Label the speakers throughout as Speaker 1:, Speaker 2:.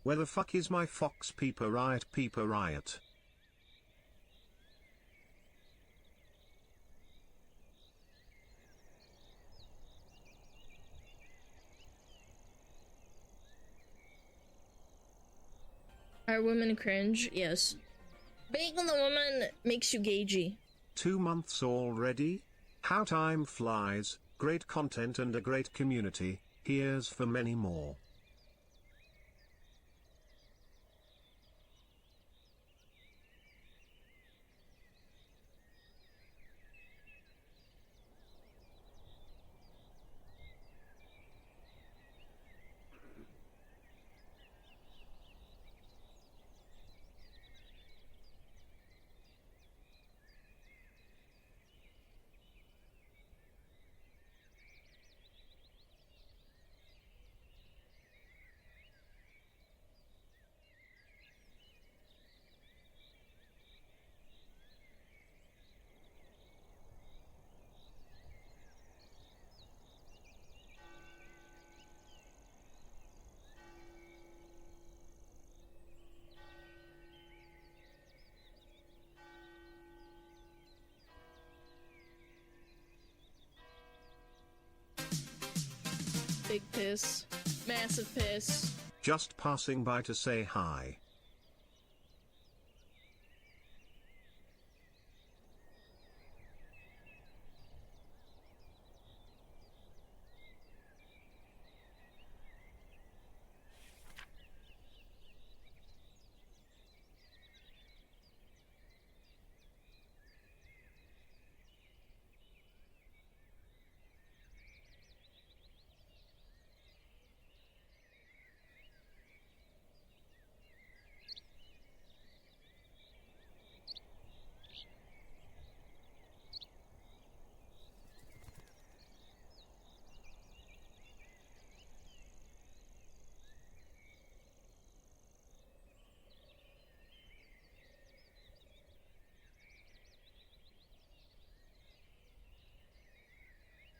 Speaker 1: Where the fuck is my fox? Peeper riot, peeper riot.
Speaker 2: Are women cringe? Yes. Being a woman makes you gagey.
Speaker 1: 2 months already? How time flies, great content and a great community, here's for many more.
Speaker 2: Big piss. Massive piss.
Speaker 1: Just passing by to say hi.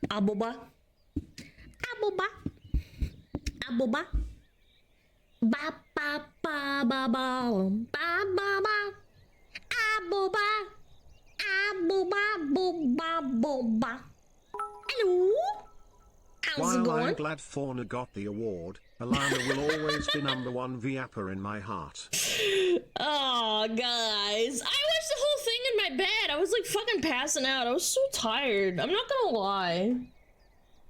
Speaker 2: Aboba. Aboba. Aboba. Ba ba ba ba ba ba ba ba. Aboba. Aboba boba boba. Hello. How's it
Speaker 1: While
Speaker 2: going?
Speaker 1: I'm glad Fauna got the award, Alana will always be #1 Vtuber in my heart.
Speaker 2: Oh, guys. I watched the whole thing in my bed. I was like fucking passing out. I was so tired. I'm not gonna lie.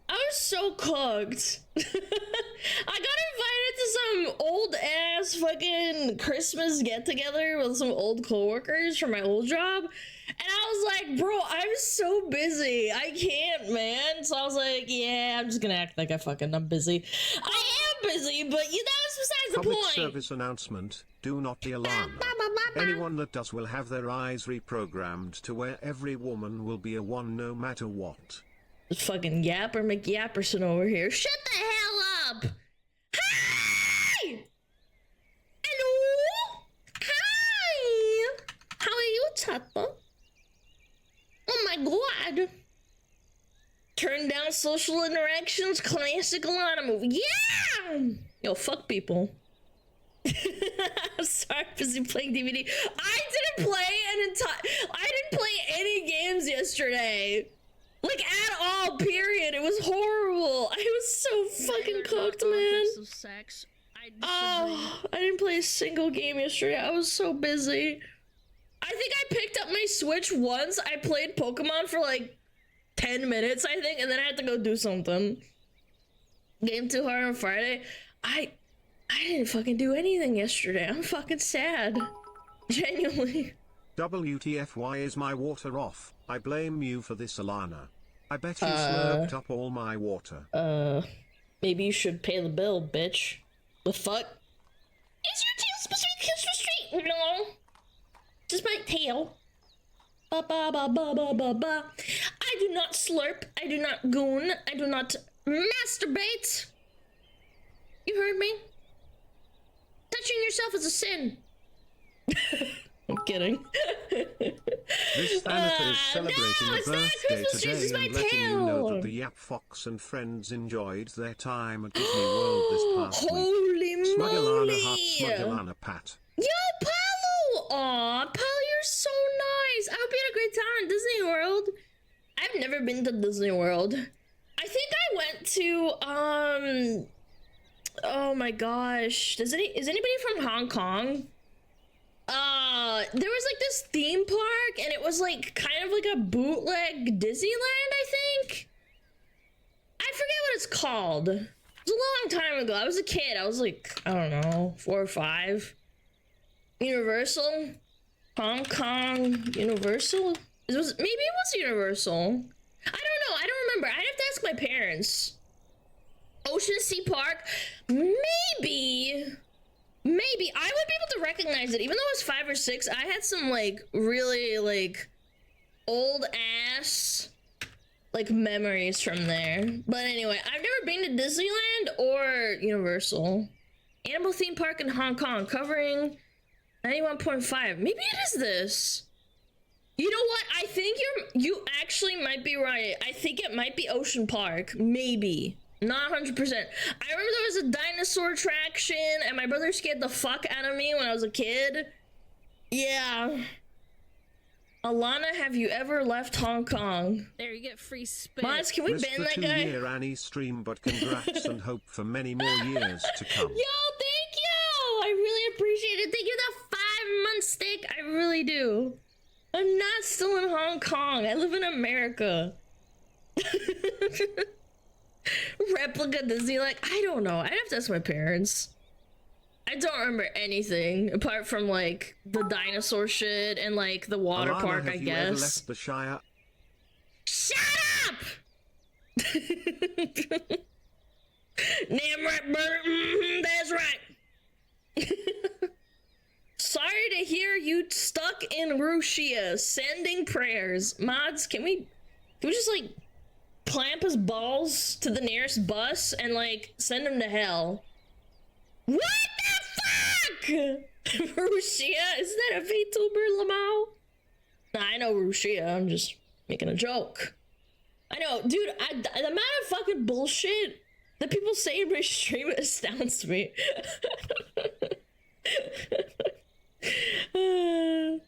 Speaker 2: I was so cooked. I got invited to some old ass fucking Christmas get together with some old coworkers from my old job. And I was like, bro, I'm so busy. I can't, man. So I was like, yeah, I'm just gonna act like I'm busy. I am busy, but that was besides the
Speaker 1: Public
Speaker 2: point.
Speaker 1: service announcement, do not be Alana. Anyone that does will have their eyes reprogrammed to where every woman will be a one no matter what.
Speaker 2: Fucking Yapper McYapperson over here. Shut the hell up! Hi! Hello? Hi! How are you, Tata? Oh my god! Turn down social interactions, classic Alana move. Yeah! Yo, fuck people. I'm sorry, busy playing DVD. I didn't play any games yesterday. Like, at all, period. It was horrible. I was so fucking cooked, man. Oh, I didn't play a single game yesterday. I was so busy. I think I picked up my Switch once. I played Pokemon for like 10 minutes, I think, and then I had to go do something. Game too hard on Friday. I didn't fucking do anything yesterday. I'm fucking sad. Genuinely.
Speaker 1: WTF, why is my water off? I blame you for this, Alana. I bet you slurped up all my water.
Speaker 2: Maybe you should pay the bill, bitch. The fuck? Is your tail supposed to be Christmas tree? No. Just my tail. Ba ba ba ba ba ba ba. I do not slurp. I do not goon. I do not masturbate. You heard me? Touching yourself is a sin. I'm kidding.
Speaker 1: This Anita is celebrating a birthday today and letting you know that the Yap Fox and friends enjoyed their time at Disney World this past week.
Speaker 2: Holy
Speaker 1: Smugalana hot
Speaker 2: moly!
Speaker 1: Smugalana pat.
Speaker 2: Yo, Paulo! Aw, Paulo, you're so nice. I hope you had a great time at Disney World. I've never been to Disney World. I think I went to, oh my gosh. Is anybody from Hong Kong? There was like this theme park, and it was like kind of like a bootleg Disneyland, I think. I forget what it's called. It was a long time ago. I was a kid. I was like, I don't know, 4 or 5. Universal? Hong Kong Universal? Maybe it was Universal. I don't know. I don't remember. I'd have to ask my parents. Ocean Sea Park? Maybe I would be able to recognize it. Even though I was 5 or 6, I had some like really like old ass like memories from there. But anyway, I've never been to Disneyland or Universal. Animal Theme Park in Hong Kong, covering 91.5. Maybe it is this. You know what? I think you actually might be right. I think it might be Ocean Park. Maybe. Not 100%. I remember there was a dinosaur attraction, and my brother scared the fuck out of me when I was a kid. Yeah. Alana, have you ever left Hong Kong?
Speaker 3: There, you get free spit.
Speaker 2: Mods, can we
Speaker 1: Missed
Speaker 2: ban
Speaker 1: the
Speaker 2: that guy?
Speaker 1: 2-year Annie stream, but congrats and hope for many more years to come.
Speaker 2: Yo, thank you! I really appreciate it. Thank you for the 5-month stick. I really do. I'm not still in Hong Kong. I live in America. Replica Disney, like, I don't know. I'd have to ask my parents. I don't remember anything apart from like the dinosaur shit and like the water
Speaker 1: Alana,
Speaker 2: park,
Speaker 1: have
Speaker 2: I
Speaker 1: you
Speaker 2: guess.
Speaker 1: ever left the Shire?
Speaker 2: Shut up! Damn right, Bert. That's right. Sorry to hear you stuck in Rusia. Sending prayers. Mods, can we just like clamp his balls to the nearest bus and like send him to hell? What the fuck? Rusia? Is that a VTuber, Lamau? Nah, I know Rusia. I'm just making a joke. I know, dude, the amount of fucking bullshit that people say in my stream astounds me. Got a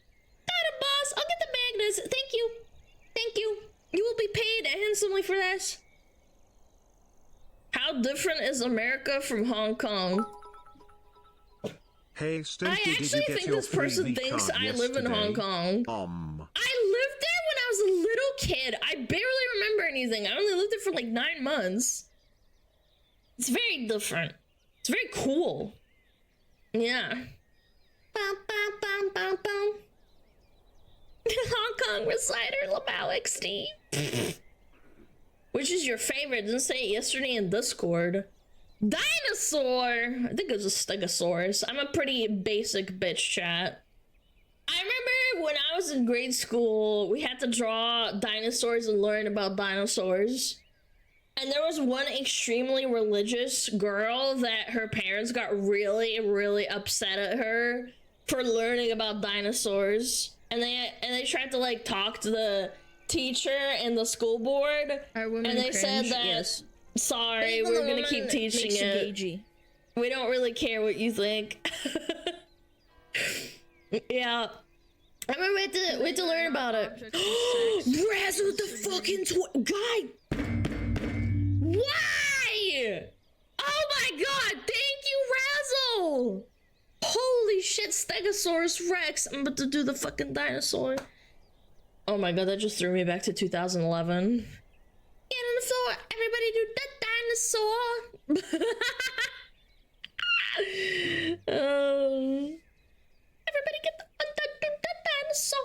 Speaker 2: boss. I'll get the magnets. Thank you. Thank you. You will be paid handsomely for this. How different is America from Hong Kong?
Speaker 1: Hey, Stinky,
Speaker 2: I
Speaker 1: did you
Speaker 2: actually
Speaker 1: get
Speaker 2: think
Speaker 1: your
Speaker 2: this person
Speaker 1: 3V
Speaker 2: thinks
Speaker 1: card
Speaker 2: I live in Hong
Speaker 1: yesterday?
Speaker 2: Kong. I lived there when I was a little kid. I barely remember anything. I only lived there for like 9 months. It's very different. It's very cool. Yeah. Bum, bum, bum, bum, bum. Hong Kong reciter Lamau XD. Which is your favorite? Didn't say it yesterday in Discord. Dinosaur! I think it was a Stegosaurus. I'm a pretty basic bitch, chat. I remember when I was in grade school, we had to draw dinosaurs and learn about dinosaurs. And there was one extremely religious girl that her parents got really, really upset at her for learning about dinosaurs. And they tried to like talk to the teacher and the school board.
Speaker 3: Are women
Speaker 2: and they
Speaker 3: cringe?
Speaker 2: said that,
Speaker 3: yes.
Speaker 2: sorry,
Speaker 3: Even
Speaker 2: we're
Speaker 3: the
Speaker 2: gonna
Speaker 3: woman
Speaker 2: keep teaching
Speaker 3: makes you
Speaker 2: it.
Speaker 3: gagey.
Speaker 2: We don't really care what you think. Yeah. I remember we had to learn about it. Razzle the fucking guy! Why? Oh my god, thank you, Razzle! Holy shit, Stegosaurus Rex. I'm about to do the fucking dinosaur. Oh my god, that just threw me back to 2011. Get on the floor, everybody do the dinosaur. Everybody get the dinosaur.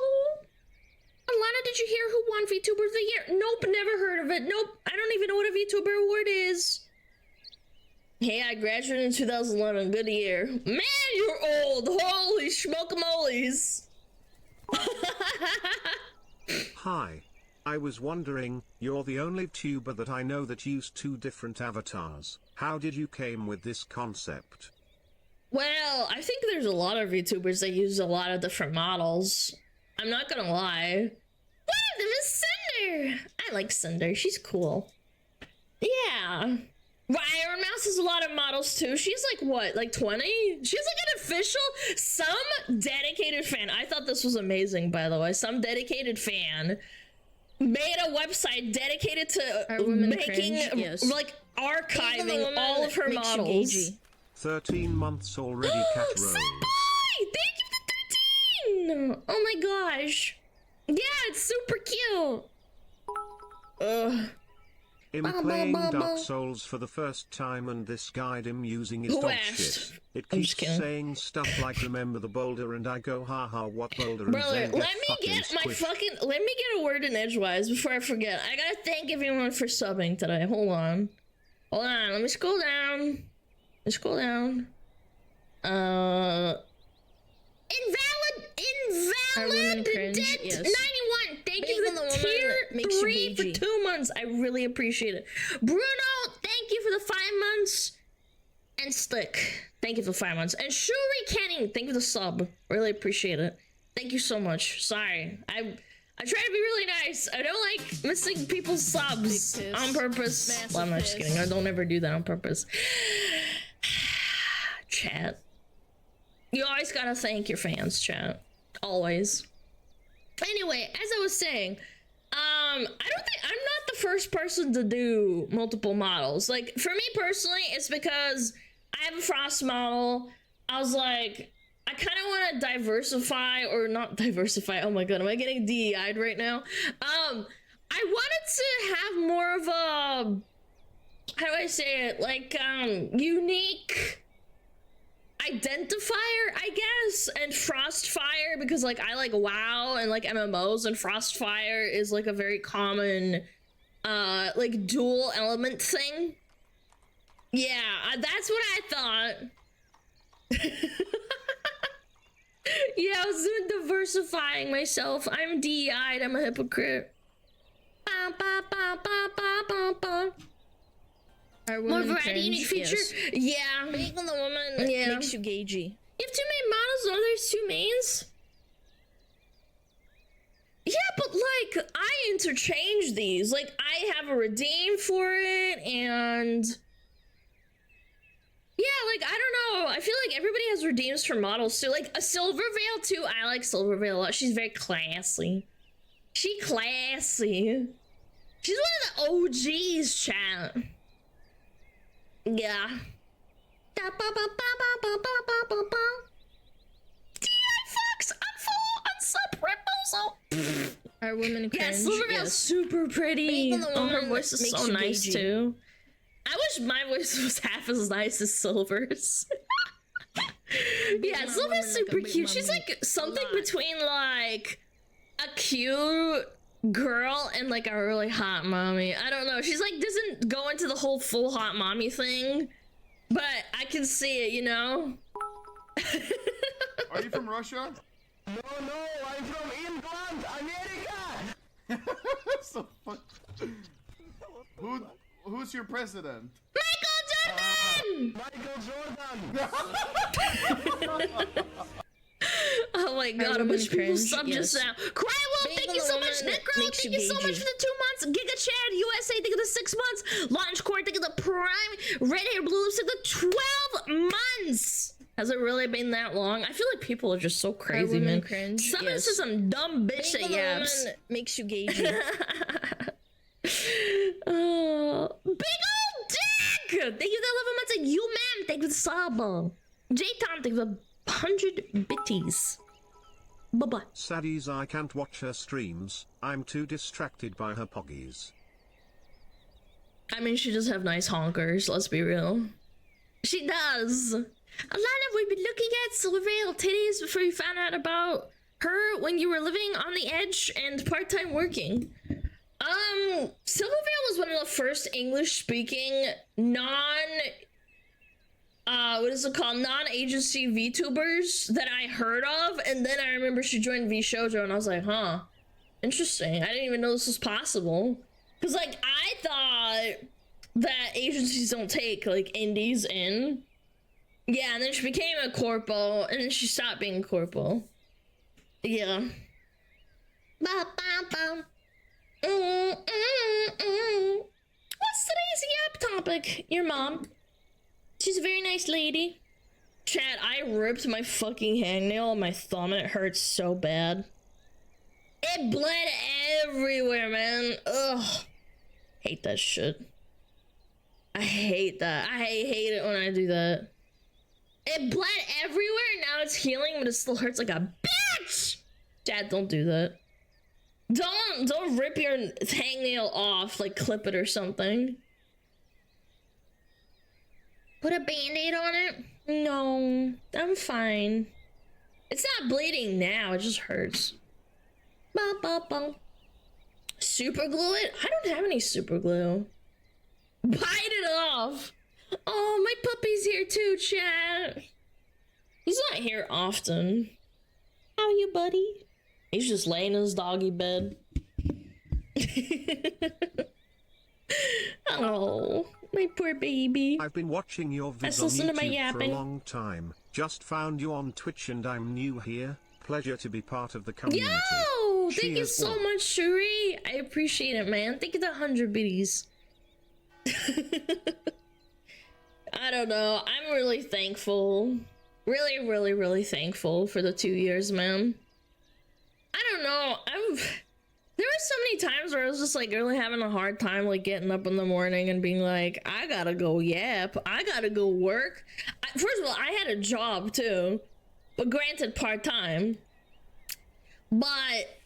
Speaker 2: Alana, did you hear who won VTuber of the Year? Nope, never heard of it. Nope, I don't even know what a VTuber award is. Hey, I graduated in 2011. Good year. Man, you're old. Holy schmokamolies.
Speaker 1: Hi. I was wondering, you're the only tuber that I know that used 2 different avatars. How did you came with this concept?
Speaker 2: Well, I think there's a lot of VTubers that use a lot of different models. I'm not gonna lie. One of them is Cinder. I like Cinder. She's cool. Yeah. Well, Iron Mouse has a lot of models too. She's like what, like 20? She's like an official, some dedicated fan. I thought this was amazing, by the way. Some dedicated fan made a website dedicated to making, like, archiving all of her models.
Speaker 1: 13 months already, Cat Rose.
Speaker 2: Thank you for 13! Oh my gosh. Yeah, it's super cute. Ugh.
Speaker 1: I'm playing Dark Souls for the first time and this guide I'm using is dog shit. It keeps saying stuff like remember the boulder and I go haha what boulder and
Speaker 2: Brother,
Speaker 1: then
Speaker 2: let me get my fucking, let me get a word in edgewise before I forget. I gotta thank everyone for subbing today. Hold on, let me scroll down. Invalid Dent 91. Thank you for the tier 3 for 2 months. I really appreciate it. Bruno, thank you for the 5 months. And Slick, thank you for the 5 months. And Shuri Kenny, thank you for the sub. Really appreciate it. Thank you so much. Sorry, I try to be really nice. I don't like missing people's subs on purpose. Well, I'm not just kidding. I don't ever do that on purpose. Chat. You always gotta thank your fans, chat. Always. Anyway, as I was saying, I don't think I'm not the first person to do multiple models. Like, for me personally, it's because I have a Frost model. I was like, I kind of want to diversify, or not diversify. Oh my god, am I getting DEI'd right now? I wanted to have more of a, how do I say it? Like, unique identifier, I guess, and Frostfire, because like I like WoW and like MMOs, and Frostfire is like a very common like dual element thing. Yeah, that's what I thought. Yeah, I was doing diversifying myself. I'm DEI'd, I'm a hypocrite. More variety, unique feature. Yes. Yeah. Being the woman makes you gagey. You have too many models, and there's two mains? Yeah, but like, I interchange these. Like, I have a redeem for it, and yeah, like, I don't know. I feel like everybody has redeems for models too. Like, a Silverveil too. I like Silverveil a lot. She's very classy. She classy. She's one of the OGs, chat. Yeah. D.I. Fox, unfollow, unsub, Raposo. Our women cringe. Yeah, Silverveil's super pretty. Oh, her voice is so nice too. I wish my voice was half as nice as Silver's. Yeah, Silver's super cute. She's like something between like a cute girl and like a really hot mommy. I don't know. She's like doesn't go into the whole full hot mommy thing, but I can see it, you know.
Speaker 3: Are you from Russia?
Speaker 4: No, I'm from England, America.
Speaker 3: So fuck. Who's your president?
Speaker 2: Michael Jordan. Oh my god, a bunch of people subbed just now. Crywolf, thank you so much. Necro, thank you so much for the 2 months. Giga Chad, USA, thank you for the 6 months. Launch Core, thank you for the Prime. Red Hair Blue, thank you for the 12 months. Has it really been that long? I feel like people are just so crazy, man. Some of this is some dumb bitch that yaps. Makes you gagey. Oh, big old dick! Thank you for the 11 months. And you, ma'am, thank you for the sub. J-Tom, thank you for the 100 bitties. Bye-bye.
Speaker 1: Saddies, I can't watch her streams. I'm too distracted by her poggies.
Speaker 2: I mean, she does have nice honkers, let's be real. She does. Alana, we've been looking at Silverveil titties before you found out about her when you were living on the edge and part-time working. Silverveil was one of the first English-speaking non-agency VTubers that I heard of, and then I remember she joined VShojo, and I was like, huh, interesting. I didn't even know this was possible. Because, like, I thought that agencies don't take, like, indies in. Yeah, and then she became a corpo, and then she stopped being a corpo. Yeah. What's today's yap topic. Your mom. She's a very nice lady. Chat, I ripped my fucking hangnail on my thumb and it hurts so bad. It bled everywhere, man. Ugh. Hate that shit. I hate that. I hate it when I do that. It bled everywhere, now it's healing, but it still hurts like a bitch! Dad, don't do that. Don't rip your hangnail off, like clip it or something. Put a band-aid on it? No, I'm fine. It's not bleeding now, it just hurts. Ba ba ba. Super glue it? I don't have any super glue. Bite it off! Oh, my puppy's here too, chat. He's not here often. How are you, buddy? He's just laying in his doggy bed. Oh, my poor baby.
Speaker 1: I've been watching your vids on YouTube for a long time. Just found you on Twitch and I'm new here. Pleasure to be part of the community.
Speaker 2: Yo! Thank you so much, Shuri. I appreciate it, man. Thank you for the 100 biddies. I don't know. I'm really thankful. Really, really, really thankful for the 2 years, man. I don't know. There were so many times where I was just like really having a hard time like getting up in the morning and being like, I gotta go yap. I gotta go work. First of all, I had a job too, but granted part-time. But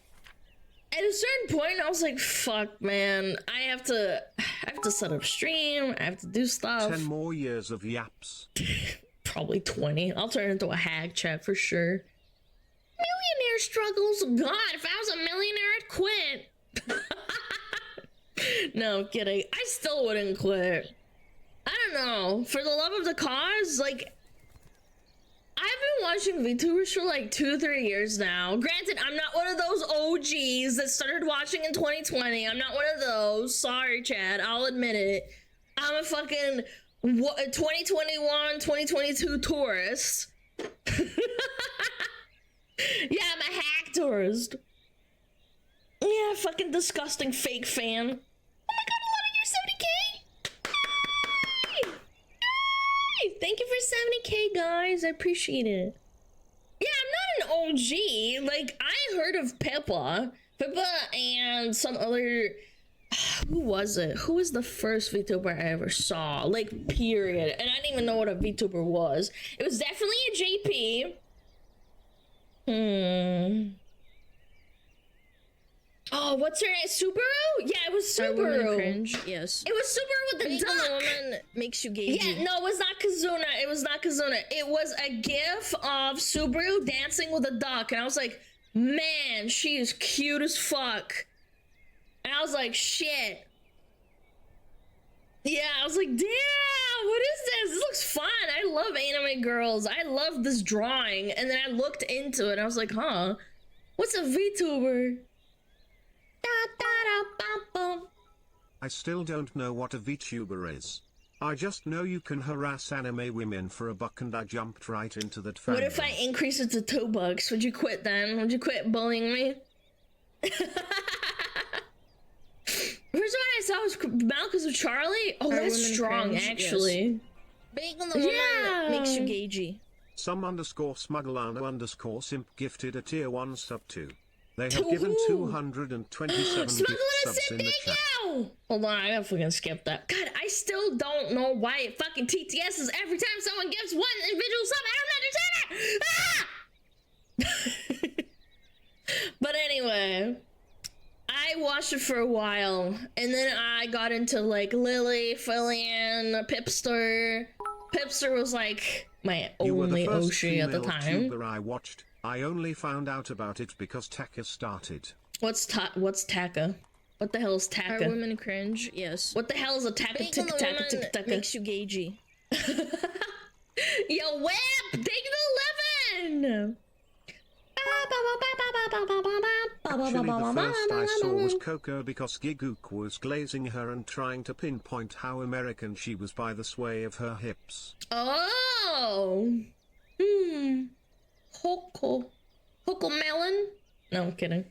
Speaker 2: at a certain point, I was like, fuck, man. I have to set up stream. I have to do stuff.
Speaker 1: 10 more years of yaps.
Speaker 2: Probably 20. I'll turn into a hag chat for sure. Millionaire struggles. God, if I was a millionaire, I'd quit. No, I'm kidding. I still wouldn't quit. I don't know. For the love of the cause, like, I've been watching VTubers for like 2-3 years now. Granted, I'm not one of those OGs that started watching in 2020. I'm not one of those. Sorry, Chad. I'll admit it. I'm a fucking 2021, 2022 tourist. Yeah, I'm a hack tourist. Yeah, fucking disgusting fake fan. Oh my god, 11 years, 70k! Yay! Thank you for 70k, guys. I appreciate it. Yeah, I'm not an OG. Like, I heard of Pippa and some other... Who was it? Who was the first VTuber I ever saw? Like, period. And I didn't even know what a VTuber was. It was definitely a JP. Oh, what's her name? Subaru? Yeah, it was Subaru.
Speaker 5: Cringe. Yes.
Speaker 2: It was Subaru with the duck.
Speaker 5: Woman makes you gay.
Speaker 2: Yeah, no, it was not Kazuna. It was not Kazuna. It was a gif of Subaru dancing with a duck. And I was like, man, she is cute as fuck. And I was like, shit. Yeah, I was like, damn, what is this? This looks fun. I love anime girls. I love this drawing. And then I looked into it and I was like, huh, what's a VTuber?
Speaker 1: I still don't know what a VTuber is. I just know you can harass anime women for $1 and I jumped right into that fandom.
Speaker 2: What if I increase it to $2? Would you quit then? Would you quit bullying me? First one I saw was Malcolm of Charlie. Oh, that's strong, cringe, actually.
Speaker 5: Yes. Being the woman makes you gagey.
Speaker 1: Some _Smugalana _simp gifted a tier 1 sub too. They have given 227 gift subs in the chat.
Speaker 2: Hold on, I gotta fucking skip that. God, I still don't know why it fucking TTS's every time someone gives one individual sub. I don't understand it. Ah! But anyway, I watched it for a while, and then I got into like Lily, Fillian, Pipster. Pipster was like my only Oshi at the time.
Speaker 1: YouTuber I watched. I only found out about it because Taka started.
Speaker 2: What's Taka? What the hell is Taka?
Speaker 5: Are women cringe? Yes.
Speaker 2: What the hell is a Taka Taka
Speaker 5: makes you gagey.
Speaker 2: Yo, Web! Take the 11!
Speaker 1: Actually, the first I saw was Coco because Gigook was glazing her and trying to pinpoint how American she was by the sway of her hips.
Speaker 2: Oh! Hoko melon? No, I'm kidding.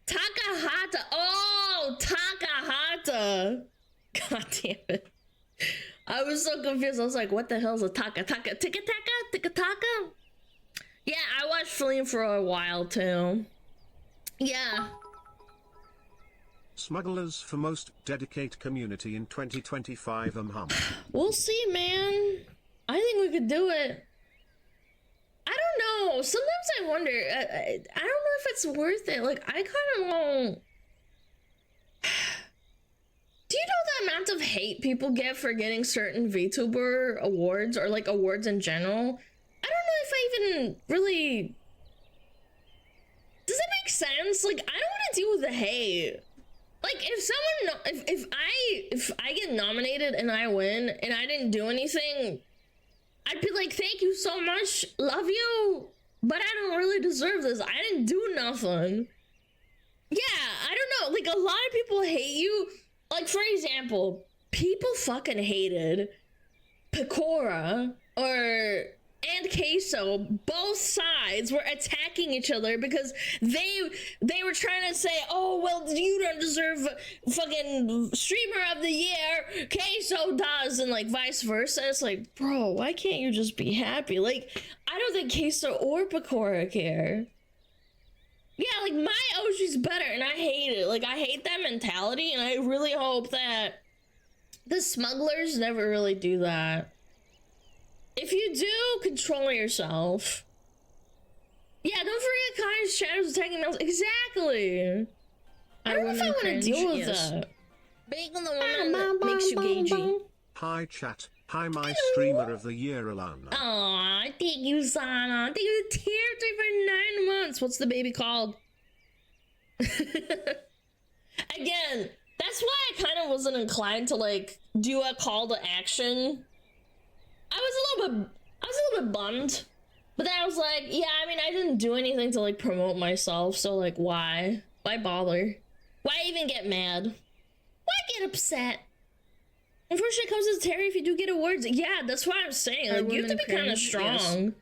Speaker 2: Takahata! Oh! Takahata! God damn it. I was so confused. I was like, what the hell's a taka taka? Tika taka? Tika taka? Yeah, I watched Flame for a while too. Yeah.
Speaker 1: Smugglers for most dedicate community in 2025
Speaker 2: We'll see, man. I think we could do it. I don't know. Sometimes I wonder. I don't know if it's worth it. Like, I kind of won't. Do you know the amount of hate people get for getting certain VTuber awards or like awards in general? I don't know if I even really. Does that make sense? Like, I don't want to deal with the hate. Like, if someone, if I get nominated and I win and I didn't do anything, I'd be like, thank you so much, love you, but I don't really deserve this. I didn't do nothing. Yeah, I don't know. Like, a lot of people hate you. Like, for example, people fucking hated Pecora and Queso. Both sides were attacking each other because they were trying to say, oh, well, you don't deserve fucking streamer of the year. Queso does, and like vice versa. It's like, bro, why can't you just be happy? Like, I don't think Queso or Pecora care. Yeah, like, my Oshi's better, and I hate it. Like, I hate that mentality, and I really hope that the smugglers never really do that. If you do, control yourself. Yeah, don't forget Kai's shadows attacking mouse. Exactly. I don't know if I want to deal with that.
Speaker 5: Being the woman that makes you gagey.
Speaker 1: Hi chat. Hi my streamer of the year, Alana.
Speaker 2: Aw, thank you, Sana. Thank you, Tier 3 for 9 months. What's the baby called? Again, that's why I kind of wasn't inclined to, like, do a call to action. I was a little bit bummed. But then I was like, yeah, I mean, I didn't do anything to, like, promote myself, so, like, why? Why bother? Why even get mad? Why get upset? Unfortunately, it comes to Terry if you do get awards. Yeah, that's what I'm saying. Like, you have to be kind of strong.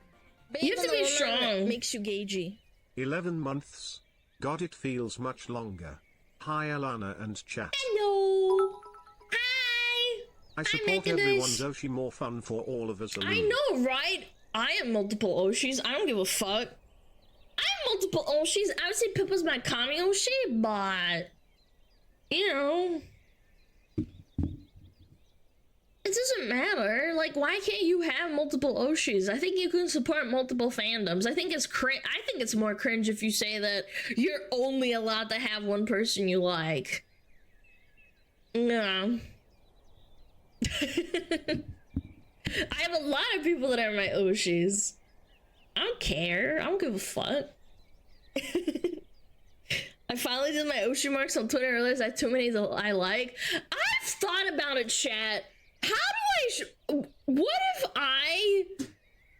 Speaker 2: Yes. You have to be strong.
Speaker 5: Makes you gagey.
Speaker 1: 11 months. God, it feels much longer. Hi, Alana and chat.
Speaker 2: Hello. Hi.
Speaker 1: I support everyone's Oshi, more fun for all of us.
Speaker 2: I know, right? I am multiple Oshis. I don't give a fuck. I am multiple Oshis. I would say Pippa's my Kami Oshi, but, you know, it doesn't matter. Like, why can't you have multiple Oshis? I think you can support multiple fandoms. I think it's more cringe if you say that you're only allowed to have one person you like. No. I have a lot of people that are my Oshis. I don't care. I don't give a fuck. I finally did my Oshi marks on Twitter. I realized I have too many that I like. I've thought about it, chat. How do what if I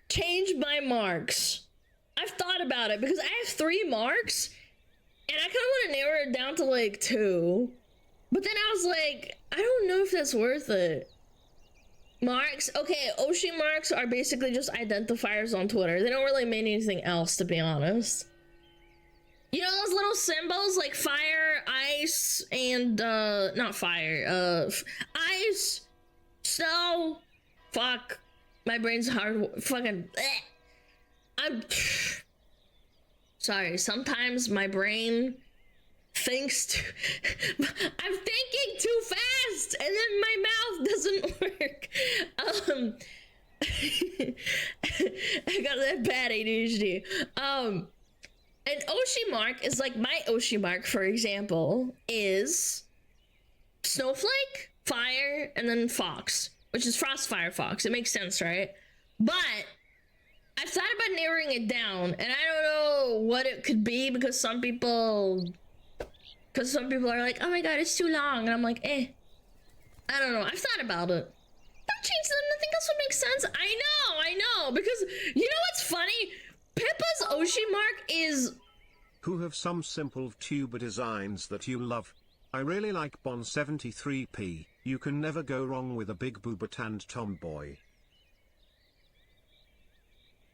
Speaker 2: change my marks? I've thought about it because I have 3 marks and I kind of want to narrow it down to like 2. But then I was like, I don't know if that's worth it. Marks? Okay, Oshi marks are basically just identifiers on Twitter. They don't really mean anything else, to be honest. You know those little symbols like fire, ice, and not fire, ice, snow, fuck, my brain's hard, fucking, I'm, sorry, sometimes my brain thinks I'm thinking too fast, and then my mouth doesn't work, I got that bad ADHD, an Oshi mark is like my Oshi mark, for example, is snowflake, fire, and then fox, which is Frostfire Fox. It makes sense, right? But I've thought about narrowing it down, and I don't know what it could be because some people are like, oh my god, it's too long, and I'm like, I don't know. I've thought about it. Don't change them. Nothing else would make sense. I know, because you know what's funny? Pippa's Oshi mark is...
Speaker 1: Who have some simple Vtuber designs that you love? I really like Bon 73p. You can never go wrong with a big booba tanned tomboy.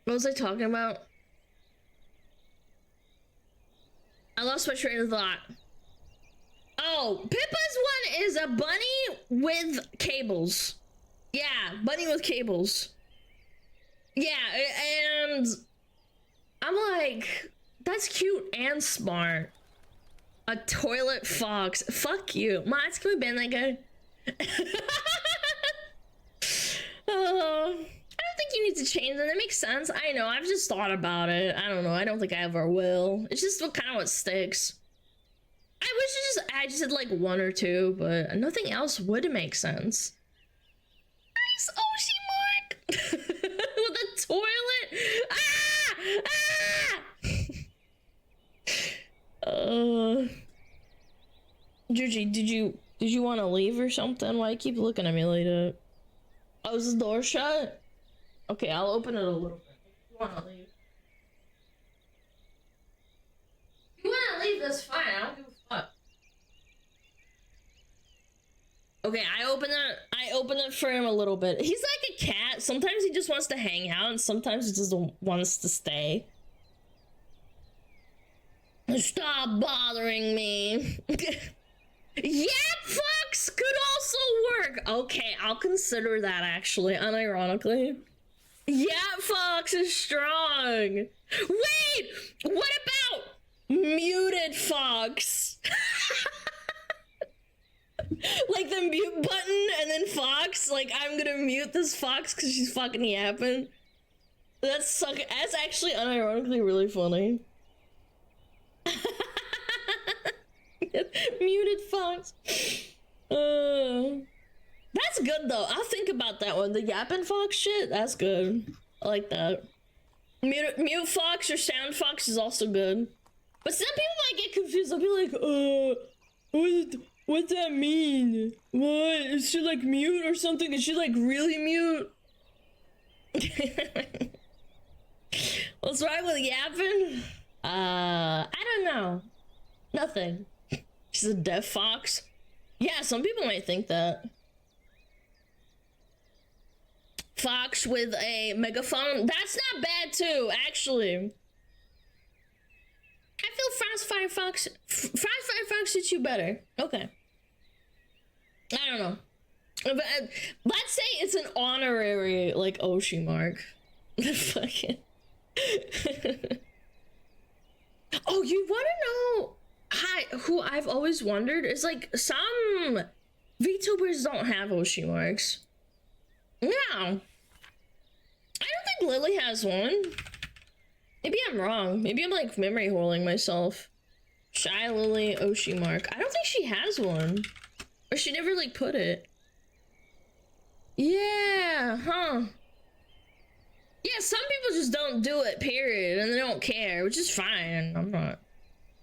Speaker 2: What was I talking about? I lost my train of thought. Oh, Pippa's one is a bunny with cables. Yeah, bunny with cables. Yeah, and I'm like, that's cute and smart. A toilet fox. Fuck you. Mods, can we ban that guy? I don't think you need to change them. That makes sense. I know. I've just thought about it. I don't know. I don't think I ever will. It's just what sticks. I wish I just had like one or two, but nothing else would make sense. Nice Oshi Mark with a toilet. Juji, did you want to leave or something? Why you keep looking at me like that? Oh, is the door shut? Okay, I'll open it a little bit. If you want to leave. If you want to leave, that's fine. I don't give a fuck. Okay, I open it for him a little bit. He's like a cat. Sometimes he just wants to hang out, and sometimes he just wants to stay. Stop bothering me. Yeah, Fox could also work. Okay, I'll consider that actually, unironically. Yeah, Fox is strong. Wait, what about muted Fox? Like the mute button and then Fox, like I'm gonna mute this Fox because she's fucking yapping. That's actually unironically really funny. Muted Fox. That's good though. I'll think about that one. The yapping Fox shit, that's good. I like that. Mute Fox or sound Fox is also good. But some people might get confused. They'll be like, what's that mean? What? Is she like mute or something? Is she like really mute? What's wrong with yapping? I don't know. Nothing. She's a deaf fox. Yeah, some people might think that. Fox with a megaphone. That's not bad too, actually. I feel Frostfire Fox suits you better. Okay. I don't know. But, let's say it's an honorary, like, Oshi mark. Fucking. Oh, you want to know who I've always wondered is like some VTubers don't have Oshi marks. No. I don't think Lily has one. Maybe I'm wrong. Maybe I'm like memory holing myself. Shy Lily Oshi mark. I don't think she has one. Or she never like put it. Yeah, huh. Yeah, some people just don't do it, period, and they don't care, which is fine.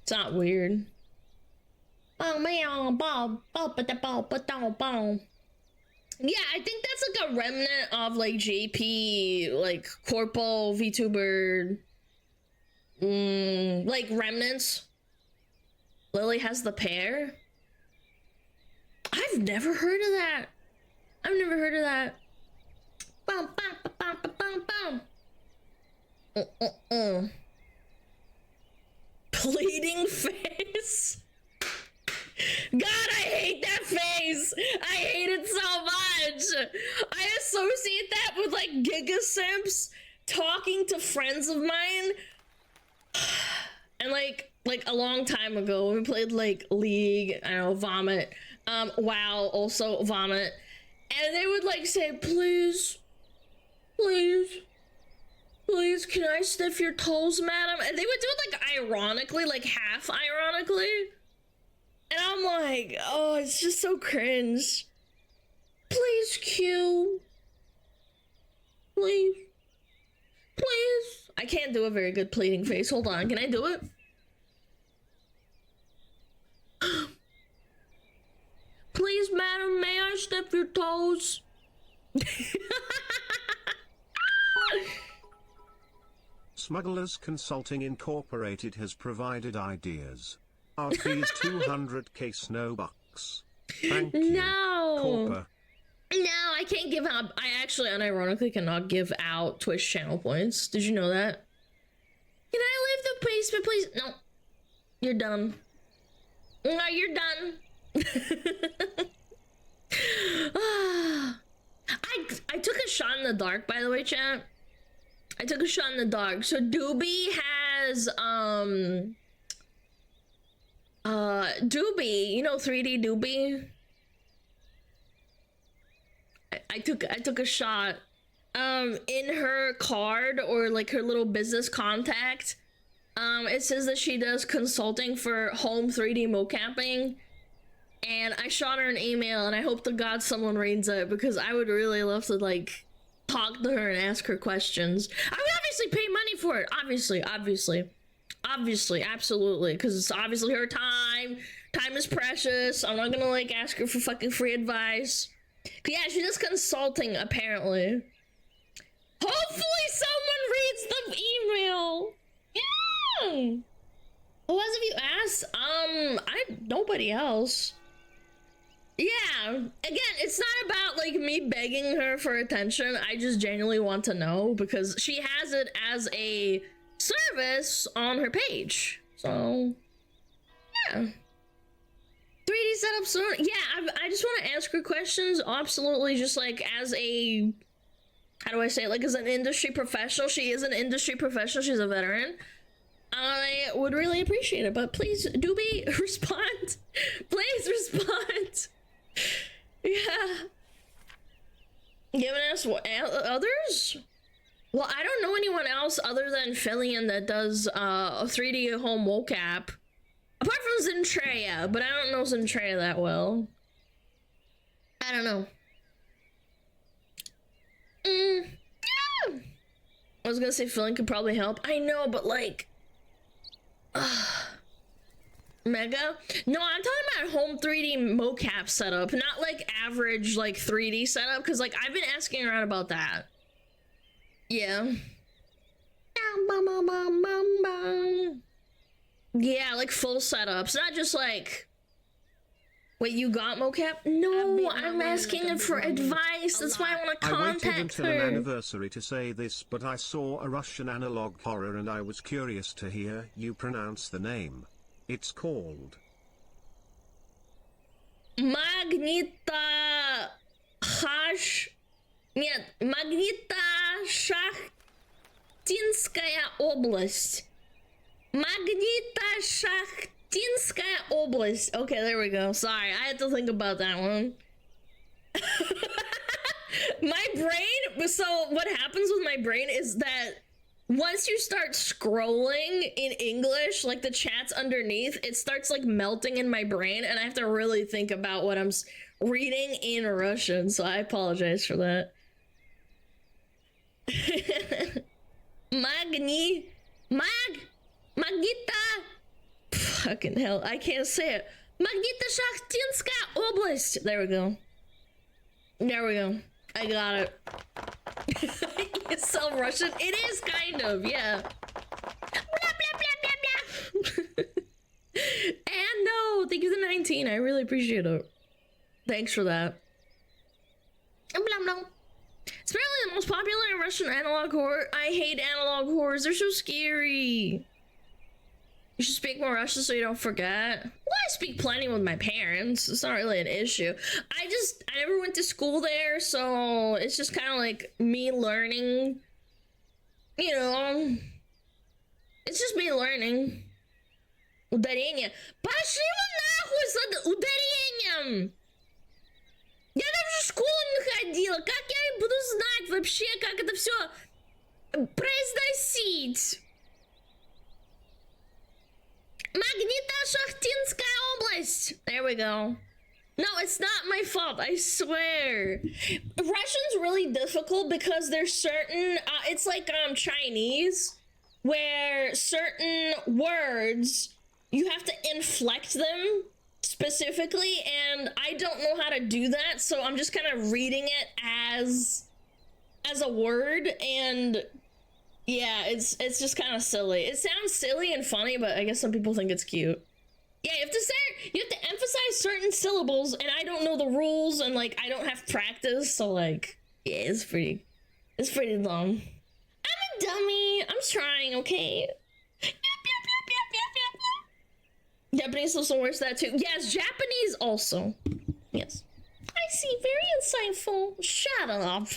Speaker 2: It's not weird. Yeah, I think that's like a remnant of like JP, like Corporal, VTuber, like remnants. Lily has the pair. I've never heard of that. Bum, bum, bum, bum, bum, bum. Pleading face. God, I hate that face. I hate it so much. I associate that with like Giga Simps talking to friends of mine. And like a long time ago when we played like League, I don't know, Vomit, WoW, also Vomit, and they would like say, please, can I sniff your toes, madam? And they would do it like ironically, like half ironically. And I'm like, oh, it's just so cringe. Please, Q. Please. I can't do a very good pleading face. Hold on, can I do it? Please, madam, may I sniff your toes?
Speaker 1: Smugglers Consulting Incorporated has provided ideas. Are these 200k snowbucks? Thank you.
Speaker 2: No.
Speaker 1: Corpa.
Speaker 2: No, I can't give out. I actually unironically cannot give out Twitch channel points. Did you know that? Can I leave the basement, please? No. You're done. No, you're done. I shot in the dark, by the way, chat. I took a shot in the dark. So Doobie has Doobie, you know 3D Doobie? I took a shot in her card, or like her little business contact. It says that she does consulting for home 3D mocapping, and I shot her an email, and I hope to God someone reads it, because I would really love to like talk to her and ask her questions. I would obviously pay money for it, obviously, absolutely, because it's obviously her time is precious. I'm not gonna like ask her for fucking free advice. Yeah, she does consulting apparently. Hopefully someone reads the email. Yeah. Who else have you asked? Nobody else. Yeah, again, it's not about like me begging her for attention. I just genuinely want to know, because she has it as a service on her page. So yeah, 3D setup soon. Yeah, I just want to ask her questions, absolutely, just like as a, how do I say it, like as an industry professional. She is an industry professional, she's a veteran. I would really appreciate it, but please, Doobie, respond. Please respond. Yeah. Giving us what, others? Well, I don't know anyone else other than Fillion that does a 3D home mocap. Apart from Zentreya, but I don't know Zentreya that well. I don't know. Yeah. I was gonna say Fillion could probably help. I know, but like... Mega? No, I'm talking about home 3D mocap setup, not like average like 3D setup, because like I've been asking around about that. Yeah. Yeah, like full setups, not just like... Wait, you got mocap? No, I'm asking her for advice. That's why I want to
Speaker 1: I
Speaker 2: contact
Speaker 1: waited until
Speaker 2: her.
Speaker 1: an anniversary to say this, but I saw a Russian analog horror and I was curious to hear you pronounce the name. It's called
Speaker 2: Magnita Shachtinskaya Oblast. Magnito-Shachtinskaya Oblast. Okay, there we go. Sorry, I had to think about that one. My brain, so what happens with my brain is that once you start scrolling in English, like the chat's underneath, it starts like melting in my brain, and I have to really think about what I'm reading in Russian, so I apologize for that. Magita, fucking hell, I can't say it. Magnito-Shachtinskaya Oblast. There we go. There we go. I got it. It's so Russian. It is kind of, yeah. Blah, blah, blah, blah, blah. And no, thank you for the 19. I really appreciate it. Thanks for that. Blah, blah. It's apparently the most popular Russian analog horror. I hate analog horrors. They're so scary. You should speak more Russian so you don't forget. Well, I speak plenty with my parents. It's not really an issue. I never went to school there, so it's just kind of like me learning. You know, it's just me learning. Ударение. Пошли вы нахуй с ударением! Я даже в школу не ходила. Как я буду знать вообще, как это все произносить? Magnito-Shachtinskaya Oblast. There we go. No, it's not my fault, I swear. Russian's really difficult because there's certain, it's like Chinese, where certain words, you have to inflect them specifically, and I don't know how to do that, so I'm just kind of reading it as a word, and yeah, it's just kind of silly. It sounds silly and funny, but I guess some people think it's cute. Yeah, you have to emphasize certain syllables, and I don't know the rules, and like I don't have practice, so like yeah, it's pretty dumb. I'm a dummy. I'm trying, okay. Japanese also works that too. Yes, Japanese also. Yes. I see. Very insightful. Shut up.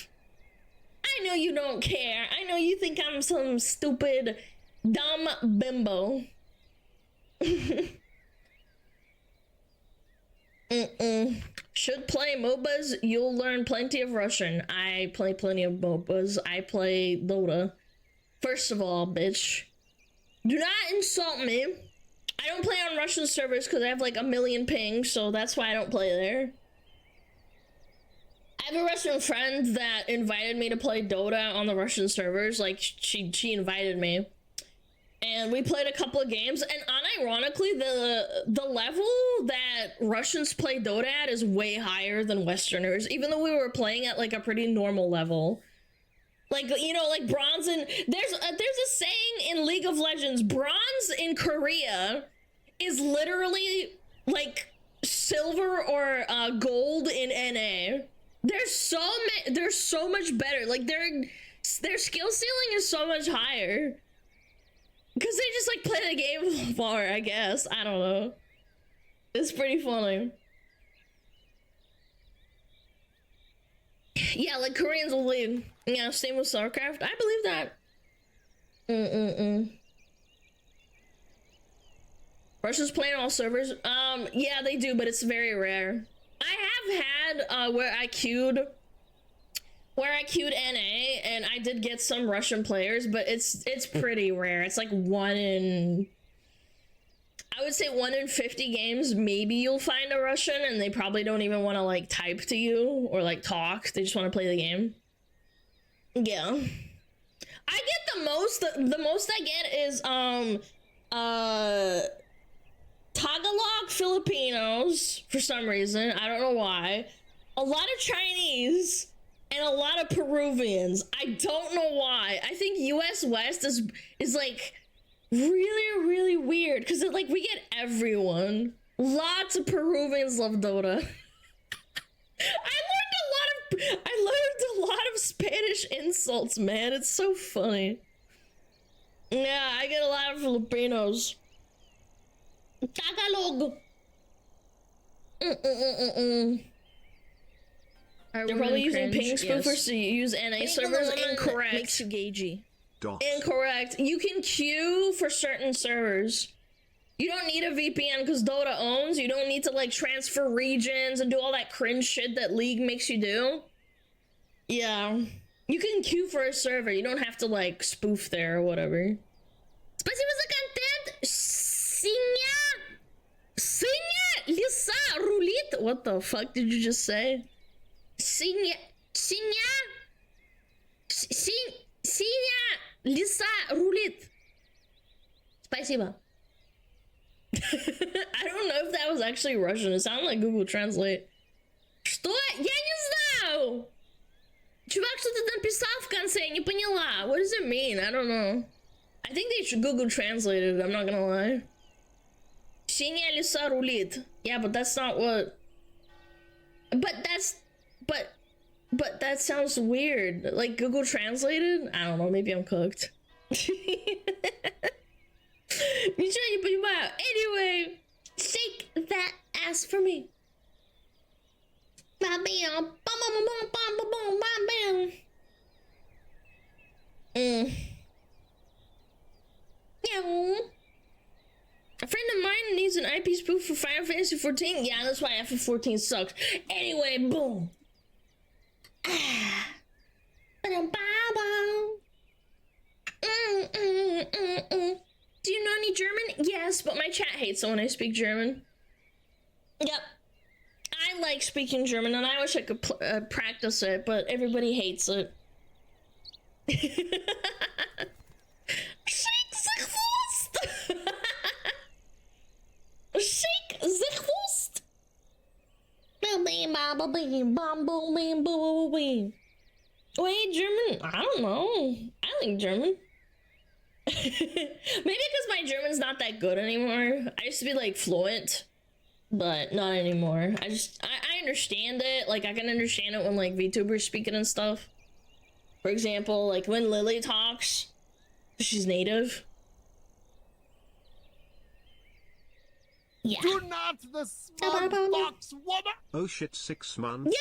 Speaker 2: I know you don't care. I know you think I'm some stupid, dumb bimbo. Should play MOBAs, you'll learn plenty of Russian. I play plenty of MOBAs. I play Dota. First of all, bitch, do not insult me. I don't play on Russian servers because I have like a million pings, so that's why I don't play there. I have a Russian friend that invited me to play Dota on the Russian servers. Like, she invited me. And we played a couple of games, and unironically, the level that Russians play Dota at is way higher than Westerners, even though we were playing at like a pretty normal level. Like, you know, like bronze in... There's a saying in League of Legends, bronze in Korea is literally like silver or gold in NA. They're so much better. Like, their skill ceiling is so much higher. Because they just, like, play the game more, I guess. I don't know. It's pretty funny. Yeah, like, Koreans will lead. Yeah, same with StarCraft. I believe that. Russians play on all servers. Yeah, they do, but it's very rare. I have had, where I queued NA, and I did get some Russian players, but it's pretty rare. It's like I would say 1 in 50 games, maybe you'll find a Russian, and they probably don't even want to like type to you or like talk. They just want to play the game. Yeah. I get the most I get is Tagalog Filipinos for some reason. I don't know why. A lot of Chinese and a lot of Peruvians. I don't know why. I think US West is like really, really weird because like we get everyone. Lots of Peruvians love Dota. I learned a lot of Spanish insults, man. It's so funny. Yeah, I get a lot of Filipinos. Tagalog. They're probably using ping spoofers to use NA servers. Incorrect.
Speaker 5: Makes you gagey.
Speaker 2: Incorrect. You can queue for certain servers. You don't need a VPN because Dota owns. You don't need to like transfer regions and do all that cringe shit that League makes you do. Yeah. You can queue for a server. You don't have to like spoof there or whatever. Спасибо за контент. Синя лиса рулит. What the fuck did you just say? Синя лиса рулит. Спасибо. I don't know if that was actually Russian. It sounded like Google Translate. Что? Я не знаю. Чувак что-то написал в конце, я не поняла. What does it mean? I don't know. I think they should Google Translate it, I'm not gonna lie. Синяя лиса рулит. Yeah, but that's not what... But that sounds weird. Like Google Translated? I don't know, maybe I'm cooked. Ничего не понимаю. Anyway, shake that ass for me. Bam bam bam bam bam bam bam bam. A friend of mine needs an IP spoof for Final Fantasy 14. Yeah, that's why FF14 sucks. Anyway, boom. Do you know any German? Yes, but my chat hates it when I speak German. Yep. I like speaking German, and I wish I could practice it, but everybody hates it. Shake sich Wurst! Shake sich Wurst! Wait, German? I don't know. I like German. Maybe because my German's not that good anymore. I used to be like fluent, but not anymore. I understand it. Like I can understand it when like Vtuber's speaking and stuff. For example, like when Lily talks, she's native. Yeah.
Speaker 3: You're not the smart fox woman.
Speaker 1: Oh shit, 6 months.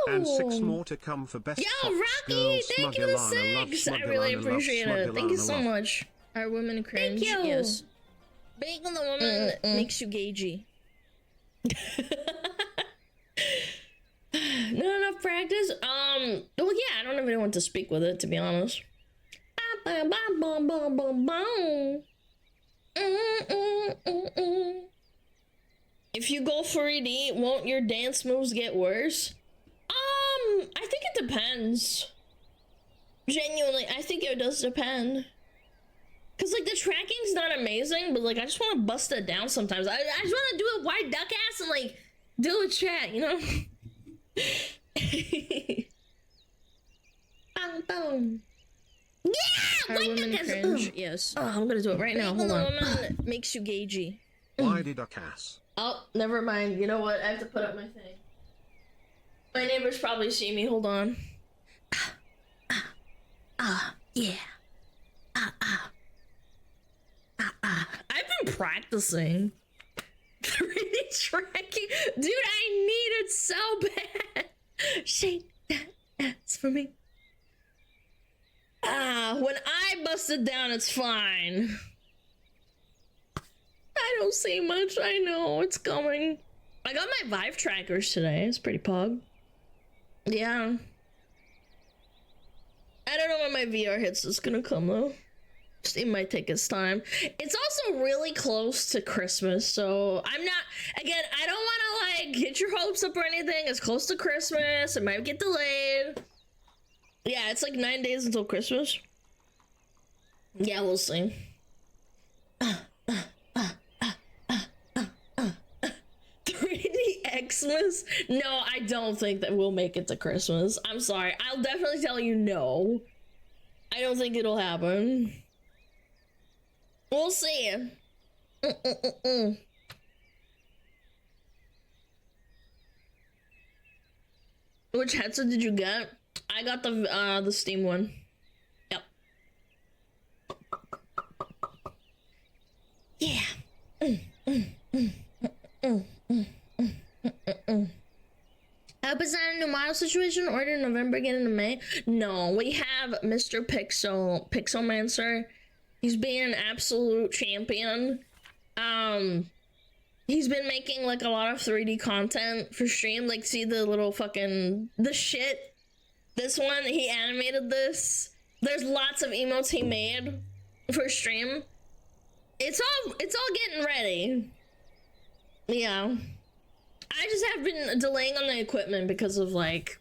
Speaker 2: Yo!
Speaker 1: And 6 more to come for best
Speaker 2: Yo,
Speaker 1: Fox
Speaker 2: Rocky,
Speaker 1: girl.
Speaker 2: thank you for
Speaker 1: Smugalana, love
Speaker 2: 6. I really
Speaker 1: Smugalana,
Speaker 2: appreciate
Speaker 1: love
Speaker 2: it. Thank you
Speaker 1: Smugalana,
Speaker 2: so
Speaker 1: love.
Speaker 2: much.
Speaker 5: Are women cringe?
Speaker 2: you.
Speaker 5: Yes. Being the woman makes you gagey.
Speaker 2: Not enough practice. Well, yeah, I don't have anyone to speak with it, to be honest. If you go 3D, won't your dance moves get worse? I think it depends. Genuinely, I think it does depend. Cause like the tracking's not amazing, but like I just want to bust it down sometimes. I just want to do a wide duck ass and like do a chat, you know? Bang, bang. Yeah!
Speaker 5: Are
Speaker 2: Wide
Speaker 5: women
Speaker 2: duck ass.
Speaker 5: cringe? Yes.
Speaker 2: Oh, I'm gonna do it right now.
Speaker 5: Being
Speaker 2: Hold
Speaker 5: the
Speaker 2: on.
Speaker 5: woman makes you gagey.
Speaker 1: Why did duck ass?
Speaker 2: Oh, never mind. You know what? I have to put up my thing. My neighbors probably see me. Hold on. Yeah. I've been practicing 3D tracking. Dude, I need it so bad. Shake that ass for me. When I bust it down, it's fine. I don't see much. I know it's coming. I got my Vive trackers today. It's pretty pog. Yeah. I don't know when my VR hits is gonna come though. It might take its time. It's also really close to Christmas, so I'm not. Again, I don't want to like get your hopes up or anything. It's close to Christmas. It might get delayed. Yeah, it's like 9 days until Christmas. Yeah, we'll see. 3D Xmas? No, I don't think that we'll make it to Christmas. I'm sorry. I'll definitely tell you no. I don't think it'll happen. We'll see. Which headset did you get? I got the Steam one. Yep. Yeah. I hope it's not a new model situation. Order in November, get into May. No, we have Mr. Pixelmancer. He's been an absolute champion. He's been making like a lot of 3D content for stream. Like, see the little fucking the shit. This one, he animated this. There's lots of emotes he made for stream. It's all getting ready. Yeah. I just have been delaying on the equipment because of like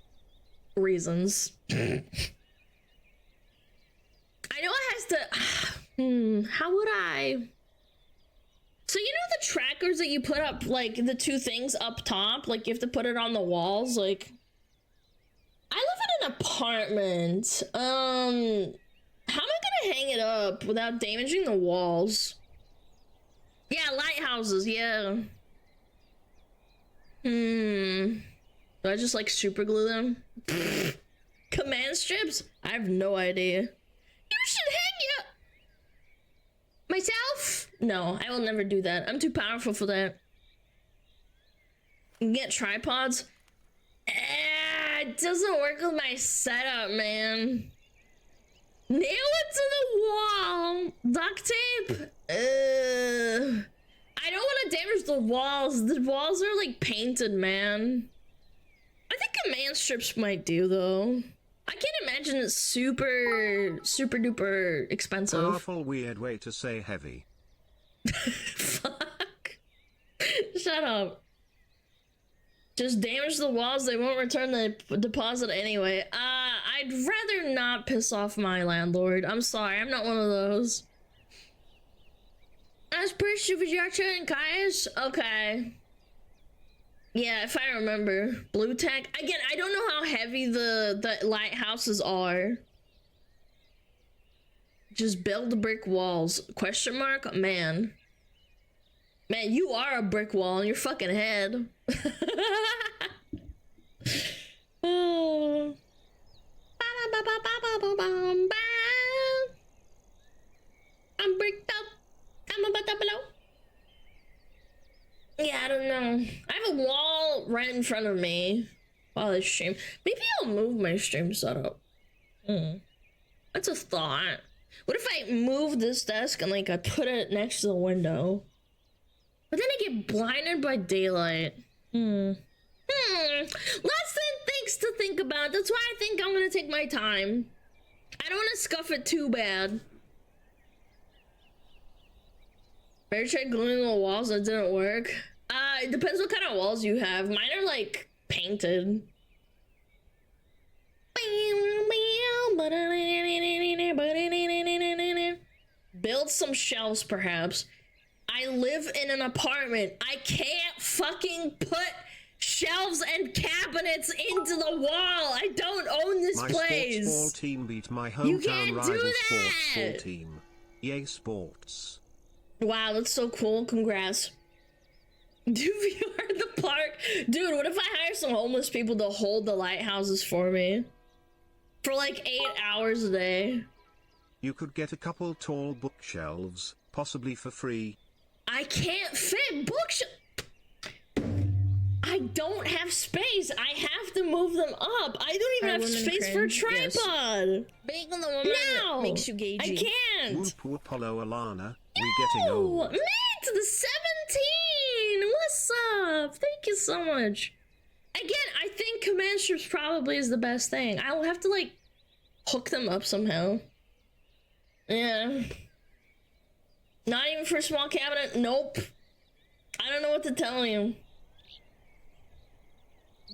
Speaker 2: reasons. I know it has to. How would I? So you know the trackers that you put up, like the two things up top, like you have to put it on the walls. Like, I live in an apartment. How am I gonna hang it up without damaging the walls? Yeah, lighthouses. Yeah. Do I just like super glue them? Command strips? I have no idea. You should hang it. Myself? No, I will never do that. I'm too powerful for that. You can get tripods? It doesn't work with my setup, man. Nail it to the wall. Duct tape? I don't want to damage the walls. The walls are like painted, man. I think command strips might do though. I can't imagine it's super duper expensive.
Speaker 1: Powerful weird way to say heavy.
Speaker 2: Fuck. Shut up. Just damage the walls, they won't return the deposit anyway. I'd rather not piss off my landlord. I'm sorry, I'm not one of those. As per Superjarcha and Kaius? Okay. Yeah, if I remember. Blue tech. Again, I don't know how heavy the lighthouses are. Just build the brick walls. Question mark? Man. Man, you are a brick wall in your fucking head. Oh. I'm bricked up. I'm about to blow. Yeah, I don't know. I have a wall right in front of me. while I stream. Maybe I'll move my stream setup. That's a thought. What if I move this desk and like I put it next to the window? But then I get blinded by daylight. Lots of things to think about. That's why I think I'm gonna take my time. I don't want to scuff it too bad. Better try gluing the walls. That didn't work. It depends what kind of walls you have. Mine are like painted. Build some shelves, perhaps. I live in an apartment. I can't fucking put shelves and cabinets into the wall. I don't own this place.
Speaker 1: My sports ball team beat my
Speaker 2: You
Speaker 1: hometown
Speaker 2: can't do
Speaker 1: rival sports ball
Speaker 2: that.
Speaker 1: team. Yay sports.
Speaker 2: Wow, that's so cool. Congrats. DVR the park. Dude, what if I hire some homeless people to hold the lighthouses for me? For like 8 hours a day.
Speaker 1: You could get a couple tall bookshelves, possibly for free.
Speaker 2: I can't fit bookshelves. I don't have space. I have to move them up. I don't even have space for a tripod.
Speaker 5: Being the woman
Speaker 2: No,
Speaker 5: makes you gagey.
Speaker 2: I can't.
Speaker 1: Whoop whoop hello Alana. We getting
Speaker 2: Oh,
Speaker 1: old.
Speaker 2: Mint, the 17. What's up? Thank you so much. Again, I think command strips probably is the best thing. I'll have to like hook them up somehow. Yeah. Not even for a small cabinet. Nope. I don't know what to tell you.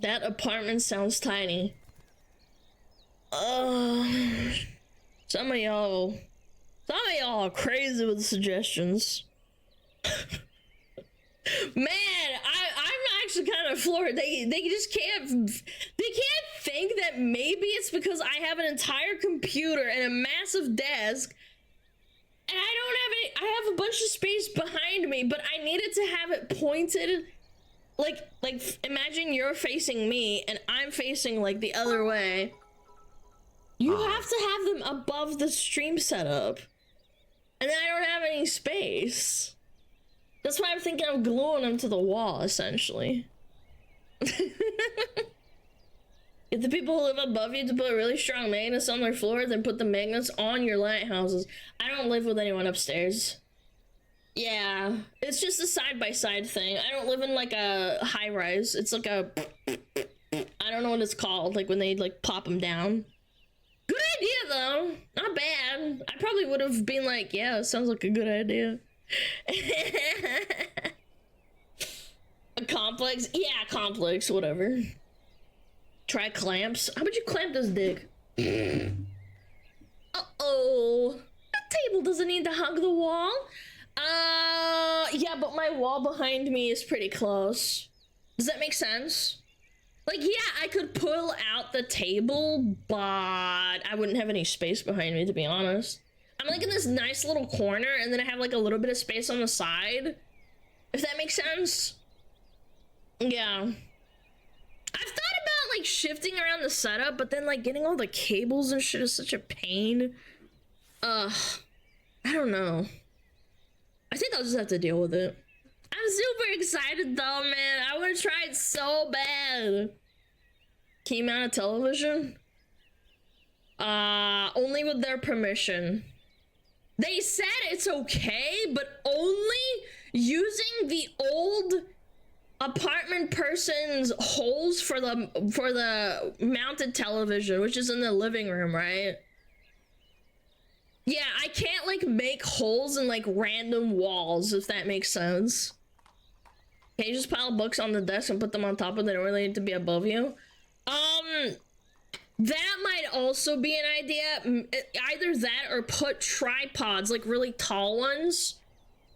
Speaker 2: That apartment sounds tiny. Some of y'all are crazy with suggestions. Man, I'm actually kind of floored. They just can't think that maybe it's because I have an entire computer and a massive desk and I don't have any. I have a bunch of space behind me, but I needed to have it pointed. Like imagine you're facing me and I'm facing like the other way. You have to have them above the stream setup. And then I don't have any space. That's why I'm thinking of gluing them to the wall, essentially. Get the people who live above you to put really strong magnets on their floor, then put the magnets on your lighthouses. I don't live with anyone upstairs. Yeah, it's just a side-by-side thing. I don't live in like a high-rise. It's like a... I don't know what it's called, like when they like pop them down. Good idea though, not bad. I probably would have been like, yeah, it sounds like a good idea. A complex? Yeah, complex, whatever. Try clamps. How about you clamp this dick? Uh-oh. That table doesn't need to hug the wall. Yeah, but my wall behind me is pretty close. Does that make sense? Like, yeah, I could pull out the table, but I wouldn't have any space behind me, to be honest. I'm like in this nice little corner, and then I have like a little bit of space on the side. If that makes sense. Yeah. I've thought about like shifting around the setup, but then like getting all the cables and shit is such a pain. I don't know. I think I'll just have to deal with it. I'm super excited though, man. I want to try it so bad. Can you mount a television? Only with their permission. They said it's okay, but only using the old apartment person's holes for the mounted television, which is in the living room, right? Yeah, I can't like make holes in like random walls, if that makes sense. Can you just pile books on the desk and put them on top of it? They don't really need to be above you. That might also be an idea. Either that or put tripods, like really tall ones.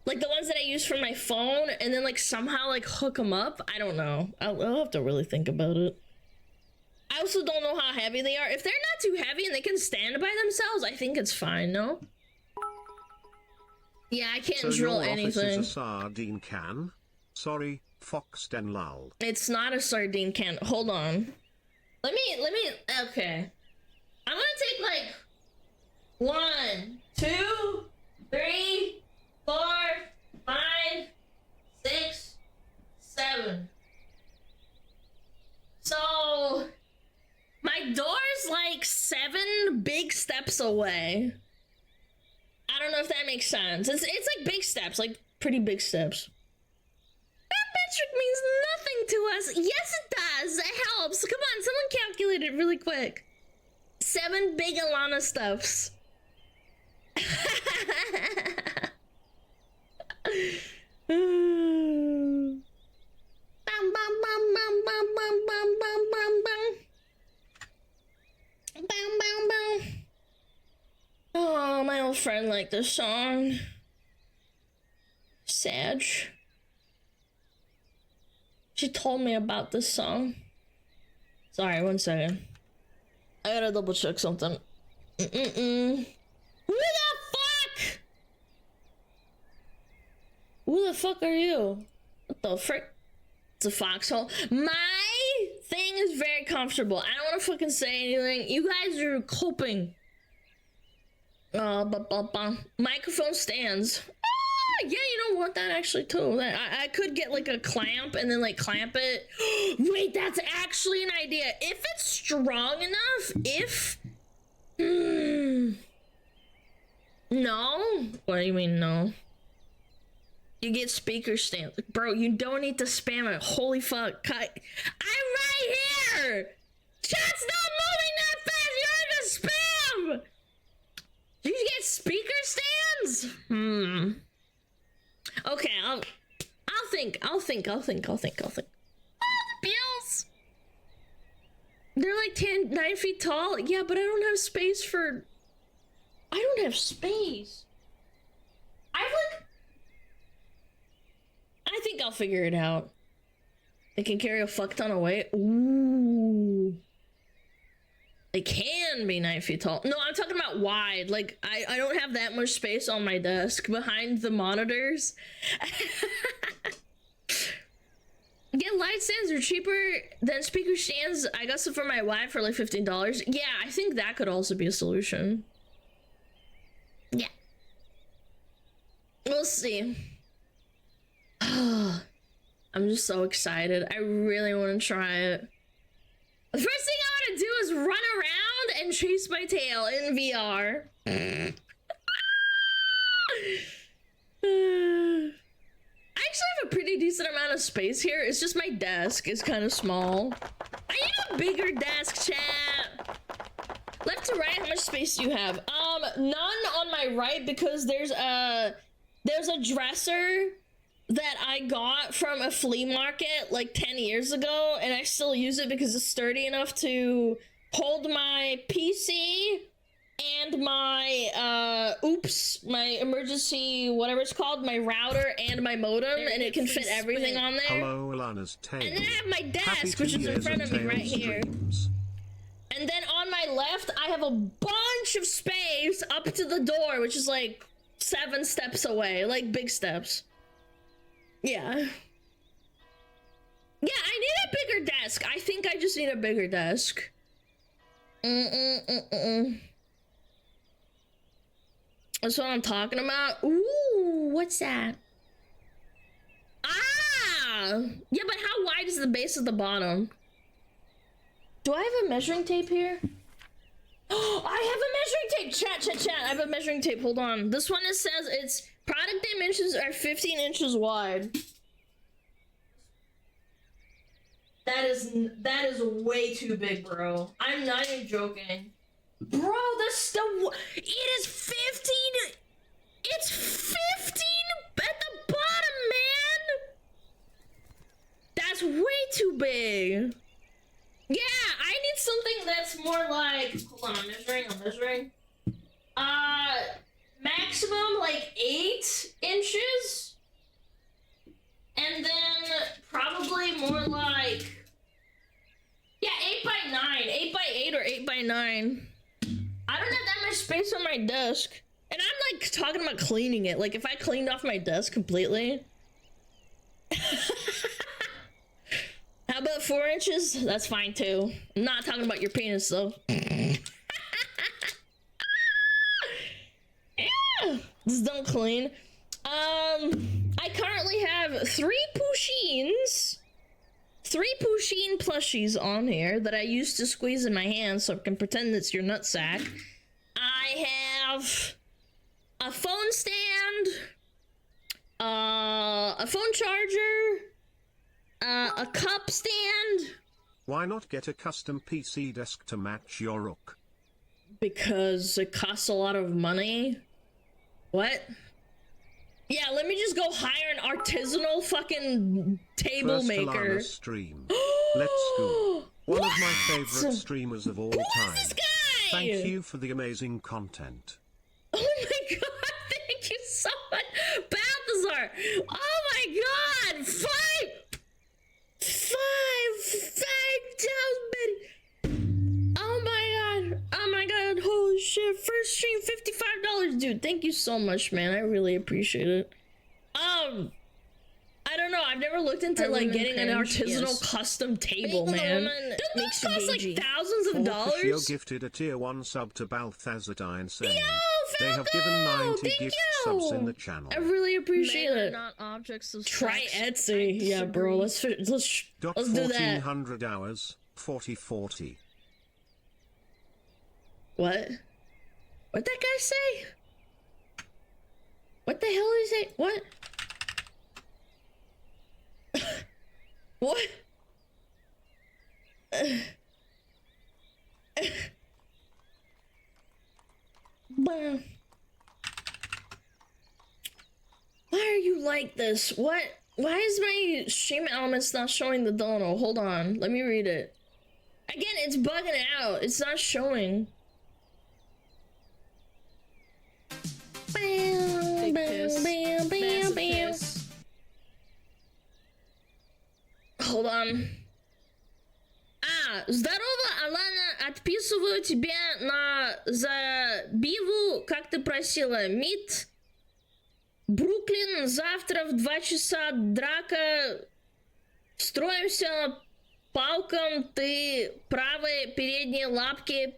Speaker 2: Like the ones that I use for my phone, and then like somehow like hook them up. I don't know. I'll have to really think about it. I also don't know how heavy they are. If they're not too heavy and they can stand by themselves, I think it's fine, no? Yeah, I can't
Speaker 1: So
Speaker 2: drill
Speaker 1: your office
Speaker 2: anything.
Speaker 1: is a sardine can? Sorry, Fox den lol.
Speaker 2: It's not a sardine can. Hold on. Let me, okay. I'm gonna take like 1, 2, 3, 4, 5, 6, 7. So My door's like 7 big steps away. I don't know if that makes sense. It's like big steps, like pretty big steps. That metric means nothing to us. Yes, it does. It helps. Come on, someone calculate it really quick. 7 big Alana steps. Oh, my old friend liked this song. Sag. She told me about this song. Sorry, 1 second. I gotta double check something. Who the fuck? Who the fuck are you? What the frick? It's a foxhole. My thing is very comfortable. I don't want to fucking say anything. You guys are coping. Microphone stands. Yeah, you don't want that actually too. I could get like a clamp and then like clamp it. Wait, that's actually an idea. If it's strong enough, No? What do you mean no? You get speaker stands. Bro, you don't need to spam it. Holy fuck. I'm right here! Chat's not moving that fast! You don't need to spam! Did you get speaker stands? Okay, I'll think. Oh, the bills! They're like 9 feet tall? Yeah, but I don't have space for... I don't have space. I think I'll figure it out. They can carry a fuck ton of weight. Ooh. They can be 9 feet tall. No, I'm talking about wide. Like, I don't have that much space on my desk behind the monitors. Yeah, light stands are cheaper than speaker stands. I got some for my wife for like $15. Yeah, I think that could also be a solution. Yeah. We'll see. I'm just so excited. I really want to try it. The first thing I want to do is run around and chase my tail in VR. I actually have a pretty decent amount of space here. It's just my desk is kind of small. I need a bigger desk, chat. Left to right, how much space do you have? None on my right because there's a dresser that I got from a flea market like 10 years ago, and I still use it because it's sturdy enough to hold my PC and my my emergency, whatever it's called, my router and my modem, and it can fit everything on there.
Speaker 1: Hello, Alana's Tales.
Speaker 2: And then I have my desk, which is in front of me right here. And then on my left, I have a bunch of space up to the door, which is like 7 steps away, like big steps. Yeah. Yeah, I need a bigger desk. I think I just need a bigger desk. That's what I'm talking about. Ooh, what's that? Ah! Yeah, but how wide is the base of the bottom? Do I have a measuring tape here? Oh, I have a measuring tape! Chat, I have a measuring tape. Hold on. This one, it says its product dimensions are 15 inches wide. That is way too big, bro. I'm not even joking. Bro, that's still... It is 15... It's 15 at the bottom, man! That's way too big. Yeah, I need something that's more like... Hold on, I'm measuring. Maximum like 8 inches. And then probably more like... Yeah, 8 by 9. 8 by 8 or 8 by 9. I don't have that much space on my desk. And I'm like talking about cleaning it. Like if I cleaned off my desk completely. How about 4 inches? That's fine too. I'm not talking about your penis though. Yeah. Just don't clean. I currently have 3 pushins, 3 Pusheen plushies on here that I used to squeeze in my hand so I can pretend it's your nutsack. I have a phone stand, a phone charger, a cup stand.
Speaker 1: Why not get a custom PC desk to match your rook?
Speaker 2: Because it costs a lot of money. What? Yeah, let me just go hire an artisanal fucking table
Speaker 1: First
Speaker 2: maker.
Speaker 1: Lana stream. Let's go. One of my favorite streamers of all time.
Speaker 2: This guy!
Speaker 1: Thank you for the amazing content.
Speaker 2: Oh my god, thank you so much, Balthazar! Oh my god! Oh my god, holy shit, first stream, $55, dude, thank you so much, man, I really appreciate it. I don't know, I've never looked into, like, getting an artisanal custom table, man. Don't those cost, like, thousands of dollars?
Speaker 1: You're gifted a tier 1 sub to Balthazar saying.
Speaker 2: Yo,
Speaker 1: They have given 90
Speaker 2: thank
Speaker 1: gift
Speaker 2: you.
Speaker 1: subs in the channel.
Speaker 2: I really appreciate it.
Speaker 5: Not objects of
Speaker 2: Try
Speaker 5: sex.
Speaker 2: Etsy, yeah, bro. Let's do that.
Speaker 1: 1400 hours, 40/40.
Speaker 2: What? What that guy say? What the hell did he say? What? What? Why are you like this? What? Why is my stream elements not showing the dono? Hold on, let me read it. Again, it's bugging out. It's not showing. Bam, bam, bam, bam, bam. Hold on. Здорово, Алана, отписываю тебя на забиву, как ты просила. Мид, Бруклин, завтра в 2 часа драка. Строимся палком, ты правой передней лапки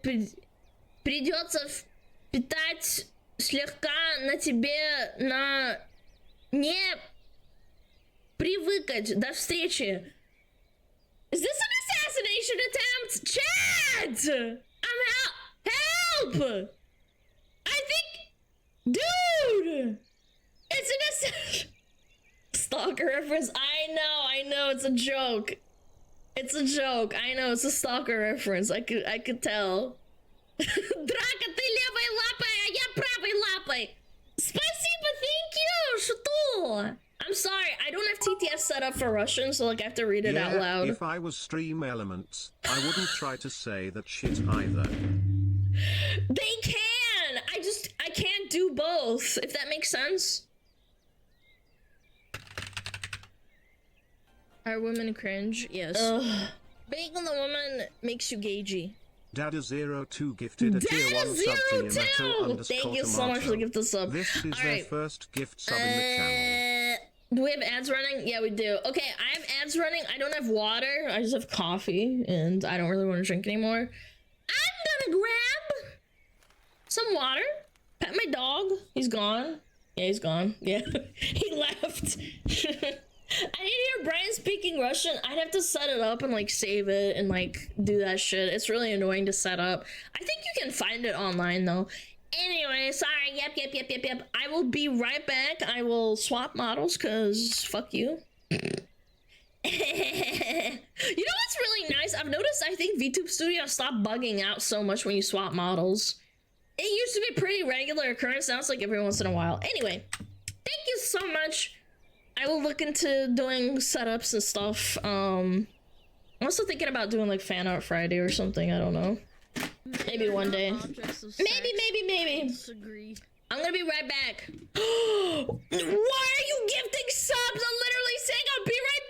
Speaker 2: придется впитать слегка на тебе на не привыкать. До встречи. Is this an assassination attempt? Chad! Help! I think... Dude! It's an assassination... Stalker reference. I know, it's a joke. It's a joke. I know, it's a stalker reference. I could tell. Драка, ты левой лапой, а я правой лапой. Спасибо, thank you, что? I'm sorry, I don't have TTS set up for Russian, so like I have to read it out loud.
Speaker 1: If I was Stream Elements, I wouldn't try to say that shit either.
Speaker 2: They can! I can't do both, if that makes sense. Are women cringe? Yes. Being the woman makes you gagey.
Speaker 1: Dada02 gifted a tier 1 sub to Yamato _
Speaker 2: Thank you so much for the gift of sub.
Speaker 1: This is their first gift sub in the channel.
Speaker 2: Do we have ads running? Yeah, we do. Okay, I have ads running. I don't have water. I just have coffee, and I don't really want to drink anymore. I'm gonna grab some water. Pet my dog. He's gone. Yeah, he's gone. Yeah, he left. I need to hear Brian speaking Russian. I'd have to set it up and like save it and like do that shit. It's really annoying to set up. I think you can find it online though. Anyway, sorry. Yep. I will be right back. I will swap models because fuck you. You know what's really nice? I've noticed I think VTube Studio stopped bugging out so much when you swap models. It used to be a pretty regular occurrence. Now it's like every once in a while. Anyway, thank you so much. I will look into doing setups and stuff. I'm also thinking about doing like fan art Friday or something. I don't know. Maybe one day. Maybe.
Speaker 5: Disagree.
Speaker 2: I'm gonna be right back. Why are you gifting subs? I'm literally saying I'll be right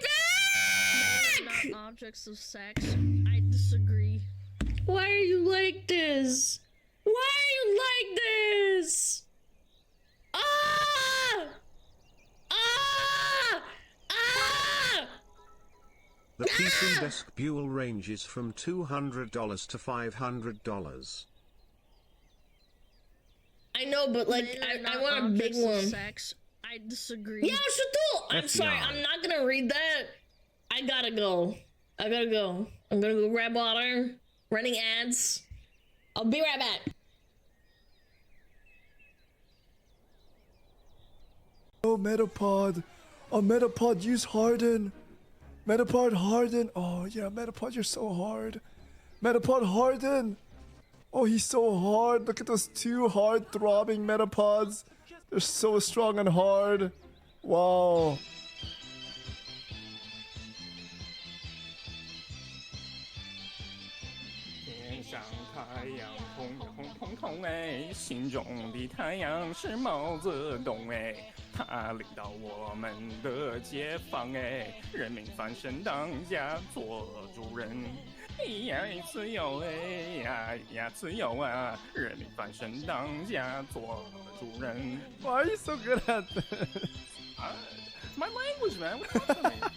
Speaker 2: back!
Speaker 5: Not objects of sex. I disagree.
Speaker 2: Why are you like this? Why are you like this?
Speaker 1: The PC desk buell ranges from $200 to $500.
Speaker 2: I know, but like, I want a big one.
Speaker 5: Sex. I disagree.
Speaker 2: Yeah, Shatul! I'm sorry, I'm not gonna read that. I gotta go. I gotta go. I'm gonna go grab water. Running ads. I'll be right back.
Speaker 6: Oh, Metapod. Oh, Metapod, use Harden. Metapod, Harden. Oh, yeah, Metapod, you're so hard. Metapod, Harden. Oh, he's so hard. Look at those two hard throbbing Metapods. They're so strong and hard. Wow.
Speaker 7: 天上太阳红红彤彤哎，心中的太阳是毛泽东哎，他领导我们的解放哎，人民翻身当家做主人。呀，自由哎呀，自由啊！人民翻身当家做主人。
Speaker 6: Why are you so good at this?
Speaker 7: It's my language, man. What's wrong with me?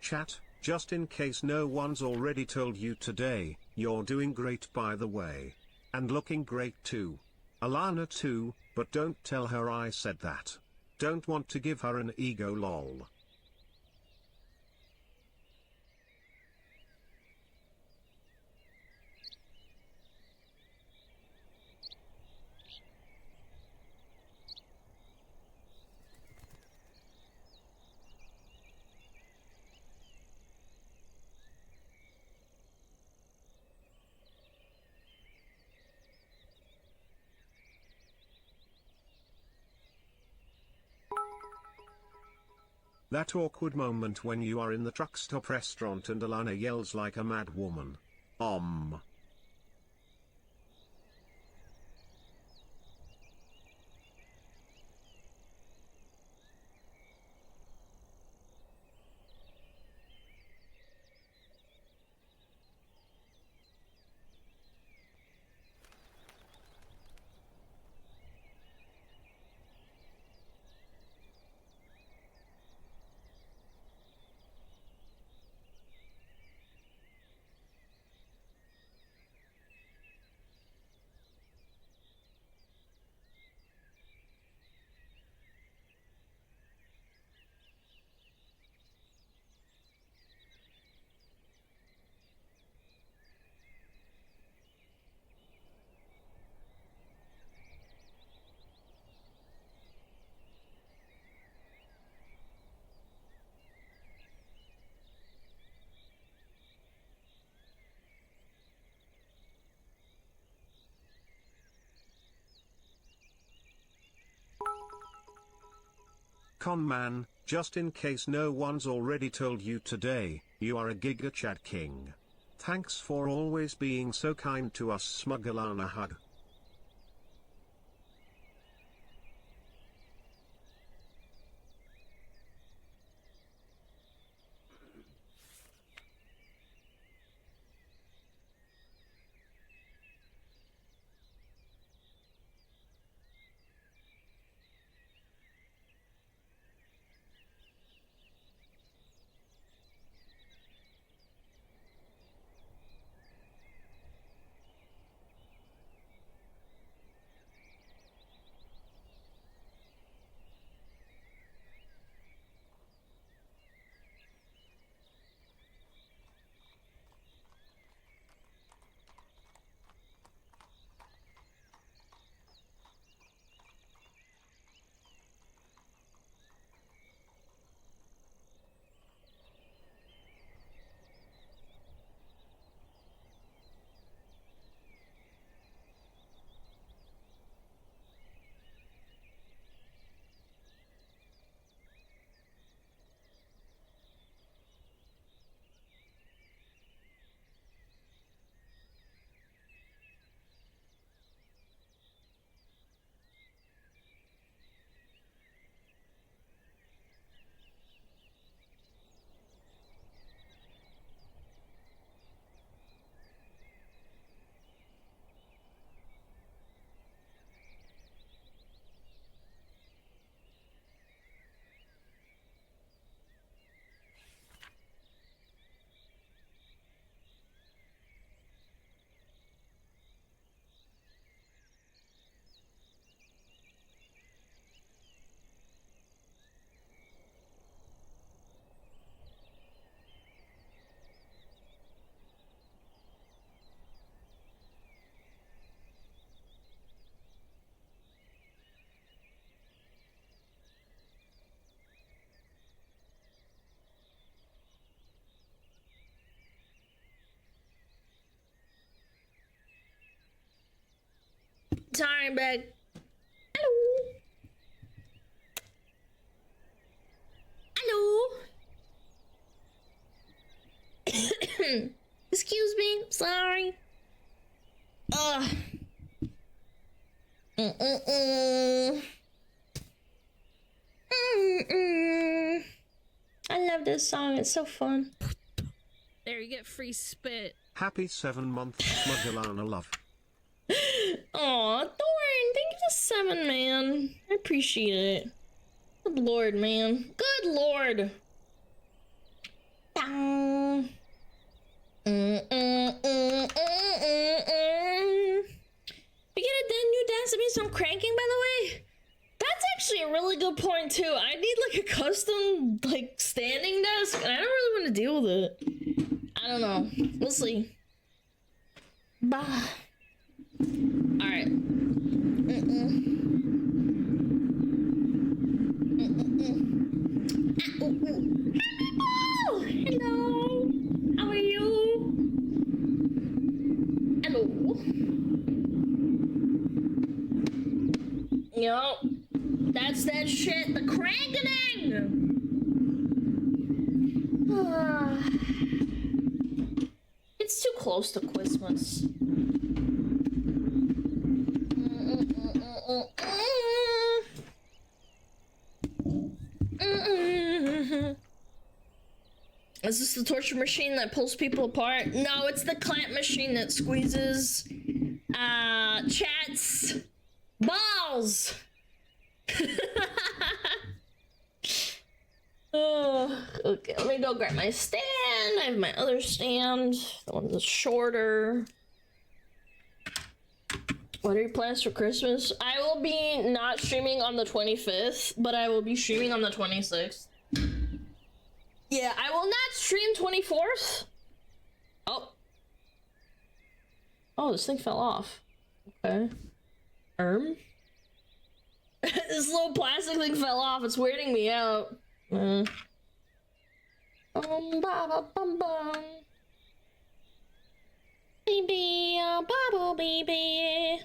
Speaker 1: Chat, just in case no one's already told you today, you're doing great by the way. And looking great too. Alana too, but don't tell her I said that. Don't want to give her an ego lol. That awkward moment when you are in the truck stop restaurant and Alana yells like a mad woman. Con man, just in case no one's already told you today, you are a Giga Chat King. Thanks for always being so kind to us. Smugalana hug.
Speaker 2: Sorry, back. Hello. Hello. Excuse me. Sorry. Ugh. I love this song. It's so fun.
Speaker 5: There, you get free spit.
Speaker 1: Happy 7-month Smugalana love.
Speaker 2: Aw, Thorn, thank you for 7, man. I appreciate it. Good lord, man. Good lord. Down. We get a new dance that means some cranking, by the way. That's actually a really good point too. I need like a custom like standing desk, and I don't really want to deal with it. I don't know. We'll see. Bah. All right. Hello. How are you? Hello. Yup. That's that shit. The cranking. It's too close to Christmas. Is this the torture machine that pulls people apart? No, it's the clamp machine that squeezes Chat's balls. Oh, okay, let me go grab my stand. I have my other stand. The one that's shorter. What are your plans for Christmas? I will be not streaming on the 25th, but I will be streaming on the 26th. Yeah, I will not stream 24th. Oh. Oh, this thing fell off. Okay. This little plastic thing fell off. It's weirding me out. Ba ba bum bum. Baby, bubble baby.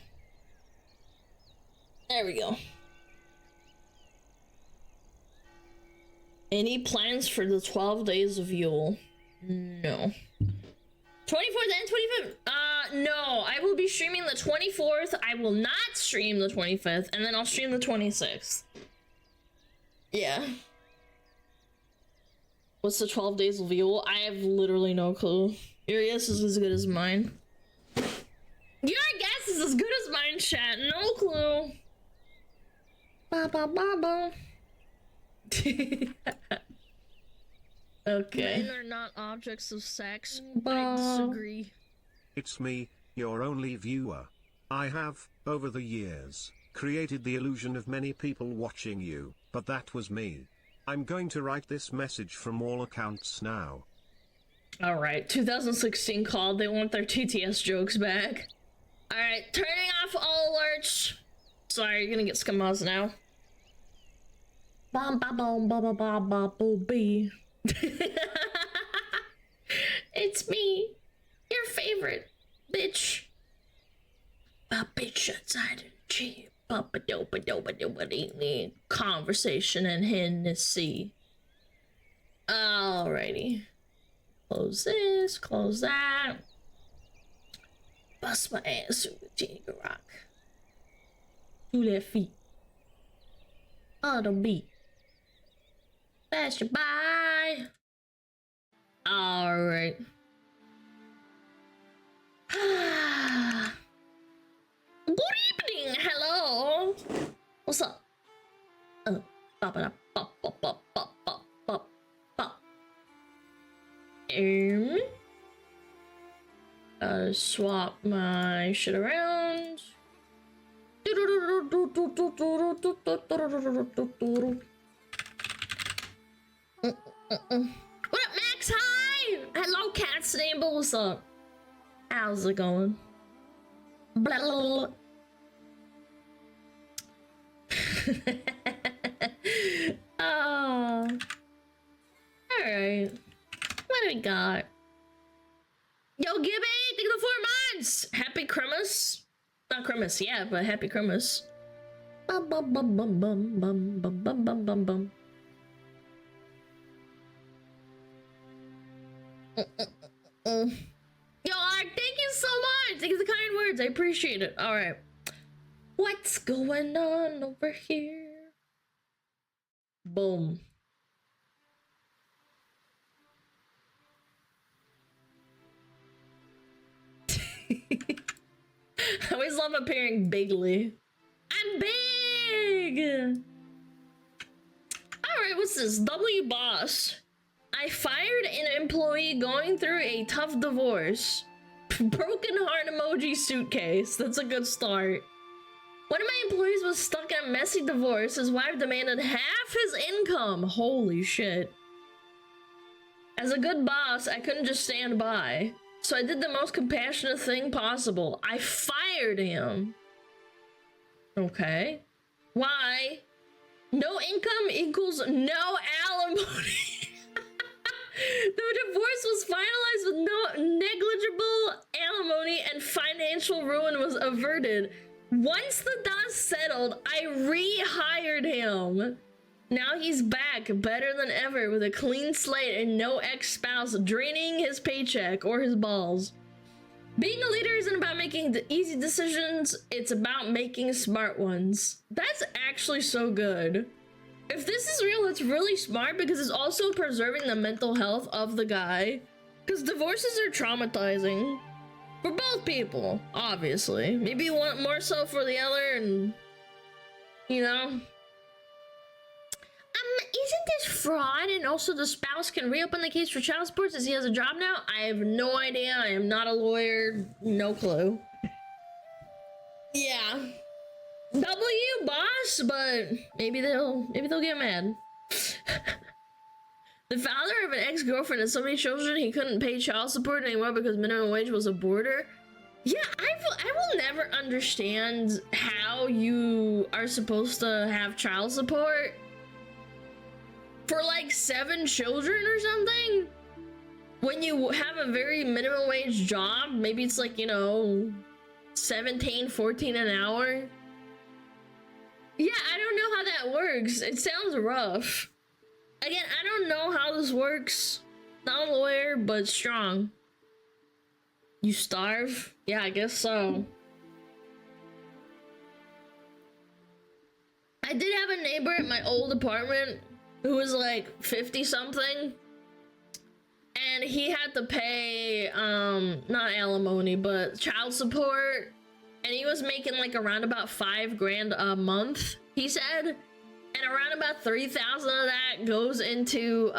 Speaker 2: There we go. Any plans for the 12 days of Yule? No. 24th and 25th? No. I will be streaming the 24th. I will not stream the 25th, and then I'll stream the 26th. Yeah. What's the 12 days of Yule? I have literally no clue. Your guess is as good as mine. Your guess is as good as mine, chat. No clue. Ba ba ba ba. Okay.
Speaker 5: Men are not objects of sex. I disagree.
Speaker 1: It's me, your only viewer. I have, over the years, created the illusion of many people watching you, but that was me. I'm going to write this message from all accounts now.
Speaker 2: Alright, 2016 called. They want their TTS jokes back. Alright, turning off all alerts. Sorry, you're gonna get scammers now. Bum ba bum ba ba ba ba boo bee. It's me, your favorite bitch. A bitch outside of G. Conversation and Hennessy. Alrighty. Close this, close that. Bust my ass with Jigga Rock. Do that feet. On the beat. Pass you by. Alright. Good evening, hello. What's up? Swap my shit around. What up, Max? Hi! Hello, Cat's name, but what's up? How's it going? Blah, blah, blah. Oh. Alright. What do we got? Yo, Gibby! Thank you for 4 months! Happy Christmas! The not Christmas yet, but happy Christmas. Bum, bum, bum, bum, bum, bum, bum, bum, bum, bum, bum. Yo, Ark, thank you so much. Thank you for the kind words. I appreciate it. All right. What's going on over here? Boom. I always love appearing bigly. I'm big! Alright, what's this? W boss. I fired an employee going through a tough divorce. Broken heart emoji suitcase. That's a good start. One of my employees was stuck in a messy divorce. His wife demanded half his income. Holy shit. As a good boss, I couldn't just stand by. So I did the most compassionate thing possible. I fired him. Okay. Why? No income equals no alimony. The divorce was finalized with no negligible alimony and financial ruin was averted. Once the dust settled, I rehired him. Now he's back, better than ever, with a clean slate and no ex-spouse draining his paycheck or his balls. Being a leader isn't about making the easy decisions, it's about making smart ones. That's actually so good. If this is real, it's really smart because it's also preserving the mental health of the guy. Because divorces are traumatizing. For both people, obviously. Maybe one more so for the other and, you know. Isn't this fraud? And also the spouse can reopen the case for child support since he has a job now? I have no idea. I am not a lawyer. No clue. Yeah. W boss, but maybe they'll get mad. The father of an ex-girlfriend has so many children he couldn't pay child support anymore because minimum wage was a border. Yeah, I will never understand how you are supposed to have child support for like 7 children or something when you have a very minimum wage job. Maybe it's like, you know, 17, 14 an hour. Yeah, I don't know how that works. It sounds rough. Again, I don't know how this works. Not a lawyer, but strong. You starve? Yeah, I guess so. I did have a neighbor at my old apartment who was like 50 something. And he had to pay, not alimony, but child support. And he was making like around about $5 grand a month, he said. And around about 3,000 of that goes into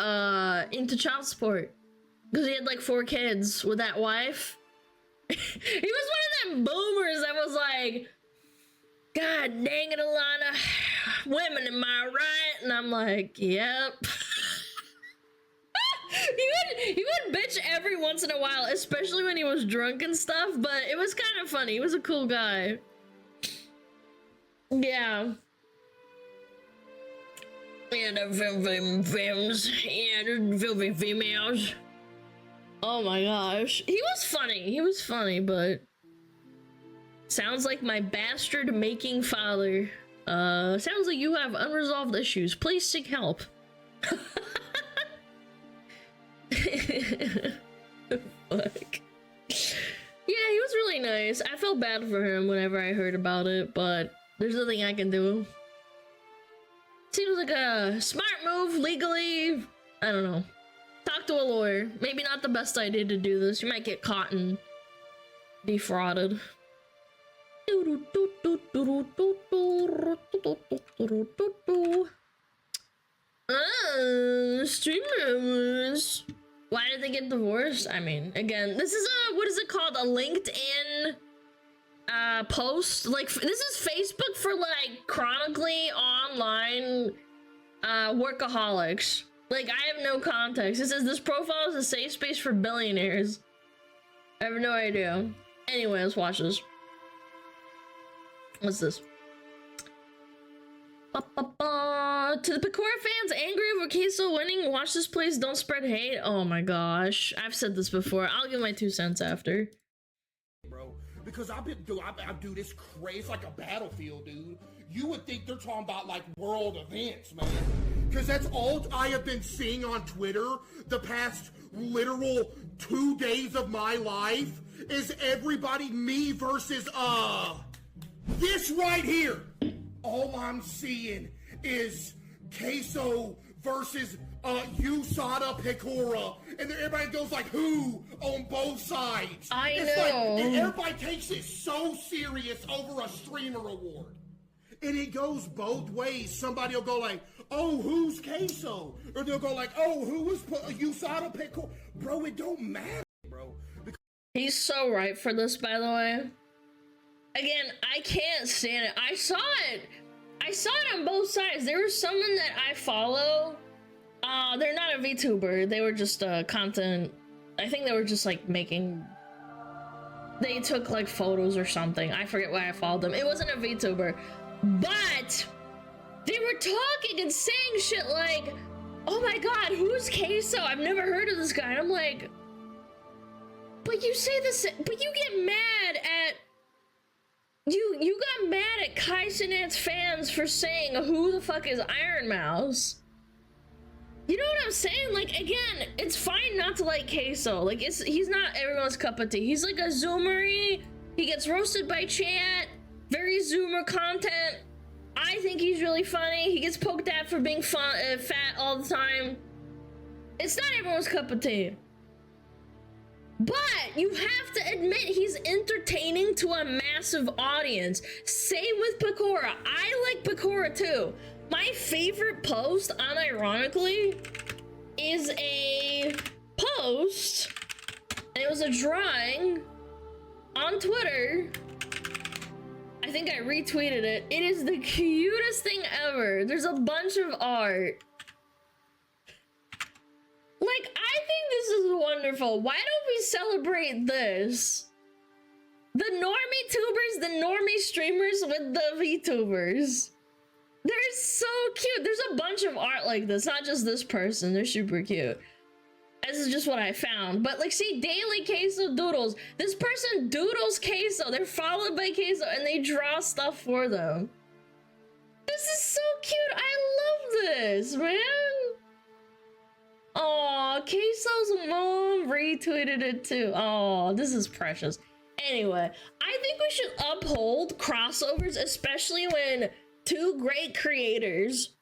Speaker 2: child support. Because he had like 4 kids with that wife. He was one of them boomers that was like, God dang it, Alana, women, am I right? And I'm like, yep. He would bitch every once in a while, especially when he was drunk and stuff, but it was kind of funny. He was a cool guy. Yeah. Yeah, the filthy females. Oh my gosh. He was funny, but sounds like my bastard making father. Sounds like you have unresolved issues. Please seek help. Fuck. Yeah, he was really nice. I felt bad for him whenever I heard about it, but there's nothing I can do. Seems like a smart move legally. I don't know. Talk to a lawyer. Maybe not the best idea to do this. You might get caught and defrauded. Streamers. Why did they get divorced? I mean, again, this is a, what is it called? A LinkedIn post. Like, this is Facebook for like chronically online workaholics. Like, I have no context. It says this profile is a safe space for billionaires. I have no idea. Anyway, let's watch this. What's this? To the Picora fans angry over Queso winning, watch this please, don't spread hate. Oh my gosh, I've said this before. I'll give my 2 cents after.
Speaker 3: Bro, the
Speaker 8: because dude, it's crazy. It's like a battlefield, dude. You would think they're talking about like world events, man. Because that's all I have been seeing on Twitter the past literal 2 days of my life is everybody me versus this right here. All I'm seeing is Queso versus USADA Pecora, and then everybody goes like, who on both sides? It's
Speaker 2: know.
Speaker 8: Like, and everybody takes it so serious over a streamer award. And it goes both ways. Somebody will go like, oh, who's Queso? Or they'll go like, oh, who was USADA Pecora? Bro, it don't matter, bro.
Speaker 2: He's so right for this, by the way. Again, I can't stand it. I saw it on both sides. There was someone that I follow. They're not a VTuber. They were just content. I think they were just like making. They took like photos or something. I forget why I followed them. It wasn't a VTuber, but they were talking and saying shit like, "Oh my God, who's Queso? I've never heard of this guy." And I'm like, "But you say this. But you get mad at." You got mad at Kai Cenat's fans for saying who the fuck is Iron Mouse. You know what I'm saying? Like, again, it's fine not to like Queso. Like, he's not everyone's cup of tea. He's like a Zoomery. He gets roasted by chat. Very Zoomer content. I think he's really funny. He gets poked at for being fat all the time. It's not everyone's cup of tea. But you have to admit he's entertaining to a massive audience. Same with Pecora. I like Pecora too. My favorite post, unironically, is a post, and it was a drawing on Twitter. I think I retweeted it. It is the cutest thing ever. There's a bunch of art. Like, I think this is wonderful. Why don't we celebrate this? The normie tubers, the normie streamers with the VTubers. They're so cute. There's a bunch of art like this, not just this person. They're super cute. This is just what I found. But like, see, daily Queso doodles. This person doodles Queso. They're followed by Queso and they draw stuff for them. This is so cute. I love this, man. Aw, Queso's mom retweeted it too. Aw, this is precious. Anyway, I think we should uphold crossovers, especially when two great creators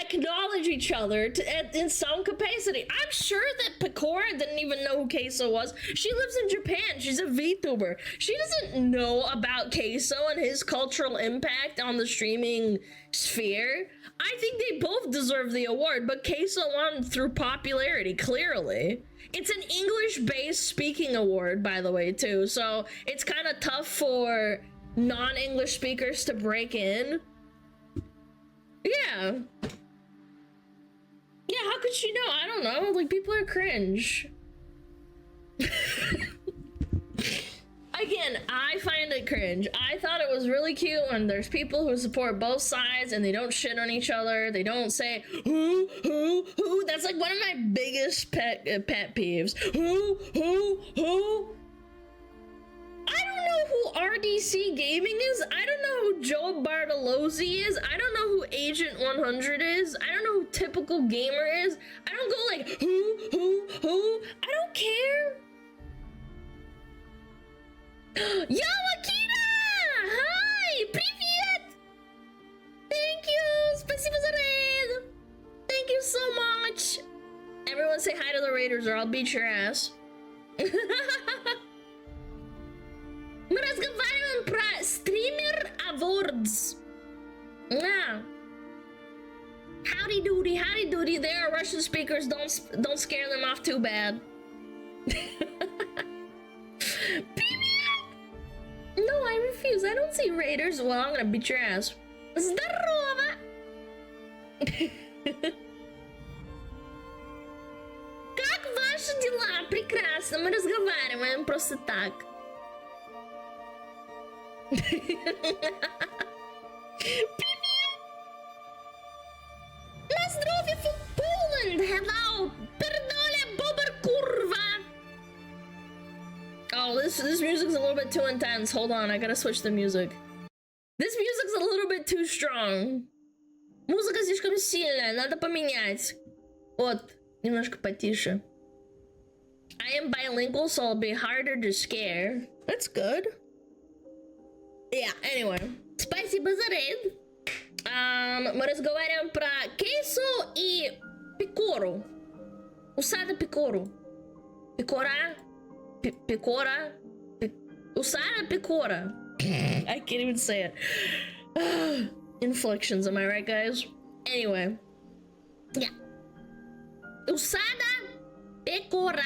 Speaker 2: acknowledge each other in some capacity. I'm sure that Pecora didn't even know who Queso was. She lives in Japan. She's a VTuber. She doesn't know about Queso and his cultural impact on the streaming sphere. I think they both deserve the award, but Queso won through popularity, clearly. It's an English-based speaking award, by the way, too, so it's kind of tough for non-English speakers to break in. Yeah. Yeah, how could she know? I don't know. Like, people are cringe. Again, I find it cringe. I thought it was really cute when there's people who support both sides and they don't shit on each other. They don't say, who? That's like one of my biggest pet peeves. Who? I don't know who RDC Gaming is. I don't know who Joe Bartolozzi is. I don't know who Agent 100 is. I don't know who Typical Gamer is. I don't go like, who? I don't care. Yawakina! Hi! Привет! Thank you! Спасибо за raid! Thank you so much! Everyone say hi to the raiders or I'll beat your ass. Мы разговариваем про Streamer Awards. Yeah. Howdy doody. They are Russian speakers. Don't scare them off too bad. No, I refuse. I don't see raiders. Well, I'm gonna beat your ass. Здорово! Как ваши дела? Прекрасно. Мы разговариваем просто так. Привет! На здоровье from Poland! Hello! Pierdolę bober kurwa! Oh, this this music's a little bit too intense. Hold on, I gotta switch the music. This music's a little bit too strong. Музыка слишком сильная, надо поменять. Вот, немножко потише. I am bilingual, so I'll be harder to scare. That's good. Yeah, anyway. Спасибо за рейд. Мы разговариваем про кейсу и пикору. Усада пикору. Пикора? Пикора? Usada picora. I can't even say it. Inflections, am I right, guys? Anyway. Yeah. Usada picora.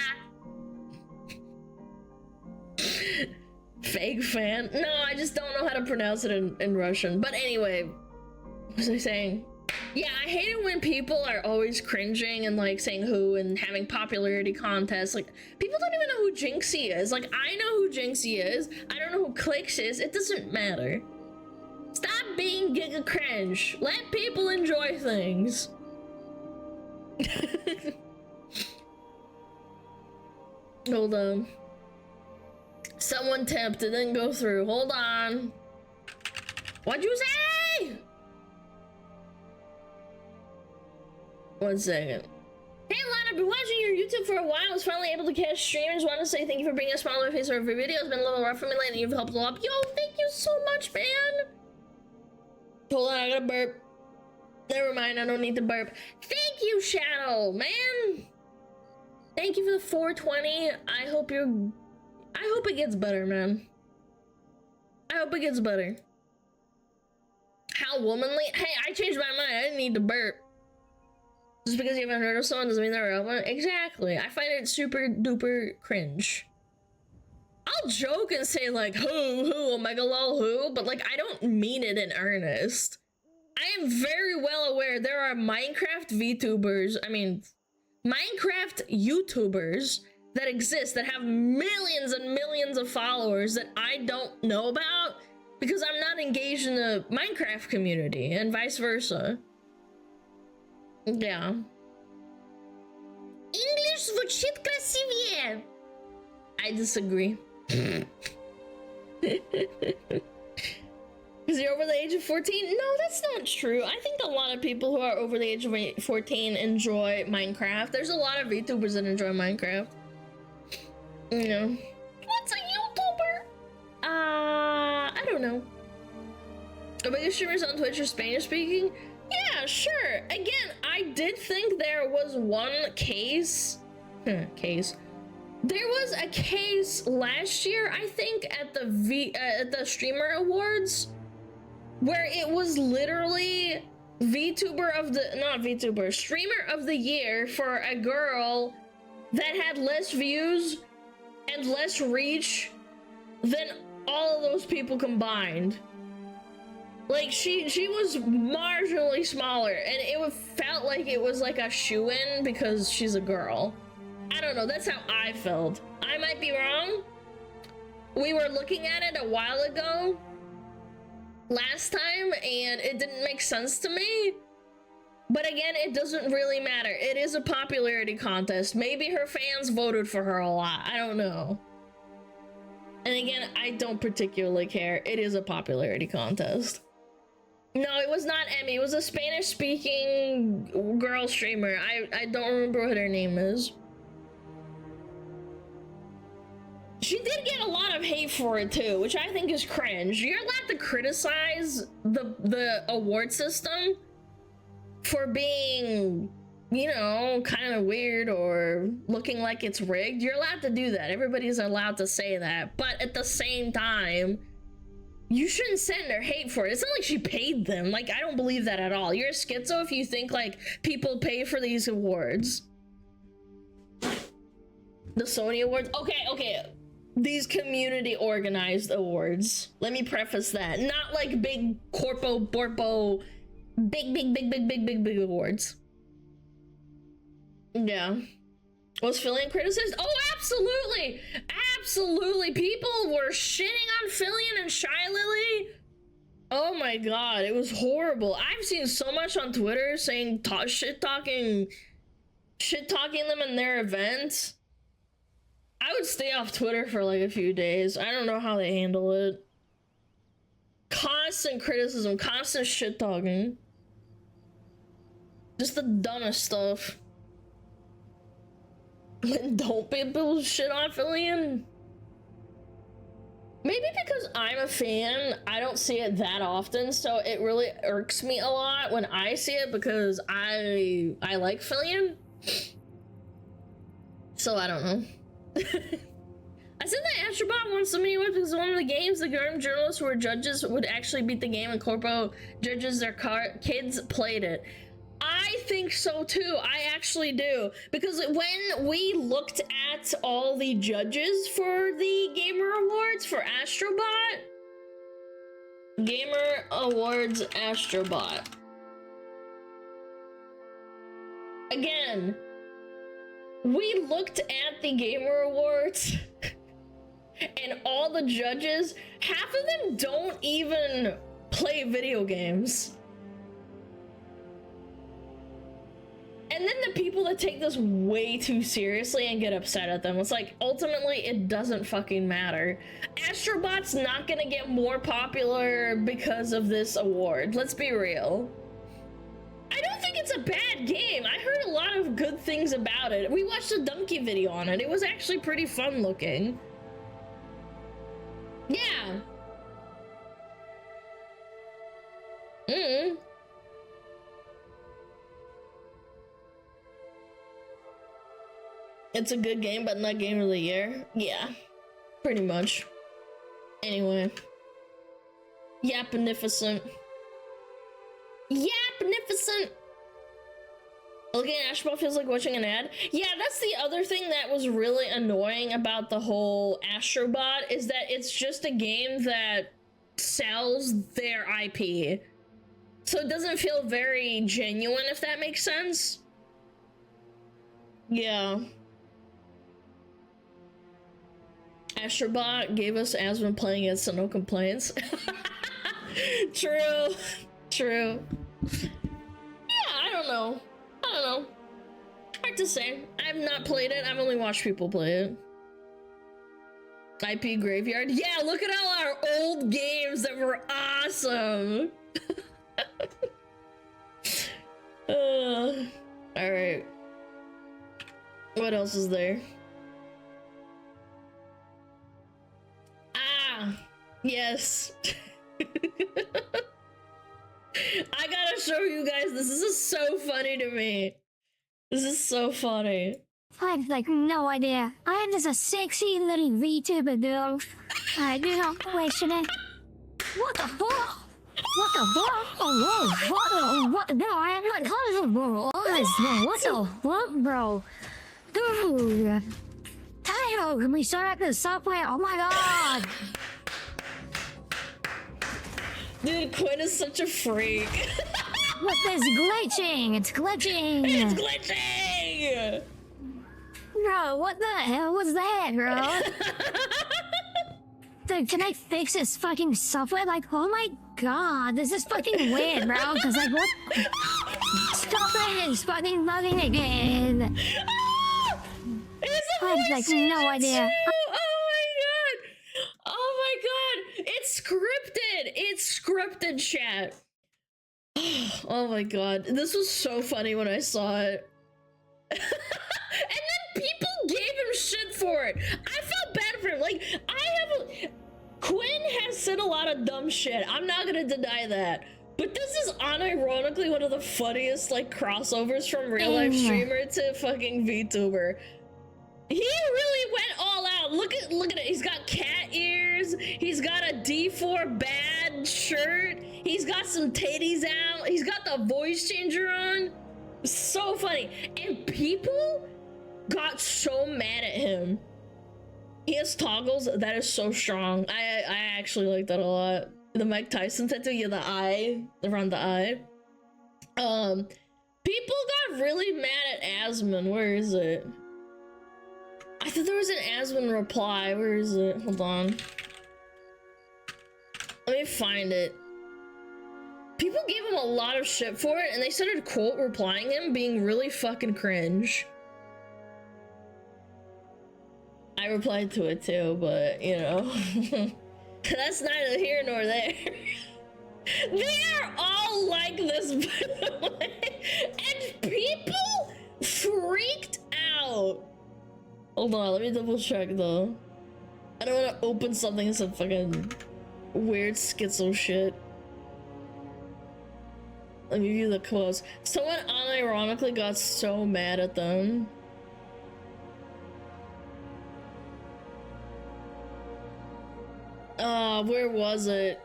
Speaker 2: Fake fan. No, I just don't know how to pronounce it in Russian. But anyway. What was I saying? Yeah, I hate it when people are always cringing and like saying who and having popularity contests. Like, people don't even know who Jinxie is. Like, I know who Jinxie is. I don't know who Clicks is. It doesn't matter. Stop being giga cringe. Let people enjoy things. Hold on. Someone tipped, it didn't go through. Hold on. What'd you say? 1 second. Hey Lana, I've been watching your YouTube for a while. I was finally able to catch streams. Want to say thank you for bringing a smile to my face for every video. It's been a little rough for me lately. You've helped a lot. Yo, thank you so much, man. Hold on, I gotta burp. Never mind, I don't need to burp. Thank you, Shadow, man. Thank you for the 420. I hope it gets better, man. I hope it gets better. How womanly? Hey, I changed my mind. I didn't need to burp. Just because you haven't heard of someone doesn't mean they're relevant. Exactly. I find it super duper cringe. I'll joke and say like who, omega lol who, but like I don't mean it in earnest. I am very well aware there are Minecraft VTubers, Minecraft YouTubers that exist that have millions and millions of followers that I don't know about because I'm not engaged in the Minecraft community and vice versa. Yeah. English звучит красивее. I disagree. Because you're over the age of 14? No, that's not true. I think a lot of people who are over the age of 14 enjoy Minecraft. There's a lot of VTubers that enjoy Minecraft. You know. What's a YouTuber? I don't know. Are biggest streamers on Twitch are Spanish speaking? Yeah, sure. Again, I did think there was one case. There was a case last year, I think, at the Streamer Awards, where it was literally Streamer of the Year for a girl that had less views and less reach than all of those people combined. Like, she was marginally smaller, and it felt like it was like a shoo-in because she's a girl. I don't know, that's how I felt. I might be wrong. We were looking at it a while ago, last time, and it didn't make sense to me. But again, it doesn't really matter. It is a popularity contest. Maybe her fans voted for her a lot. I don't know. And again, I don't particularly care. It is a popularity contest. No, it was not Emmy. It was a Spanish-speaking girl streamer. I don't remember what her name is. She did get a lot of hate for it too, which I think is cringe. You're allowed to criticize the award system for being, you know, kind of weird or looking like it's rigged. You're allowed to do that. Everybody's allowed to say that. But at the same time, you shouldn't send her hate for it. It's not like she paid them. Like, I don't believe that at all. You're a schizo if you think, like, people pay for these awards. The Sony Awards? Okay. These community organized awards. Let me preface that. Not like big borpo, big awards. Yeah. Was Fillion criticized? Oh, absolutely! Absolutely! People were shitting on Fillion and Shy Lily. Oh my god, it was horrible. I've seen so much on Twitter saying shit-talking them in their events. I would stay off Twitter for like a few days. I don't know how they handle it. Constant criticism, constant shit talking. Just the dumbest stuff. Don't people shit on Fillion? Maybe because I'm a fan, I don't see it that often, so it really irks me a lot when I see it because I like Fillion. So I don't know. I said that Astrobot won so many awards because one of the games, the Garden journalists who were judges would actually beat the game and corpo judges their kids played it. I think so too. I actually do. Because when we looked at all the judges for the Gamer Awards for Astrobot, Gamer Awards Astrobot. Again, we looked at the Gamer Awards and all the judges, half of them don't even play video games. And then the people that take this way too seriously and get upset at them, it's like, ultimately, it doesn't fucking matter. Astrobot's not gonna get more popular because of this award. Let's be real. I don't think it's a bad game. I heard a lot of good things about it. We watched a Donkey video on it. It was actually pretty fun looking. Yeah. It's a good game, but not game of the year. Yeah, pretty much. Anyway. Yapnificent. Yapnificent! Looking at Astrobot feels like watching an ad. Yeah, that's the other thing that was really annoying about the whole Astrobot, is that it's just a game that sells their IP. So it doesn't feel very genuine, if that makes sense. Yeah. Astrobot gave us asthma playing it, so no complaints. True. True. Yeah, I don't know. Hard to say. I've not played it. I've only watched people play it. IP Graveyard. Yeah, look at all our old games that were awesome. Alright. What else is there? Ah, yes. I gotta show you guys. This is so funny to me. This is so funny.
Speaker 9: I have like no idea. I am just a sexy little VTuber girl. I do not question it. What the fuck? What the fuck? Oh, whoa, what? No, I am not comfortable. What the fuck, bro? Dude. Tayo, can we start at the subway? Oh my god.
Speaker 2: Dude, Quinn is such a freak.
Speaker 9: Look, it's glitching. It's glitching.
Speaker 2: It's glitching!
Speaker 9: Bro, what the hell was that, bro? Dude, can I fix this fucking software? Like, oh my god, this is fucking weird, bro. Cause like, what? Stop it! It's fucking bugging again.
Speaker 2: It's a
Speaker 9: I have like no idea.
Speaker 2: Oh my god! It's scripted! It's scripted, chat. Oh my god. This was so funny when I saw it. And then people gave him shit for it. I felt bad for him. Like, Quinn has said a lot of dumb shit. I'm not gonna deny that. But this is unironically one of the funniest, like, crossovers from real life streamer to fucking VTuber. He really went all out. Look at it. He's got cat ears. He's got a D4 bad shirt. He's got some titties out. He's got the voice changer on. So funny. And people got so mad at him. He has toggles. That is so strong. I actually like that a lot. The Mike Tyson tattoo. Yeah, the eye. Around the eye. People got really mad at Asmon. Where is it? I thought there was an Asmon reply. Where is it? Hold on. Let me find it. People gave him a lot of shit for it, and they started quote replying him being really fucking cringe. I replied to it too, but you know, that's neither here nor there. They're all like this, by the way, and people freaked out. Hold on, let me double check though. I don't want to open something in some fucking weird schizo shit. Let me view the quotes. Someone unironically got so mad at them. Where was it?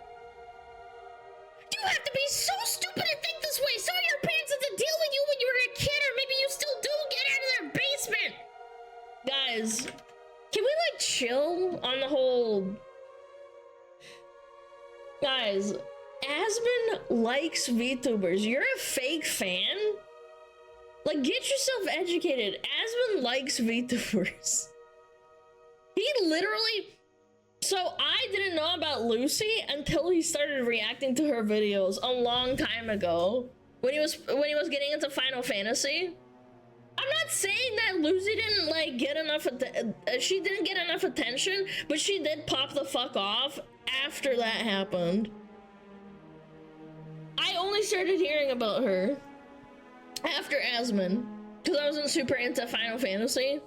Speaker 2: You have to be so stupid to think this way. Sorry your parents had to deal with you when you were a kid, or maybe you still do. Get out of their basement. Guys, can we like chill on the whole? Guys, Asmon likes VTubers. You're a fake fan? Like, get yourself educated. Asmon likes VTubers. He literally... So I didn't know about Lucy until he started reacting to her videos a long time ago. When he was getting into Final Fantasy. I'm not saying that Lucy didn't like get enough she didn't get enough attention, but she did pop the fuck off after that happened. I only started hearing about her after Asmon, because I wasn't super into Final Fantasy.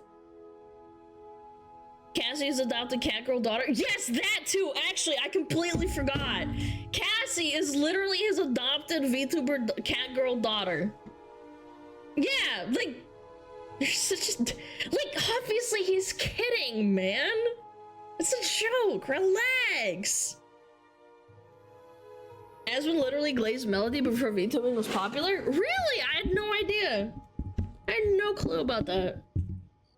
Speaker 2: Cassie's adopted cat girl daughter. Yes, that too. Actually, I completely forgot. Cassie is literally his adopted VTuber cat girl daughter. Yeah, like, you're such a, like, obviously he's kidding, man. It's a joke. Relax. Asmon literally glazed Melody before VTubing was popular? Really? I had no idea. I had no clue about that.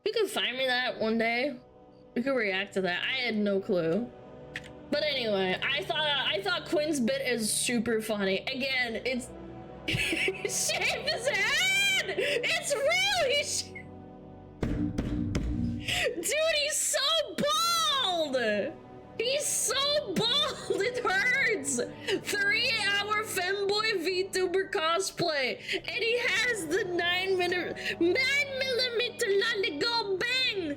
Speaker 2: You could find me that one day. We could react to that. I had no clue. But anyway, I thought Quinn's bit is super funny. Again, it's he shaved his head! It's real! Dude, he's so bald! He's so bald, it hurts! 3-hour femboy VTuber cosplay, and he has the 9mm lolly-go bang!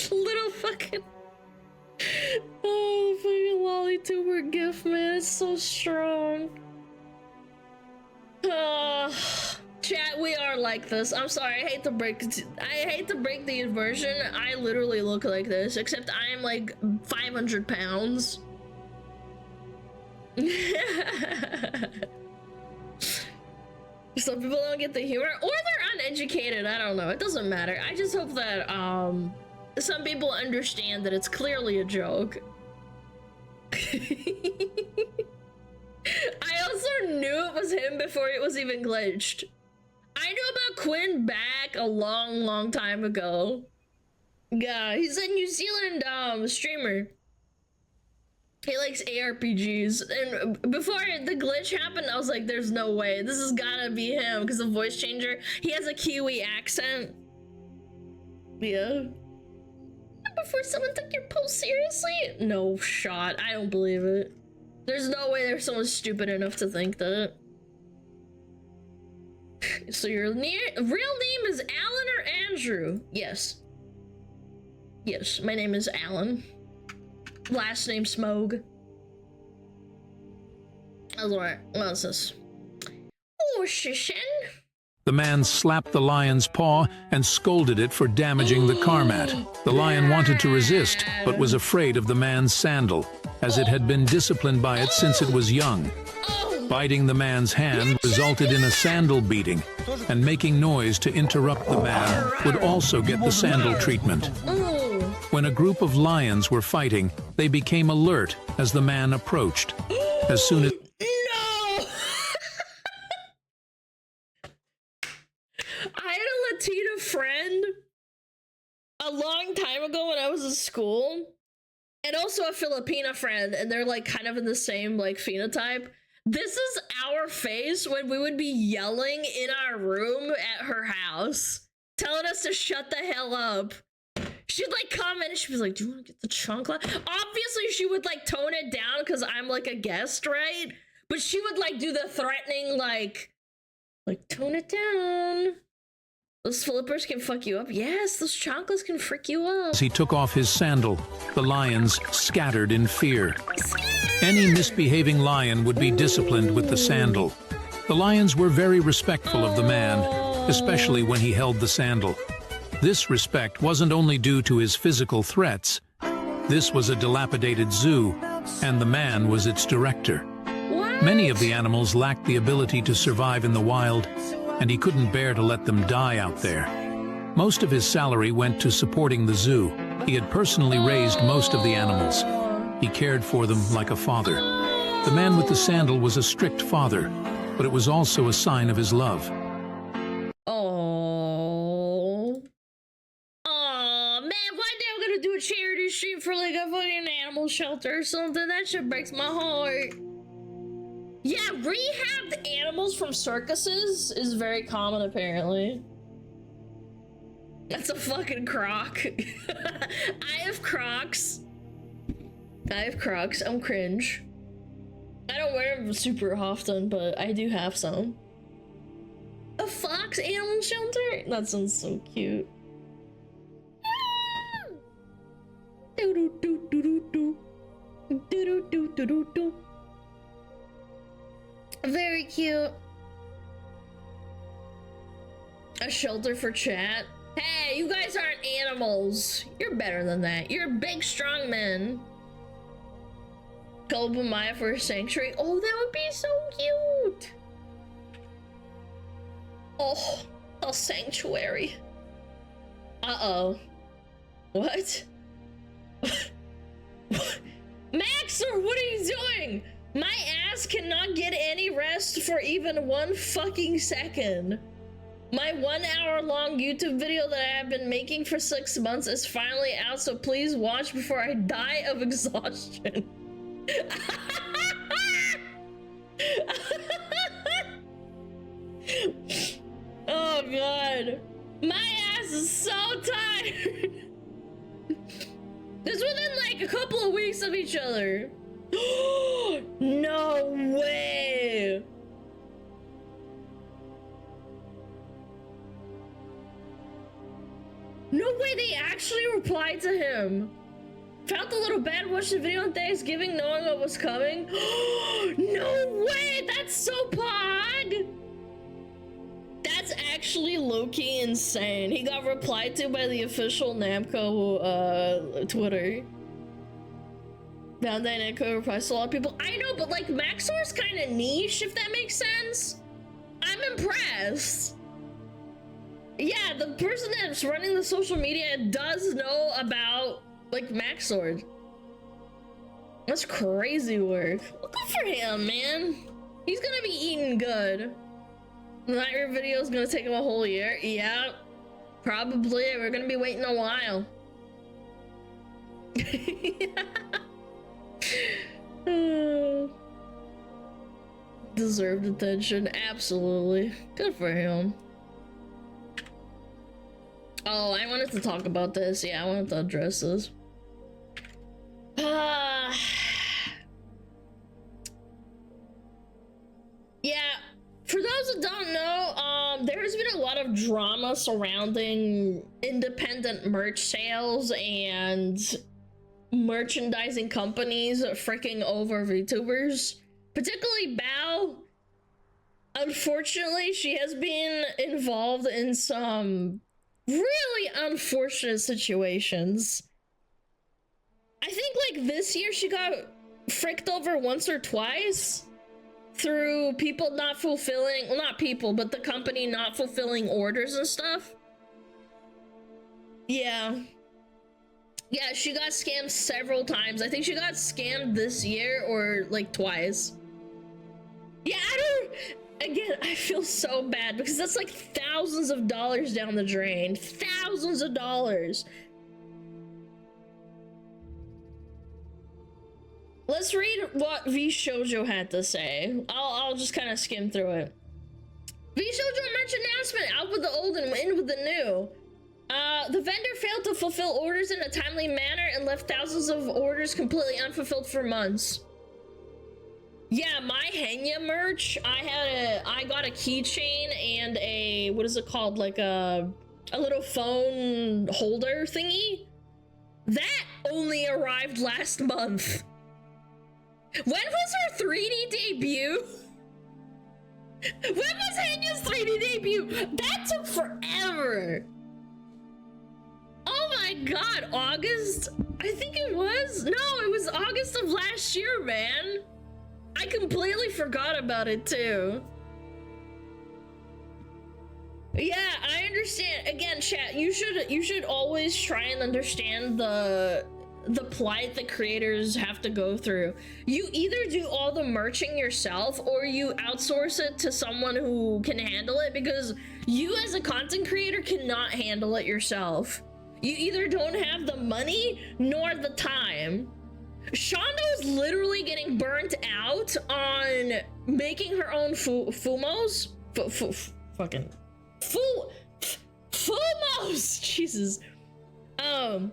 Speaker 2: Little fucking... Oh, fucking lolly-tuber gif, man, it's so strong. Chat, we are like this. I'm sorry, I hate to break the inversion. I literally look like this, except I am like 500 pounds. Some people don't get the humor, or they're uneducated. I don't know. It doesn't matter. I just hope that some people understand that it's clearly a joke. I also knew it was him before it was even glitched. I knew about Quinn back a long time ago. Yeah, he's a New Zealand streamer. He likes ARPGs, and before the glitch happened, I was like, there's no way. This has gotta be him, because the voice changer, he has a Kiwi accent. Yeah. Before someone took your post seriously? No shot. I don't believe it. There's no way there's someone stupid enough to think that. So your real name is Alan or Andrew? Yes. Yes, my name is Alan. Last name Smog. Alright, what's this? Oh, Shishin.
Speaker 10: The man slapped the lion's paw and scolded it for damaging the car mat. The lion wanted to resist, but was afraid of the man's sandal, as it had been disciplined by it since it was young. Biting the man's hand resulted in a sandal beating, and making noise to interrupt the man would also get the sandal treatment. When a group of lions were fighting, they became alert as the man approached. As soon as...
Speaker 2: No! I had a Latina friend a long time ago when I was in school, and also a Filipina friend, and they're like kind of in the same like phenotype. This is our face when we would be yelling in our room at her house, telling us to shut the hell up. She'd like come in and she'd be like, do you want to get the chunk? Obviously she would like tone it down because I'm like a guest, right? But she would like do the threatening like tone it down. Those flippers can fuck you up. Yes, those chocolates can freak you up.
Speaker 10: As he took off his sandal, the lions scattered in fear. Any misbehaving lion would be disciplined with the sandal. The lions were very respectful of the man, especially when he held the sandal. This respect wasn't only due to his physical threats. This was a dilapidated zoo, and the man was its director.
Speaker 2: What?
Speaker 10: Many of the animals lacked the ability to survive in the wild, and he couldn't bear to let them die out there. Most of his salary went to supporting the zoo. He had personally raised most of the animals. He cared for them like a father. The man with the sandal was a strict father, but it was also a sign of his love.
Speaker 2: Oh. Oh, man, one day I'm gonna do a charity stream for like a fucking animal shelter or something. That shit breaks my heart. Yeah, rehabbed animals from circuses is very common, apparently. That's a fucking croc. I have crocs. I'm cringe. I don't wear them super often, but I do have some. A fox animal shelter? That sounds so cute. Very cute. A shelter for chat? Hey, you guys aren't animals. You're better than that. You're big, strong men. Gullible Maya for a sanctuary? Oh, that would be so cute. Oh, a sanctuary. Uh-oh. What? Maxer, what are you doing? My ass cannot get any rest for even 1 fucking second. My 1 hour long YouTube video that I have been making for 6 months is finally out, so please watch before I die of exhaustion. Oh god. My ass is so tired. It's within like a couple of weeks of each other. No way. No way, they actually replied to him. Felt a little bad watching the video on Thanksgiving knowing what was coming. No way, that's so pog. That's actually low-key insane. He got replied to by the official Namco Twitter. Bandai Namco replies to a lot of people. I know, but like Maxor's kind of niche, if that makes sense. I'm impressed. Yeah, the person that's running the social media does know about like Maxor. That's crazy work. Well, good for him, man. He's gonna be eating good. The Nightmare video is gonna take him a whole year. Yeah, probably. We're gonna be waiting a while. Deserved attention, absolutely. Good for him. Oh, I wanted to talk about this. Yeah, I wanted to address this. Yeah, for those that don't know, there has been a lot of drama surrounding independent merch sales and merchandising companies freaking over VTubers, particularly Bao. Unfortunately, she has been involved in some really unfortunate situations. I think like this year she got fricked over once or twice through people not fulfilling, well, not people, but the company not fulfilling orders and stuff. Yeah, she got scammed several times. I think she got scammed this year or like twice. Yeah, again, I feel so bad because that's like thousands of dollars down the drain. Thousands of dollars. Let's read what V Shoujo had to say. I'll just kind of skim through it. V Shoujo merch announcement, out with the old and in with the new. The vendor failed to fulfill orders in a timely manner and left thousands of orders completely unfulfilled for months. Yeah, my Henya merch, I got a keychain and a, what is it called? Like a little phone holder thingy. That only arrived last month. When was her 3D debut? When was Henya's 3D debut? That took forever. Oh my god, August? I think it was? No, it was August of last year, man. I completely forgot about it too. Yeah, I understand. Again, chat, you should always try and understand the plight that creators have to go through. You either do all the merching yourself or you outsource it to someone who can handle it, because you as a content creator cannot handle it yourself. You either don't have the money nor the time. Shonda is literally getting burnt out on making her own Fumos. Fucking Fumos! Jesus. Her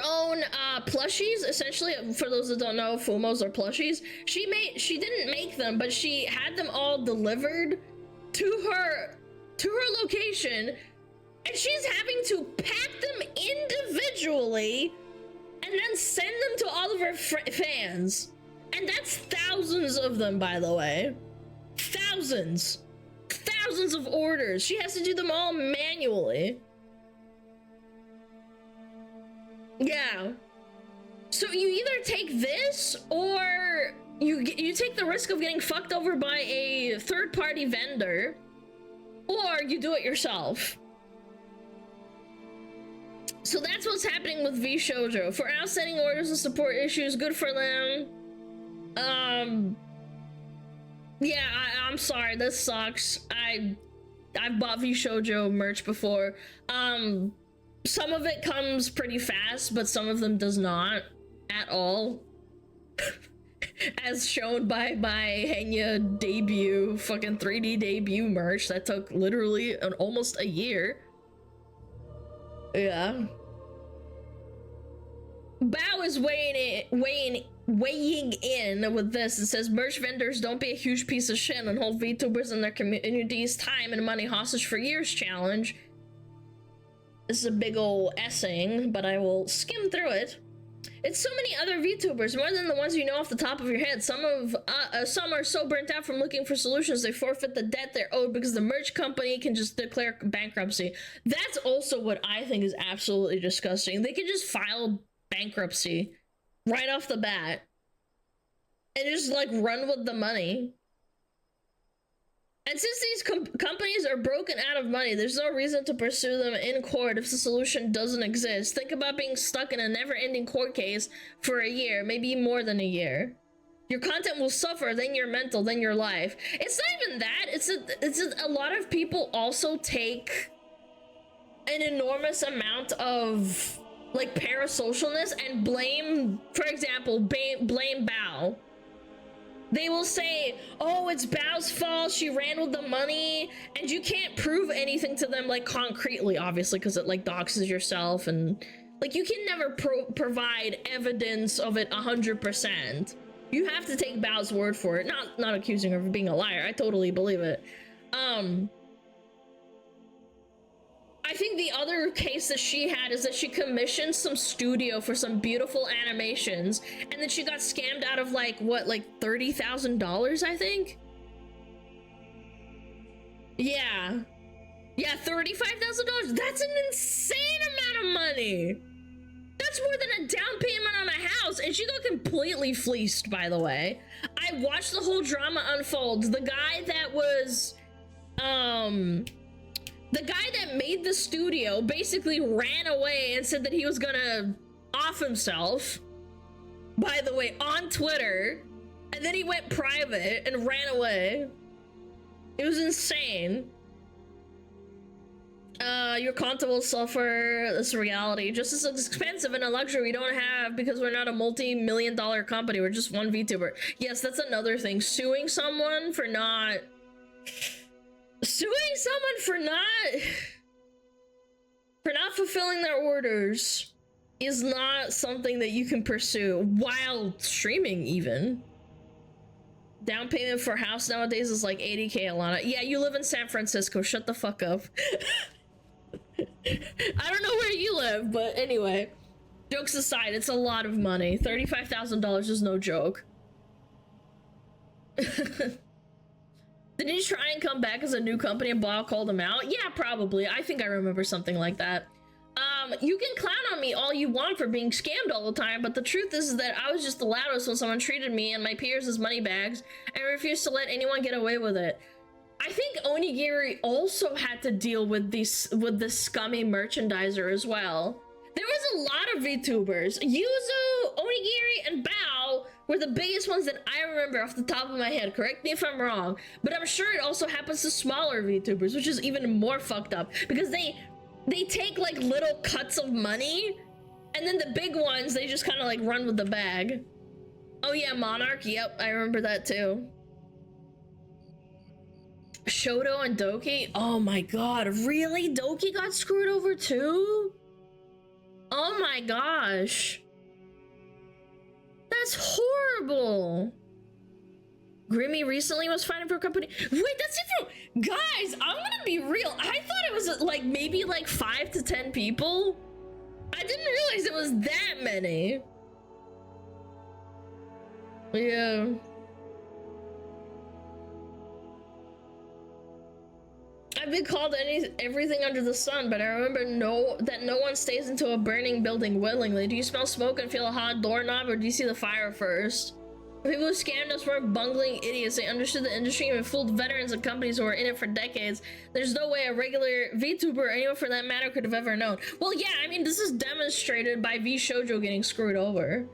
Speaker 2: own plushies, essentially. For those that don't know, Fumos are plushies. She didn't make them, but she had them all delivered to her location, and she's having to pack them individually and then send them to all of her fans. And that's thousands of them, by the way. Thousands of orders. She has to do them all manually. Yeah. So you either take this, or you take the risk of getting fucked over by a third-party vendor, or you do it yourself. So that's what's happening with VShojo. For outstanding orders and support issues, good for them. Yeah, I'm sorry, this sucks. I've bought VShojo merch before. Some of it comes pretty fast, but some of them does not at all. As shown by my Henya debut, fucking 3D debut merch that took literally almost a year. Yeah. Bao is weighing in with this. It says, merch vendors, don't be a huge piece of shit and hold VTubers and their community's time and money hostage for years challenge. This is a big ol' essaying, but I will skim through it. It's so many other VTubers, more than the ones you know off the top of your head. Some are so burnt out from looking for solutions, they forfeit the debt they're owed because the merch company can just declare bankruptcy. That's also what I think is absolutely disgusting. They can just file bankruptcy right off the bat and just like run with the money. And since these companies are broken out of money, there's no reason to pursue them in court if the solution doesn't exist. Think about being stuck in a never-ending court case for a year, maybe more than a year. Your content will suffer, then your mental, then your life. It's not even that. It's a lot of people also take an enormous amount of like parasocialness and blame, for example, blame Bao. They will say, oh, it's Bao's fault, she ran with the money, and you can't prove anything to them, like, concretely, obviously, because it, like, doxes yourself, and, like, you can never provide evidence of it 100%. You have to take Bao's word for it, not accusing her of being a liar. I totally believe it. I think the other case that she had is that she commissioned some studio for some beautiful animations, and then she got scammed out of like, what, like $30,000, I think? Yeah. Yeah, $35,000. That's an insane amount of money. That's more than a down payment on a house, and she got completely fleeced, by the way. I watched the whole drama unfold. The guy that was, the guy that made the studio basically ran away and said that he was gonna off himself, by the way, on Twitter, and then he went private and ran away. It was insane. Your content will suffer. This reality. Just as expensive and a luxury we don't have because we're not a multi-million-dollar company. We're just one VTuber. Yes, that's another thing. Suing someone for not fulfilling their orders is not something that you can pursue while streaming, even. Down payment for a house nowadays is like 80K, Alana. Yeah, you live in San Francisco. Shut the fuck up. I don't know where you live, but anyway. Jokes aside, it's a lot of money. $35,000 is no joke. Did he try and come back as a new company and Bob called him out? Yeah, probably. I think I remember something like that. You can clown on me all you want for being scammed all the time, but the truth is that I was just the loudest when someone treated me and my peers as money bags and refused to let anyone get away with it. I think Onigiri also had to deal with this scummy merchandiser as well. There was a lot of VTubers. Yuzu, Onigiri, and Bao were the biggest ones that I remember off the top of my head. Correct me if I'm wrong, but I'm sure it also happens to smaller VTubers, which is even more fucked up because they take like little cuts of money, and then the big ones, they just kind of like run with the bag. Oh yeah, Monarch, yep, I remember that too. Shoto and Doki, oh my god, really? Doki got screwed over too? Oh my gosh. That's horrible. Grimmy recently was fighting for a company. Wait, that's different. Guys, I'm gonna be real. I thought it was like maybe like 5 to 10 people. I didn't realize it was that many. Yeah. I've been called everything under the sun, but I remember that no one stays into a burning building willingly. Do you smell smoke and feel a hot doorknob, or do you see the fire first? People who scammed us were bungling idiots. They understood the industry and fooled veterans and companies who were in it for decades. There's no way a regular VTuber or anyone for that matter could have ever known. Well, yeah, I mean, this is demonstrated by V Shoujo getting screwed over.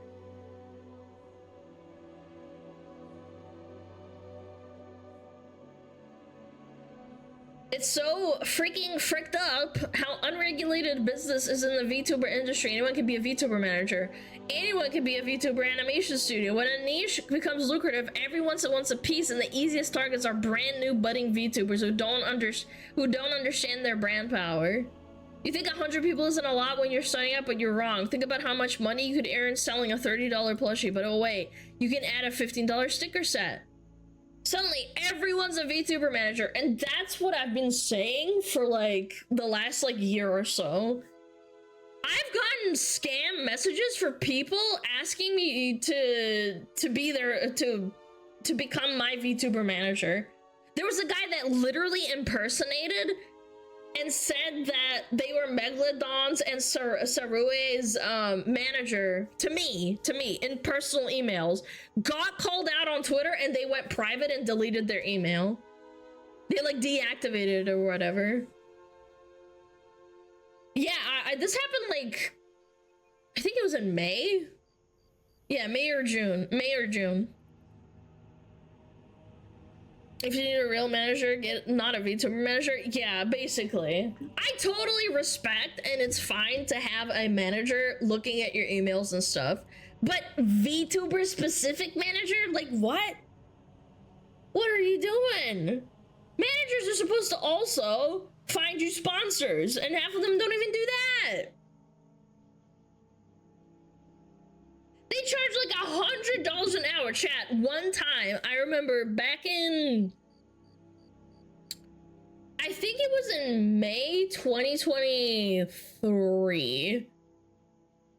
Speaker 2: It's so freaking fricked up how unregulated business is in the VTuber industry. Anyone can be a VTuber manager. Anyone can be a VTuber animation studio. When a niche becomes lucrative, everyone wants a piece, and the easiest targets are brand new budding VTubers who don't understand their brand power. You think 100 people isn't a lot when you're starting up, but you're wrong. Think about how much money you could earn selling a $30 plushie, but oh wait, you can add a $15 sticker set. Suddenly, everyone's a VTuber manager, and that's what I've been saying for like the last like year or so. I've gotten scam messages for people asking me to be there to become my VTuber manager. There was a guy that literally impersonated and said that they were Megalodon's and Sarue's manager to me in personal emails, got called out on Twitter, and they went private and deleted their email. They like deactivated it or whatever. Yeah, this happened like, I think it was in May. Yeah, May or June. If you need a real manager, get not a VTuber manager. Yeah, basically. I totally respect, and it's fine to have a manager looking at your emails and stuff. But VTuber specific manager? Like what? What are you doing? Managers are supposed to also find you sponsors, and half of them don't even do that. They charge like $100 an hour, chat. One time, I remember back in, I think it was in May 2023,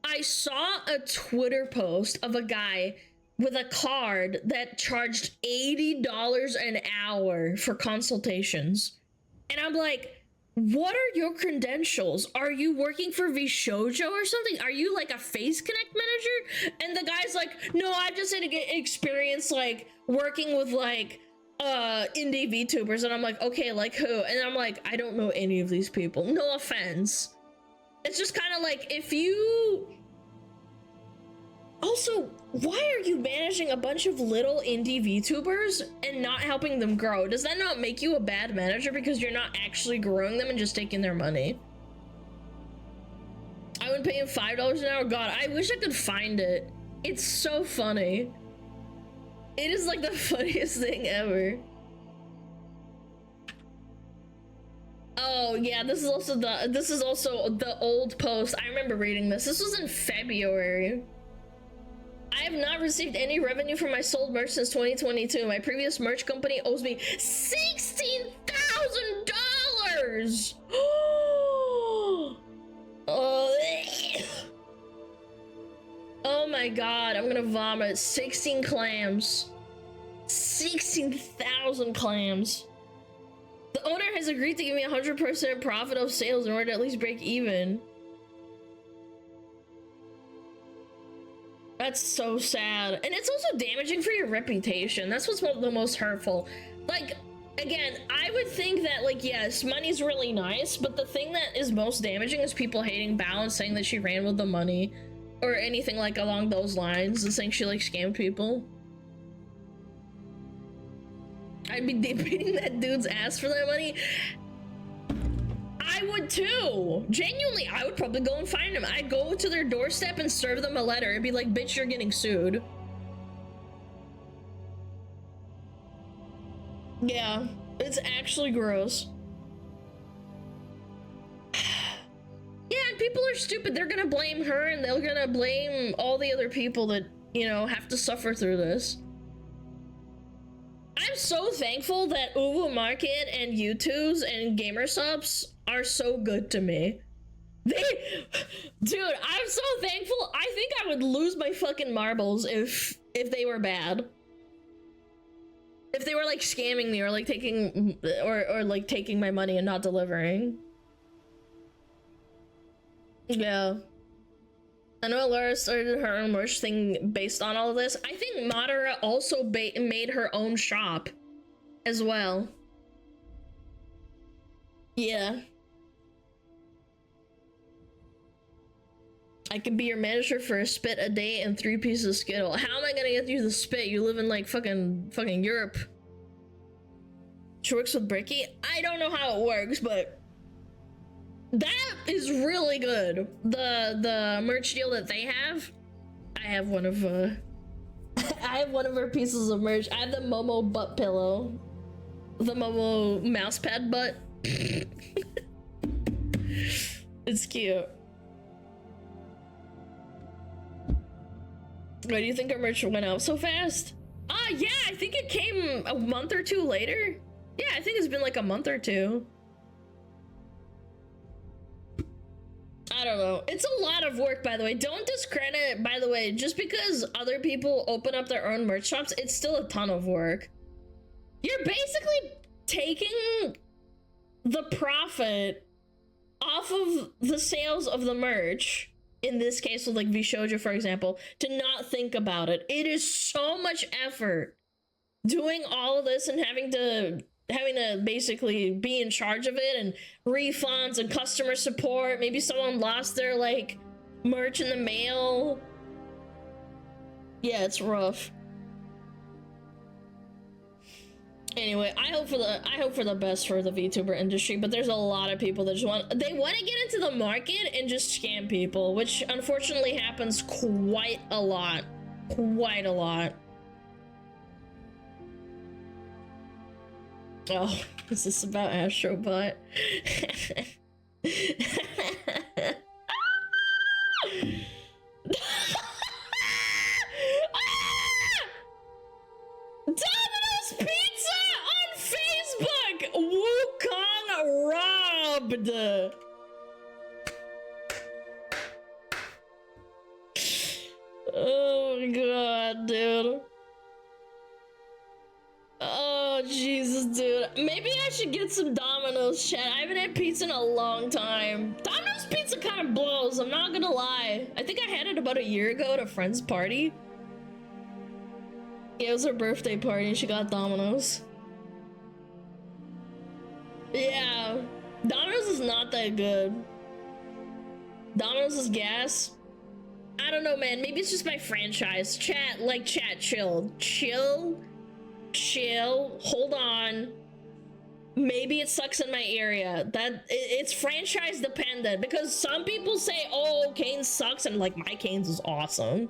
Speaker 2: I saw a Twitter post of a guy with a card that charged $80 an hour for consultations. And I'm like, what are your credentials? Are you working for VShojo or something? Are you like a Face Connect manager? And the guy's like, no, I just had to get experience like working with like indie VTubers. And I'm like, okay, like who? And I'm like, I don't know any of these people. No offense. It's just kind of like, if you... Also, why are you managing a bunch of little indie VTubers and not helping them grow? Does that not make you a bad manager because you're not actually growing them and just taking their money? I would pay him $5 an hour. God, I wish I could find it. It's so funny. It is like the funniest thing ever. Oh yeah, this is also the old post. I remember reading this. This was in February. I have not received any revenue from my sold merch since 2022. My previous merch company owes me $16,000. Oh my god, I'm gonna vomit. 16 clams. 16,000 clams. The owner has agreed to give me 100% profit of sales in order to at least break even. That's so sad. And it's also damaging for your reputation. That's what's the most hurtful. Like, again, I would think that, like, yes, money's really nice, but the thing that is most damaging is people hating Bao and saying that she ran with the money. Or anything like along those lines, and saying she like scammed people. I'd be beating that dude's ass for that money. I would too. Genuinely, I would probably go and find him. I'd go to their doorstep and serve them a letter and be like, bitch, you're getting sued. Yeah, it's actually gross. Yeah, and people are stupid. They're gonna blame her and they're gonna blame all the other people that, you know, have to suffer through this. I'm so thankful that Uwu Market and YouTubes and Gamersubs are so good to me. Dude, I'm so thankful. I think I would lose my fucking marbles if they were bad. If they were like scamming me or like taking or like taking my money and not delivering. Yeah. I know Laura started her own merch thing based on all of this. I think Madara also made her own shop as well. Yeah. I can be your manager for a spit a day and 3 pieces of Skittle. How am I gonna get you the spit? You live in like fucking Europe. She works with Bricky? I don't know how it works, but that is really good. The merch deal that they have. I have one of I have one of her pieces of merch. I have the Momo butt pillow. The Momo mousepad butt. It's cute. Why do you think our merch went out so fast? Yeah, I think it came a month or two later. Yeah, I think it's been like a month or two. I don't know. It's a lot of work, by the way. Don't discredit, by the way, just because other people open up their own merch shops, it's still a ton of work. You're basically taking the profit off of the sales of the merch, in this case with like Vshoujo, for example, to not think about it. It is so much effort doing all of this and having to basically be in charge of it, and refunds and customer support. Maybe someone lost their like merch in the mail. Yeah, it's rough. Anyway, I hope for the best for the VTuber industry, but there's a lot of people that just want to get into the market and just scam people, which unfortunately happens quite a lot. Quite a lot. Oh, is this about Astrobot? Domino's Pizza on Facebook! Wukong robbed! Oh my god, dude. Oh, Jesus, dude. Maybe I should get some Domino's, chat. I haven't had pizza in a long time. Domino's pizza kind of blows, I'm not gonna lie. I think I had it about a year ago at a friend's party. Yeah, it was her birthday party and she got Domino's. Yeah, Domino's is not that good. Domino's is gas. I don't know, man. Maybe it's just my franchise. Chat, chill. Chill, hold on. Maybe it sucks in my area. It's franchise dependent, because some people say, oh, Cane's sucks, and like my Cane's is awesome.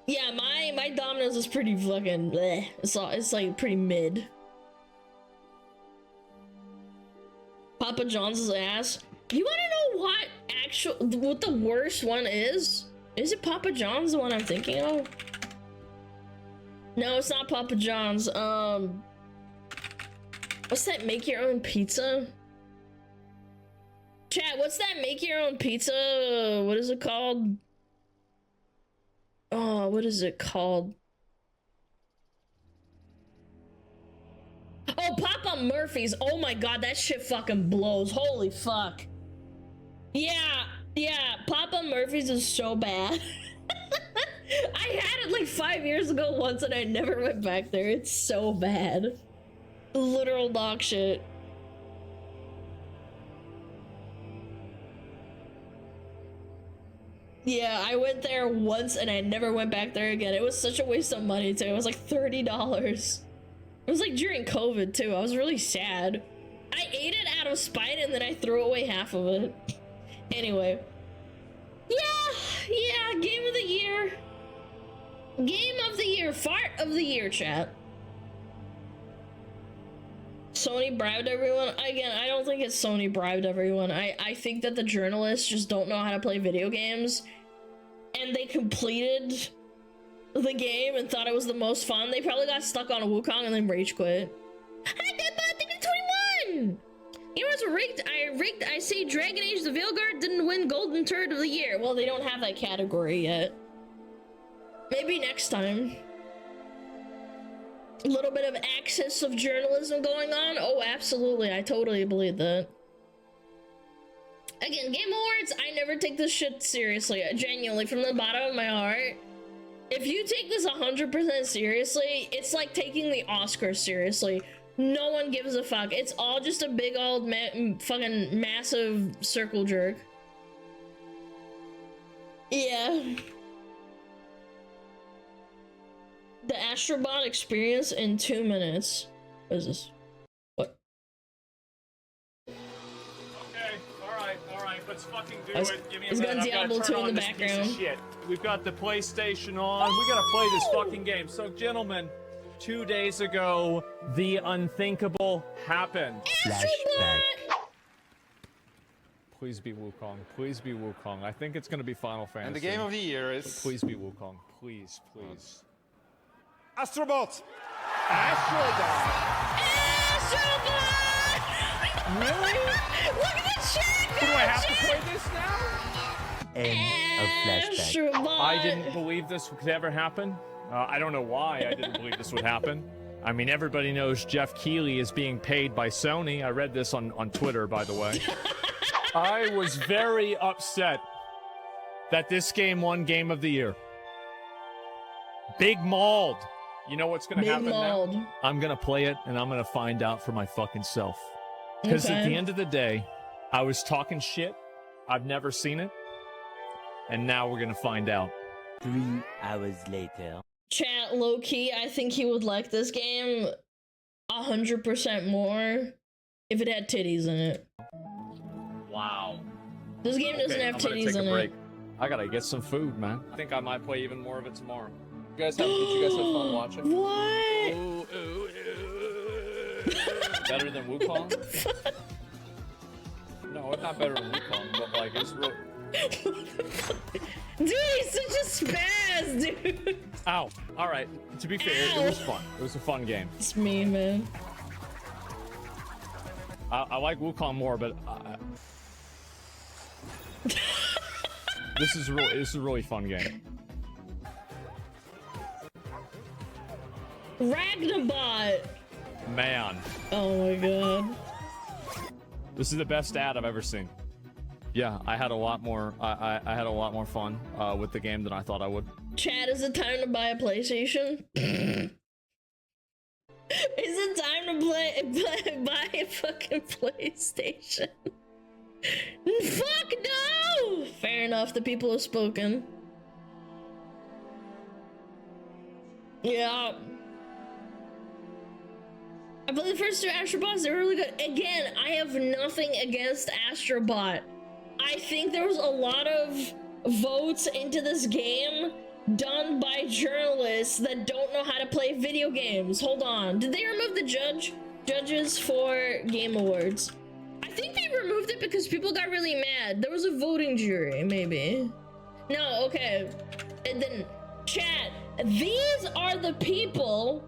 Speaker 2: Yeah, my Domino's is pretty fucking bleh. It's like pretty mid. Papa John's ass. You wanna know what the worst one is? Is it Papa John's the one I'm thinking of? No, it's not Papa John's. What's that make your own pizza? Chat, what's that make your own pizza? What is it called? Oh, what is it called? Oh, Papa Murphy's. Oh my god, that shit fucking blows. Holy fuck. Yeah, Papa Murphy's is so bad. I had it like 5 years ago once and I never went back there. It's so bad. Literal dog shit. Yeah, I went there once and I never went back there again. It was such a waste of money too. It was like $30. It was like during COVID too. I was really sad. I ate it out of spite and then I threw away half of it. Anyway. Yeah, game of the year. Game of the year, fart of the year, chat. Sony bribed everyone. Again, I don't think it's Sony bribed everyone. I think that the journalists just don't know how to play video games. And they completed the game and thought it was the most fun. They probably got stuck on a Wukong and then rage quit. Hi, Deadbot, 21! You know what's rigged? I say Dragon Age the Veilguard didn't win Golden Turd of the Year. Well, they don't have that category yet. Maybe next time. A little bit of access of journalism going on? Oh, absolutely. I totally believe that. Again, Game Awards, I never take this shit seriously. Genuinely, from the bottom of my heart. If you take this 100% seriously, it's like taking the Oscars seriously. No one gives a fuck. It's all just a big old fucking massive circle jerk. Yeah. The Astrobot experience in 2 minutes. What is this? What?
Speaker 7: Okay, alright, let's fucking do it. Give me a
Speaker 2: It's got
Speaker 7: minute.
Speaker 2: Diablo 2 in the background.
Speaker 7: Shit. We've got the PlayStation on. We gotta play this fucking game. So, gentlemen, 2 days ago, the unthinkable happened.
Speaker 2: Flashback.
Speaker 7: Please be Wukong. Please be Wukong. I think it's gonna be Final Fantasy.
Speaker 11: And the game of the year is...
Speaker 7: Please be Wukong. Please.
Speaker 11: Astrobot!
Speaker 7: Really?
Speaker 2: Look at the chat!
Speaker 7: Do I have to play this now?
Speaker 12: End of flashback.
Speaker 7: I didn't believe this could ever happen. I don't know why I didn't believe this would happen. I mean, everybody knows Jeff Keighley is being paid by Sony. I read this on Twitter, by the way. I was very upset that this game won Game of the Year. Big Mauled. You know what's gonna happen now? I'm gonna play it and I'm gonna find out for my fucking self. Because at the end of the day, I was talking shit. I've never seen it. And now we're gonna find out.
Speaker 12: 3 hours later.
Speaker 2: Chat, low-key, I think he would like this game 100% more if it had titties in it.
Speaker 7: Wow.
Speaker 2: This game doesn't have titties in it.
Speaker 7: I gotta get some food, man. I think I might play even more of it tomorrow. Did you guys have fun watching?
Speaker 2: What?
Speaker 7: Ooh. Better than Wukong? No, it's not better than Wukong, but like it's real.
Speaker 2: Dude, he's such a spaz, dude.
Speaker 7: Ow. Alright, to be fair, it was fun. It was a fun game.
Speaker 2: It's me, man.
Speaker 7: I like Wukong more, but this is a really fun game.
Speaker 2: Ragnabot.
Speaker 7: Man.
Speaker 2: Oh my god.
Speaker 7: This is the best ad I've ever seen. Yeah, I had a lot more. I had a lot more fun with the game than I thought I would.
Speaker 2: Chad, is it time to buy a PlayStation? Is it time to buy a fucking PlayStation? Fuck no! Fair enough, the people have spoken. Yeah. I played the first 2 Astrobots, they were really good. Again, I have nothing against Astrobot. I think there was a lot of votes into this game done by journalists that don't know how to play video games. Hold on. Did they remove the judges for Game Awards? I think they removed it because people got really mad. There was a voting jury, maybe. No, okay. And then, chat, these are the people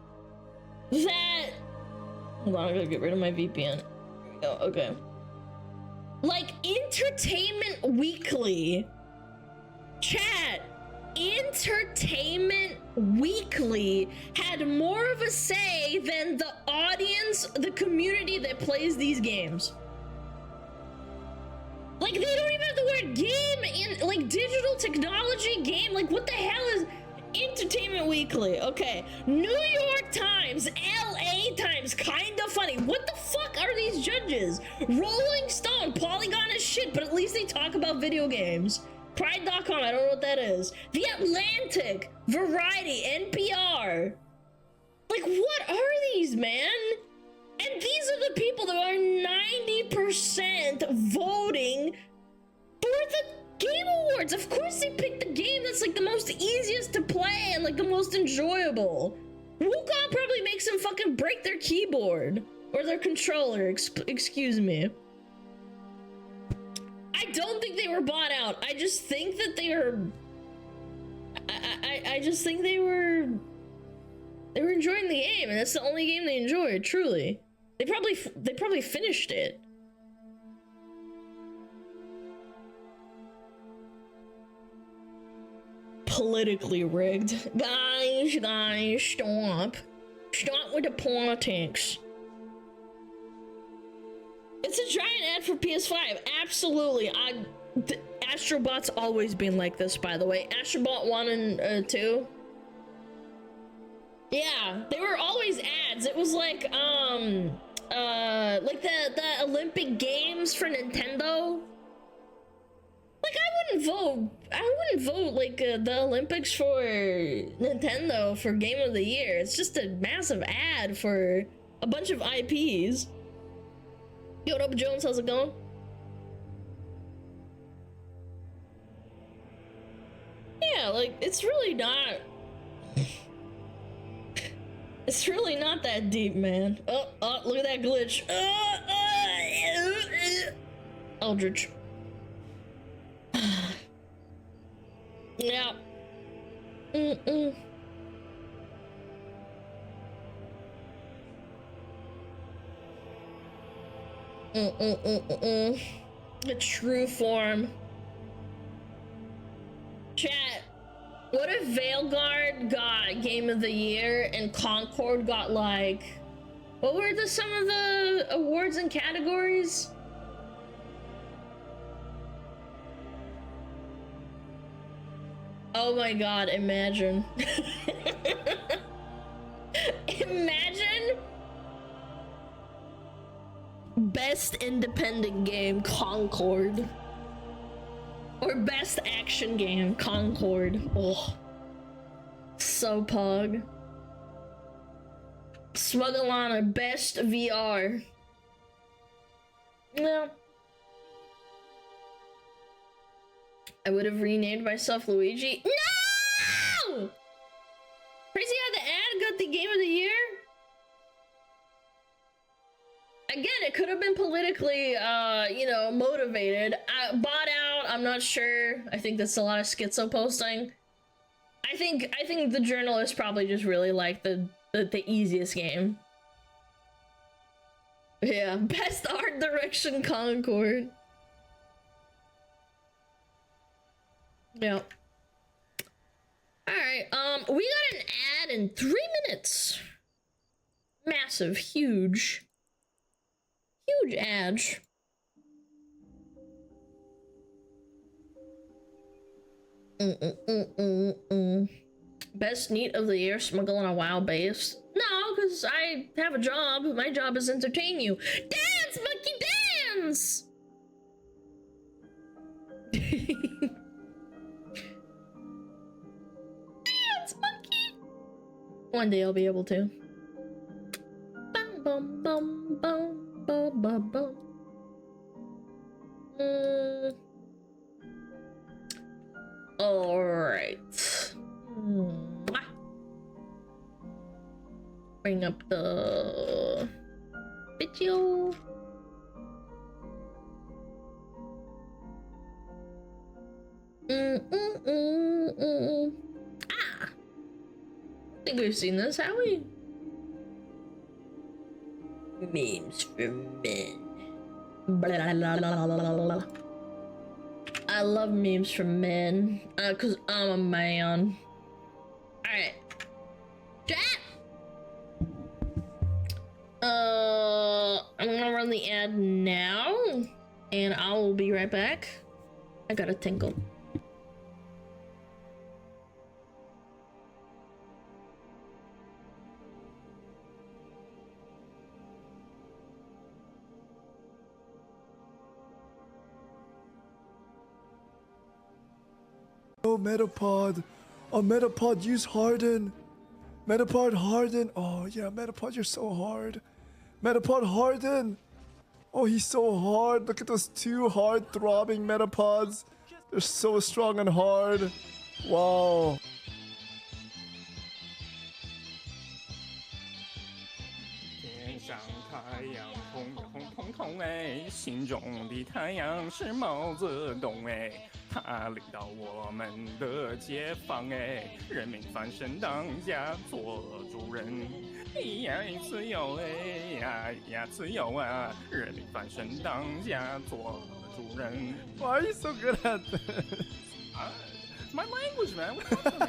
Speaker 2: that... Hold on, I gotta get rid of my VPN. Oh, okay. Like, Entertainment Weekly. Chat, Entertainment Weekly had more of a say than the audience, the community that plays these games. Like, they don't even have the word game in, like, digital technology game. Like, what the hell is Entertainment Weekly? Okay, New York Times, LA Times, kinda funny. What the fuck are these judges? Rolling Stone, Polygon is shit, but at least they talk about video games. Pride.com, I don't know what that is. The Atlantic, Variety, NPR. Like, what are these, man? And these are the people that are 90% voting for the Game Awards. Of course they picked the game that's like the most easiest to play and like the most enjoyable. Wukong probably makes them fucking break their keyboard or their controller, excuse me. I don't think they were bought out. I just think that they are... I just think they were enjoying the game, and that's the only game they enjoyed, truly. They probably finished it. Politically rigged. Guys, stop. Stop with the politics. It's a giant ad for PS5. Absolutely. Astrobot's always been like this, by the way. Astrobot 1 and 2. Yeah, they were always ads. It was like the Olympic Games for Nintendo. Like, I wouldn't vote like the Olympics for Nintendo for Game of the Year. It's just a massive ad for a bunch of IPs. Yo, what up, Jones? How's it going? Yeah, like, it's really not... It's really not that deep, man. Oh, look at that glitch. Eldritch. Yeah. The true form. Chat, what if Veilguard got Game of the Year and Concord got like... What were some of the awards and categories? Oh my god, imagine. Imagine... Best independent game, Concord. Or best action game, Concord. Oh. So pug. Smugalana, best VR. No. I would have renamed myself Luigi. No! Crazy how the ad got the Game of the Year? Again, it could have been politically, you know, motivated. Bought out, I'm not sure. I think that's a lot of schizo posting. I think the journalists probably just really liked the easiest game. Yeah, best art direction, Concord. Yeah. Alright, we got an ad in 3 minutes. Massive, huge ad. Best neat of the year, smuggle on a WoW base. No, because I have a job. My job is entertain you. Dance, monkey, dance! Dance, monkey! One day I'll be able to. Bum, bum, bum, bum. Bum, bum, bum. Alright. Bring up the video. Ah! I think we've seen this, have we? Memes for men. Blah, blah, blah, blah, blah. I love memes from men, cause I'm a man. Alright. Chat! I'm gonna run the ad now, and I will be right back. I got a tinkle.
Speaker 6: Oh, Metapod. Oh, Metapod, use Harden. Metapod Harden. Oh, yeah, Metapod, you're so hard. Metapod Harden. Oh, he's so hard. Look at those two hard throbbing Metapods. They're so strong and hard. Wow.
Speaker 7: 天上太阳红红彤彤哎，心中的太阳是毛泽东哎，他领导我们的解放哎，人民翻身当家做主人，呀自由哎呀自由啊，人民翻身当家做主人。
Speaker 6: Why are you so good at this?
Speaker 7: My language, man. What's up with me?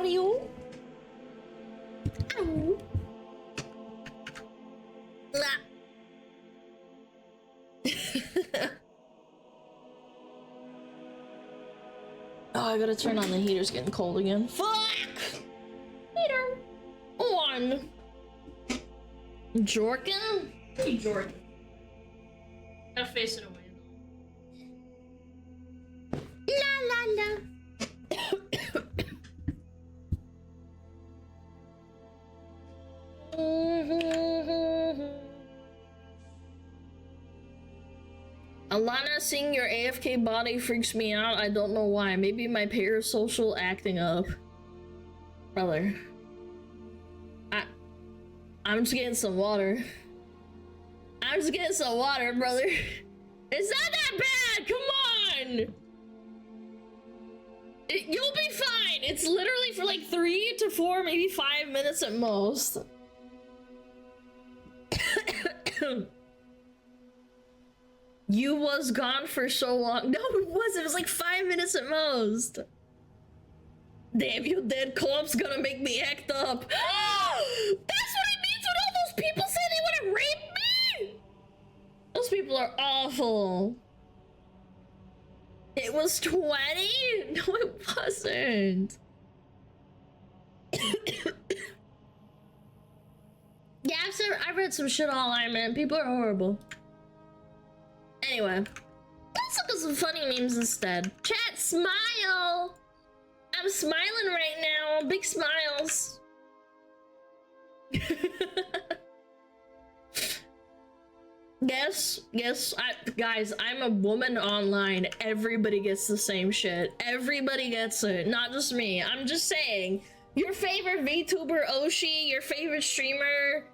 Speaker 2: are you? Ow. Oh, I gotta turn on the heater. It's getting cold again. Fuck! Heater! On! Jorkin? Hey, Jorkin. Gotta face it away. La la la. Alana, seeing your AFK body freaks me out. I don't know why. Maybe my parasocial acting up. Brother. I'm just getting some water. I'm just getting some water, brother. It's not that bad! Come on! You'll be fine! It's literally for like 3 to 4, maybe 5 minutes at most. You was gone for so long. No, it wasn't. It was like 5 minutes at most. Damn, you dead corpse gonna make me act up. That's what it means when all those people say they want to rape me? Those people are awful. It was 20? No, it wasn't. Yeah, I've read some shit online, man. People are horrible. Anyway, let's look at some funny memes instead. Chat, smile! I'm smiling right now. Big smiles. Guess, guys, I'm a woman online. Everybody gets the same shit. Everybody gets it, not just me. I'm just saying, your favorite VTuber Oshi, your favorite streamer,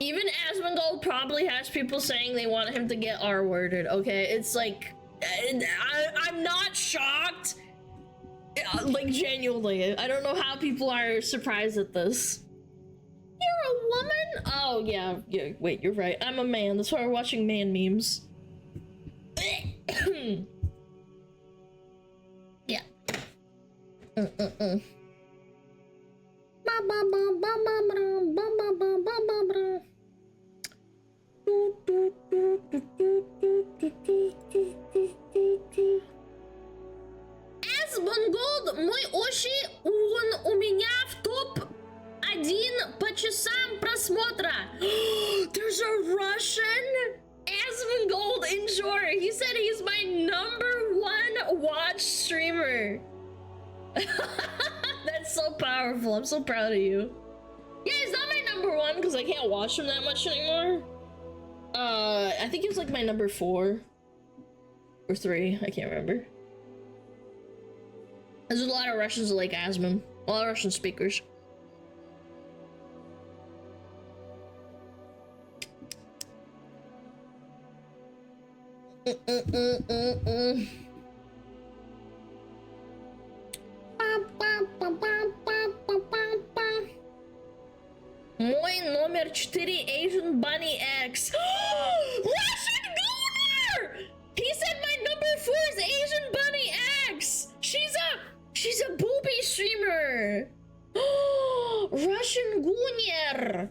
Speaker 2: even Asmongold probably has people saying they want him to get R-worded, okay? It's like, I'm not shocked. Like, genuinely. I don't know how people are surprised at this. You're a woman? Oh, yeah, wait, you're right. I'm a man. That's why we're watching man memes. Yeah. Asmongold, мой Oshi, у меня в топ-1 по часам просмотра. There's a Russian Asmongold enjoyer. He said he's my #1 watch streamer. That's so powerful. I'm so proud of you. Yeah, he's not my #1 because I can't watch him that much anymore. I think he was like my #4 or 3. I can't remember. There's a lot of Russians that like Asmon. A lot of Russian speakers. Мой #4 Asian Bunny X. Russian Gooner! He said my #4 is Asian Bunny X. She's a booby streamer. Russian Gooner.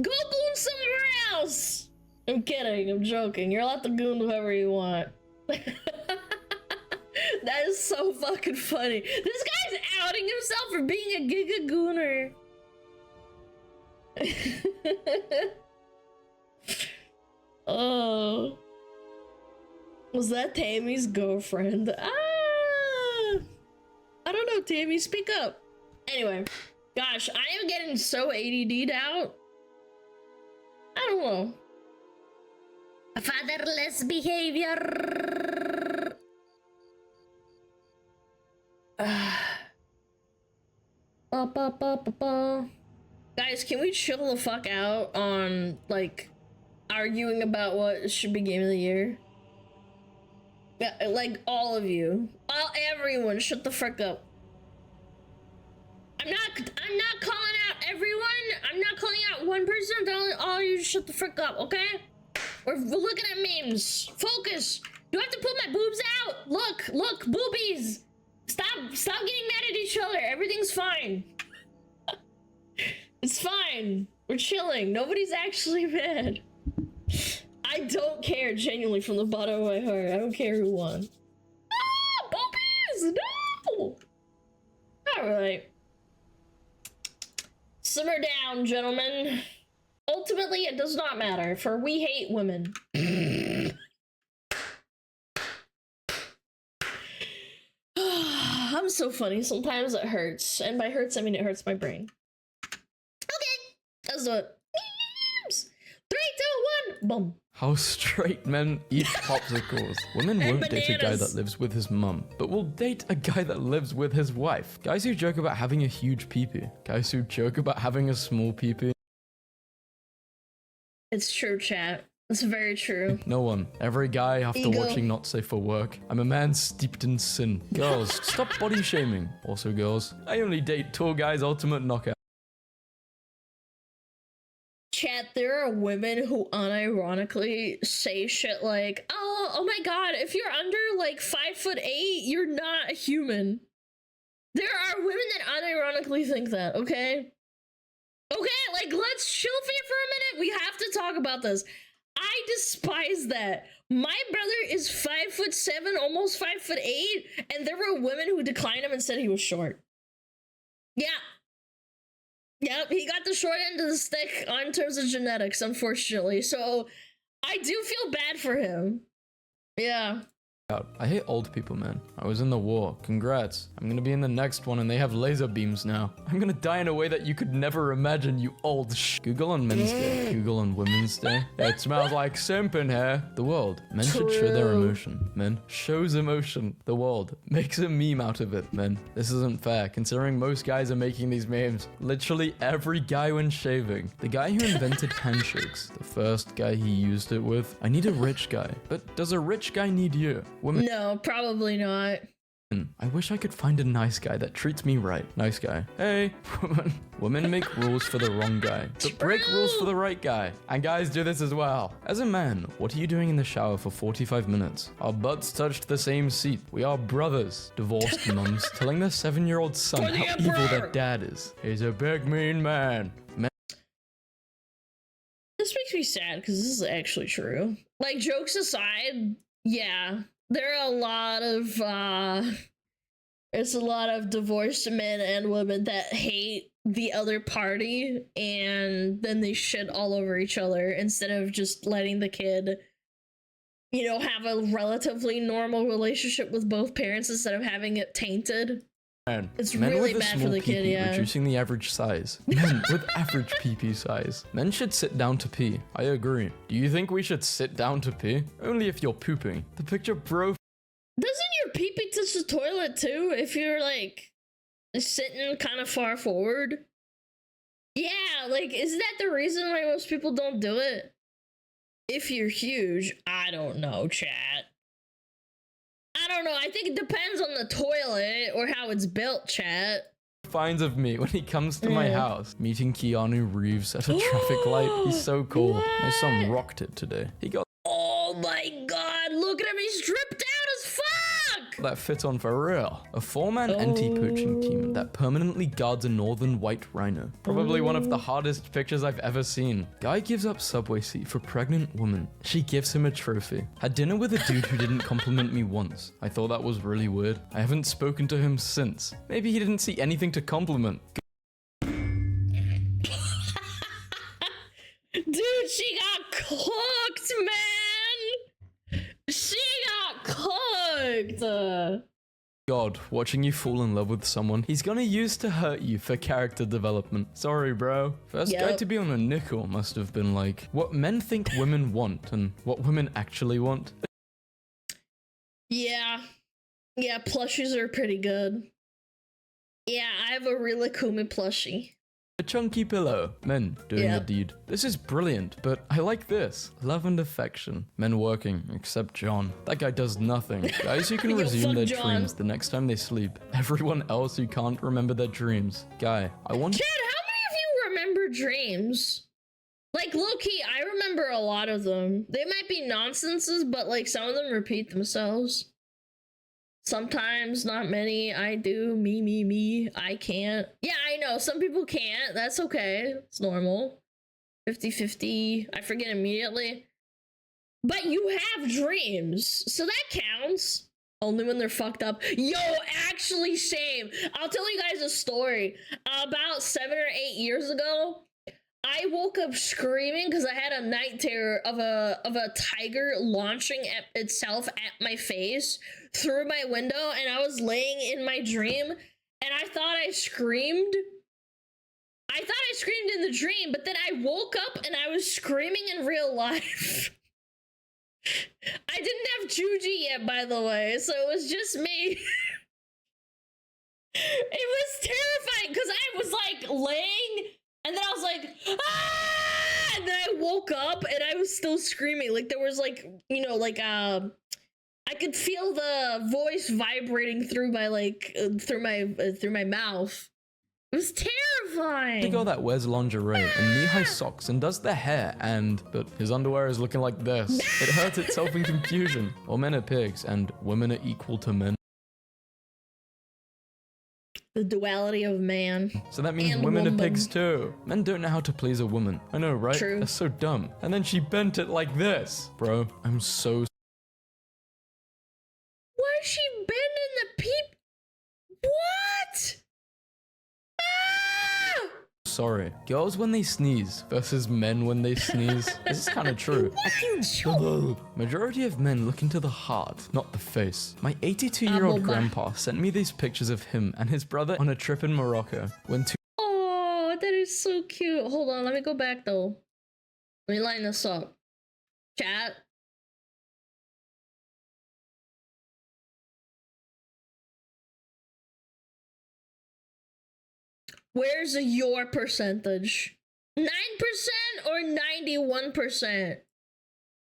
Speaker 2: Go goon somewhere else. I'm kidding. I'm joking. You're allowed to goon whoever you want. That is so fucking funny. This guy's outing himself for being a giga gooner. Oh. Was that Tammy's girlfriend? I don't know, Tammy, speak up. Anyway, gosh, I am getting so ADD'd out. I don't know. Fatherless behavior. Guys, can we chill the fuck out on, like, arguing about what should be game of the year? Yeah, like, all of you. Everyone, shut the fuck up. I'm not calling out everyone. I'm not calling out one person. I'm telling all of you to shut the fuck up, okay? We're looking at memes. Focus. You have to put my boobs out. Look, boobies. Stop Stop getting mad at each other. Everything's fine. It's fine. We're chilling. Nobody's actually mad. I don't care, genuinely, from the bottom of my heart. I don't care who won. Ah, boobies! No! Alright. Simmer down, gentlemen. Ultimately, it does not matter, for we hate women. I'm so funny. Sometimes it hurts. And by hurts, I mean it hurts my brain. Okay, let's do it. 3, 2, 1, boom.
Speaker 11: How straight men eat popsicles. Women won't date a guy that lives with his mum, but will date a guy that lives with his wife. Guys who joke about having a huge peepee. Guys who joke about having a small peepee.
Speaker 2: It's true, chat. It's very true.
Speaker 11: No one. Every guy after watching Not Safe for Work. I'm a man steeped in sin. Girls, stop body shaming. Also girls, I only date tall guys ultimate knockout.
Speaker 2: Chat, there are women who unironically say shit like, oh my god, if you're under like 5'8", you're not a human. There are women that unironically think that, okay? Okay, like, let's chill here for a minute. We have to talk about this. I despise that. My brother is 5'7", almost 5'8", and there were women who declined him and said he was short. Yeah. Yep, he got the short end of the stick in terms of genetics, unfortunately. So, I do feel bad for him. Yeah.
Speaker 11: I hate old people, man. I was in the war. Congrats. I'm gonna be in the next one and they have laser beams now. I'm gonna die in a way that you could never imagine, you old Google on Men's Day. Google on Women's Day. It smells like simp in here. The world. Men should show their emotion. Men shows emotion. The world makes a meme out of it, men. This isn't fair, considering most guys are making these memes. Literally every guy when shaving. The guy who invented handshakes. The first guy he used it with. I need a rich guy. But does a rich guy need you? Women.
Speaker 2: No, probably not.
Speaker 11: I wish I could find a nice guy that treats me right. Nice guy. Hey, woman. Women make rules for the wrong guy, but break rules for the right guy. And guys do this as well. As a man, what are you doing in the shower for 45 minutes? Our butts touched the same seat. We are brothers. Divorced mums telling their 7-year-old son how evil their dad is. He's a big mean man.
Speaker 2: This makes me sad because this is actually true. Like, jokes aside, yeah. There are a lot of, there's a lot of divorced men and women that hate the other party, and then they shit all over each other instead of just letting the kid, you know, have a relatively normal relationship with both parents instead of having it tainted.
Speaker 11: Man,
Speaker 2: it's
Speaker 11: men
Speaker 2: really
Speaker 11: with a
Speaker 2: bad
Speaker 11: small
Speaker 2: for the kid, yeah.
Speaker 11: reducing the average size. Men with average PP size. Men should sit down to pee. I agree. Do you think we should sit down to pee? Only if you're pooping. The picture bro.
Speaker 2: Doesn't your pee-pee touch the toilet too if you're like sitting kind of far forward? Yeah, like, isn't that the reason why most people don't do it? If you're huge, I don't know, chat. I don't know. I think it depends on the toilet or how it's built, chat.
Speaker 11: Finds of me when he comes to my house. Meeting Keanu Reeves at a traffic light. He's so cool. My son rocked it today. He got
Speaker 2: Oh my god, look at him. He's stripped out as fuck.
Speaker 11: that fit on for real. A 4-man anti-poaching team that permanently guards a northern white rhino. Probably one of the hardest pictures I've ever seen. Guy gives up subway seat for pregnant woman. She gives him a trophy. Had dinner with a dude who didn't compliment me once. I thought that was really weird. I haven't spoken to him since. Maybe he didn't see anything to compliment.
Speaker 2: Dude, she got cooked, man! She got cooked!
Speaker 11: God, watching you fall in love with someone he's gonna use to hurt you for character development. Sorry, bro. First guy to be on a nickel must have been like, what men think women want and what women actually want.
Speaker 2: Yeah. Yeah, plushies are pretty good. Yeah, I have a really Kumi plushie.
Speaker 11: A chunky pillow. Men doing the deed. This is brilliant, but I like this. Love and affection. Men working, except John. That guy does nothing. Guys who can resume their dreams the next time they sleep. Everyone else who can't remember their dreams. Guy, I want-
Speaker 2: Chad, how many of you remember dreams? Like, low-key, I remember a lot of them. They might be nonsenses, but like some of them repeat themselves. Sometimes, not many. I do. Me. I can't. Yeah, I know. Some people can't. That's okay. It's normal. 50-50. I forget immediately. But you have dreams. So that counts. Only when they're fucked up. Yo, actually, shame. I'll tell you guys a story. About 7 or 8 years ago, I woke up screaming because I had a night terror of a tiger launching at itself at my face through my window, and I was laying in my dream, and I thought I screamed. I thought I screamed in the dream, but then I woke up and I was screaming in real life. I didn't have Juji yet, by the way, so it was just me. It was terrifying because I was like laying, and then I was like, ah! And then I woke up and I was still screaming. Like there was like, you know, like I could feel the voice vibrating through my like through my mouth. It was terrifying.
Speaker 11: The girl that wears lingerie and knee-high socks and does their hair but his underwear is looking like this. It hurts itself in confusion. All men are pigs and women are equal to men.
Speaker 2: The duality of man.
Speaker 11: So that means
Speaker 2: and
Speaker 11: women
Speaker 2: woman.
Speaker 11: are pigs too. Men don't know how to please a woman. I know, right?
Speaker 2: True.
Speaker 11: That's so dumb. And then she bent it like this. Bro, I'm so...
Speaker 2: Why is she bending the peep? What? Ah!
Speaker 11: sorry. Girls when they sneeze versus men when they sneeze. This is kind of true. Majority of men look into the heart, not the face. My 82-year-old grandpa sent me these pictures of him and his brother on a trip in Morocco when two—
Speaker 2: Oh, that is so cute. Hold on, let me go back though. Let me line this up. Chat. Where's your percentage? 9% or 91%?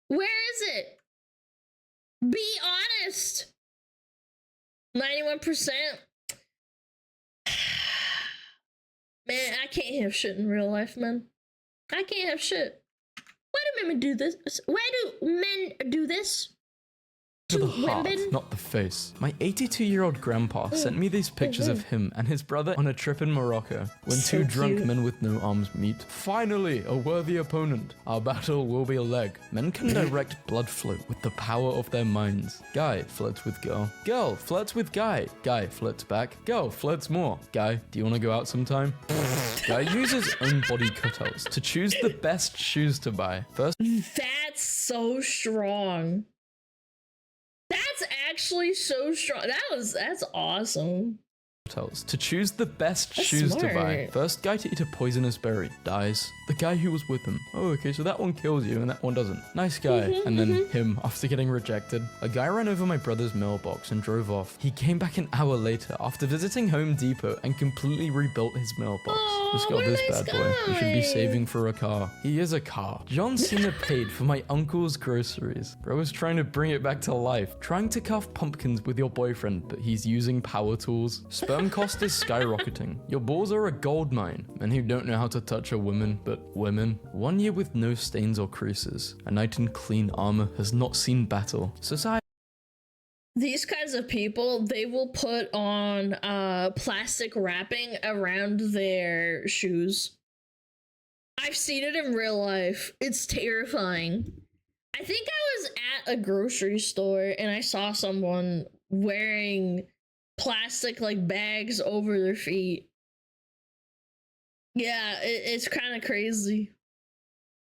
Speaker 2: Where is it? Be honest. 91%? Man, I can't have shit in real life, man. I can't have shit. Why do men do this? Why do men do this?
Speaker 11: to the heart, not the face. My 82-year-old grandpa sent me these pictures of him and his brother on a trip in Morocco when two drunk men with no arms meet. Finally, a worthy opponent. Our battle will be a leg. Men can direct blood flow with the power of their minds. Guy flirts with girl. Girl flirts with guy. Guy flirts back. Girl flirts more. Guy, do you want to go out sometime? Guy uses own body cutouts to choose the best shoes to buy. First—
Speaker 2: That's so strong. That's actually so strong. That's awesome.
Speaker 11: To choose the best
Speaker 2: That's
Speaker 11: shoes
Speaker 2: smart.
Speaker 11: to buy. First guy to eat a poisonous berry dies. The guy who was with him. Oh, okay, so that one kills you and that one doesn't. Nice guy. And then him after getting rejected. A guy ran over my brother's mailbox and drove off. He came back an hour later after visiting Home Depot and completely rebuilt his mailbox. Just got this bad boy. You should be saving for a car. He is a car. John Cena paid for my uncle's groceries. Bro was trying to bring it back to life. Trying to carve pumpkins with your boyfriend, but he's using power tools. Sperm cost is skyrocketing. Your balls are a gold mine. Men who don't know how to touch a woman, but women. 1 year with no stains or creases. A knight in clean armor has not seen battle. Society—
Speaker 2: These kinds of people, they will put on plastic wrapping around their shoes. I've seen it in real life. It's terrifying. I think I was at a grocery store and I saw someone wearing plastic like bags over their feet. Yeah, it's kind of crazy.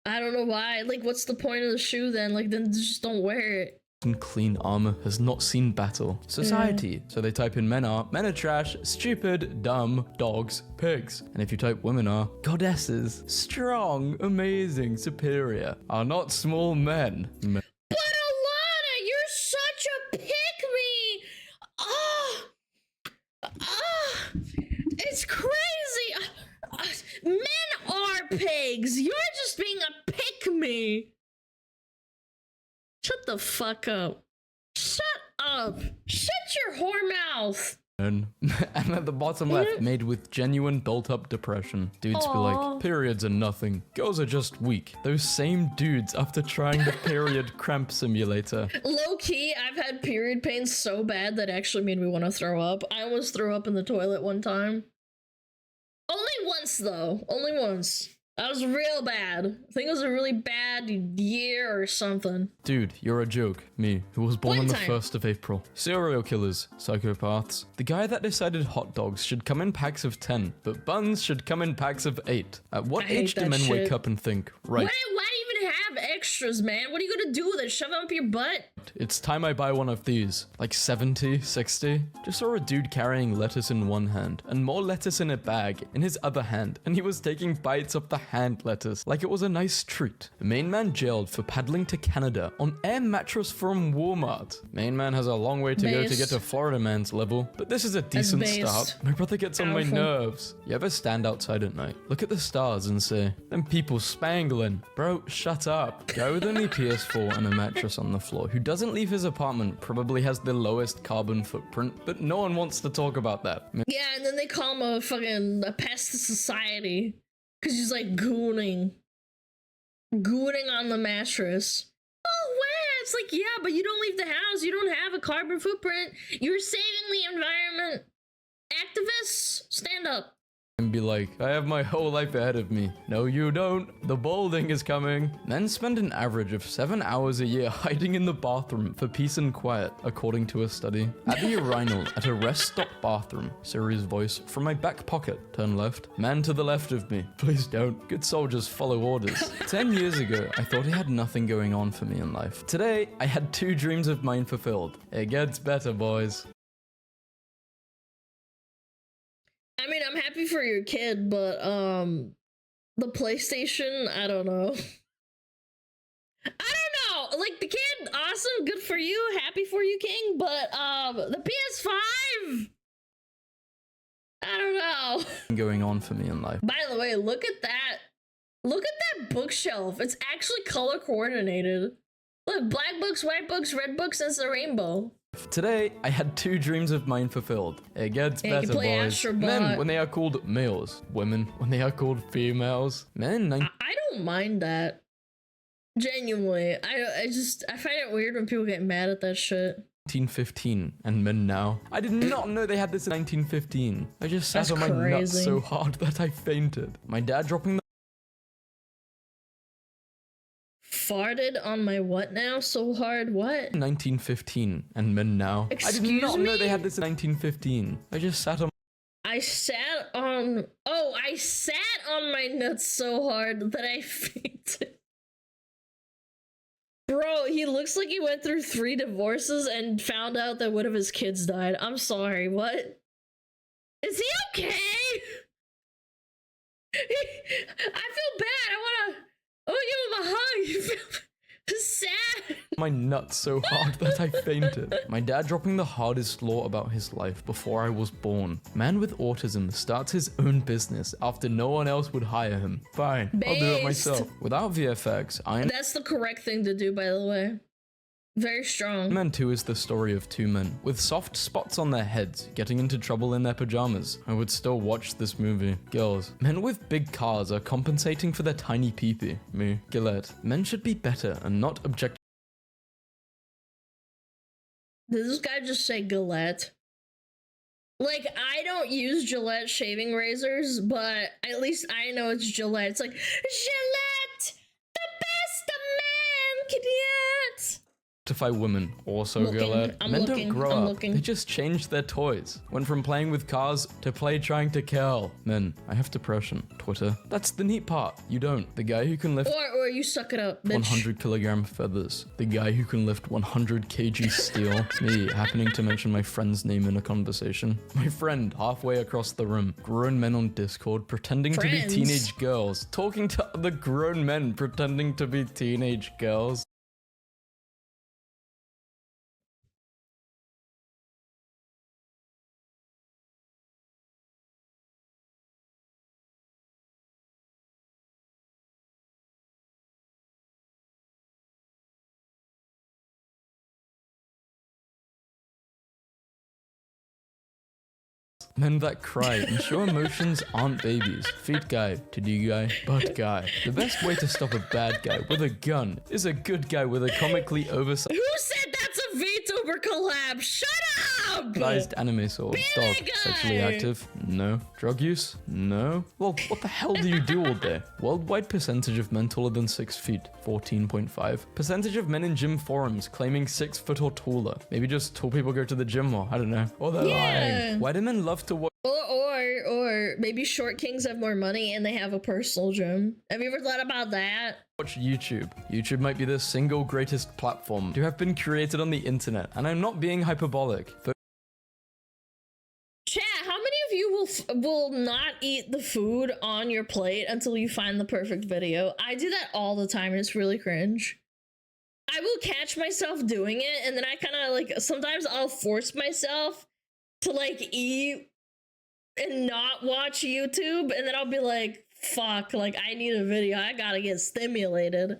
Speaker 2: I don't know why. Like, what's the point of the shoe then? Like, then just don't wear it.
Speaker 11: in clean armor has not seen battle. Society. So they type in men are trash, stupid, dumb, dogs, pigs. And if you type women are goddesses, strong, amazing, superior, are not small men.
Speaker 2: But Alana, you're such a pick-me! It's crazy! Men are pigs! You're just being a pick-me! Shut the fuck up. Shut up! Shut your whore mouth!
Speaker 11: And at the bottom left, made with genuine built-up depression. Dudes be like, periods are nothing. Girls are just weak. Those same dudes after trying the period cramp simulator.
Speaker 2: Low-key, I've had period pain so bad that actually made me want to throw up. I almost threw up in the toilet one time. Only once, though. Only once. That was real bad. I think it was a really bad year or something.
Speaker 11: Dude, you're a joke. Me, who was born on the 1st of April. Serial killers, psychopaths. The guy that decided hot dogs should come in packs of 10, but buns should come in packs of 8. At what age do men wake up and think, right?
Speaker 2: Why do you even have extras, man? What are you gonna do with it? Shove them up your butt?
Speaker 11: It's time I buy one of these. Like 70, 60? Just saw a dude carrying lettuce in one hand, and more lettuce in a bag in his other hand, and he was taking bites of the hand lettuce like it was a nice treat. The main man jailed for paddling to Canada on air mattress from Walmart. Main man has a long way to go to get to Florida man's level, but this is a decent start. My brother gets on my nerves. You ever stand outside at night, look at the stars and say, them people spangling. Bro, shut up. Guy with only PS4 and a mattress on the floor who doesn't leave his apartment probably has the lowest carbon footprint, but no one wants to talk about that.
Speaker 2: Yeah, and then they call him a pest to society. Cause he's like gooning on the mattress. Oh, wow, it's like, yeah, but you don't leave the house. You don't have a carbon footprint. You're saving the environment. Activists, stand up.
Speaker 11: And be like, I have my whole life ahead of me. No, you don't. The balding is coming. Men spend an average of 7 hours a year hiding in the bathroom for peace and quiet, according to a study. At the urinal at a rest stop bathroom, Siri's voice from my back pocket. Turn left. Man to the left of me. Please don't. Good soldiers follow orders. 10 years ago, I thought I had nothing going on for me in life. Today, I had 2 dreams of mine fulfilled. It gets better, boys.
Speaker 2: I mean, I'm happy for your kid, but, the PlayStation, I don't know. I don't know! Like, the kid, awesome, good for you, happy for you, King, but, the PS5? I don't know.
Speaker 11: Going on for me in life.
Speaker 2: By the way, look at that. Look at that bookshelf. It's actually color coordinated. Look, black books, white books, red books, and it's a rainbow.
Speaker 11: Today, I had 2 dreams of mine fulfilled. It gets better, boys.
Speaker 2: Astrobot.
Speaker 11: Men when they are called males. Women when they are called females. Men,
Speaker 2: I don't mind that. Genuinely. I find it weird when people get mad at that shit.
Speaker 11: 1915 and men now. I did not know they had this in 1915. I just sat on my nuts so hard that I fainted. My dad dropping the
Speaker 2: farted on my what now so hard? What?
Speaker 11: 1915 and men now.
Speaker 2: Excuse
Speaker 11: I did not
Speaker 2: me?
Speaker 11: know they had this in 1915. I just sat on
Speaker 2: I sat on my nuts so hard that I fainted. Bro, he looks like he went through 3 divorces and found out that one of his kids died. I'm sorry, what? Is he okay? I feel bad. I wanna give him a hug. It's sad.
Speaker 11: my nuts so hard that I fainted. My dad dropping the hardest law about his life before I was born. Man with autism starts his own business after no one else would hire him. Fine, I'll do it myself. Without VFX,
Speaker 2: That's the correct thing to do, by the way. Very strong.
Speaker 11: Man 2 is the story of 2 men with soft spots on their heads getting into trouble in their pajamas. I would still watch this movie. Girls. Men with big cars are compensating for their tiny peepee. Me. Gillette. Men should be better and not object.
Speaker 2: Did this guy just say Gillette? Like, I don't use Gillette shaving razors, but at least I know it's Gillette. It's like, Gillette! The best a man can get!
Speaker 11: Women also Gillette. Men don't grow up. They just changed their toys. Went from playing with cars to play trying to kill. Men, I have depression. Twitter. That's the neat part. You don't. The guy who can lift
Speaker 2: or you suck it up, bitch.
Speaker 11: 100 kilogram feathers. The guy who can lift 100 kg steel. Me happening to mention my friend's name in a conversation. My friend halfway across the room. Grown men on Discord pretending to be teenage girls. Talking to other grown men pretending to be teenage girls. Men that cry and show emotions aren't babies. Feet guy, titty guy, butt guy. The best way to stop a bad guy with a gun is a good guy with a comically oversized
Speaker 2: Who said that's a VTuber collab? Shut up!
Speaker 11: anime sword. Dog, sexually active? No. Drug use? No. Well, what the hell do you do all day? Worldwide percentage of men taller than 6 feet, 14.5. Percentage of men in gym forums claiming 6 foot or taller. Maybe just tall people go to the gym more, I don't know. Or they're lying. Why do men love to watch?
Speaker 2: Or maybe short kings have more money and they have a personal gym. Have you ever thought about that?
Speaker 11: Watch YouTube. YouTube might be the single greatest platform to have been created on the internet, and I'm not being hyperbolic, but
Speaker 2: Chat, how many of you will not eat the food on your plate until you find the perfect video? I do that all the time and it's really cringe. I will catch myself doing it and then I kind of like, sometimes I'll force myself to like eat and not watch YouTube, and then I'll be like, fuck, like I need a video, I gotta get stimulated.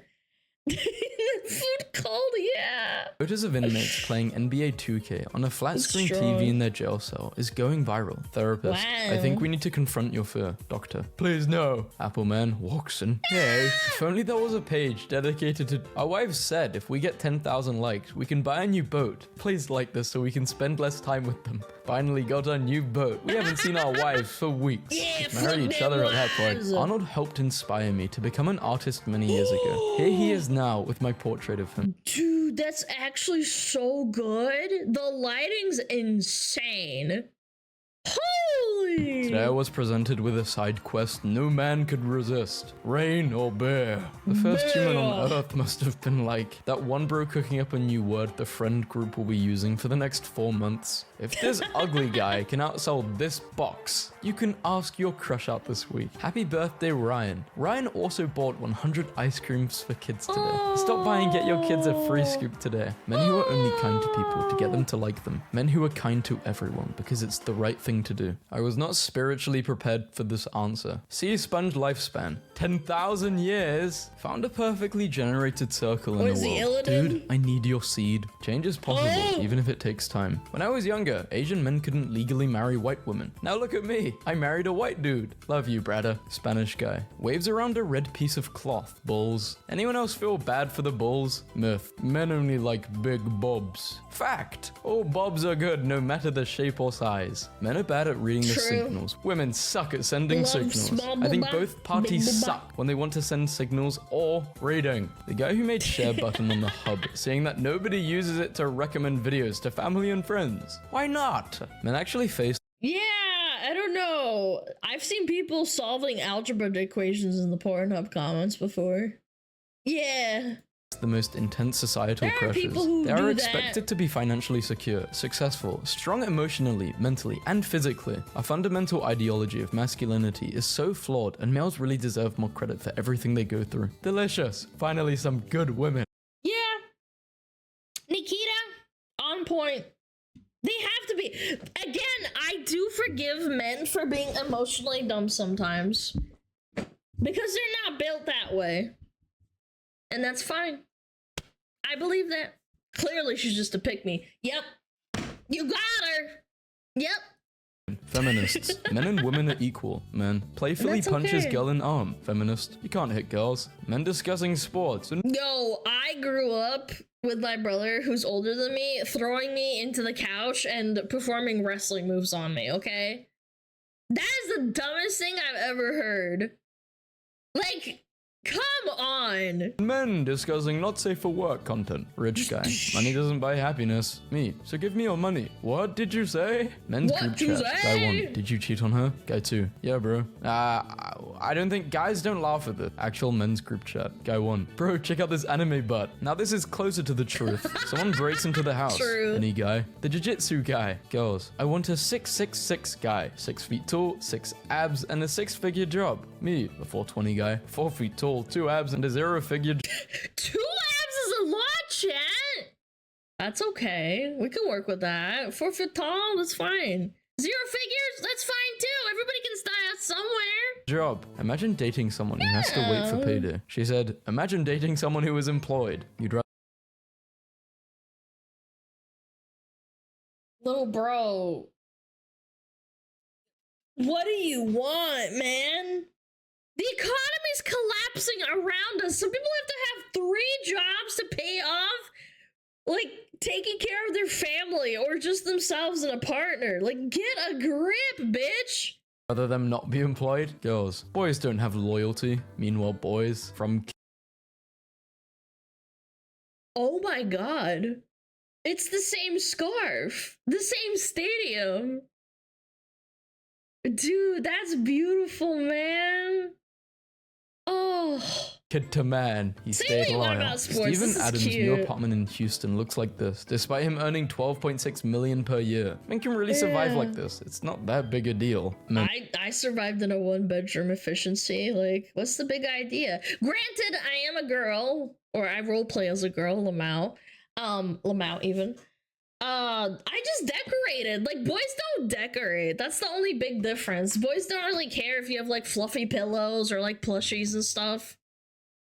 Speaker 2: Food cold, yeah.
Speaker 11: photos of inmates playing NBA 2K on a flat screen
Speaker 2: Strong.
Speaker 11: TV in their jail cell is going viral. Therapist, I think we need to confront your fear. Doctor, please no. Apple man walks in. Hey, if only there was a page dedicated to... Our wives said if we get 10,000 likes, we can buy a new boat. Please like this so we can spend less time with them. Finally got a new boat. We haven't seen our wives for weeks.
Speaker 2: Yeah,
Speaker 11: Marry each other at that point. Arnold helped inspire me to become an artist many years ago. Here he is now with my portrait of him.
Speaker 2: Dude, that's actually so good. The lighting's insane. Holy!
Speaker 11: Today I was presented with a side quest no man could resist. Rain or bear. The first human on Earth must have been like that one bro cooking up a new word the friend group will be using for the next 4 months. If this ugly guy can outsell this box, you can ask your crush out this week. Happy birthday, Ryan. Ryan also bought 100 ice creams for kids today. Stop by and get your kids a free scoop today. Men who are only kind to people to get them to like them. Men who are kind to everyone because it's the right thing to do. I was not spiritually prepared for this answer. Sea sponge lifespan. 10,000 years. Found a perfectly generated circle in the world. Dude, I need your seed. Change is possible, even if it takes time. When I was younger, Asian men couldn't legally marry white women. Now look at me. I married a white dude. Love you, brother. Spanish guy. Waves around a red piece of cloth. Bulls. Anyone else feel bad for the bulls? Myth. Men only like big bobs. Fact. All bobs are good no matter the shape or size. Men are bad at reading the signals. Women suck at sending signals. I think both parties suck when they want to send signals or reading. The guy who made share button on the hub saying that nobody uses it to recommend videos to family and friends. Why not? Men actually face...
Speaker 2: Yeah, I don't know. I've seen people solving algebra equations in the Pornhub comments before. Yeah.
Speaker 11: The most intense societal pressures. They are expected to be financially secure, successful, strong emotionally, mentally, and physically. Our fundamental ideology of masculinity is so flawed, and males really deserve more credit for everything they go through. Delicious. Finally, some good women.
Speaker 2: Yeah. Nikita, on point. They have to be. Again, I do forgive men for being emotionally dumb sometimes. Because they're not built that way. And that's fine. I believe that. Clearly, she's just a pick-me. Yep. You got her. Yep.
Speaker 11: Feminists. Men and women are equal. Men. Playfully punches girl in arm. Feminist. You can't hit girls. Men discussing sports. And
Speaker 2: Yo, I grew up with my brother, who's older than me, throwing me into the couch and performing wrestling moves on me, okay? That is the dumbest thing I've ever heard. Like... Come on!
Speaker 11: Men discussing not safe for work content. Rich guy. Money doesn't buy happiness. Me. So give me your money. What did you say? Men's group chat. Guy 1. Did you cheat on her? Guy 2. Yeah, bro. I don't think guys don't laugh at this. Actual men's group chat. Guy 1. Bro, check out this anime butt. Now this is closer to the truth. Someone breaks into the house.
Speaker 2: True.
Speaker 11: Any guy. The jiu-jitsu guy. Girls. I want a 6'6" guy. 6 feet tall, 6 abs, and a 6-figure job. Me. A 420 guy. 4 feet tall. 2 abs and a 0-figure
Speaker 2: 2 abs is a lot, chat. That's okay. We can work with that. 4 foot tall, that's fine. 0 figures, that's fine too. Everybody can start somewhere.
Speaker 11: job. Imagine dating someone who has to wait for payday. She said, imagine dating someone who is employed. You'd rather...
Speaker 2: Little bro. What do you want, man? The economy's collapsing around us. Some people have to have 3 jobs to pay off, like, taking care of their family or just themselves and a partner. Like, get a grip, bitch.
Speaker 11: Rather them not be employed? Girls, boys don't have loyalty. Meanwhile, boys from...
Speaker 2: Oh my god. It's the same scarf. The same stadium. Dude, that's beautiful, man. Oh.
Speaker 11: Kid to man, he stayed
Speaker 2: what
Speaker 11: loyal.
Speaker 2: about sports?
Speaker 11: Steven
Speaker 2: This is
Speaker 11: Adams' new
Speaker 2: cute.
Speaker 11: apartment in Houston looks like this, despite him earning $12.6 million per year. Man can really survive
Speaker 2: Yeah.
Speaker 11: like this. It's not that big a deal. Man,
Speaker 2: I survived in a 1-bedroom efficiency. Like, what's the big idea? Granted, I am a girl, or I roleplay as a girl, Lamau. Lamau even. I just decorated. Like, boys don't decorate. That's the only big difference. Boys don't really care if you have like fluffy pillows or like plushies and stuff.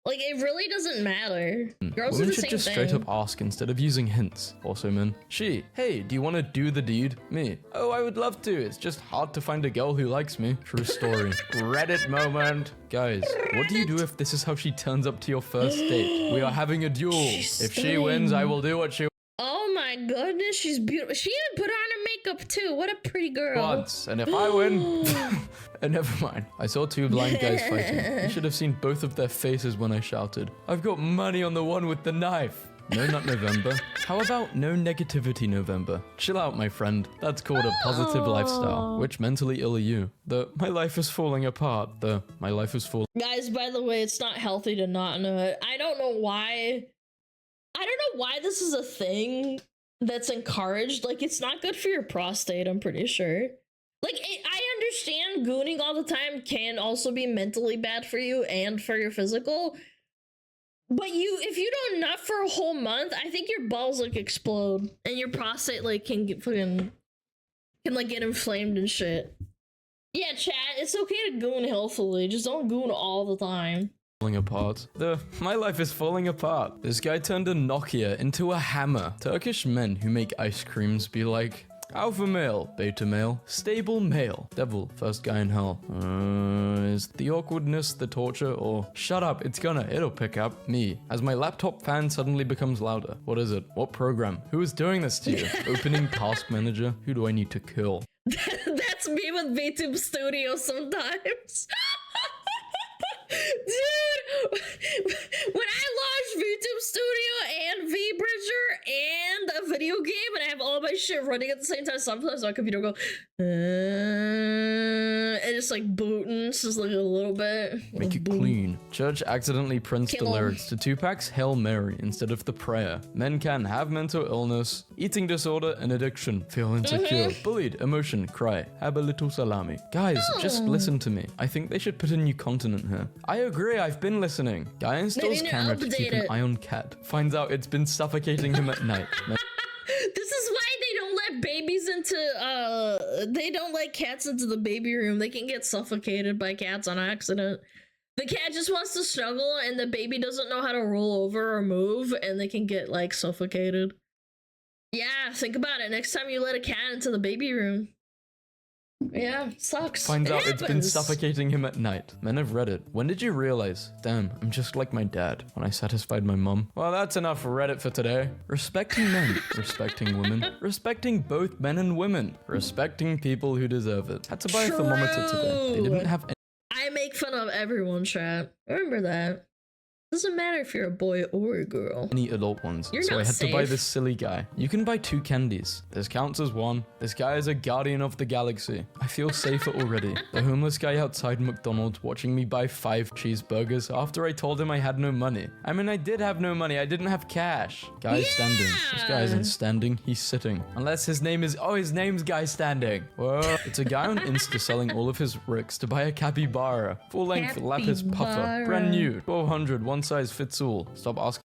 Speaker 2: Like, it really doesn't matter. Girls
Speaker 11: women
Speaker 2: do the
Speaker 11: should
Speaker 2: same
Speaker 11: just
Speaker 2: thing.
Speaker 11: straight up ask instead of using hints. Also, men. She, hey, do you want to do the deed? Me, oh, I would love to. It's just hard to find a girl who likes me. True story. Reddit moment. Guys, what do you do if this is how she turns up to your first date? We are having a duel. If she wins, I will do what she
Speaker 2: Oh my goodness, she's beautiful. She even put on her makeup too. What a pretty girl.
Speaker 11: wants. And if I win... never mind. I saw 2 blind guys fighting. You should have seen both of their faces when I shouted, I've got money on the one with the knife. No Nut November. How about no negativity November? Chill out, my friend. That's called a positive lifestyle. Which mentally ill are you? The my life is falling apart. The my life is falling...
Speaker 2: Guys, by the way, it's not healthy to not know it. I don't know why this is a thing that's encouraged. Like, it's not good for your prostate, I'm pretty sure. Like, I understand gooning all the time can also be mentally bad for you and for your physical. But if you don't nut for a whole month, I think your balls like explode and your prostate like can get get inflamed and shit. Yeah, chat, it's okay to goon healthily, just don't goon all the time.
Speaker 11: Falling apart. My life is falling apart. This guy turned a Nokia into a hammer. Turkish men who make ice creams be like, alpha male, beta male, stable male, devil, first guy in hell. Is the awkwardness the torture, or shut up, it'll pick up. Me, as my laptop fan suddenly becomes louder. What is it? What program? Who is doing this to you? Opening task manager? Who do I need to kill?
Speaker 2: That's me with Vtuber Studio sometimes. Dude, when I launched Vtuber Studio and VBridger and a video game and I have all my shit running at the same time, sometimes my computer will go, and just like booting, just like a little bit.
Speaker 11: Make it clean. Church accidentally prints
Speaker 2: Kill
Speaker 11: the
Speaker 2: 'em.
Speaker 11: lyrics to Tupac's Hail Mary instead of the prayer. Men can have mental illness, eating disorder, and addiction, feel insecure, bullied, emotion, cry, have a little salami. Guys, just listen to me. I think they should put a new continent here. I agree, I've been listening. Guy installs
Speaker 2: need to
Speaker 11: camera to keep
Speaker 2: update
Speaker 11: an
Speaker 2: it.
Speaker 11: eye on cat. Finds out it's been suffocating him at night.
Speaker 2: This is why they don't let babies into, they don't let cats into the baby room. They can get suffocated by cats on accident. The cat just wants to snuggle and the baby doesn't know how to roll over or move and they can get, like, suffocated. Yeah, think about it. Next time you let a cat into the baby room. Yeah, sucks.
Speaker 11: Finds
Speaker 2: It
Speaker 11: out it's been
Speaker 2: happens.
Speaker 11: suffocating him at night. Men have Reddit. When did you realize? Damn, I'm just like my dad when I satisfied my mum. Well, that's enough for Reddit for today. Respecting men, respecting women, respecting both men and women, respecting people who deserve it. Had to buy a thermometer today. They didn't have
Speaker 2: I make fun of everyone, chat. Remember that. Doesn't matter if you're a boy or a girl.
Speaker 11: any adult ones,
Speaker 2: You're
Speaker 11: so I
Speaker 2: not
Speaker 11: had to buy
Speaker 2: safe.
Speaker 11: this silly guy. You can buy 2 candies. This counts as 1. This guy is a guardian of the galaxy. I feel safer already. The homeless guy outside McDonald's watching me buy 5 cheeseburgers after I told him I had no money. I mean, I did have no money. I didn't have cash. Guy's standing. This guy isn't standing. He's sitting. Unless his name is... Oh, his name's Guy Standing. Whoa. It's a guy on Insta selling all of his ricks to buy a capybara. Full-length lapis puffer.
Speaker 2: Capybara.
Speaker 11: Brand new. 1200. One size fits all. Stop asking.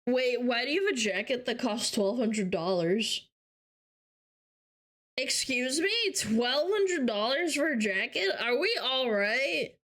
Speaker 2: Wait, why do you have a jacket that costs $1,200? Excuse me? $1,200 for a jacket? Are we alright?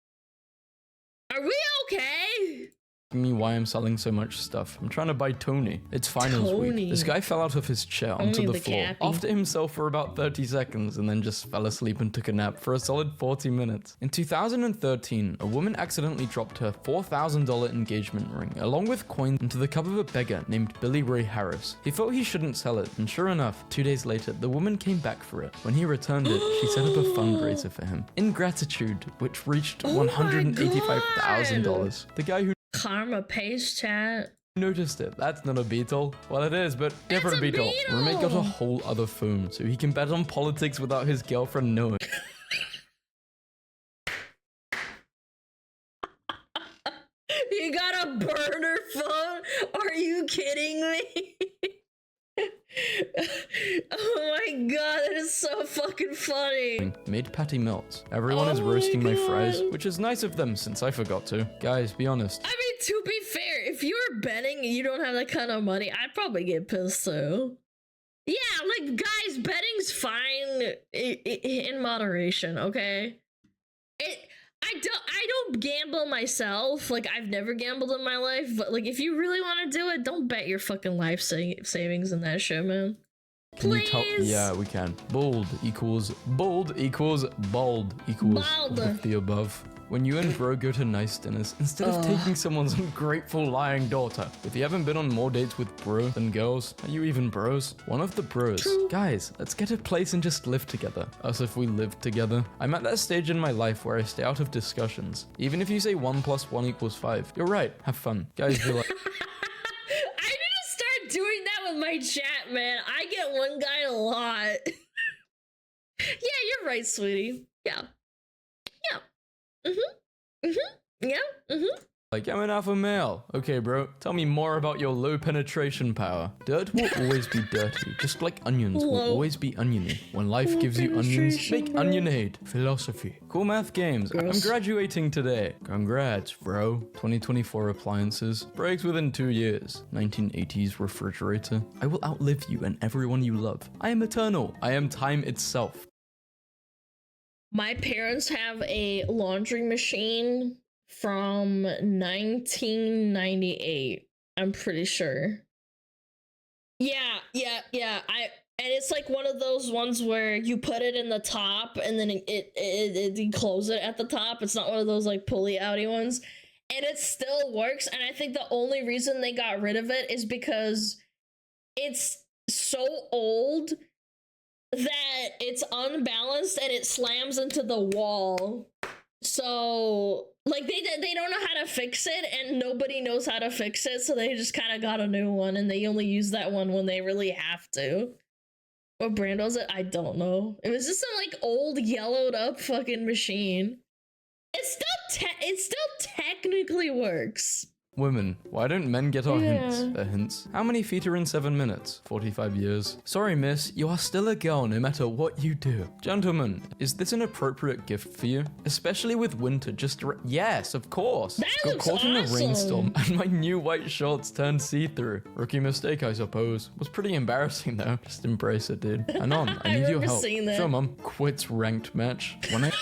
Speaker 2: Are we okay?
Speaker 11: asking me why I'm selling so much stuff. I'm trying to buy Tony. It's finals week. This guy fell out of his chair onto the floor, after himself for about 30 seconds, and then just fell asleep and took a nap for a solid 40 minutes. In 2013, a woman accidentally dropped her $4,000 engagement ring, along with coins, into the cup of a beggar named Billy Ray Harris. He thought he shouldn't sell it, and sure enough, 2 days later, the woman came back for it. When he returned it, she set up a fundraiser for him. In gratitude, which reached $185,000. The guy who
Speaker 2: Karma pays, chat.
Speaker 11: noticed it. That's not a beetle. Well, it is, but different beetle. Roommate got a whole other phone, so he can bet on politics without his girlfriend knowing.
Speaker 2: You got a burner phone? Are you kidding me? Oh my god, that is so fucking funny.
Speaker 11: Made patty melts. Everyone is roasting my fries, which is nice of them since I forgot to. Guys, be honest.
Speaker 2: I mean, to be fair, if you were betting and you don't have that kind of money, I'd probably get pissed too. Yeah, like, guys, betting's fine in moderation, okay? I don't gamble myself. Like, I've never gambled in my life, but like, if you really want to do it, don't bet your fucking life savings in that shit, man. Please.
Speaker 11: Yeah, we can. Bold equals bold equals bald equals with the above. When you and bro go to nice dinners, instead of taking someone's ungrateful lying daughter, if you haven't been on more dates with bro than girls, are you even bros? One of the bros. True. Guys, let's get a place and just live together. Us if we lived together. I'm at that stage in my life where I stay out of discussions. Even if you say 1 + 1 = 5, you're right, have fun. Guys, be like...
Speaker 2: I need to start doing that with my chat, man. I get one guy a lot. Yeah, you're right, sweetie. Yeah.
Speaker 11: Like, I'm an alpha male. Okay, bro, tell me more about your low penetration power. Dirt will always be dirty, just like onions will always be oniony. When life gives you onions, make onionade. Philosophy. Cool math games. I'm graduating today. Congrats, bro. 2024 appliances. Breaks within 2 years. 1980s refrigerator. I will outlive you and everyone you love. I am eternal. I am time itself.
Speaker 2: My parents have a laundry machine from 1998. I'm pretty sure. Yeah. And it's like one of those ones where you put it in the top and then you close it at the top. It's not one of those like pulley outy ones. And it still works. And I think the only reason they got rid of it is because it's so old that it's unbalanced and it slams into the wall. So like they don't know how to fix it and nobody knows how to fix it, so they just kind of got a new one and they only use that one when they really have to. What brand was it? I don't know. It was just some like old yellowed up fucking machine. It still technically works.
Speaker 11: Women, why don't men get our hints? They're hints. How many feet are in 7 minutes? 45 years. Sorry, miss, you are still a girl no matter what you do. Gentlemen, is this an appropriate gift for you? Especially with winter just yes, of course.
Speaker 2: That
Speaker 11: Got
Speaker 2: looks
Speaker 11: caught in a
Speaker 2: awesome.
Speaker 11: rainstorm and my new white shorts turned see-through. Rookie mistake, I suppose. Was pretty embarrassing though. Just embrace it, dude. Anon, I need your help. Sure, mom. Quits ranked match. When I...
Speaker 2: This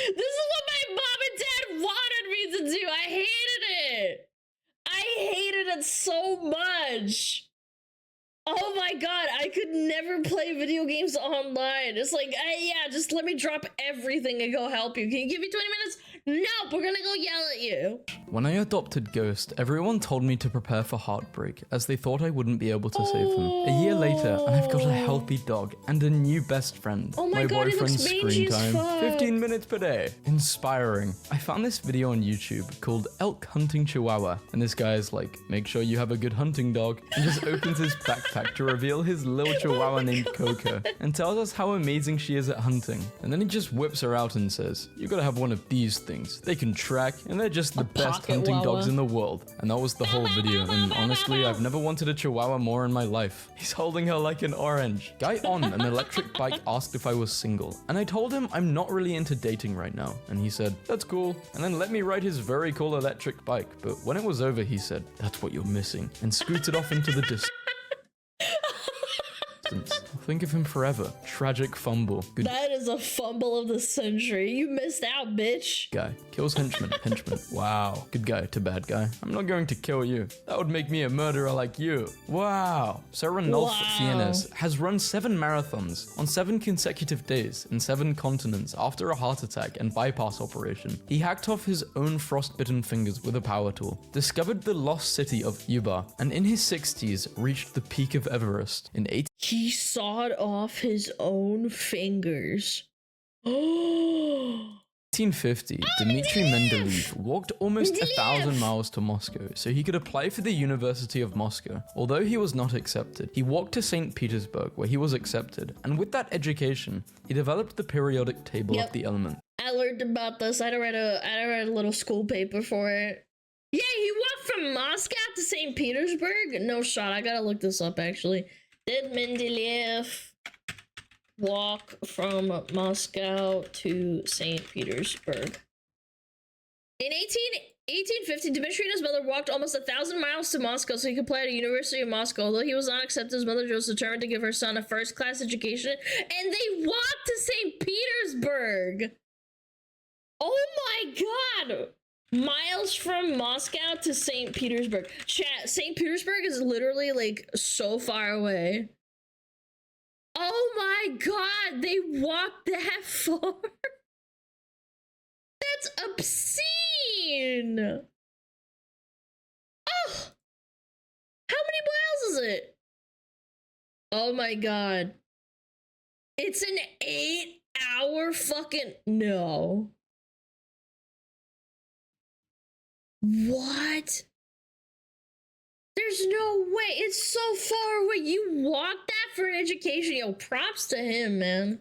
Speaker 2: is what my mom and dad wanted me to do. I hated it. I hated it so much. Oh my god, I could never play video games online. It's like, yeah, just let me drop everything and go help you. Can you give me 20 minutes? Nope, we're gonna go yell at you.
Speaker 11: When I adopted Ghost, everyone told me to prepare for heartbreak, as they thought I wouldn't be able to save him. A year later, and I've got a healthy dog and a new best friend.
Speaker 2: Oh my god,
Speaker 11: boyfriend's screen time,
Speaker 2: fuck.
Speaker 11: 15 minutes per day. Inspiring. I found this video on YouTube called Elk Hunting Chihuahua, and this guy is like, make sure you have a good hunting dog, and just opens his backpack to reveal his little chihuahua named Coco, and tells us how amazing she is at hunting. And then he just whips her out and says, you gotta have one of these things. They can track, and they're just the best hunting dogs in the world. And that was the whole video, and honestly, I've never wanted a chihuahua more in my life. He's holding her like an orange. Guy on an electric bike asked if I was single, and I told him I'm not really into dating right now, and he said, that's cool, and then let me ride his very cool electric bike. But when it was over, he said, that's what you're missing, and scooted off into the distance. think of him forever. Tragic fumble. Good
Speaker 2: That is a fumble of the century. You missed out, bitch.
Speaker 11: guy. Kills henchman. Henchman. Wow. Good guy to bad guy. I'm not going to kill you. That would make me a murderer like you. Wow. Sir Ranulph Fiennes has run 7 marathons on 7 consecutive days in 7 continents after a heart attack and bypass operation. He hacked off his own frostbitten fingers with a power tool, discovered the lost city of Yuba, and in his 60s reached the peak of Everest in
Speaker 2: He sawed off his own fingers. Oh.
Speaker 11: 1850, Dmitry Mendeleev walked almost 1,000 miles to Moscow so he could apply for the University of Moscow. Although he was not accepted, he walked to St. Petersburg where he was accepted, and with that education, he developed the periodic table of the elements.
Speaker 2: I learned about this. I read a little school paper for it. Yeah, he walked from Moscow to St. Petersburg? No shot. I gotta look this up, actually. Did Mendeleev walk from Moscow to St. Petersburg? In 1850, Dmitry and his mother walked almost 1,000 miles to Moscow so he could apply at the University of Moscow. Although he was not accepted, his mother was determined to give her son a first-class education, and they walked to St. Petersburg. Oh my god! Miles from Moscow to St. Petersburg. Chat, St. Petersburg is literally like so far away. Oh my god, they walked that far? That's obscene! Oh! How many miles is it? Oh my god. It's an 8-hour fucking... No. What? There's no way. It's so far away. You walked that for an education. Yo, props to him, man.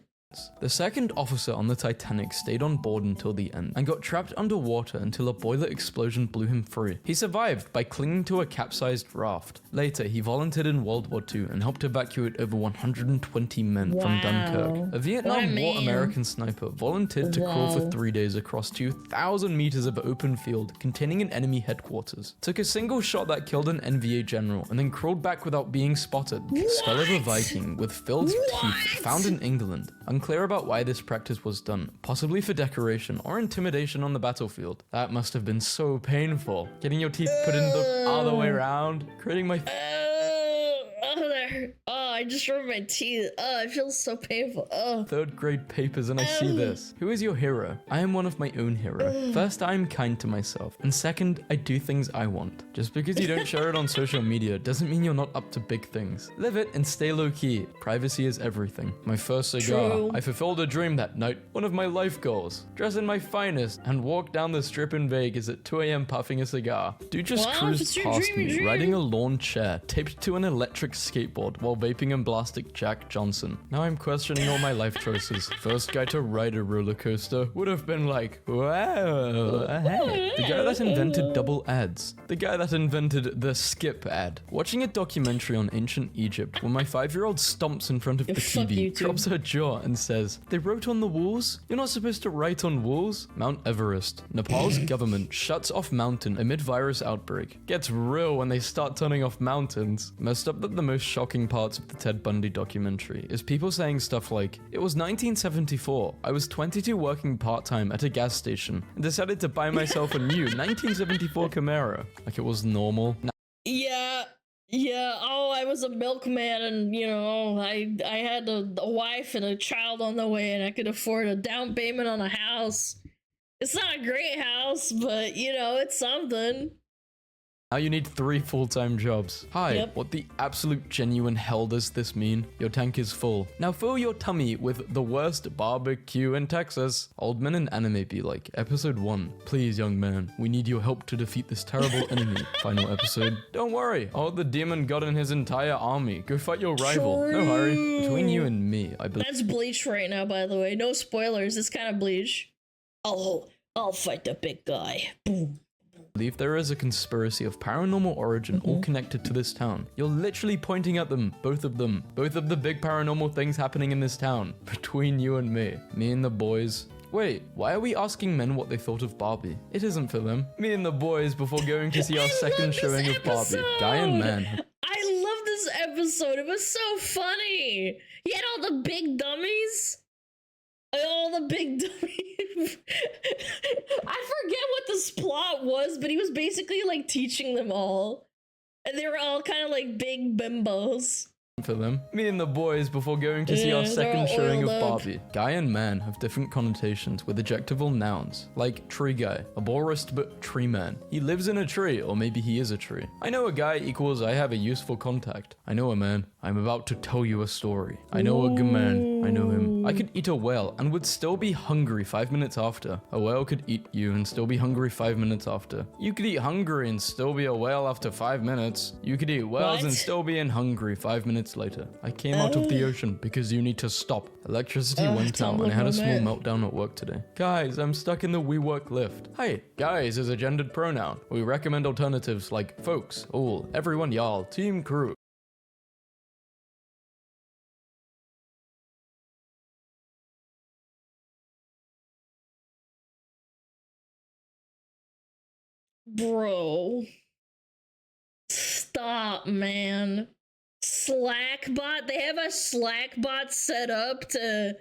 Speaker 11: The second officer on the Titanic stayed on board until the end and got trapped underwater until a boiler explosion blew him free. He survived by clinging to a capsized raft. Later, he volunteered in World War II and helped evacuate over 120 men from Dunkirk. A Vietnam War American sniper volunteered to crawl for 3 days across 2,000 meters of open field containing an enemy headquarters. Took a single shot that killed an NVA general and then crawled back without being spotted. Skull of a Viking with filled teeth found in England. Unclear about why this practice was done, possibly for decoration or intimidation on the battlefield. That must have been so painful. Getting your teeth put in the other way around, creating my...
Speaker 2: I just rubbed my teeth. It feels so painful.
Speaker 11: 3rd grade papers and I see this. Who is your hero? I am one of my own hero. First, I am kind to myself. And second, I do things I want. Just because you don't share it on social media doesn't mean you're not up to big things. Live it and stay low key. Privacy is everything. My first cigar.
Speaker 2: True.
Speaker 11: I fulfilled a dream that night. One of my life goals. Dress in my finest and walk down the strip in Vegas at 2 a.m. puffing a cigar. Dude just cruised past me riding a lawn chair taped to an electric skateboard while vaping and blasting Jack Johnson. Now I'm questioning all my life choices. First guy to ride a roller coaster would have been like, wow, hey. The guy that invented double ads. The guy that invented the skip ad. Watching a documentary on ancient Egypt when my 5-year-old stomps in front of the TV, drops her jaw and says, they wrote on the walls? You're not supposed to write on walls? Mount Everest. Nepal's government shuts off mountain amid virus outbreak. Gets real when they start turning off mountains. Messed up that the most shocking parts of the Ted Bundy documentary is people saying stuff like, it was 1974, I was 22 working part-time at a gas station and decided to buy myself a new 1974 Camaro. Like it was normal.
Speaker 2: Yeah, oh, I was a milkman and, you know, I had a wife and a child on the way and I could afford a down payment on a house. It's not a great house, but, you know, it's something.
Speaker 11: Now you need 3 full-time jobs. Hi, what the absolute genuine hell does this mean? Your tank is full. Now fill your tummy with the worst barbecue in Texas. Old men in anime be like, episode 1. Please, young man, we need your help to defeat this terrible enemy. Final episode. Don't worry, the demon got in his entire army. Go fight your rival. No hurry. Between you and me, I believe.
Speaker 2: That's Bleach right now, by the way. No spoilers, it's kind of Bleach. I'll fight the big guy. Boom.
Speaker 11: I believe there is a conspiracy of paranormal origin all connected to this town. You're literally pointing at them, both of them. Both of the big paranormal things happening in this town. Between you and me and the boys. Wait, why are we asking men what they thought of Barbie? It isn't for them. Me and the boys before going to see our second showing of Barbie. Guy and man.
Speaker 2: I love this episode. It was so funny. He had all the big dummies. All the big dummies. I forget what the plot was, but he was basically like teaching them all. And they were all kind of like big bimbos.
Speaker 11: For them. Me and the boys before going to see our second showing of Barbie. Guy and man have different connotations with adjectival nouns, like tree guy, arborist but tree man. He lives in a tree, or maybe he is a tree. I know a guy equals I have a useful contact. I know a man. I'm about to tell you a story. I know a good man. I know him. I could eat a whale and would still be hungry 5 minutes after. A whale could eat you and still be hungry 5 minutes after. You could eat hungry and still be a whale after 5 minutes. You could eat whales and still be in hungry 5 minutes later. I came out of the ocean because you need to stop. Electricity went out and I had a small meltdown at work today. Guys, I'm stuck in the WeWork lift. Hey, guys is a gendered pronoun. We recommend alternatives like folks, all, everyone, y'all, team, crew.
Speaker 2: Bro. Stop, man. Slackbot? They have a Slackbot set up to...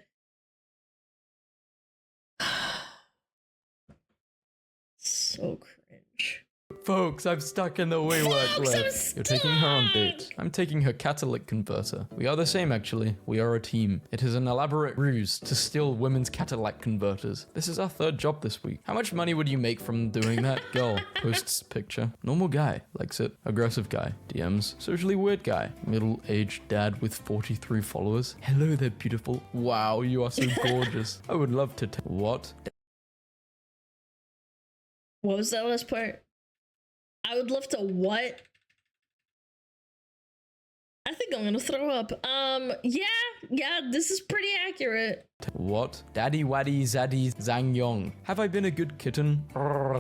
Speaker 2: So cringe.
Speaker 11: Folks, I'm stuck in the WeWork lift. You're taking her on dates. I'm taking her catalytic converter. We are the same, actually. We are a team. It is an elaborate ruse to steal women's catalytic converters. This is our third job this week. How much money would you make from doing that? Girl posts picture. Normal guy likes it. Aggressive guy DMs. Socially weird guy. Middle-aged dad with 43 followers. Hello there, beautiful. Wow, you are so gorgeous. I would love to what?
Speaker 2: What was that last part? I would love to what? I think I'm gonna throw up. Yeah, this is pretty accurate.
Speaker 11: What? Daddy Waddy Zaddy Zhang Yong. Have I been a good kitten?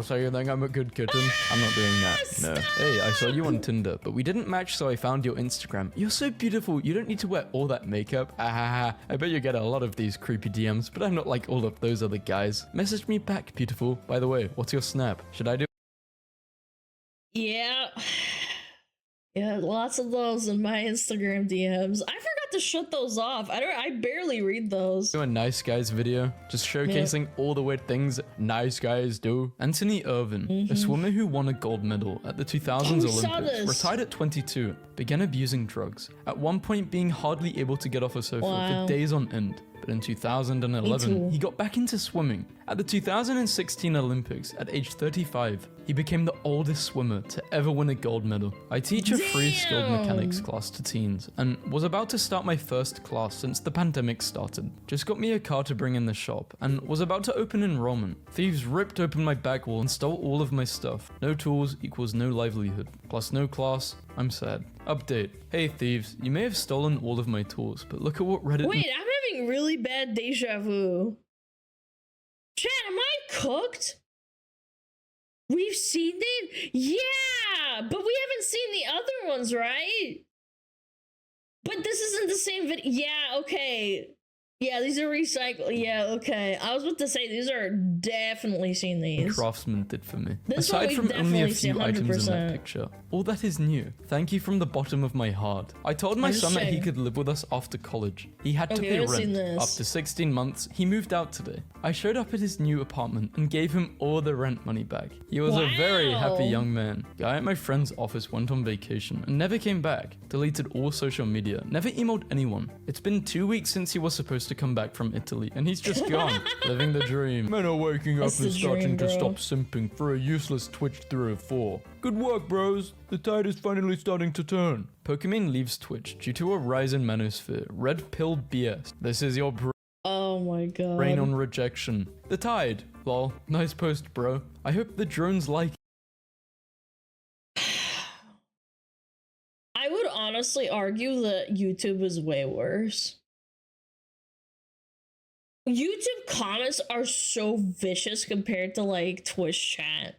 Speaker 11: So you think I'm a good kitten? I'm not doing that. No. Hey, I saw you on Tinder, but we didn't match, so I found your Instagram. You're so beautiful. You don't need to wear all that makeup. I bet you get a lot of these creepy DMs, but I'm not like all of those other guys. Message me back, beautiful. By the way, what's your snap? Should I do?
Speaker 2: Yeah. Yeah, lots of those in my Instagram DMs. I forgot to shut those off. I barely read those.
Speaker 11: Do a nice guys video, just showcasing all the weird things nice guys do. Anthony Irvin, a swimmer who won a gold medal at the 2000s Olympics, retired at 22, began abusing drugs, at one point being hardly able to get off a sofa for days on end. But in 2011, he got back into swimming. At the 2016 Olympics, at age 35, he became the oldest swimmer to ever win a gold medal. I teach a free skilled mechanics class to teens, and was about to start my first class since the pandemic started. Just got me a car to bring in the shop, and was about to open enrollment. Thieves ripped open my back wall and stole all of my stuff. No tools equals no livelihood, plus no class. I'm sad. Update. Hey thieves, you may have stolen all of my tools, but look at what Reddit—
Speaker 2: Wait, I'm having really bad deja vu. Chat, am I cooked? We've seen it? Yeah, but we haven't seen the other ones, right? But this isn't the same video. Yeah, okay. Yeah, these are recycled. Yeah, okay. I was about to say, these are definitely seen these.
Speaker 11: Craftsman did for me.
Speaker 2: This
Speaker 11: Aside from only a few
Speaker 2: 100%.
Speaker 11: items in that picture, all that is new. Thank you from the bottom of my heart. I told my son that he could live with us after college. He had to pay rent. After 16 months, he moved out today. I showed up at his new apartment and gave him all the rent money back. He was a very happy young man. Guy at my friend's office went on vacation and never came back. Deleted all social media. Never emailed anyone. It's been 2 weeks since he was supposed to come back from Italy, and he's just gone. Living the dream. Men are waking up and starting to stop simping for a useless Twitch 3 or 4. Good work, bros. The tide is finally starting to turn. Pokemon leaves Twitch due to a rise in manosphere. Red pill BS. This is your
Speaker 2: oh my god.
Speaker 11: brain on rejection. The tide. Lol. Nice post, bro. I hope the drones like it.
Speaker 2: I would honestly argue that YouTube is way worse. YouTube comments are so vicious compared to like Twitch chat.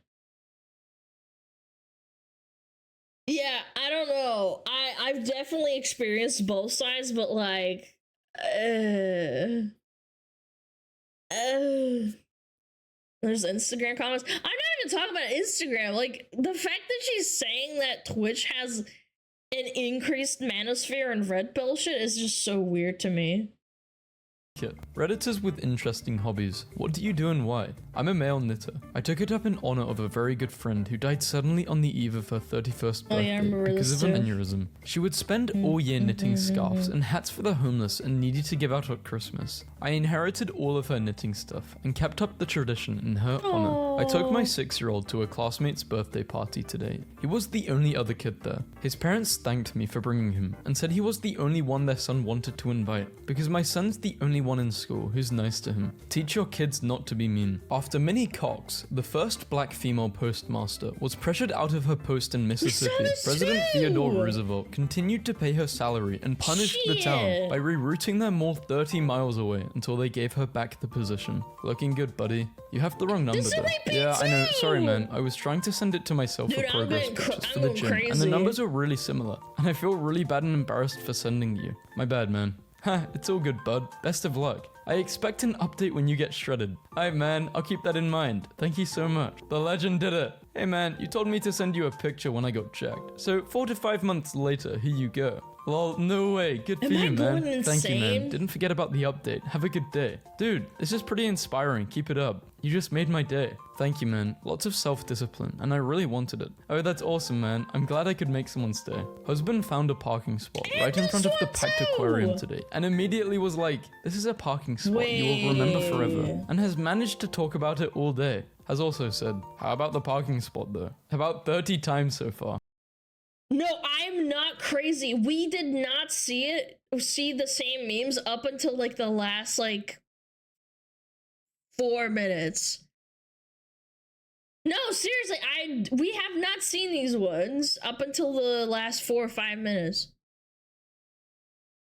Speaker 2: Yeah, I don't know. I've definitely experienced both sides, but like there's Instagram comments. I'm not even talking about Instagram. Like the fact that she's saying that Twitch has an increased manosphere and red pill shit is just so weird to me.
Speaker 11: Redditors with interesting hobbies. What do you do and why? I'm a male knitter. I took it up in honor of a very good friend who died suddenly on the eve of her 31st birthday because of an aneurysm. She would spend all year knitting scarves and hats for the homeless and needy to give out at Christmas. I inherited all of her knitting stuff and kept up the tradition in her honor. I took my 6-year-old to a classmate's birthday party today. He was the only other kid there. His parents thanked me for bringing him and said he was the only one their son wanted to invite because my son's the only one in school who's nice to him. Teach your kids not to be mean. After Minnie Cox, the first black female postmaster, was pressured out of her post in Mississippi, President Theodore Roosevelt continued to pay her salary and punished the town by rerouting them more 30 miles away until they gave her back the position. Looking good, buddy. You have the wrong number though. Yeah, I know. Sorry, man. I was trying to send it to myself for progress pictures for the gym, and the numbers are really similar, and I feel really bad and embarrassed for sending you. My bad, man. Ha, it's all good, bud. Best of luck. I expect an update when you get shredded. Alright, man, I'll keep that in mind. Thank you so much. The legend did it. Hey, man, you told me to send you a picture when I got checked. So 4 to 5 months later, here you go. Lol, no way. Good for you, man. Thank you, man. Didn't forget about the update. Have a good day. Dude, this is pretty inspiring. Keep it up. You just made my day. Thank you, man. Lots of self-discipline, and I really wanted it. Oh, that's awesome, man. I'm glad I could make someone's day. Husband found a parking spot right in front of the packed aquarium today, and immediately was like, this is a parking spot you will remember forever, and has managed to talk about it all day. Has also said, how about the parking spot though? About 30 times so far.
Speaker 2: No, I'm not crazy. We did not see the same memes up until like the last like 4 minutes. No, seriously, we have not seen these ones up until the last 4 or 5 minutes.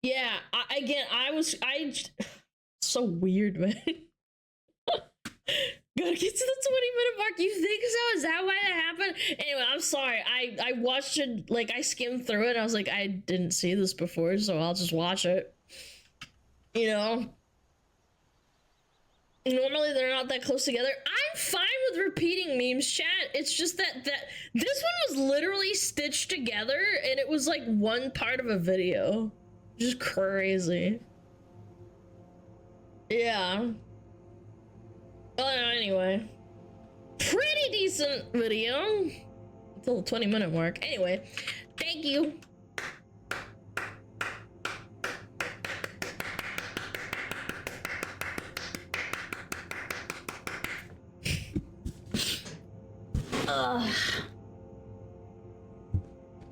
Speaker 2: Yeah, so weird, man. Gotta get to the 20-minute mark. You think so? Is that why that happened? Anyway, I'm sorry. I watched it, like, I skimmed through it, and I was like, I didn't see this before, so I'll just watch it. You know? Normally, they're not that close together. I'm fine with repeating memes, chat. It's just that this one was literally stitched together, and it was, like, one part of a video. Just crazy. Yeah. Oh, no, anyway. Pretty decent video. Until the 20-minute mark. Anyway, thank you.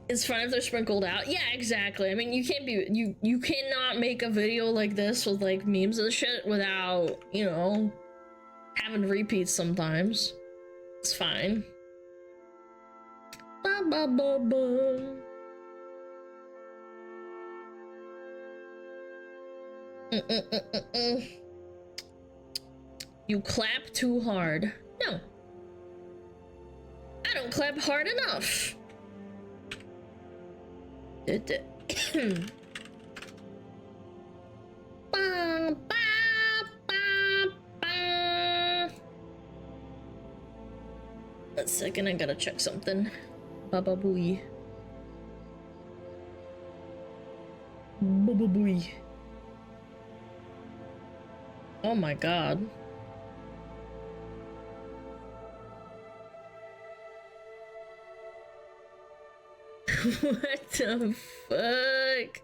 Speaker 2: It's fun if they're sprinkled out. Yeah, exactly. I mean, you can't be you cannot make a video like this with like memes and shit without, you know, having repeats sometimes. It's fine. Ba ba ba ba. You clap too hard. No. I don't clap hard enough. Ba, ba, ba, ba. 1 second, I gotta check something. Baba booey. Baba booey. Oh my god. What the fuck?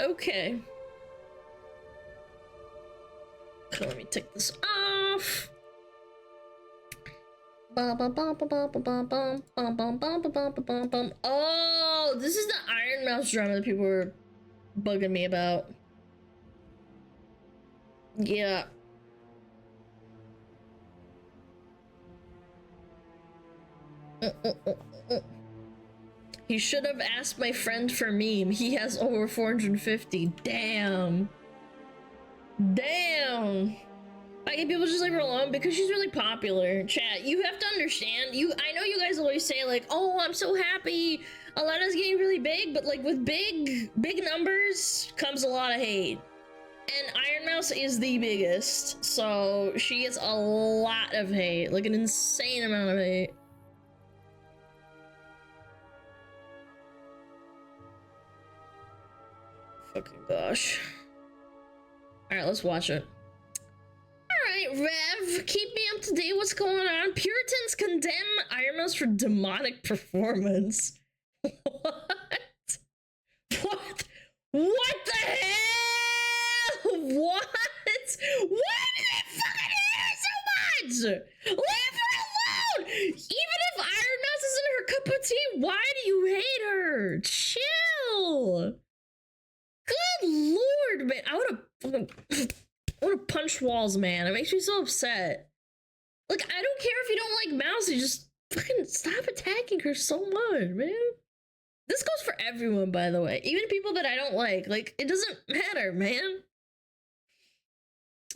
Speaker 2: Okay. So let me take this off. Oh, this is the Iron Mouse drama that people were bugging me about. Yeah. He should have asked my friend for meme. He has over 450. Damn. Damn. I get people just leave her alone because she's really popular. Chat, you have to understand. I know you guys always say like, oh, I'm so happy Alana's getting really big, but like with big numbers comes a lot of hate. And Iron Mouse is the biggest, so she gets a lot of hate, like an insane amount of hate. Fucking gosh. Alright, let's watch it. Alright, Rev, keep me up to date. What's going on? Puritans condemn Iron Mouse for demonic performance. What? What? What the hell? What? Why do they fucking hate her so much? Leave her alone! Even if Iron Mouse isn't her cup of tea, why do you hate her? Chill! Good lord, man. I would've punched walls, man. It makes me so upset. Like, I don't care if you don't like Mousy, just fucking stop attacking her so much, man. This goes for everyone, by the way. Even people that I don't like. Like, it doesn't matter, man.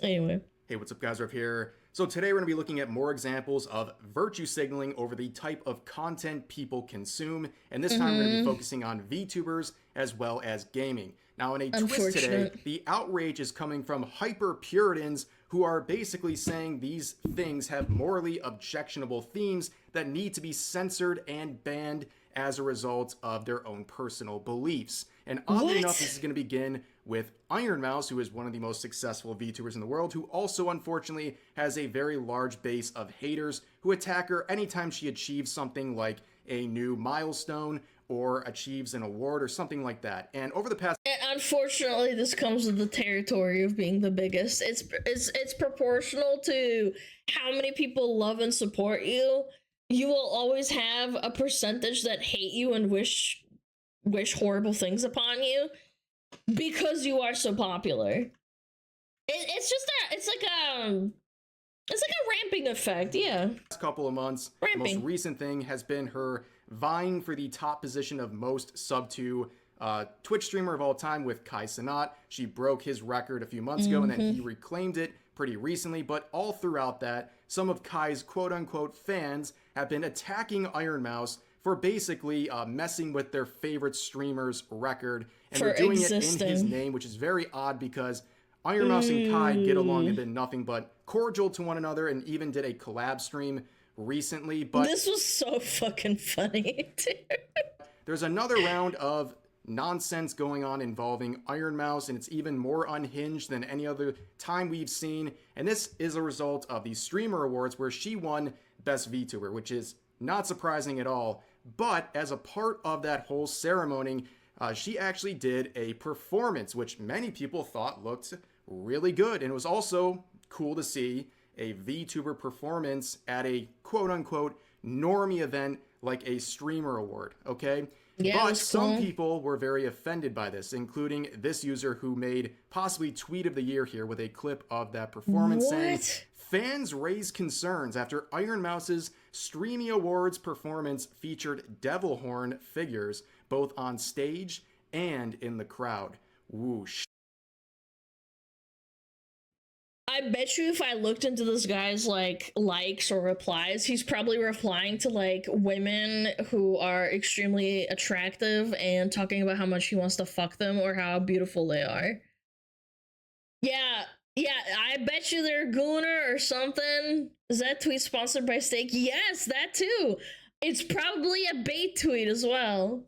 Speaker 2: Anyway.
Speaker 13: Hey, what's up, guys? Rev here. So today we're going to be looking at more examples of virtue signaling over the type of content people consume. And this time we're going to be focusing on VTubers as well as gaming. Now, in a twist today, the outrage is coming from hyper-Puritans who are basically saying these things have morally objectionable themes that need to be censored and banned as a result of their own personal beliefs. And oddly enough, this is going to begin with Iron Mouse, who is one of the most successful VTubers in the world, who also unfortunately has a very large base of haters who attack her anytime she achieves something like a new milestone or achieves an award or something like that. And over the past...
Speaker 2: And unfortunately, this comes with the territory of being the biggest. It's proportional to how many people love and support you. You will always have a percentage that hate you and wish horrible things upon you because you are so popular. It's like a ramping effect, yeah.
Speaker 13: Last couple of months, the most recent thing has been her vying for the top position of most sub to Twitch streamer of all time with Kai Cenat. She broke his record a few months ago, and then he reclaimed it pretty recently. But all throughout that, some of Kai's quote-unquote fans have been attacking Iron Mouse for basically messing with their favorite streamer's record, and they're doing it in his name, which is very odd because Iron Mouse and Kai get along. They've been nothing but cordial to one another, and even did a collab stream recently. But
Speaker 2: this was so fucking funny, dude.
Speaker 13: There's another round of nonsense going on involving Iron Mouse, and it's even more unhinged than any other time we've seen. And this is a result of the Streamer Awards, where she won Best VTuber, which is not surprising at all. But as a part of that whole ceremony, she actually did a performance, which many people thought looked really good. And it was also cool to see a VTuber performance at a quote-unquote normie event like a Streamer Award, okay?
Speaker 2: Yeah,
Speaker 13: but some people were very offended by this, including this user who made possibly Tweet of the Year here with a clip of that performance saying, fans raised concerns after Iron Mouse's Streamy Awards performance featured devil horn figures both on stage and in the crowd. Whoosh.
Speaker 2: I bet you if I looked into this guy's likes or replies, he's probably replying to like women who are extremely attractive and talking about how much he wants to fuck them or how beautiful they are. Yeah, I bet you they're Gooner or something. Is that tweet sponsored by Steak? Yes, that too. It's probably a bait tweet as well.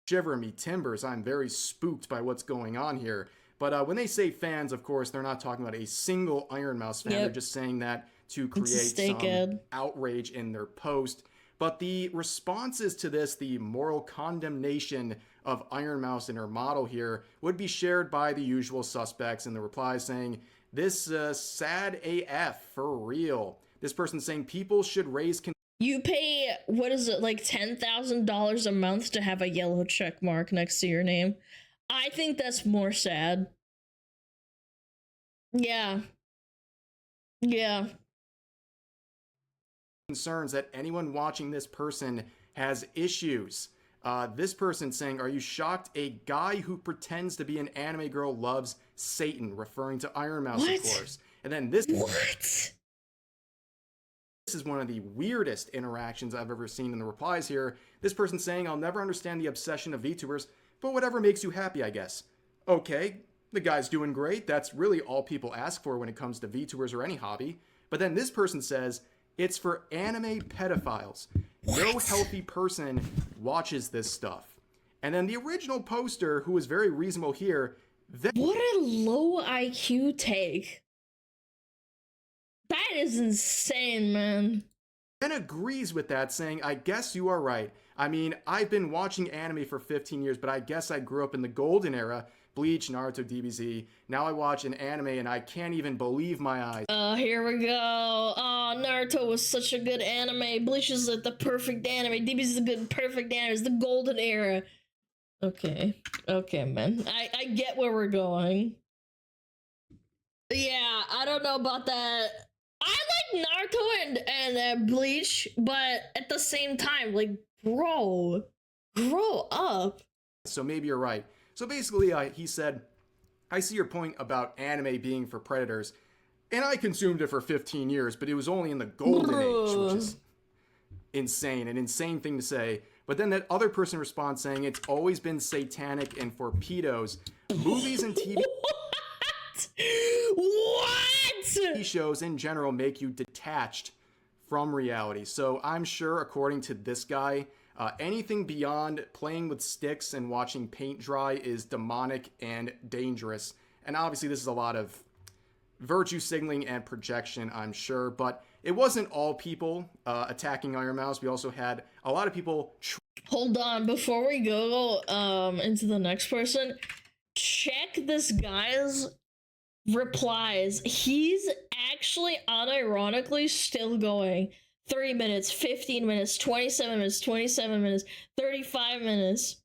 Speaker 13: Shiver me timbers, I'm very spooked by what's going on here. But when they say fans, of course, they're not talking about a single Iron Mouse fan. They're just saying that to create some outrage in their post. But the responses to this, the moral condemnation of Iron Mouse and her model here, would be shared by the usual suspects in the replies saying, this sad AF for real. This person saying people should raise...
Speaker 2: You pay, what is it, like $10,000 a month to have a yellow check mark next to your name? I think that's more sad. Yeah.
Speaker 13: Concerns that anyone watching this person has issues. This person saying, are you shocked a guy who pretends to be an anime girl loves Satan, referring to Iron Mouse, of course. And then this... This is one of the weirdest interactions I've ever seen in the replies here. This person saying, I'll never understand the obsession of VTubers, but whatever makes you happy, I guess. Okay, the guy's doing great. That's really all people ask for when it comes to VTubers or any hobby. But then this person says, it's for anime pedophiles. No healthy person watches this stuff. And then the original poster, who was very reasonable here,
Speaker 2: what a low IQ take. That is insane, man.
Speaker 13: Then agrees with that, saying, I guess you are right. I mean, I've been watching anime for 15 years, but I guess I grew up in the golden era. Bleach, Naruto, DBZ. Now I watch an anime and I can't even believe my eyes.
Speaker 2: Here we go. Oh, Naruto was such a good anime. Bleach is like the perfect anime. DBZ is a good, perfect anime. It's the golden era. Okay. Okay, man. I get where we're going. Yeah, I don't know about that. I like Naruto and Bleach, but at the same time, like, bro, grow up.
Speaker 13: So maybe you're right. So basically, he said, I see your point about anime being for predators, and I consumed it for 15 years, but it was only in the golden age, which is insane, an insane thing to say. But then that other person responds saying it's always been satanic and for pedos. Movies and TV
Speaker 2: What?
Speaker 13: shows in general make you detached from reality. So I'm sure, according to this guy, anything beyond playing with sticks and watching paint dry is demonic and dangerous. And obviously this is a lot of virtue signaling and projection, I'm sure. But it wasn't all people attacking Iron Mouse. We also had a lot of people...
Speaker 2: Hold on, before we go into the next person, check this guy's replies. He's actually unironically still going. 3 minutes, 15 minutes, 27 minutes, 27 minutes, 35 minutes,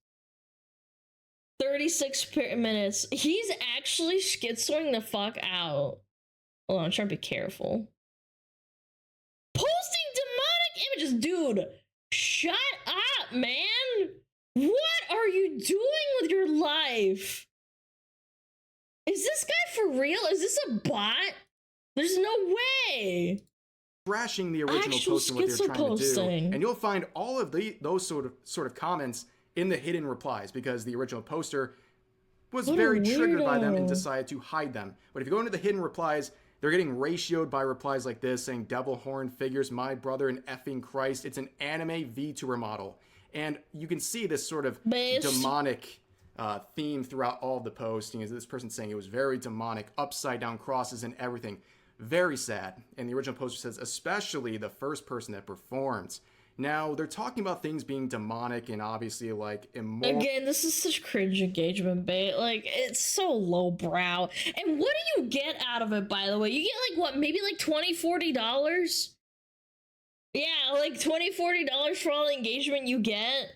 Speaker 2: 36 minutes. He's actually schizoing the fuck out. Hold on, I'm trying to be careful. Posting demonic images. Dude, shut up, man. What are you doing with your life? Is this guy for real? Is this a bot? There's no way.
Speaker 13: Trashing the original post and what they're trying to do, and you'll find all of those sort of comments in the hidden replies because the original poster was very triggered by them and decided to hide them. But if you go into the hidden replies, they're getting ratioed by replies like this, saying devil horn figures, my brother in effing Christ. It's an anime VTuber model, and you can see this sort of demonic theme throughout all of the posting. Is this person saying it was very demonic, upside down crosses and everything. Very sad. And the original poster says, especially the first person that performs. Now, they're talking about things being demonic and obviously, like, immoral.
Speaker 2: Again, this is such cringe engagement bait. Like, it's so lowbrow. And what do you get out of it, by the way? You get, like, what, maybe, like, $20-$40? Yeah, like, $20-$40 for all the engagement you get?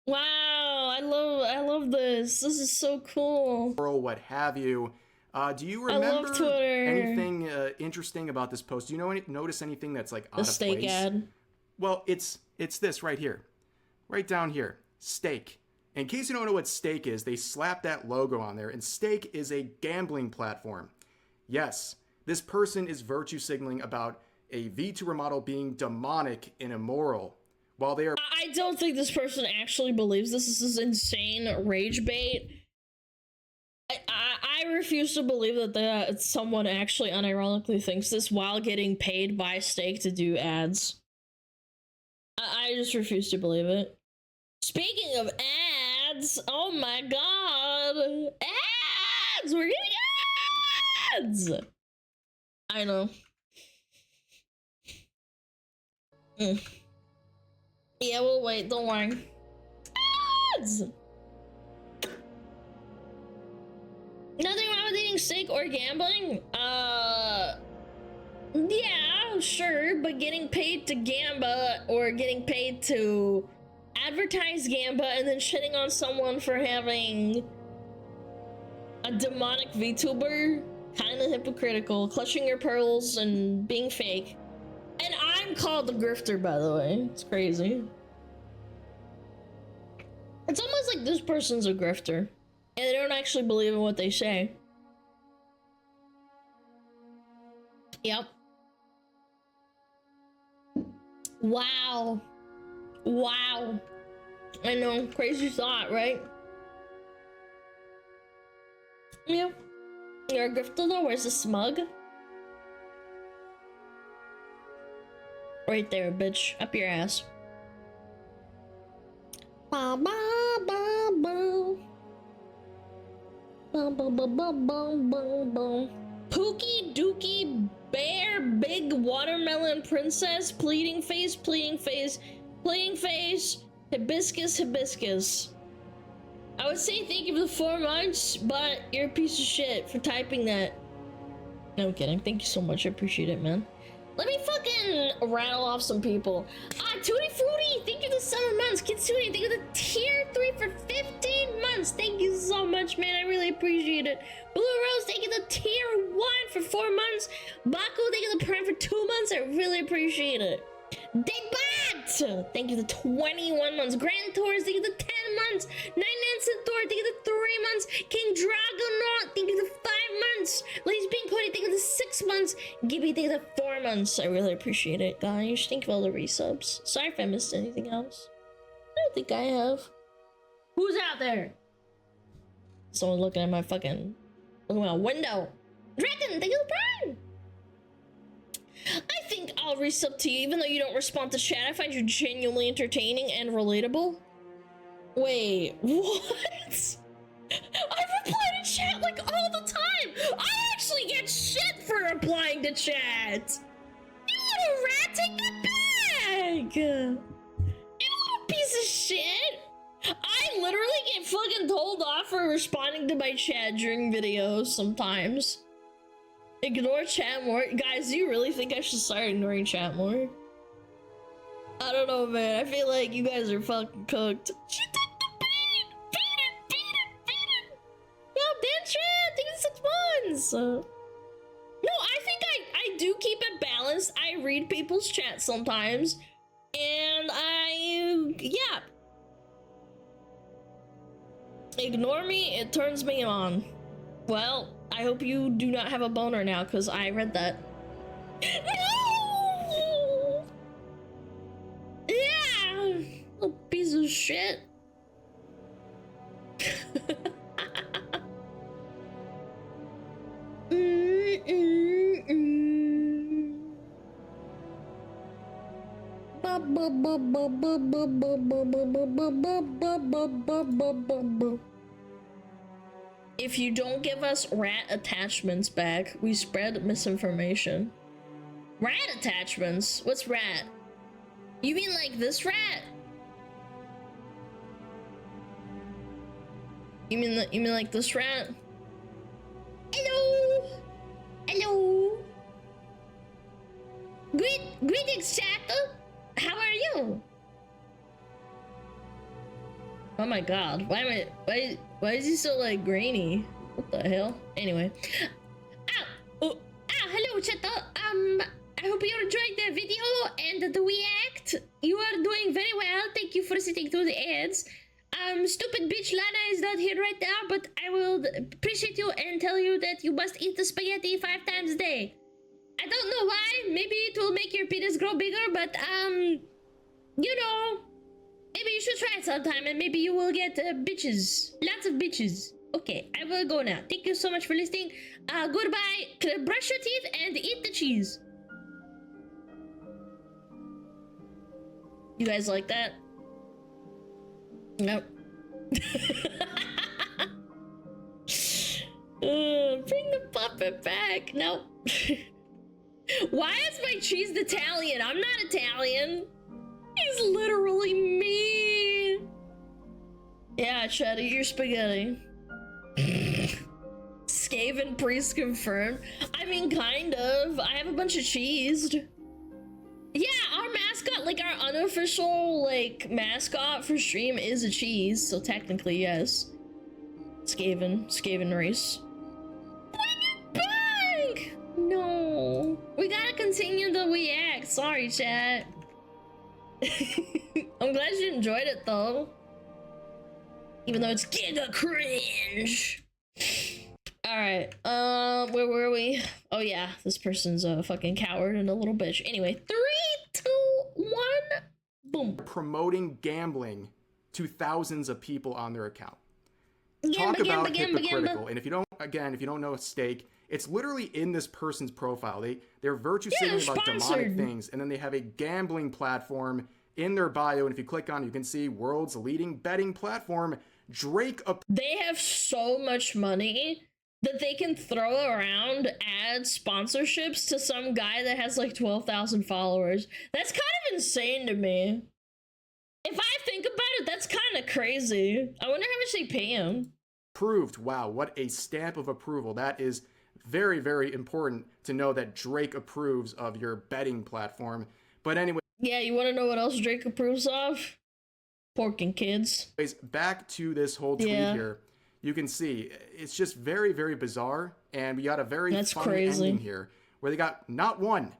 Speaker 2: Wow, I love this. This is so cool.
Speaker 13: Or what have you. Do you remember anything interesting about this post? Do you notice anything that's like out of place?
Speaker 2: The steak ad.
Speaker 13: Well, it's this right here, right down here, steak. In case you don't know what steak is, they slapped that logo on there, and steak is a gambling platform. Yes, this person is virtue signaling about a VTuber model being demonic and immoral, while they are.
Speaker 2: I don't think this person actually believes this. This is insane rage bait. I refuse to believe that someone actually unironically thinks this while getting paid by Steak to do ads. I just refuse to believe it. Speaking of ads, oh my god, ads! We're getting ads! I know. Yeah, we'll wait, don't worry. Ads! Nothing wrong with eating steak or gambling? Yeah, sure, but getting paid to gamba or getting paid to advertise gamba and then shitting on someone for having a demonic VTuber, kind of hypocritical, clutching your pearls and being fake. And I'm called the grifter, by the way. It's crazy. It's almost like this person's a grifter. And they don't actually believe in what they say. Yep. Wow. Wow. I know, crazy thought, right? Yeah. You're a Gryffindor? Where's the smug? Right there, bitch. Up your ass. Ba ba ba ba. Ba ba ba ba ba ba ba. Pookie Dookie Bear Big Watermelon Princess Pleading Face Pleading Face Pleading Face Hibiscus Hibiscus. I would say thank you for the 4 months, but you're a piece of shit for typing that. No, I'm kidding. Thank you so much. I appreciate it, man. Let me fucking rattle off some people. Tutti Frutti, thank you for the 7 months. Kitsune, thank you for the tier 3 for 15 months. Thank you so much, man. I really appreciate it. Blue Rose, thank you for the tier 1 for 4 months. Baku, thank you for the prime for 2 months. I really appreciate it. Deadbot, thank you for the 21 months. Grand Taurus, thank you for the 10 months. Nine Thor, thank you for the 3 months. King Dragonaut, thank you for the 5 months. Ladies Being Cody, thank you for the 6 months. Gibby, thank you for the 4 months. I really appreciate it, guys. Thank you for all the resubs. Sorry if I missed anything else. I don't think I have. Who's out there? Someone looking at my window. Dragon, thank you for the prime. I think I'll resub to you even though you don't respond to chat. I find you genuinely entertaining and relatable. Wait, what? I reply to chat like all the time. I actually get shit for replying to chat. You little rat, take that back. You little piece of shit. I literally get fucking told off for responding to my chat during videos sometimes. Ignore chat more. Guys, do you really think I should start ignoring chat more? I don't know, man. I feel like you guys are fucking cooked. She took the beat! Beat it! Yo, Dentrin! I think it's 6 months! No, I think I do keep it balanced. I read people's chat sometimes. And yeah. Ignore me, it turns me on. Well, I hope you do not have a boner now, because I read that. No! Yeah! Little piece of shit. If you don't give us rat attachments back, we spread misinformation. Rat attachments? What's rat? You mean like this rat? You mean like this rat? Hello? Hello? Greetings, chat. How are you? Oh my god, why is he so like grainy? What the hell? Anyway. Hello chato. I hope you enjoyed the video and the react. You are doing very well. Thank you for sitting through the ads. Stupid bitch Lana is not here right now, but I will appreciate you and tell you that you must eat the spaghetti 5 times a day. I don't know why. Maybe it will make your penis grow bigger, but you know, maybe you should try it sometime and maybe you will get bitches. Lots of bitches. Okay, I will go now. Thank you so much for listening. Goodbye. Brush your teeth and eat the cheese. You guys like that? Nope. Bring the puppet back. Nope. Why is my cheese Italian? I'm not Italian. He's literally me. Yeah, Chad, eat your spaghetti. Skaven priest confirmed. I mean, kind of. I have a bunch of cheesed. Yeah, our mascot, like our unofficial, like, mascot for stream is a cheese, so technically, yes. Skaven race. Bring it back! No. We gotta continue the react. Sorry, chat. I'm glad you enjoyed it, though. Even though it's giga cringe. Alright, where were we? Oh yeah, this person's a fucking coward and a little bitch. Anyway, 3, 2, 1, boom.
Speaker 13: Promoting gambling to thousands of people on their account. Talk about hypocritical, and if you don't Again, if you don't know Stake, it's literally in this person's profile. They're virtue signaling about demonic
Speaker 2: sponsored.
Speaker 13: things, and then they have a gambling platform in their bio, and if you click on it, you can see world's leading betting platform, Drake.
Speaker 2: They have so much money that they can throw around ad sponsorships to some guy that has like 12,000 followers. That's kind of insane to me. If I think about it, that's kind of crazy. I wonder how much they pay him.
Speaker 13: Approved. Wow, what a stamp of approval. That is very, very important to know that Drake approves of your betting platform. But anyway.
Speaker 2: Yeah, you want to know what else Drake approves of? Pork and kids.
Speaker 13: Back to this whole tweet here. You can see it's just very, very bizarre. And we got a very funny ending here where they got not one,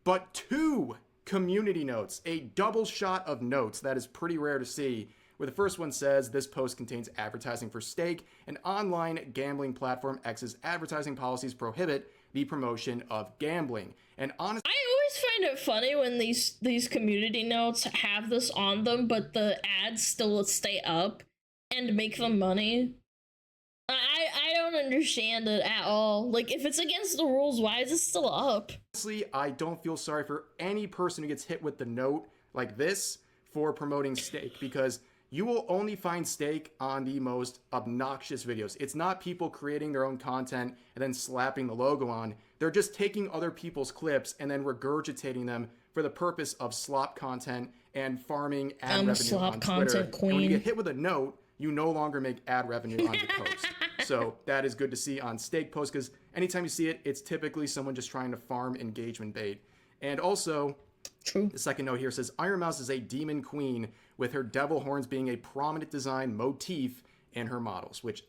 Speaker 13: but two community notes. A double shot of notes. That is pretty rare to see. Where the first one says, this post contains advertising for Stake, an online gambling platform. X's advertising policies prohibit the promotion of gambling. And honestly,
Speaker 2: I always find it funny when these community notes have this on them, but the ads still stay up and make them money. I don't understand it at all. Like, if it's against the rules, why is it still up?
Speaker 13: Honestly, I don't feel sorry for any person who gets hit with the note like this for promoting Stake, because you will only find Stake on the most obnoxious videos. It's not people creating their own content and then slapping the logo on. They're just taking other people's clips and then regurgitating them for the purpose of slop content and farming ad revenue on Twitter. And when you get hit with a note, you no longer make ad revenue on your post. So that is good to see on Stake posts, because anytime you see it, it's typically someone just trying to farm engagement bait. And also, the second note here says, Iron Mouse is a demon queen with her devil horns being a prominent design motif in her models, which,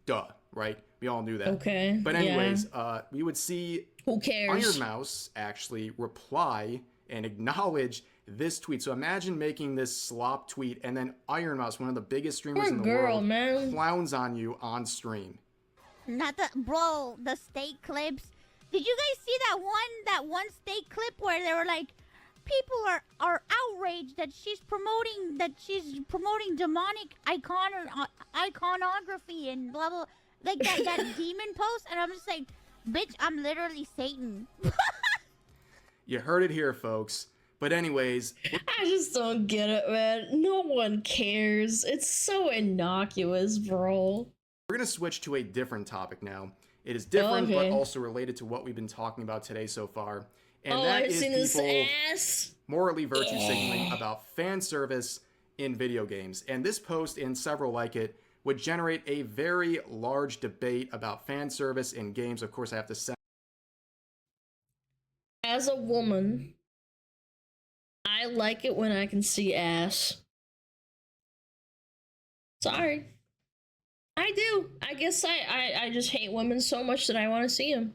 Speaker 13: duh, right? We all knew that.
Speaker 2: Okay.
Speaker 13: But anyways, we would see
Speaker 2: who cares?
Speaker 13: Iron Mouse actually reply and acknowledge this tweet. So imagine making this slop tweet and then Iron Mouse, one of the biggest streamers in the world, clowns on you on stream.
Speaker 14: Not the bro, the Stake clips. Did you guys see that one Stake clip where they were like, people are outraged that she's promoting demonic iconography and blah blah, like that demon post, and I'm just like, bitch, I'm literally Satan.
Speaker 13: You heard it here, folks. But anyways,
Speaker 2: I just don't get it, man. No one cares. It's so innocuous, bro.
Speaker 13: We're gonna switch to a different topic now. It is different, but also related to what we've been talking about today so far. And that is people morally virtue signaling about fan service in video games. And this post and several like it would generate a very large debate about fan service in games. Of course, I have to say,
Speaker 2: as a woman, I like it when I can see ass. Sorry. I do. I guess I just hate women so much that I want to see them.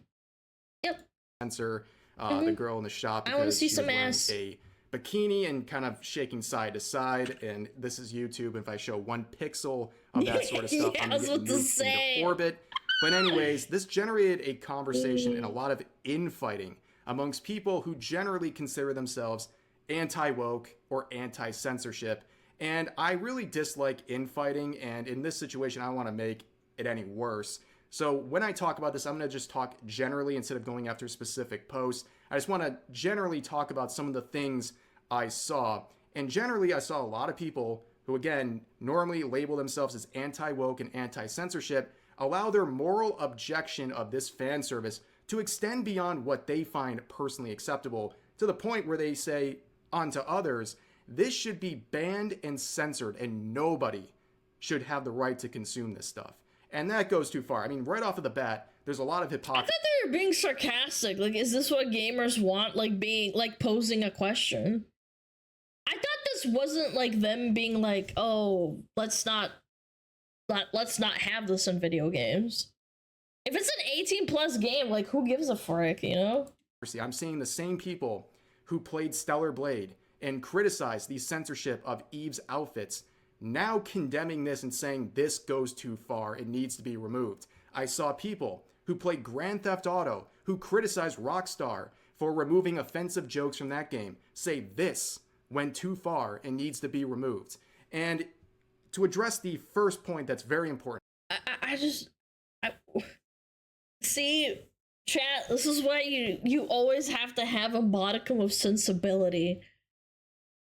Speaker 2: Yep.
Speaker 13: Censor the girl in the shop because
Speaker 2: I want to see
Speaker 13: she
Speaker 2: some
Speaker 13: was wearing
Speaker 2: ass.
Speaker 13: a bikini and kind of shaking side to side. And this is YouTube. And if I show 1 pixel of that sort of stuff, I'm gonna get nuked into orbit. But anyways, this generated a conversation and a lot of infighting amongst people who generally consider themselves anti-woke or anti-censorship. And I really dislike infighting, and in this situation, I don't want to make it any worse. So when I talk about this, I'm going to just talk generally instead of going after specific posts. I just want to generally talk about some of the things I saw. And generally, I saw a lot of people who, again, normally label themselves as anti-woke and anti-censorship, allow their moral objection of this fan service to extend beyond what they find personally acceptable, to the point where they say onto others, this should be banned and censored, and nobody should have the right to consume this stuff. And that goes too far. I mean, right off of the bat, there's a lot of hypocrisy.
Speaker 2: I thought they were being sarcastic. Like, is this what gamers want? Like, posing a question? I thought this wasn't like them being like, oh, let's not have this in video games. If it's an 18+ game, like, who gives a frick, you know?
Speaker 13: I'm seeing the same people who played Stellar Blade and criticized the censorship of Eve's outfits, now condemning this and saying this goes too far, it needs to be removed. I saw people who played Grand Theft Auto who criticized Rockstar for removing offensive jokes from that game, say this went too far and needs to be removed. And to address the first point that's very important,
Speaker 2: See, chat, this is why you always have to have a modicum of sensibility.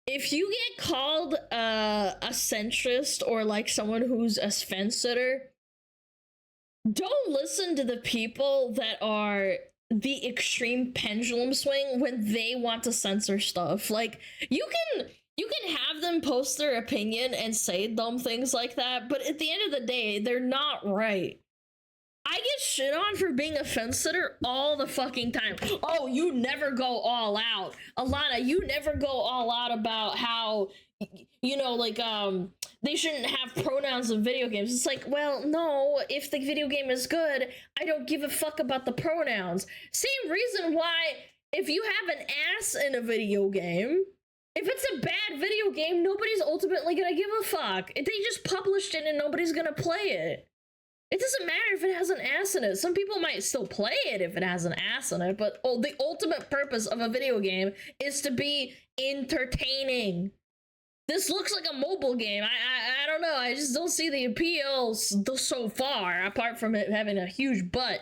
Speaker 2: If you get called a centrist or like someone who's a fence sitter, don't listen to the people that are the extreme pendulum swing when they want to censor stuff. Like, you can have them post their opinion and say dumb things like that, but at the end of the day, they're not right. I get shit on for being a fence sitter all the fucking time. Oh, you never go all out. Alana, you never go all out about how, you know, like, they shouldn't have pronouns in video games. It's like, well, no, if the video game is good, I don't give a fuck about the pronouns. Same reason why if you have an ass in a video game, if it's a bad video game, nobody's ultimately gonna give a fuck. They just published it and nobody's gonna play it. It doesn't matter if it has an ass in it. Some people might still play it if it has an ass in it, but the ultimate purpose of a video game is to be entertaining. This looks like a mobile game. I don't know. I just don't see the appeal so far, apart from it having a huge butt.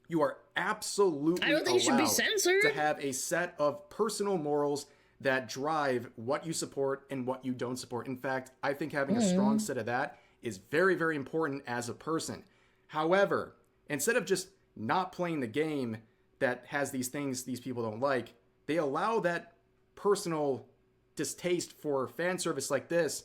Speaker 13: You are absolutely
Speaker 2: I don't think it should be censored.
Speaker 13: To have a set of personal morals that drive what you support and what you don't support. In fact, I think having a strong set of that is very, very important as a person. However, instead of just not playing the game that has these things these people don't like, they allow that personal distaste for fan service like this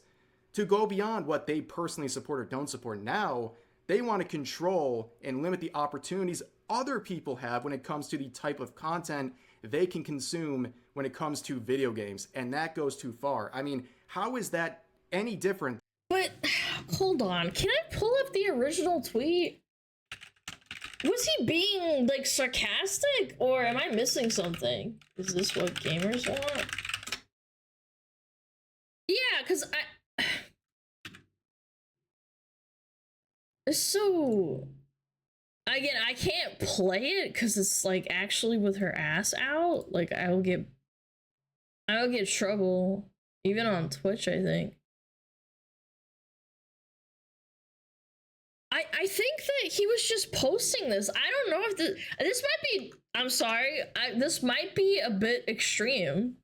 Speaker 13: to go beyond what they personally support or don't support. Now, they want to control and limit the opportunities other people have when it comes to the type of content they can consume when it comes to video games. And that goes too far. I mean, how is that any different?
Speaker 2: But, hold on. Can I pull up the original tweet? Was he being, like, sarcastic? Or am I missing something? Is this what gamers want? Yeah, because it's so... Again, I can't play it because it's, like, actually with her ass out. Like, I'll get trouble. Even on Twitch, I think. I think that he was just posting this. I don't know if this might be... I'm sorry. This might be a bit extreme.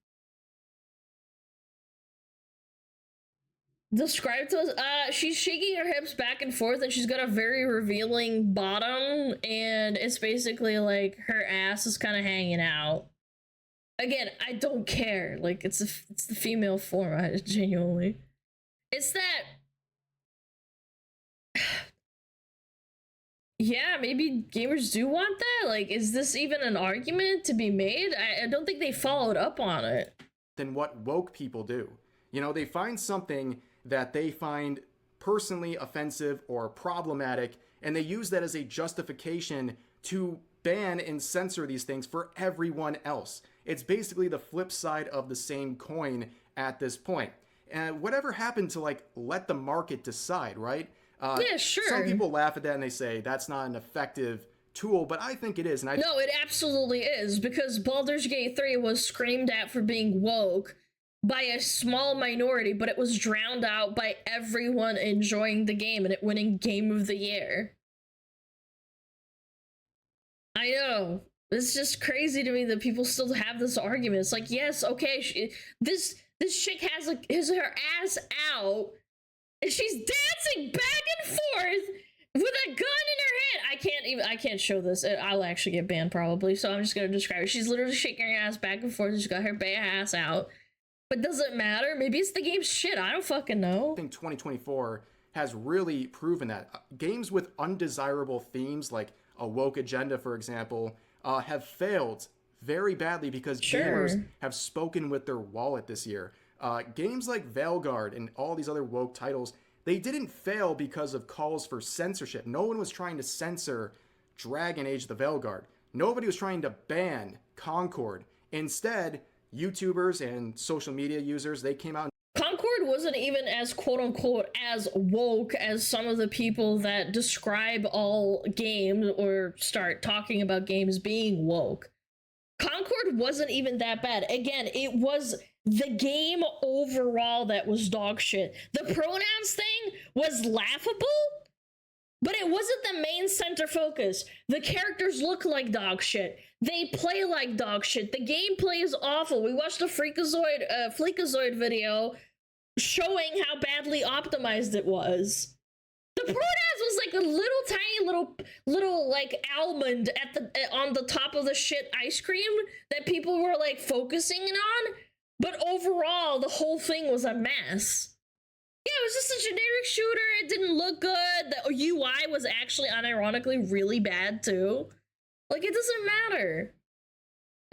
Speaker 2: Describe to us, she's shaking her hips back and forth and she's got a very revealing bottom and it's basically like her ass is kind of hanging out. Again, I don't care. Like, it's the female form, genuinely. It's that... Yeah, maybe gamers do want that? Like, is this even an argument to be made? I don't think they followed up on it.
Speaker 13: Than what woke people do. You know, they find something that they find personally offensive or problematic, and they use that as a justification to ban and censor these things for everyone else. It's basically the flip side of the same coin at this point. And whatever happened to, like, let the market decide, right?
Speaker 2: Yeah, sure.
Speaker 13: Some people laugh at that and they say that's not an effective tool, but I think it is. And
Speaker 2: No, it absolutely is, because Baldur's Gate 3 was screamed at for being woke by a small minority, but it was drowned out by everyone enjoying the game and it winning Game of the Year. I know. It's just crazy to me that people still have this argument. It's like, yes, okay, this chick has her ass out, and she's dancing back and forth with a gun in her hand. I can't show this. I'll actually get banned probably, so I'm just gonna describe it. She's literally shaking her ass back and forth, and she's got her bare ass out. But does it matter? Maybe it's the game's shit. I don't fucking know.
Speaker 13: I think 2024 has really proven that. Games with undesirable themes, like a woke agenda, for example, have failed very badly because gamers have spoken with their wallet this year. Games like Veilguard and all these other woke titles, they didn't fail because of calls for censorship. No one was trying to censor Dragon Age the Veilguard. Nobody was trying to ban Concord. Instead, YouTubers and social media users, they came out.
Speaker 2: Concord wasn't even as quote-unquote as woke as some of the people that describe all games or start talking about games being woke. Concord wasn't even that bad. Again, it was the game overall that was dog shit. The pronouns thing was laughable, But it wasn't the main center focus. The characters look like dog shit. They play like dog shit. The gameplay is awful. We watched a Freakazoid video showing how badly optimized it was. The pronouns was like a little tiny little like almond at the on the top of the shit ice cream that people were like focusing on. But overall, the whole thing was a mess. Yeah, it was just a generic shooter. It didn't look good. The UI was actually unironically really bad too. Like, it doesn't matter.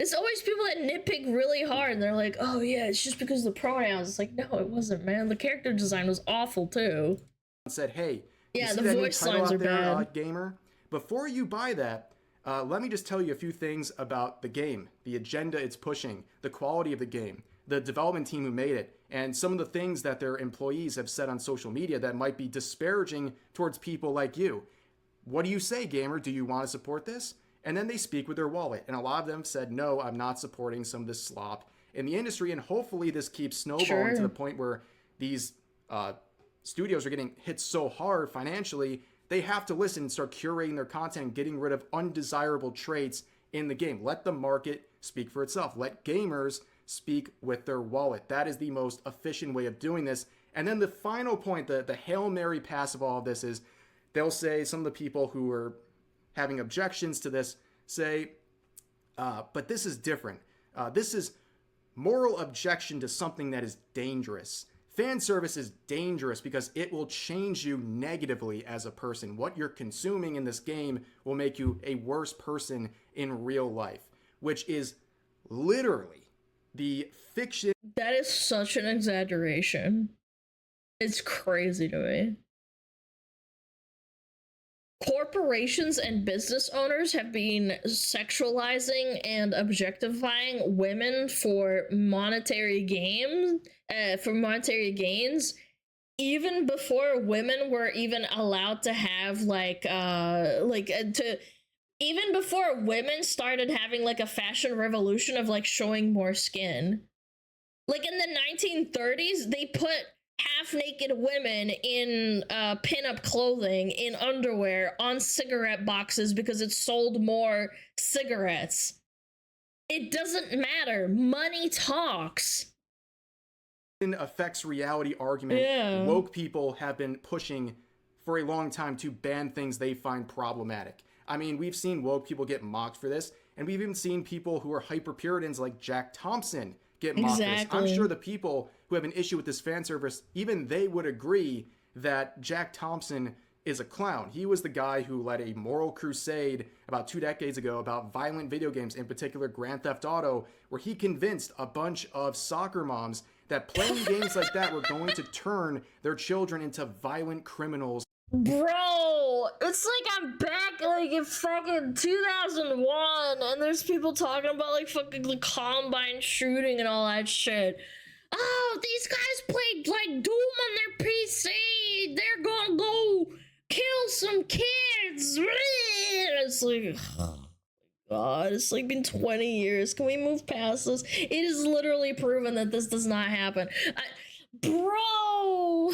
Speaker 2: It's always people that nitpick really hard and they're like, oh yeah, it's just because of the pronouns. It's like, no, it wasn't, man. The character design was awful too.
Speaker 13: Said, hey,
Speaker 2: yeah,
Speaker 13: you see
Speaker 2: the
Speaker 13: that
Speaker 2: voice
Speaker 13: new title
Speaker 2: lines
Speaker 13: out
Speaker 2: are
Speaker 13: there,
Speaker 2: bad.
Speaker 13: Gamer? Before you buy that, let me just tell you a few things about the game, the agenda it's pushing, the quality of the game, the development team who made it, and some of the things that their employees have said on social media that might be disparaging towards people like you. What do you say, gamer? Do you want to support this? And then they speak with their wallet, and a lot of them said, no, I'm not supporting some of this slop in the industry, and hopefully this keeps snowballing to the point where these studios are getting hit so hard financially, they have to listen and start curating their content and getting rid of undesirable traits in the game. Let the market speak for itself. Let gamers speak with their wallet. That is the most efficient way of doing this. And then the final point, the Hail Mary pass of all of this is, they'll say, some of the people who are having objections to this say, but this is different. This is moral objection to something that is dangerous. Fan service is dangerous because it will change you negatively as a person. What you're consuming in this game will make you a worse person in real life, which is literally the fiction.
Speaker 2: That is such an exaggeration. It's crazy to me. Corporations and business owners have been sexualizing and objectifying women for monetary gains, even before women were even allowed to have even before women started having like a fashion revolution of like showing more skin. Like in the 1930s, they put half-naked women in pin-up clothing, in underwear, on cigarette boxes because it sold more cigarettes. It doesn't matter. Money talks.
Speaker 13: Affects reality argument. Woke people have been pushing for a long time to ban things they find problematic. I mean, we've seen woke people get mocked for this, and we've even seen people who are hyper-Puritans like Jack Thompson get mocked for this. I'm sure the people who have an issue with this fan service, even they would agree that Jack Thompson is a clown. He was the guy who led a moral crusade about 2 decades ago about violent video games, in particular Grand Theft Auto, where he convinced a bunch of soccer moms that playing games like that were going to turn their children into violent criminals.
Speaker 2: Bro, it's like I'm back like in fucking 2001 and there's people talking about like fucking the Columbine shooting and all that shit. Oh, these guys played like Doom on their PC. They're gonna go kill some kids. It's like, oh God, it's like been 20 years. Can we move past this? It is literally proven that this does not happen. Bro!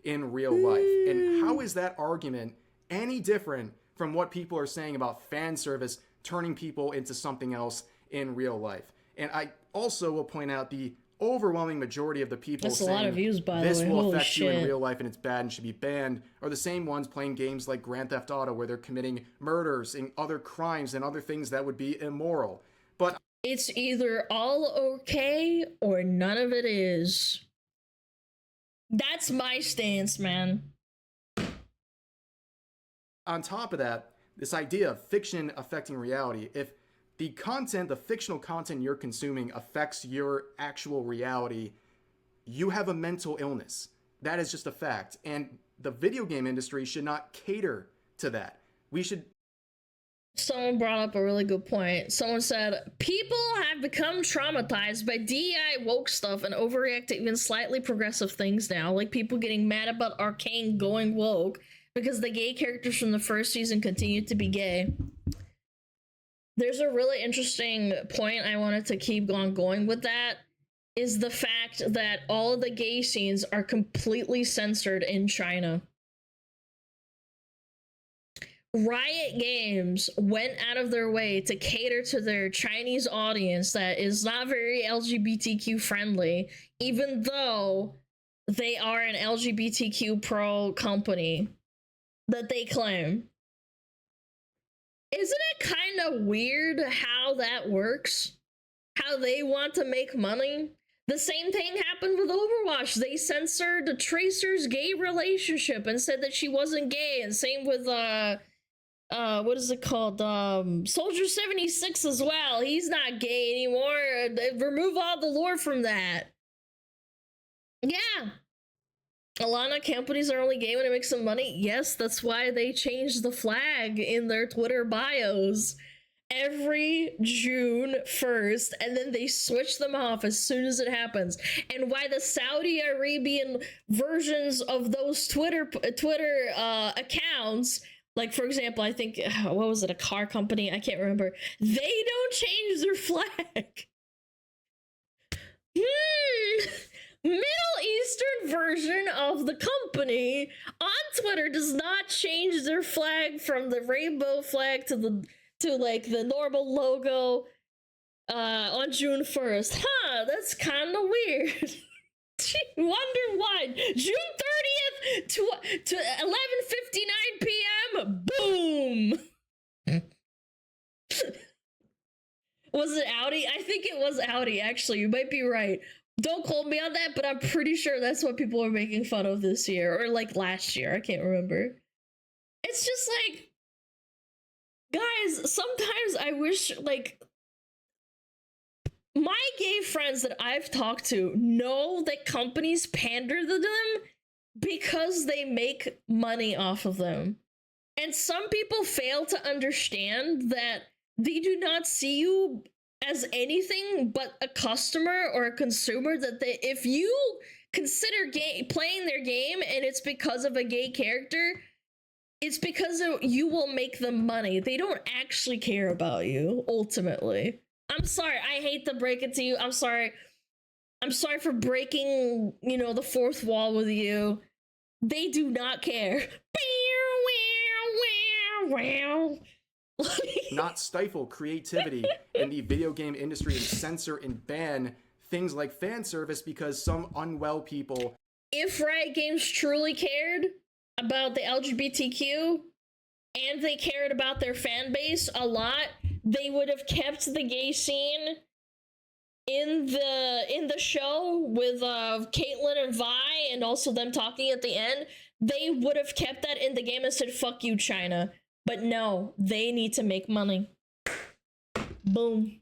Speaker 13: In real life. And how is that argument any different from what people are saying about fan service turning people into something else in real life? And I also will point out the overwhelming majority of the people saying
Speaker 2: a lot of views, by
Speaker 13: this
Speaker 2: the way.
Speaker 13: will
Speaker 2: Holy
Speaker 13: affect
Speaker 2: shit.
Speaker 13: you in real life and it's bad and should be banned are the same ones playing games like Grand Theft Auto where they're committing murders and other crimes and other things that would be immoral. But
Speaker 2: it's either all okay or none of it is. That's my stance, man.
Speaker 13: On top of that, this idea of fiction affecting reality, if the content, the fictional content you're consuming affects your actual reality, you have a mental illness. That is just a fact. And the video game industry should not cater to that. We should...
Speaker 2: Someone brought up a really good point. Someone said, people have become traumatized by DEI woke stuff and overreact to even slightly progressive things now, like people getting mad about Arcane going woke because the gay characters from the first season continue to be gay. There's a really interesting point I wanted to keep on going with that, is the fact that all of the gay scenes are completely censored in China. Riot Games went out of their way to cater to their Chinese audience that is not very LGBTQ friendly, even though they are an LGBTQ pro company that they claim. Isn't it kind of weird how that works? How they want to make money? The same thing happened with Overwatch. They censored the Tracer's gay relationship and said that she wasn't gay, and same with what is it called? Soldier 76 as well. He's not gay anymore. Remove all the lore from that. Yeah. Alana, companies are only gay when it makes some money. Yes, that's why they changed the flag in their Twitter bios every June 1st, and then they switch them off as soon as it happens. And why the Saudi Arabian versions of those Twitter accounts, like for example, I think what was it, a car company? I can't remember. They don't change their flag. Middle Eastern version of the company on Twitter does not change their flag from the rainbow flag to like the normal logo on June 1st. Huh, that's kind of weird. Wonder why. June 30th to 11:59 p.m. Boom. Was it Audi? I think it was Audi, actually. You might be right. Don't quote me on that, but I'm pretty sure that's what people are making fun of this year, or like last year. I can't remember. It's just like, guys, sometimes I wish, like, my gay friends that I've talked to know that companies pander to them because they make money off of them. And some people fail to understand that they do not see you as anything but a customer or a consumer, that they, if you consider playing their game and it's because of a gay character, it's because you will make them money. They don't actually care about you, ultimately. I'm sorry, I hate to break it to you. I'm sorry for breaking, you know, the fourth wall with you. They do not care.
Speaker 13: Not stifle creativity in the video game industry and censor and ban things like fan service because some unwell people.
Speaker 2: If Riot Games truly cared about the LGBTQ and they cared about their fan base a lot, they would have kept the gay scene in the show with Caitlyn and Vi, and also them talking at the end. They would have kept that in the game and said, fuck you, China. But no, they need to make money. Boom.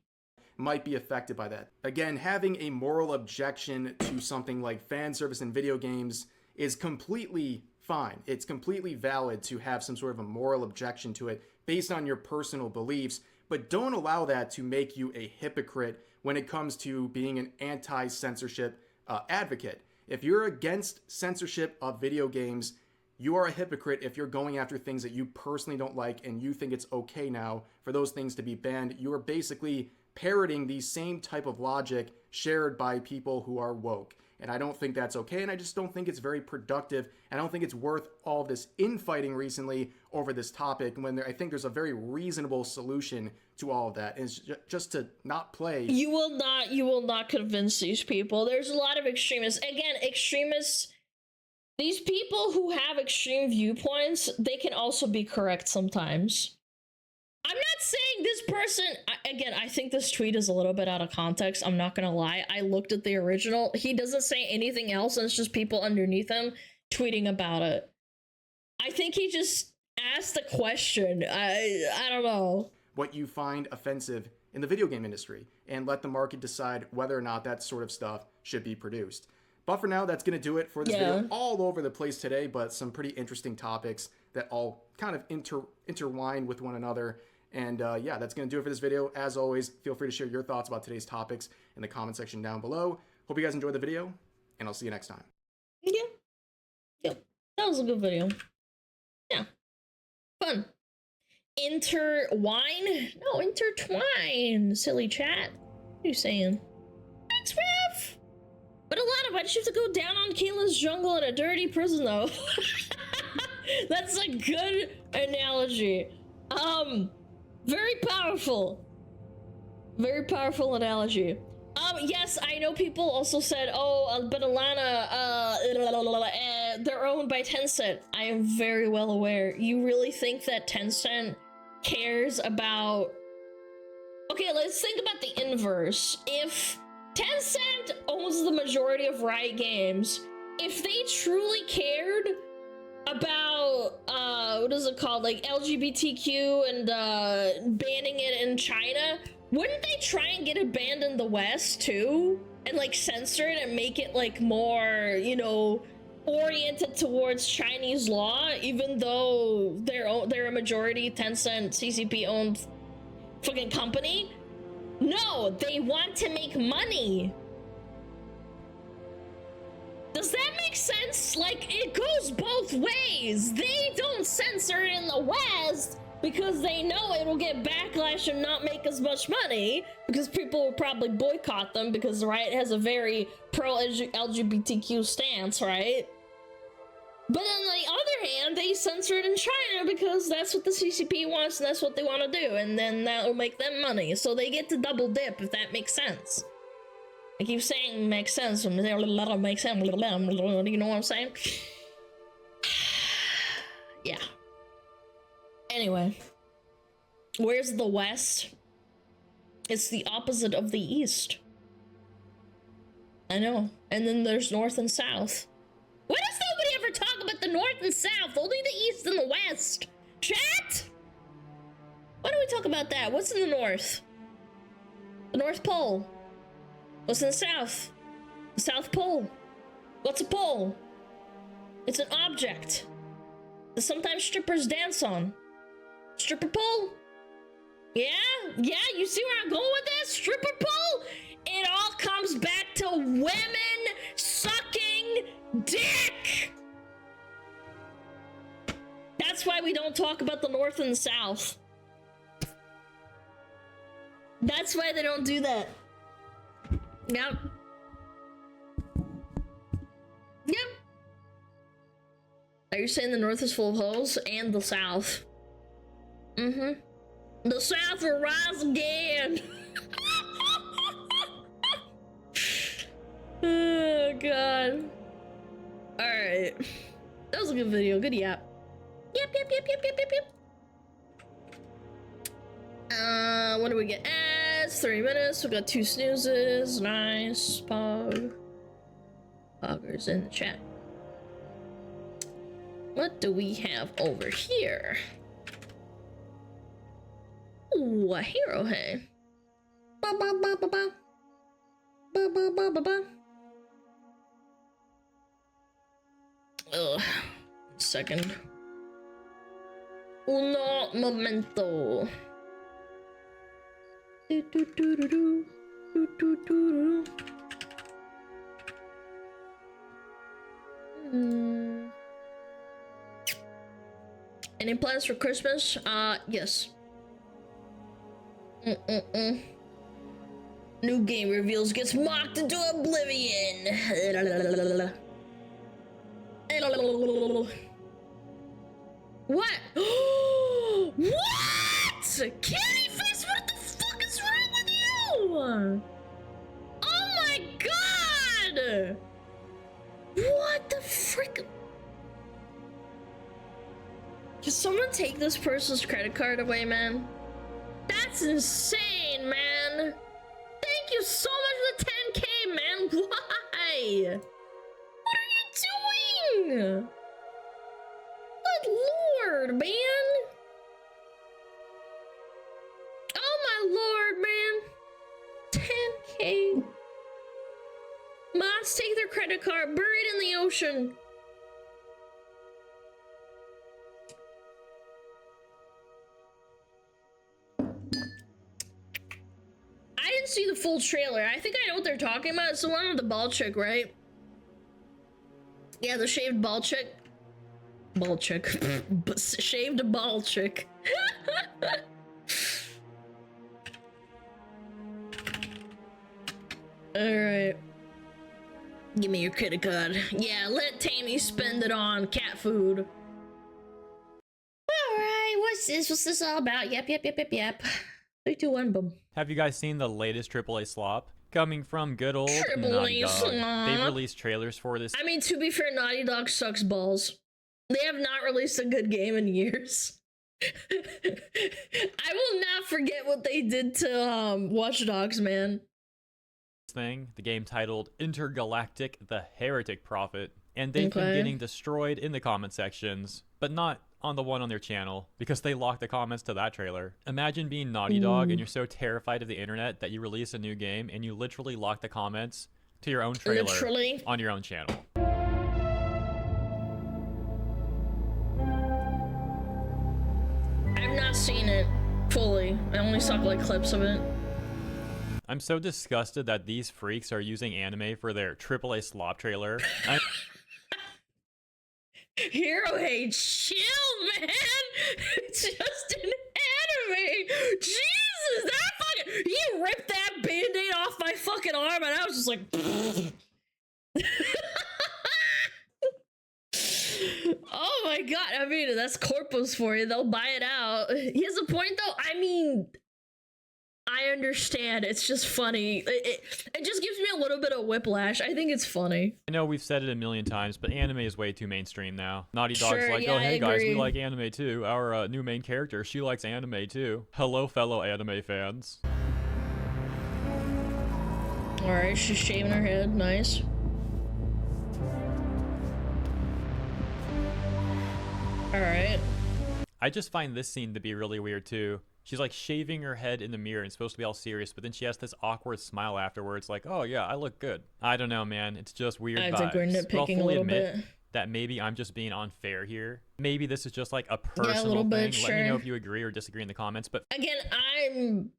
Speaker 13: Might be affected by that. Again, having a moral objection to something like fan service in video games is completely fine. It's completely valid to have some sort of a moral objection to it based on your personal beliefs, but don't allow that to make you a hypocrite when it comes to being an anti-censorship advocate. If you're against censorship of video games, you are a hypocrite if you're going after things that you personally don't like and you think it's okay now for those things to be banned. You are basically parroting the same type of logic shared by people who are woke. And I don't think that's okay, and I just don't think it's very productive. I don't think it's worth all this infighting recently over this topic when I think there's a very reasonable solution to all of that. And it's just to not play.
Speaker 2: You will not convince these people. There's a lot of extremists. Again, extremists, these people who have extreme viewpoints, they can also be correct sometimes. I'm not saying this person, again, I think this tweet is a little bit out of context. I'm not gonna lie. I looked at the original. He doesn't say anything else, and it's just people underneath him tweeting about it. I think he just asked a question. I don't know.
Speaker 13: What you find offensive in the video game industry, and let the market decide whether or not that sort of stuff should be produced. But for now, that's going to do it for this video. All over the place today, but some pretty interesting topics that all kind of intertwine with one another. And yeah, that's going to do it for this video. As always, feel free to share your thoughts about today's topics in the comment section down below. Hope you guys enjoyed the video, and I'll see you next time.
Speaker 2: Yeah. Yep. That was a good video. Yeah. Fun. Intertwine? No, intertwine. Silly chat. What are you saying? Thanks, Rev. But Alana, why did you have to go down on Kayla's jungle in a dirty prison, though? That's a good analogy. Very powerful. Very powerful analogy. Yes, I know people also said, oh, but Alana, they're owned by Tencent. I am very well aware. You really think that Tencent cares about... Okay, let's think about the inverse. If Tencent owns the majority of Riot Games, if they truly cared about, what is it called, like LGBTQ and banning it in China, wouldn't they try and get it banned in the West too? And like censor it and make it like more, you know, oriented towards Chinese law, even though they're a majority Tencent CCP owned fucking company? No, they want to make money. Does that make sense? Like, it goes both ways. They don't censor it in the West because they know it will get backlash and not make as much money, because people will probably boycott them because Riot has a very pro-LGBTQ stance, right? But on the other hand, they censor it in China because that's what the CCP wants and that's what they want to do, and then that will make them money. So they get to double dip, if that makes sense. I keep saying makes sense, makes sense, you know what I'm saying? Yeah. Anyway, where's the West? It's the opposite of the East. I know. And then there's North and South. Why does nobody ever talk about the North and South? Only the East and the West. Chat? Why don't we talk about that? What's in the North? The North Pole. What's in the South? The South Pole. What's a pole? It's an object that sometimes strippers dance on. Stripper pole? Yeah? Yeah, you see where I'm going with this? Stripper pole? It all comes back to women sucking dick! That's why we don't talk about the North and the South. That's why they don't do that. Yep. Yep. Are you saying the North is full of hoes? And the South. Mm-hmm. The South will rise again. Oh, God. Alright. That was a good video. Good yap. Yep. What do we get? It's 3 minutes. We got 2 snoozes. Nice. Pog. Poggers in the chat. What do we have over here? Ooh, a hero, hey. Ba ba ba ba ba. Ba ba ba ba ba. Ugh. Second. Uno momento. Do do do do do. Do do do do. Any plans for Christmas? Yes. New game reveals gets mocked into oblivion. What? What? Kitty face, what the fuck is wrong with you? Oh my god! What the frick? Can someone take this person's credit card away, man? That's insane, man. Thank you so much for the 10K, man. Why? What are you doing? Good lord, man. Oh my lord, man. 10K. Mods take their credit card, buried in the ocean. I didn't see the full trailer. I think I know what they're talking about. It's the one with the bald chick, right? Yeah, the shaved bald chick. Bald chick. Shaved bald chick. Alright. Give me your credit card. Yeah, let Tammy spend it on cat food. Alright. this? What's this all about? Yep. 3, 2, 1, boom.
Speaker 7: Have you guys seen the latest AAA slop? Coming from good old
Speaker 2: AAA
Speaker 7: Naughty Dog.
Speaker 2: slop.
Speaker 7: They've released trailers for this.
Speaker 2: I mean, to be fair, Naughty Dog sucks balls. They have not released a good game in years. I will not forget what they did to Watch Dogs, man.
Speaker 7: Thing, the game titled Intergalactic: The Heretic Prophet, and they've been getting destroyed in the comment sections, but not on the one on their channel, because they locked the comments to that trailer. Imagine being Naughty Dog and you're so terrified of the internet that you release a new game and you literally lock the comments to your own trailer on your own channel.
Speaker 2: I've not seen it fully. I only saw like clips of it.
Speaker 7: I'm so disgusted that these freaks are using anime for their AAA slop trailer.
Speaker 2: Hero hate, chill, man. It's just an anime. Jesus, that fucking. He ripped that band-aid off my fucking arm, and I was just like. Oh my god. I mean, that's corpus for you. They'll buy it out. He has a point, though. I mean, I understand. It's just funny. It just gives me a little bit of whiplash. I think it's funny.
Speaker 7: I know we've said it a million times, but anime is way too mainstream now. Naughty Dog's like,
Speaker 2: yeah,
Speaker 7: oh, hey guys, we
Speaker 2: agree.
Speaker 7: like anime too. Our new main character, she likes anime too. Hello, fellow anime fans.
Speaker 2: Alright, she's shaving her head. Nice. Alright.
Speaker 7: I just find this scene to be really weird too. She's like shaving her head in the mirror and supposed to be all serious, but then she has this awkward smile afterwards, like, oh yeah, I look good. I don't know, man. It's just weird vibes.
Speaker 2: I think we're nitpicking a little bit.
Speaker 7: That maybe I'm just being unfair here. Maybe this is just like a personal
Speaker 2: little
Speaker 7: thing.
Speaker 2: bit,
Speaker 7: Let me know
Speaker 2: sure.
Speaker 7: if you agree or disagree in the comments. But
Speaker 2: Again, I'm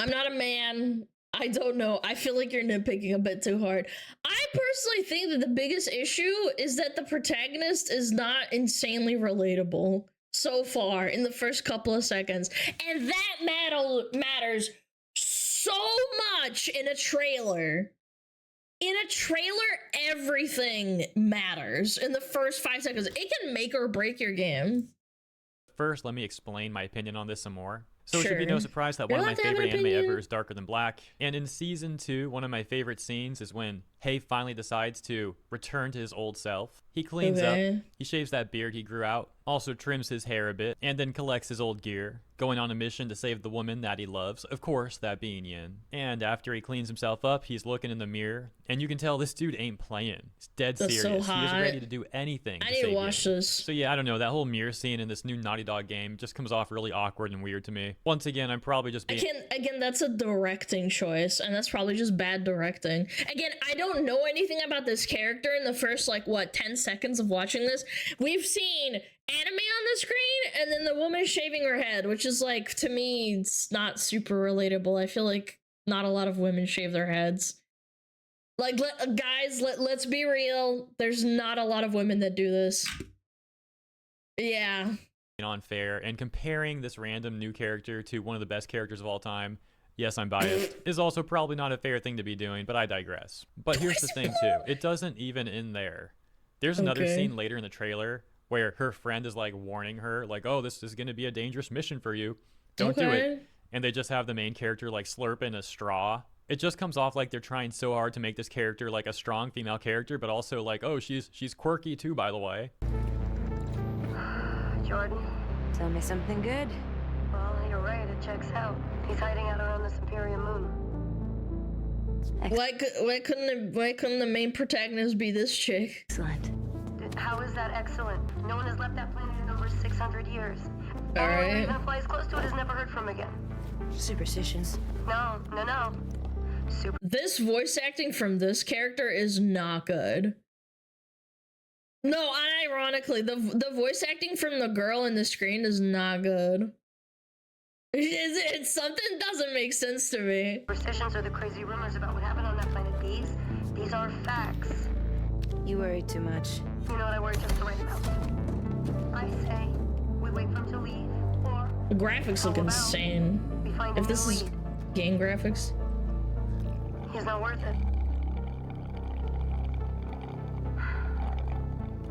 Speaker 2: not a man. I don't know. I feel like you're nitpicking a bit too hard. I personally think that the biggest issue is that the protagonist is not insanely relatable so far in the first couple of seconds. And that matters so much in a trailer. In a trailer, everything matters in the first 5 seconds. It can make or break your game.
Speaker 7: first, let me explain my opinion on this some more. So it should be no
Speaker 2: Sure.
Speaker 7: surprise that
Speaker 2: You're
Speaker 7: one of my
Speaker 2: allowed to have an
Speaker 7: favorite anime
Speaker 2: opinion.
Speaker 7: ever is Darker Than Black. And in season 2, one of my favorite scenes is when Hei finally decides to return to his old self. He cleans
Speaker 2: Okay.
Speaker 7: up, he shaves that beard he grew out, also trims his hair a bit, and then collects his old gear, going on a mission to save the woman that he loves, of course, that being Yin. And after he cleans himself up, he's looking in the mirror, and you can tell this dude ain't playing. He's dead
Speaker 2: That's so
Speaker 7: serious. He is
Speaker 2: hot.
Speaker 7: ready to do anything.
Speaker 2: I need to
Speaker 7: save
Speaker 2: watch
Speaker 7: Yin.
Speaker 2: this.
Speaker 7: So yeah, I don't know, that whole mirror scene in this new Naughty Dog game just comes off really awkward and weird to me. Once again, I'm probably just being...
Speaker 2: Again, that's a directing choice, and that's probably just bad directing. Again, I don't know anything about this character in the first, 10 seconds of watching this. We've seen anime on the screen, and then the woman shaving her head, which is, to me, it's not super relatable. I feel like not a lot of women shave their heads. Guys, let's be real. There's not a lot of women that do this. Yeah.
Speaker 7: Unfair, and comparing this random new character to one of the best characters of all time, yes, I'm biased, is also probably not a fair thing to be doing, but I digress. But here's the thing too, it doesn't even end there. There's another
Speaker 2: Okay.
Speaker 7: scene later in the trailer where her friend is warning her, oh, this is gonna be a dangerous mission for you, don't do
Speaker 2: Okay.
Speaker 7: it. And they just have the main character slurp in a straw. It just comes off like they're trying so hard to make this character a strong female character, but also oh, she's quirky too, by the way.
Speaker 15: Jordan,
Speaker 16: Tell me something good.
Speaker 15: well, you're right, it checks out. He's hiding out around the Superior Moon.
Speaker 2: Why couldn't the main protagonist be this chick?
Speaker 16: Excellent.
Speaker 15: How is that excellent? No one has left that planet in over 600 years.
Speaker 2: All
Speaker 15: Anyone who
Speaker 2: right.
Speaker 15: even flies close to it is never heard from again.
Speaker 16: Superstitions.
Speaker 15: No.
Speaker 2: This voice acting from this character is not good. No, unironically, the voice acting from the girl in the screen is not good. It's something doesn't make sense to me.
Speaker 15: Superstitions are the crazy rumors about what happened on that planet. These are facts.
Speaker 16: You worry too much.
Speaker 15: You know what I worry just the right amount. I say we wait for him to leave, or
Speaker 2: The graphics look insane.
Speaker 15: we find a
Speaker 2: If this
Speaker 15: new
Speaker 2: is
Speaker 15: lead.
Speaker 2: game graphics.
Speaker 15: He's not worth it.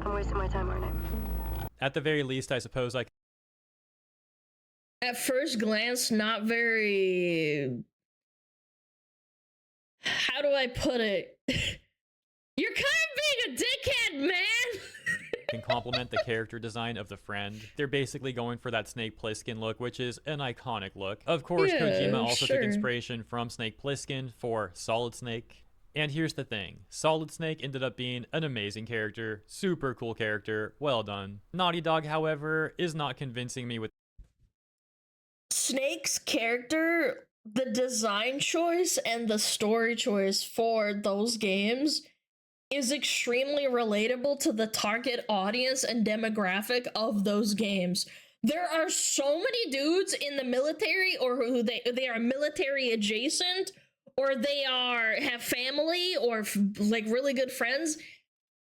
Speaker 15: I'm wasting my time, aren't I?
Speaker 7: At the very least, I suppose I
Speaker 2: at first glance, not very... How do I put it? You're kind of being a dickhead, man!
Speaker 17: Can complement the character design of the friend. They're basically going for that Snake Plissken look, which is an iconic look. Of course,
Speaker 2: Yeah,
Speaker 17: Kojima also took
Speaker 2: sure.
Speaker 17: inspiration from Snake Plissken for Solid Snake. And here's the thing, Solid Snake ended up being an amazing character, super cool character, well done. Naughty Dog, however, is not convincing me with
Speaker 2: Snake's character, the design choice and the story choice for those games is extremely relatable to the target audience and demographic of those games. There are so many dudes in the military, or who they are military adjacent, or they have family, or like really good friends.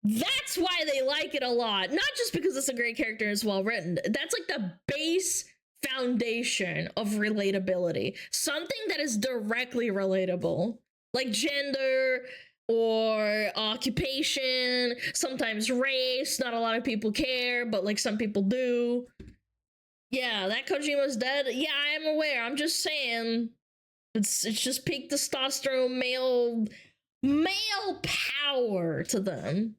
Speaker 2: That's why they like it a lot. Not just because it's a great character and it's well written. That's like the base foundation of relatability. Something that is directly relatable. Like gender, or occupation, sometimes race. Not a lot of people care, but like some people do. Yeah, that Kojima's dead. Yeah, I am aware. I'm just saying, it's just peak testosterone male power to them.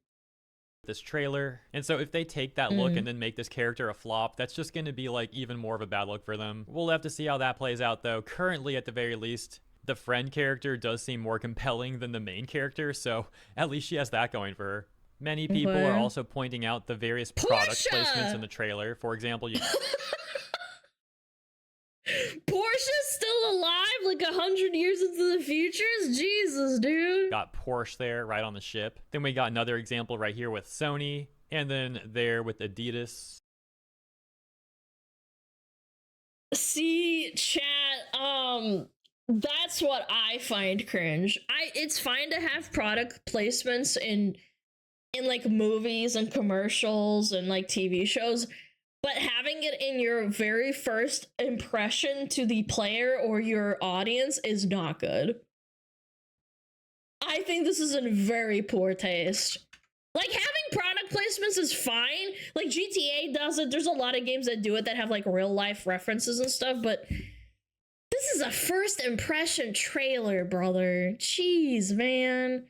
Speaker 17: this trailer. And so if they take that look and then make this character a flop, that's just going to be like even more of a bad look for them. We'll have to see how that plays out though. Currently, at the very least, the friend character does seem more compelling than the main character, so at least she has that going for her. Many people are also pointing out the various product placements in the trailer. For example,
Speaker 2: Portia's still alive like 100 years into the future? Jesus, dude.
Speaker 17: got Porsche there right on the ship. Then we got another example right here with Sony, and then there with Adidas.
Speaker 2: See, chat, that's what I find cringe. It's fine to have product placements in like movies and commercials and like TV shows, but having it in your very first impression to the player or your audience is not good. I think this is in very poor taste. Like, having product placements is fine. Like, GTA does it. There's a lot of games that do it that have like real life references and stuff, but this is a first impression trailer, brother. Jeez, man.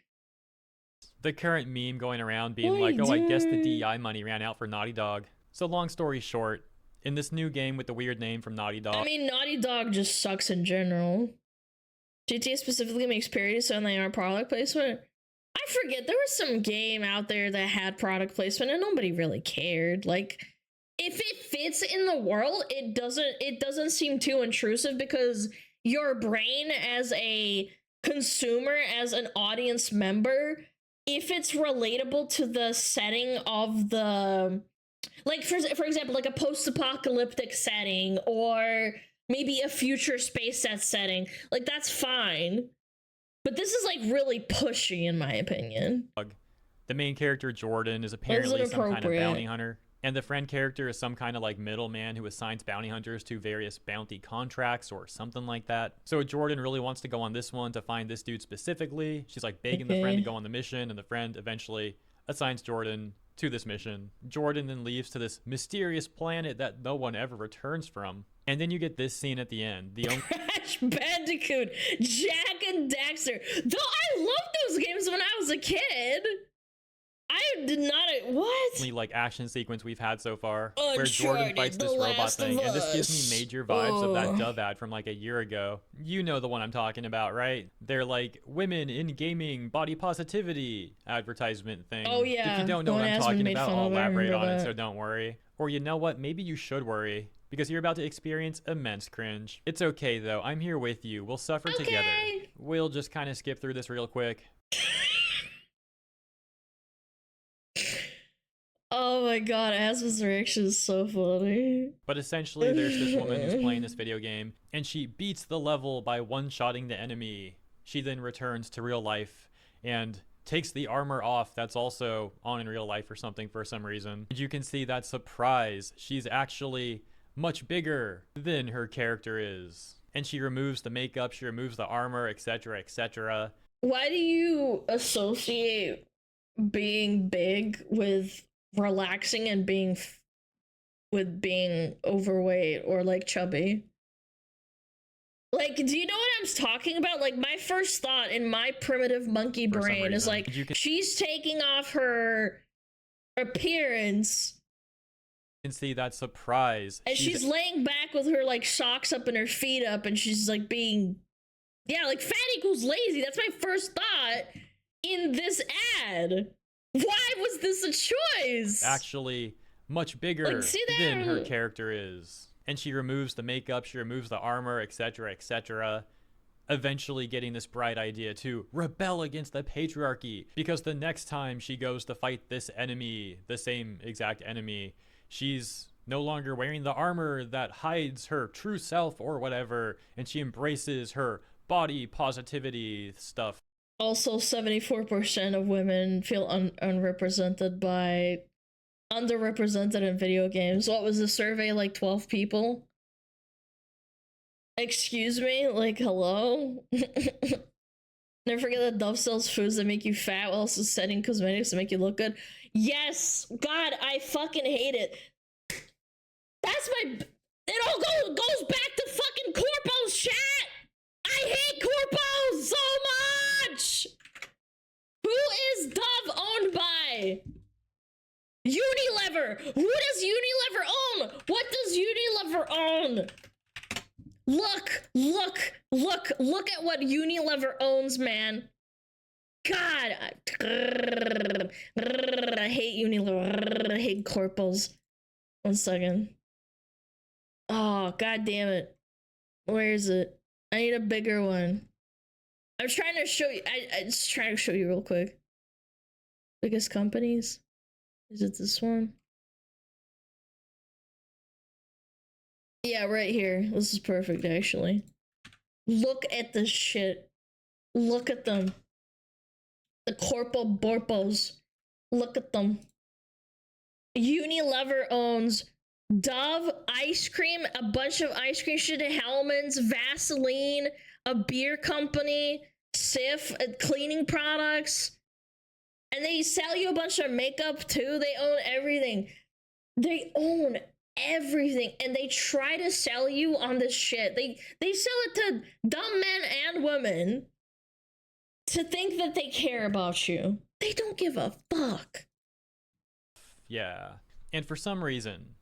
Speaker 17: The current meme going around being like, oh, I guess the DEI money ran out for Naughty Dog. So long story short, in this new game with the weird name from Naughty Dog.
Speaker 2: I mean, Naughty Dog just sucks in general. GTA specifically makes parodies so they aren't product placement. I forget, there was some game out there that had product placement and nobody really cared. Like, if it fits in the world, it doesn't seem too intrusive, because your brain as a consumer, as an audience member, if it's relatable to the setting of the, like, for example, like a post-apocalyptic setting, or maybe a future space set setting, like, that's fine. But this is like really pushy, in my opinion.
Speaker 17: The main character, Jordan, is apparently some kind of bounty hunter. And the friend character is some kind of like middleman who assigns bounty hunters to various bounty contracts or something like that. So Jordan really wants to go on this one to find this dude specifically. She's like begging the friend to go on the mission, and the friend eventually assigns Jordan to this mission. Jordan then leaves to this mysterious planet that no one ever returns from. And then you get this scene at the end. The
Speaker 2: Crash Bandicoot, Jack and Daxter. Though I loved those games when I was a kid. I did not. What?
Speaker 17: only like action sequence we've had so far,
Speaker 2: Uncharted,
Speaker 17: where Jordan fights this robot
Speaker 2: Last
Speaker 17: thing,
Speaker 2: of
Speaker 17: and this gives
Speaker 2: Us.
Speaker 17: me major vibes of that Dove ad from like a year ago. You know the one I'm talking about, right? They're like women in gaming, body positivity advertisement thing.
Speaker 2: Oh, yeah.
Speaker 17: If you don't know
Speaker 2: The
Speaker 17: what
Speaker 2: one
Speaker 17: I'm
Speaker 2: has been
Speaker 17: talking
Speaker 2: made
Speaker 17: about,
Speaker 2: fun
Speaker 17: I'll
Speaker 2: of. I
Speaker 17: elaborate
Speaker 2: remember
Speaker 17: on it,
Speaker 2: that.
Speaker 17: so don't worry. Or you know what? Maybe you should worry, because you're about to experience immense cringe. It's okay though. I'm here with you. We'll suffer together. We'll just kind of skip through this real quick.
Speaker 2: Oh my god, Asma's reaction is so funny.
Speaker 17: But essentially, there's this woman who's playing this video game, and she beats the level by one-shotting the enemy. She then returns to real life and takes the armor off that's also on in real life or something for some reason. And you can see that surprise. She's actually much bigger than her character is. And she removes the makeup, she removes the armor, etc., etc.
Speaker 2: Why do you associate being big with relaxing and being with being overweight or like chubby. Like, do you know what I'm talking about? Like, my first thought in my primitive monkey brain is like, she's taking off her appearance.
Speaker 17: You can see that surprise.
Speaker 2: And she's laying back with her like socks up and her feet up, and she's like being, yeah, like fat equals lazy. That's my first thought in this ad. Why was this a choice?
Speaker 17: Actually much bigger
Speaker 2: Like,
Speaker 17: than her character is. And she removes the makeup, she removes the armor, etc., etc. Eventually getting this bright idea to rebel against the patriarchy. Because the next time she goes to fight this enemy, the same exact enemy, she's no longer wearing the armor that hides her true self or whatever. And she embraces her body positivity stuff.
Speaker 2: Also, 74% of women feel underrepresented in video games. What was the survey, like 12 people? Excuse me? Like, hello? Never forget that Dove sells foods that make you fat while also setting cosmetics to make you look good. Yes! God, I fucking hate it. That's my... It all goes back to fucking corpos, chat! I hate corpos so much! Who is Dove owned by? Unilever! Who does Unilever own? What does Unilever own? Look at what Unilever owns, man. God, I hate Unilever. I hate corpos. 1 second. Oh, god damn it. Where is it? I need a bigger one. I'm trying to show you. I just trying to show you real quick. Biggest companies. Is it this one? Yeah, right here. This is perfect, actually. Look at this shit. Look at them. The Corpo Borpos. Look at them. Unilever owns Dove ice cream, a bunch of ice cream shit, Hellmann's, Vaseline, a beer company, Sif, cleaning products. And they sell you a bunch of makeup too. They own everything. They own everything. And they try to sell you on this shit. They sell it to dumb men and women to think that they care about you. They don't give a fuck.
Speaker 17: Yeah. And for some reason,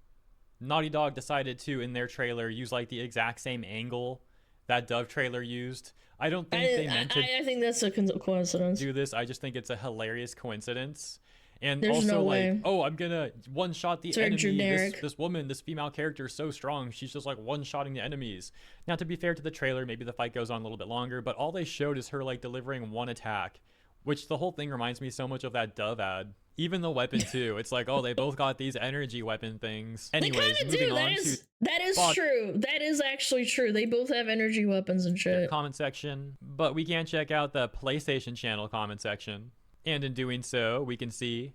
Speaker 17: Naughty Dog decided to, in their trailer, use like the exact same angle that Dove trailer used. I don't think they meant to.
Speaker 2: I think that's a coincidence.
Speaker 17: Do this. I just think it's a hilarious coincidence. And
Speaker 2: There's
Speaker 17: also
Speaker 2: no
Speaker 17: like,
Speaker 2: way.
Speaker 17: oh, I'm gonna one-shot the
Speaker 2: It's very
Speaker 17: enemy.
Speaker 2: generic.
Speaker 17: This woman, this female character is so strong. She's just like one-shotting the enemies. Now, to be fair to the trailer, maybe the fight goes on a little bit longer, but all they showed is her like delivering one attack, which the whole thing reminds me so much of that Dove ad. Even the weapon too. It's like, oh, they both got these energy weapon things. Anyways,
Speaker 2: They
Speaker 17: moving
Speaker 2: do.
Speaker 17: on
Speaker 2: That is true. That is actually true. They both have energy weapons and shit.
Speaker 17: Comment section, but we can check out the PlayStation channel comment section. And in doing so, we can see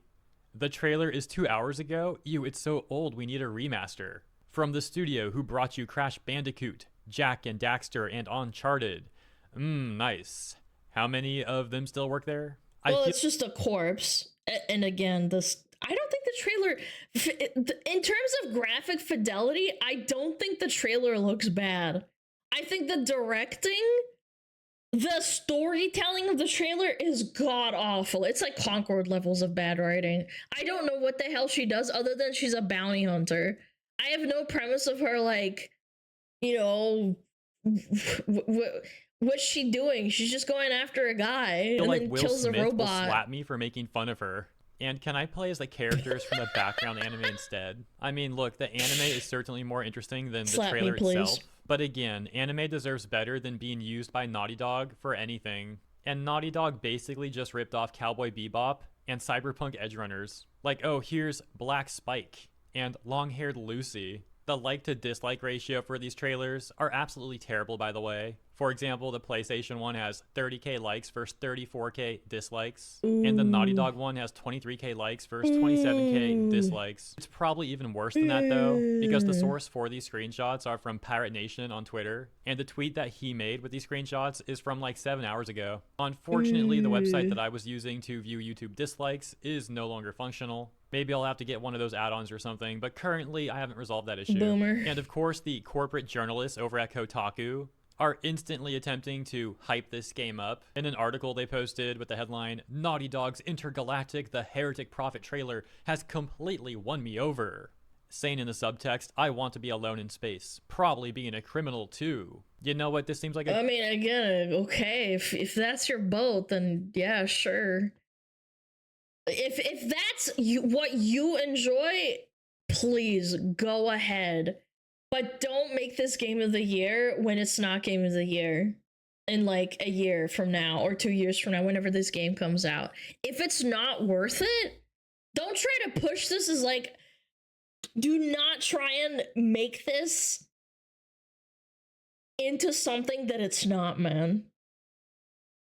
Speaker 17: the trailer is 2 hours ago. Ew, it's so old. We need a remaster. From the studio who brought you Crash Bandicoot, Jak and Daxter, and Uncharted. Nice. How many of them still work there?
Speaker 2: Well, it's just a corpse. And again, this... I don't think the trailer... In terms of graphic fidelity, I don't think the trailer looks bad. I think the directing... The storytelling of the trailer is god-awful. It's like Concord levels of bad writing. I don't know what the hell she does other than she's a bounty hunter. I have no premise of her, like, you know... What's she doing? She's just going after a guy and
Speaker 17: like
Speaker 2: then
Speaker 17: Will
Speaker 2: kills
Speaker 17: Smith
Speaker 2: a
Speaker 17: will
Speaker 2: robot.
Speaker 17: slap me for making fun of her. And can I play as the characters from the background anime instead? I mean, look, the anime is certainly more interesting than the
Speaker 2: Slap me,
Speaker 17: trailer
Speaker 2: please.
Speaker 17: itself. But again, anime deserves better than being used by Naughty Dog for anything. And Naughty Dog basically just ripped off Cowboy Bebop and Cyberpunk Edgerunners. Like, oh, here's Black Spike and Long-Haired Lucy. The like to dislike ratio for these trailers are absolutely terrible, by the way. For example, the PlayStation one has 30k likes versus 34k dislikes, and the Naughty Dog one has 23k likes versus 27k dislikes. It's probably even worse than that though, because the source for these screenshots are from Pirate Nation on Twitter, and the tweet that he made with these screenshots is from like 7 hours ago. Unfortunately, the website that I was using to view YouTube dislikes is no longer functional. Maybe I'll have to get one of those add-ons or something, but currently I haven't resolved that issue.
Speaker 2: Boomer.
Speaker 17: And of course, the corporate journalists over at Kotaku are instantly attempting to hype this game up. In an article they posted with the headline, "Naughty Dog's Intergalactic The Heretic Prophet trailer has completely won me over." Saying in the subtext, "I want to be alone in space, probably being a criminal too." You know what, this seems like
Speaker 2: I mean, again, okay, if that's your boat, then yeah, sure. If that's what you enjoy, please go ahead. But don't make this game of the year when it's not game of the year in like a year from now or 2 years from now, whenever this game comes out. If it's not worth it, don't try to push this as like, do not try and make this into something that it's not, man.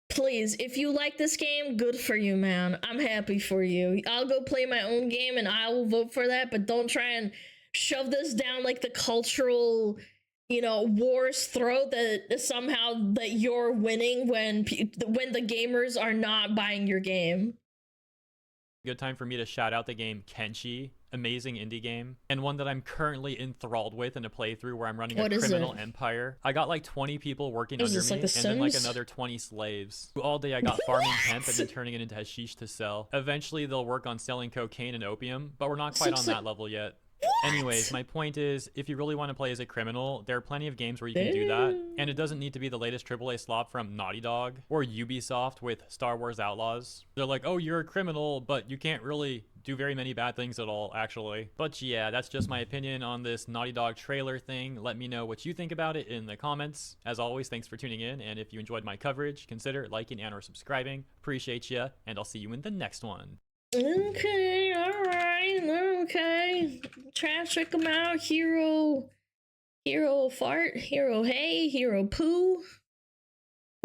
Speaker 2: Please, if you like this game, good for you, man. I'm happy for you. I'll go play my own game and I will vote for that, but don't try and shove this down like the cultural, you know, war's throat that somehow that you're winning when the gamers are not buying your game.
Speaker 17: Good time for me to shout out the game Kenshi, amazing indie game, and one that I'm currently enthralled with in a playthrough where I'm running a criminal empire. I got like 20 people working under me, and then like another 20 slaves. All day I got farming hemp and then turning it into hashish to sell. Eventually they'll work on selling cocaine and opium, but we're not quite on that level yet. Anyways, my point is, if you really want to play as a criminal, there are plenty of games where you can do that, and it doesn't need to be the latest AAA slop from Naughty Dog or Ubisoft with Star Wars Outlaws. They're like, oh, you're a criminal, but you can't really do very many bad things at all, actually. But yeah, that's just my opinion on this Naughty Dog trailer thing. Let me know what you think about it in the comments. As always, thanks for tuning in, and if you enjoyed my coverage, consider liking and or subscribing. Appreciate ya, and I'll see you in the next one.
Speaker 2: Okay, alright, okay. Try to check them out. Hero fart, hero hey, hero poo,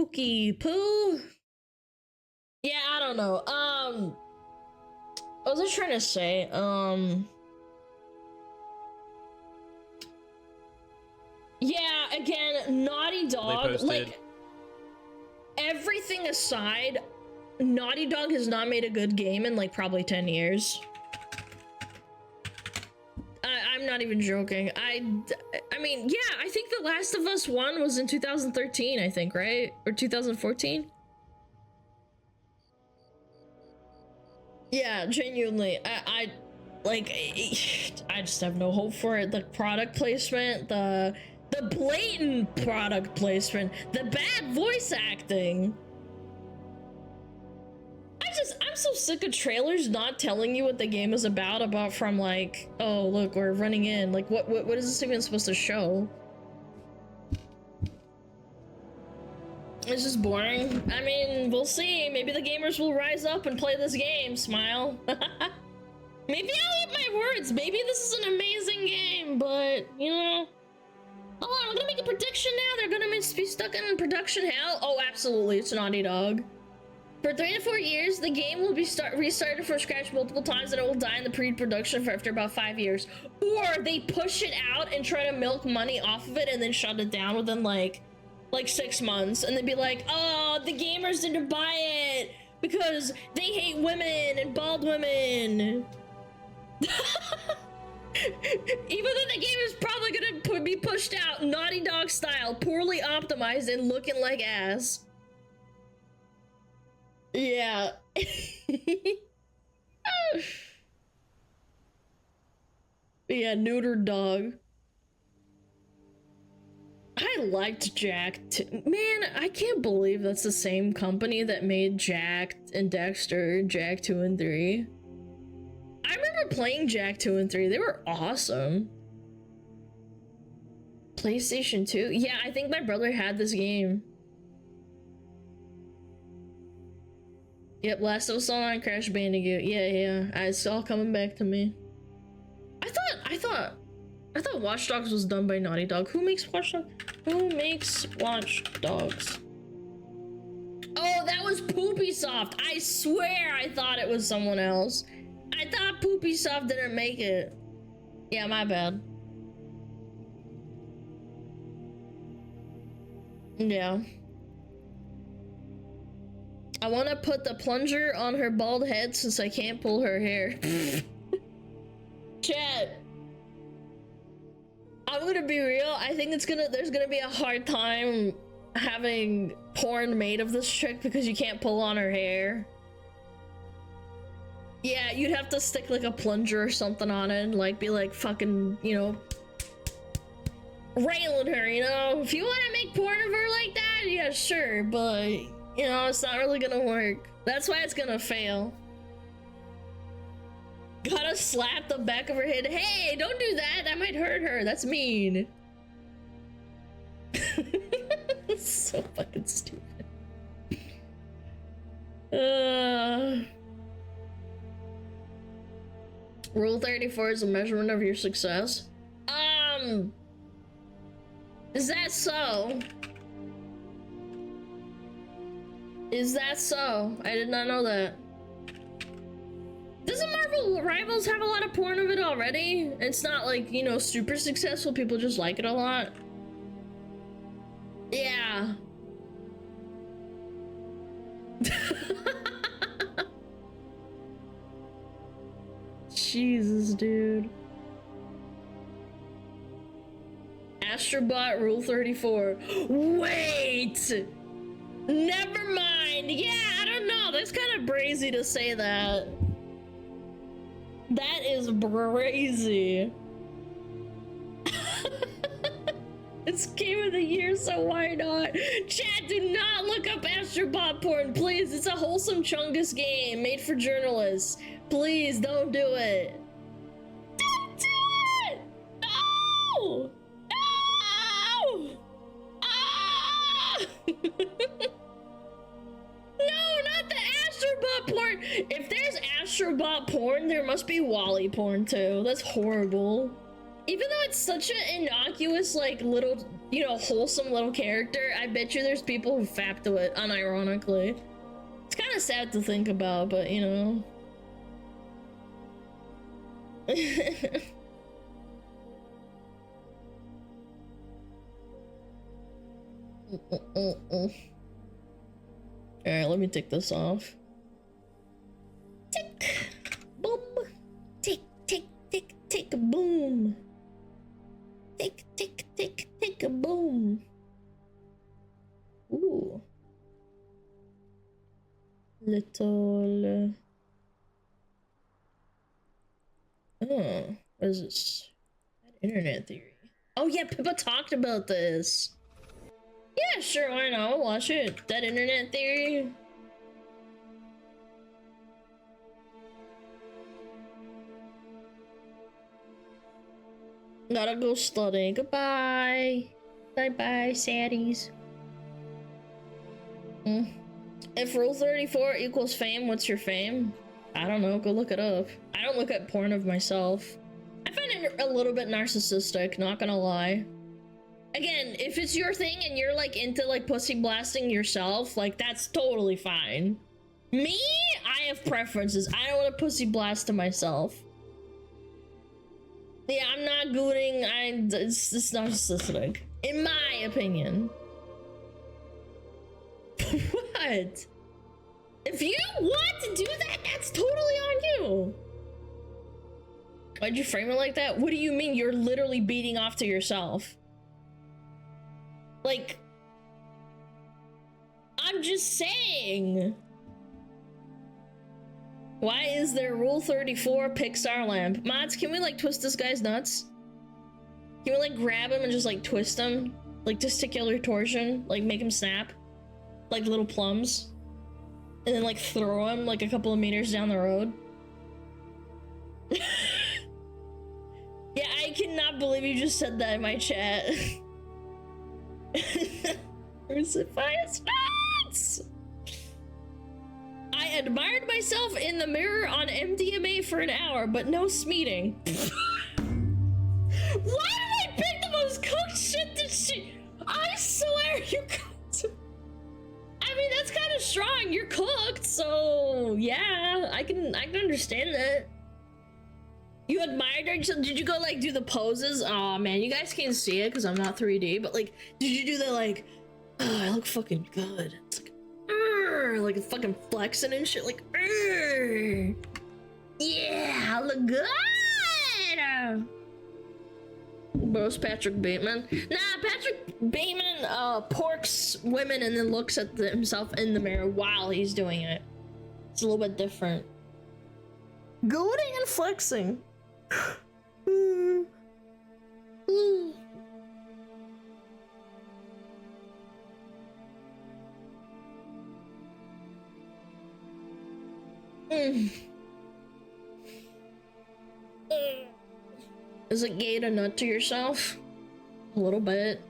Speaker 2: pookie poo. Yeah, I don't know. What was I trying to say? Yeah, again, Naughty Dog, like, everything aside, Naughty Dog has not made a good game in like probably 10 years. I'm not even joking. I mean, yeah, I think The Last of Us 1 was in 2013, I think, right? Or 2014? Yeah, genuinely. I just have no hope for it. The product placement, the blatant product placement, the bad voice acting. I'm so sick of trailers not telling you what the game is about from like, oh look, we're running in. Like what is this even supposed to show? It's just boring. I mean, we'll see. Maybe the gamers will rise up and play this game, smile. Maybe I'll eat my words. Maybe this is an amazing game, but you know. Oh, I'm gonna make a prediction now. They're gonna be stuck in production hell. Oh, absolutely, it's Naughty Dog. For 3 to 4 years, the game will be restarted from scratch multiple times, and it will die in the pre-production for after about 5 years. Or they push it out and try to milk money off of it, and then shut it down within like 6 months, and then be like, "Oh, the gamers didn't buy it because they hate women and bald women." Even though the game is probably gonna be pushed out Naughty Dog style, poorly optimized and looking like ass. Yeah. Yeah, neutered dog. I liked Jacked. Man, I can't believe that's the same company that made Jacked and Dexter, Jak 2 and 3. I remember playing Jak 2 and 3. They were awesome. PlayStation 2? Yeah, I think my brother had this game. Yep, Last of Us Online, Crash Bandicoot. Yeah, it's all coming back to me. I thought Watch Dogs was done by Naughty Dog. Who makes Watch Dogs? Who makes Watch Dogs? Oh, that was Poopy Soft. I swear I thought it was someone else. I thought Poopy Soft didn't make it. Yeah, my bad. Yeah. I want to put the plunger on her bald head since I can't pull her hair. Chat. I'm gonna be real. I think there's gonna be a hard time having porn made of this chick because you can't pull on her hair. Yeah, you'd have to stick like a plunger or something on it and like be like fucking, you know, railing her, you know? If you want to make porn of her like that, yeah, sure, but, you know, it's not really gonna work. That's why it's gonna fail. Gotta slap the back of her head. Hey, don't do that. That might hurt her. That's mean. It's so fucking stupid. Rule 34 is a measurement of your success. Is that so? Is that so? I did not know that. Doesn't Marvel Rivals have a lot of porn of it already? It's not like, you know, super successful. People just like it a lot. Yeah. Jesus, dude. Astrobot Rule 34. Wait! Never mind. Yeah, I don't know. That's kind of brazy to say that. That is brazy. It's game of the year, so why not? Chat, do not look up Astrobot porn, please. It's a wholesome Chungus game made for journalists. Please don't do it. Don't do it! No! No! Ah! No, not the Astrobot porn. If there's Astrobot porn, there must be Wally porn too. That's horrible. Even though it's such an innocuous, like, little, you know, wholesome little character, I bet you there's people who fap to it, unironically. It's kind of sad to think about, but, you know. Alright, let me take this off. Tick! Boom! Tick, tick, tick, tick, a boom! Tick, tick, tick, tick, a boom! Ooh. Little... Oh, what is this? Internet theory. Oh yeah, Pippa talked about this. Yeah, sure, why not? I'll watch it. That internet theory. Gotta go study. Goodbye. Bye-bye, saddies. If Rule 34 equals fame, what's your fame? I don't know, go look it up. I don't look at porn of myself. I find it a little bit narcissistic, not gonna lie. Again, if it's your thing and you're like into like pussy blasting yourself, like that's totally fine. Me? I have preferences. I don't want to pussy blast to myself. Yeah, I'm not gooning. It's narcissistic. In my opinion. What? If you want to do that, that's totally on you. Why'd you frame it like that? What do you mean you're literally beating off to yourself? Like, I'm just saying. Why is there Rule 34 Pixar lamp? Mods, can we like twist this guy's nuts? Can we like grab him and just like twist him? Like testicular torsion? Like make him snap? Like little plums? And then like throw him like a couple of meters down the road? Yeah, I cannot believe you just said that in my chat. Crucify his nuts! I admired myself in the mirror on MDMA for an hour, but no smeating. Why did I pick the most cooked shit to shit? Ah! strong. You're cooked, so yeah, I can understand that. You admired her? Did you go like do the poses? Oh man, you guys can't see it because I'm not 3D, but like, did you do the like, oh, I look fucking good. It's like fucking flexing and shit, like, yeah, I look good. Bros Patrick Bateman. Nah, Patrick Bateman porks women and then looks at himself in the mirror while he's doing it. It's a little bit different. Goading and flexing. Is it gay to nut to yourself? A little bit.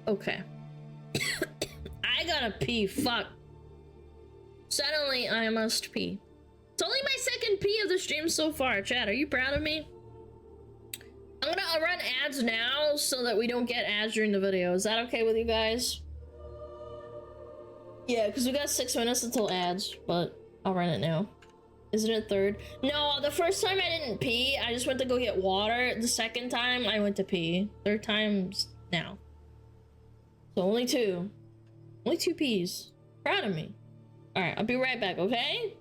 Speaker 2: Okay. I gotta pee, fuck. Suddenly I must pee. It's only my second pee of the stream so far. Chat, are you proud of me? I'm gonna run ads now so that we don't get ads during the video. Is that okay with you guys? Yeah, because we got 6 minutes until ads, but I'll run it now. Isn't it third? No, the first time I didn't pee. I just went to go get water. The second time I went to pee. Third time's now. So only 2. Only 2 pees. Proud of me. Alright, I'll be right back, okay?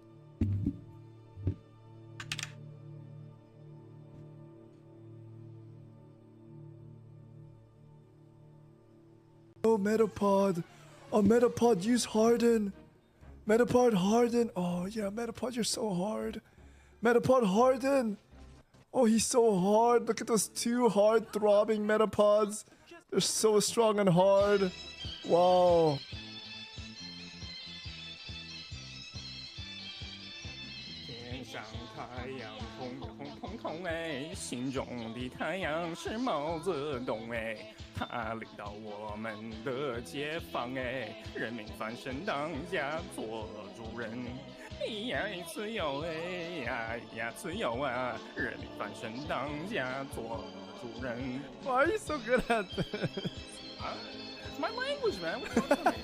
Speaker 6: Oh, Metapod. Oh, Metapod, use Harden. Metapod Harden. Oh, yeah, Metapod, you're so hard. Metapod Harden. Oh, he's so hard. Look at those 2 hard throbbing Metapods. They're so strong and hard. Wow. Why are you so good at this?
Speaker 7: It's my language, man. What do you want?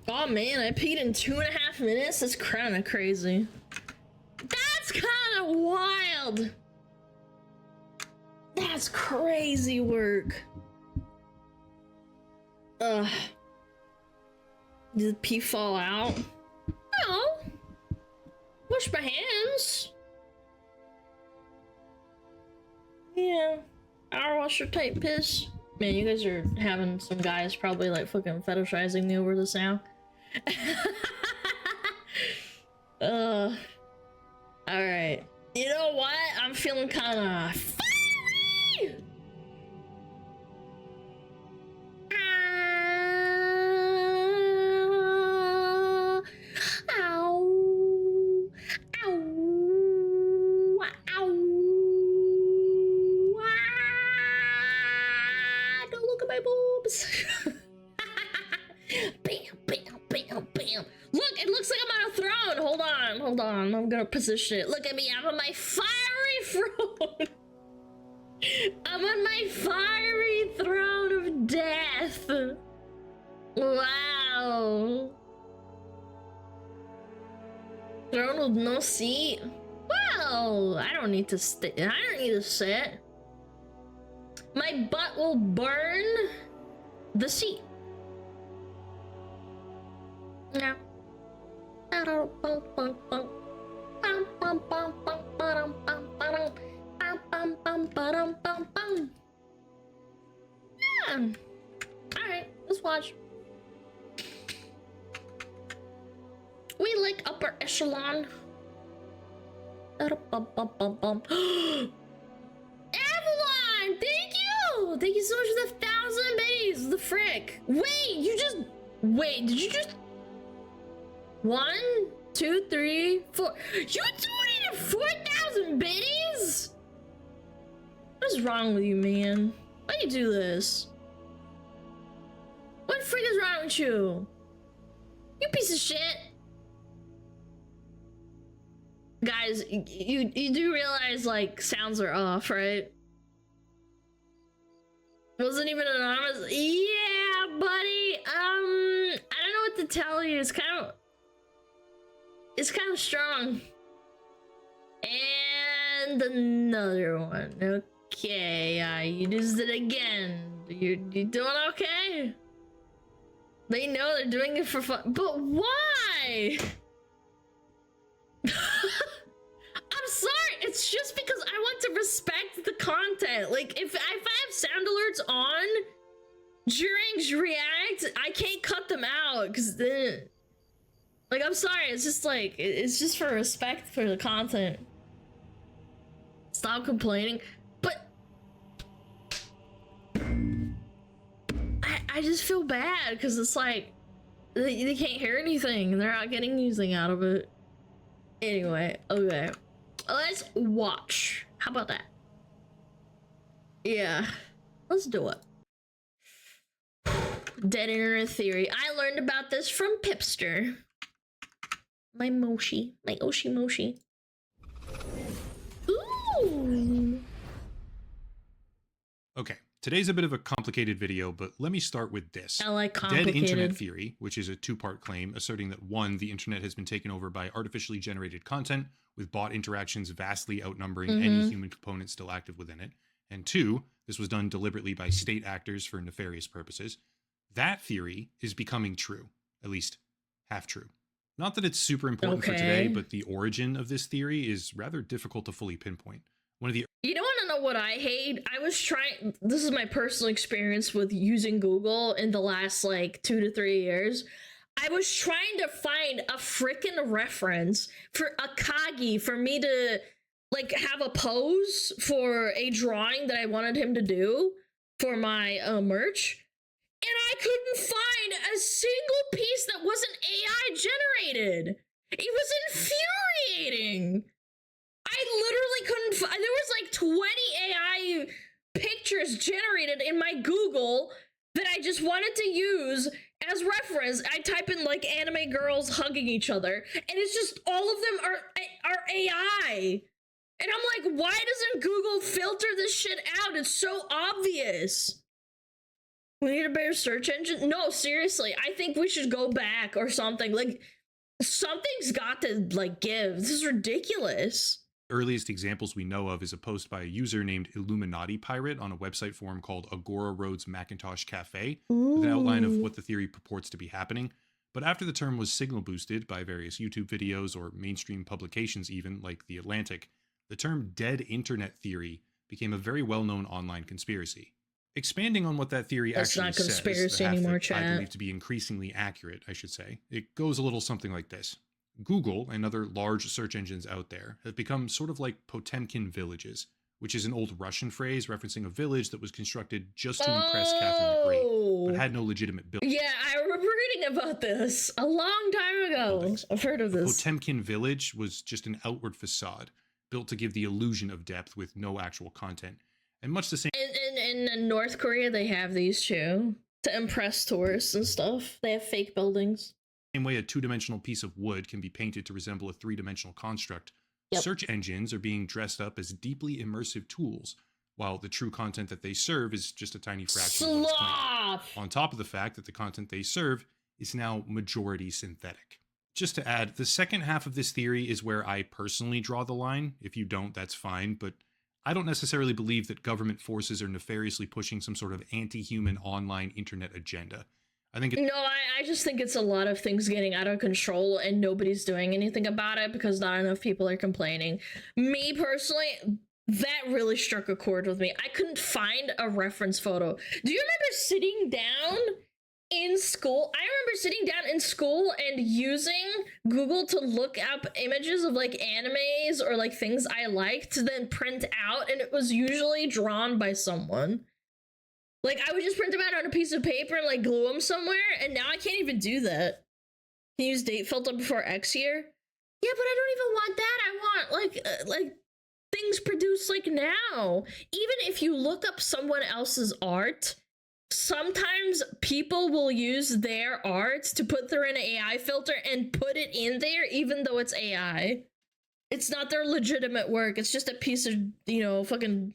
Speaker 2: Oh man, I peed in 2.5 minutes? That's kind of crazy. That's kind of wild. That's crazy work. Ugh. Did the pee fall out? No. Wash my hands. Yeah. Power washer type piss. Man, you guys are having some guys probably like fucking fetishizing me over this now. Alright. You know what? I'm feeling kinda fiery! Ow. hold on. I'm gonna position it. Look at me, I'm on my fiery throne. I'm on my fiery throne of death. Wow. Throne with no seat. Well, I don't need to sit. My butt will burn the seat. No. Yeah. Alright, let's watch. We like upper echelon. Avalon! Thank you! Thank you so much for the 1,000 biddies! The frick! Wait, did you just... 1, 2, 3, 4... You donated 4,000 biddies?! What is wrong with you, man? Why do you do this? What the frick is wrong with you? You piece of shit! Guys, you do realize, like, sounds are off, right? Wasn't even anonymous. Yeah, buddy. I don't know what to tell you. It's kind of strong. And another one. Okay, you just did it again. You doing okay? They know they're doing it for fun, but why? I'm sorry, it's just because I want to respect the content. Like, if I have sound alerts on during React, I can't cut them out, because then... Like, I'm sorry, it's just like, it's just for respect for the content. Stop complaining. But... I just feel bad, because it's like, they can't hear anything, and they're not getting anything out of it. Anyway, okay. Let's watch. How about that? Yeah. Let's do it. Dead internet theory. I learned about this from Pipster. My Moshi. My Oshi Moshi. Ooh.
Speaker 18: Okay. Today's a bit of a complicated video, but let me start with this.
Speaker 2: I like complicated.
Speaker 18: Dead internet theory, which is a two-part claim asserting that 1, the internet has been taken over by artificially generated content, with bot interactions vastly outnumbering any human component still active within it. And 2, this was done deliberately by state actors for nefarious purposes. That theory is becoming true, at least half true. Not that it's super important for today, but the origin of this theory is rather difficult to fully pinpoint. One of the
Speaker 2: You don't want to know what I hate? I was trying, this is my personal experience with using Google in the last like 2 to 3 years. I was trying to find a freaking reference for Akagi for me to like have a pose for a drawing that I wanted him to do for my merch. And I couldn't find a single piece that wasn't AI generated. It was infuriating. I literally couldn't find, there was like 20 AI pictures generated in my Google that I just wanted to use as reference. I type in like anime girls hugging each other, and it's just all of them are AI. And I'm like, why doesn't Google filter this shit out? It's so obvious. We need a better search engine? No, seriously, I think we should go back or something. Like, something's got to like give. This is ridiculous.
Speaker 18: earliest examples we know of is a post by a user named Illuminati Pirate on a website forum called Agora Roads Macintosh Cafe, with an outline of what the theory purports to be happening. But after the term was signal boosted by various YouTube videos or mainstream publications even, like The Atlantic, the term dead internet theory became a very well-known online conspiracy. Expanding on what that theory actually says, the half that I believe to be increasingly accurate, I should say, it goes a little something like this. Google and other large search engines out there have become sort of like Potemkin villages, which is an old Russian phrase referencing a village that was constructed just to impress Catherine the Great, but had no legitimate building.
Speaker 2: Yeah, I remember reading about this a long time ago. I've heard of this.
Speaker 18: The Potemkin village was just an outward facade, built to give the illusion of depth with no actual content. And much the same.
Speaker 2: In North Korea, they have these too, to impress tourists and stuff. They have fake buildings.
Speaker 18: same way a two-dimensional piece of wood can be painted to resemble a three-dimensional construct, search engines are being dressed up as deeply immersive tools, while the true content that they serve is just a tiny fraction of what is claimed. On top of the fact that the content they serve is now majority synthetic. Just to add, the second half of this theory is where I personally draw the line. If you don't, that's fine, but I don't necessarily believe that government forces are nefariously pushing some sort of anti-human online internet agenda. I think
Speaker 2: No, I just think it's a lot of things getting out of control and nobody's doing anything about it because not enough people are complaining. Me personally, that really struck a chord with me. I couldn't find a reference photo. Do you remember sitting down in school? I remember sitting down in school and using Google to look up images of like animes or like things I liked to then print out, and it was usually drawn by someone. Like, I would just print them out on a piece of paper and, like, glue them somewhere, and now I can't even do that. Can you use date filter before X year? Yeah, but I don't even want that. I want, like, things produced, like, now. Even if you look up someone else's art, sometimes people will use their art to put through an AI filter and put it in there, even though it's AI. It's not their legitimate work. It's just a piece of, you know, fucking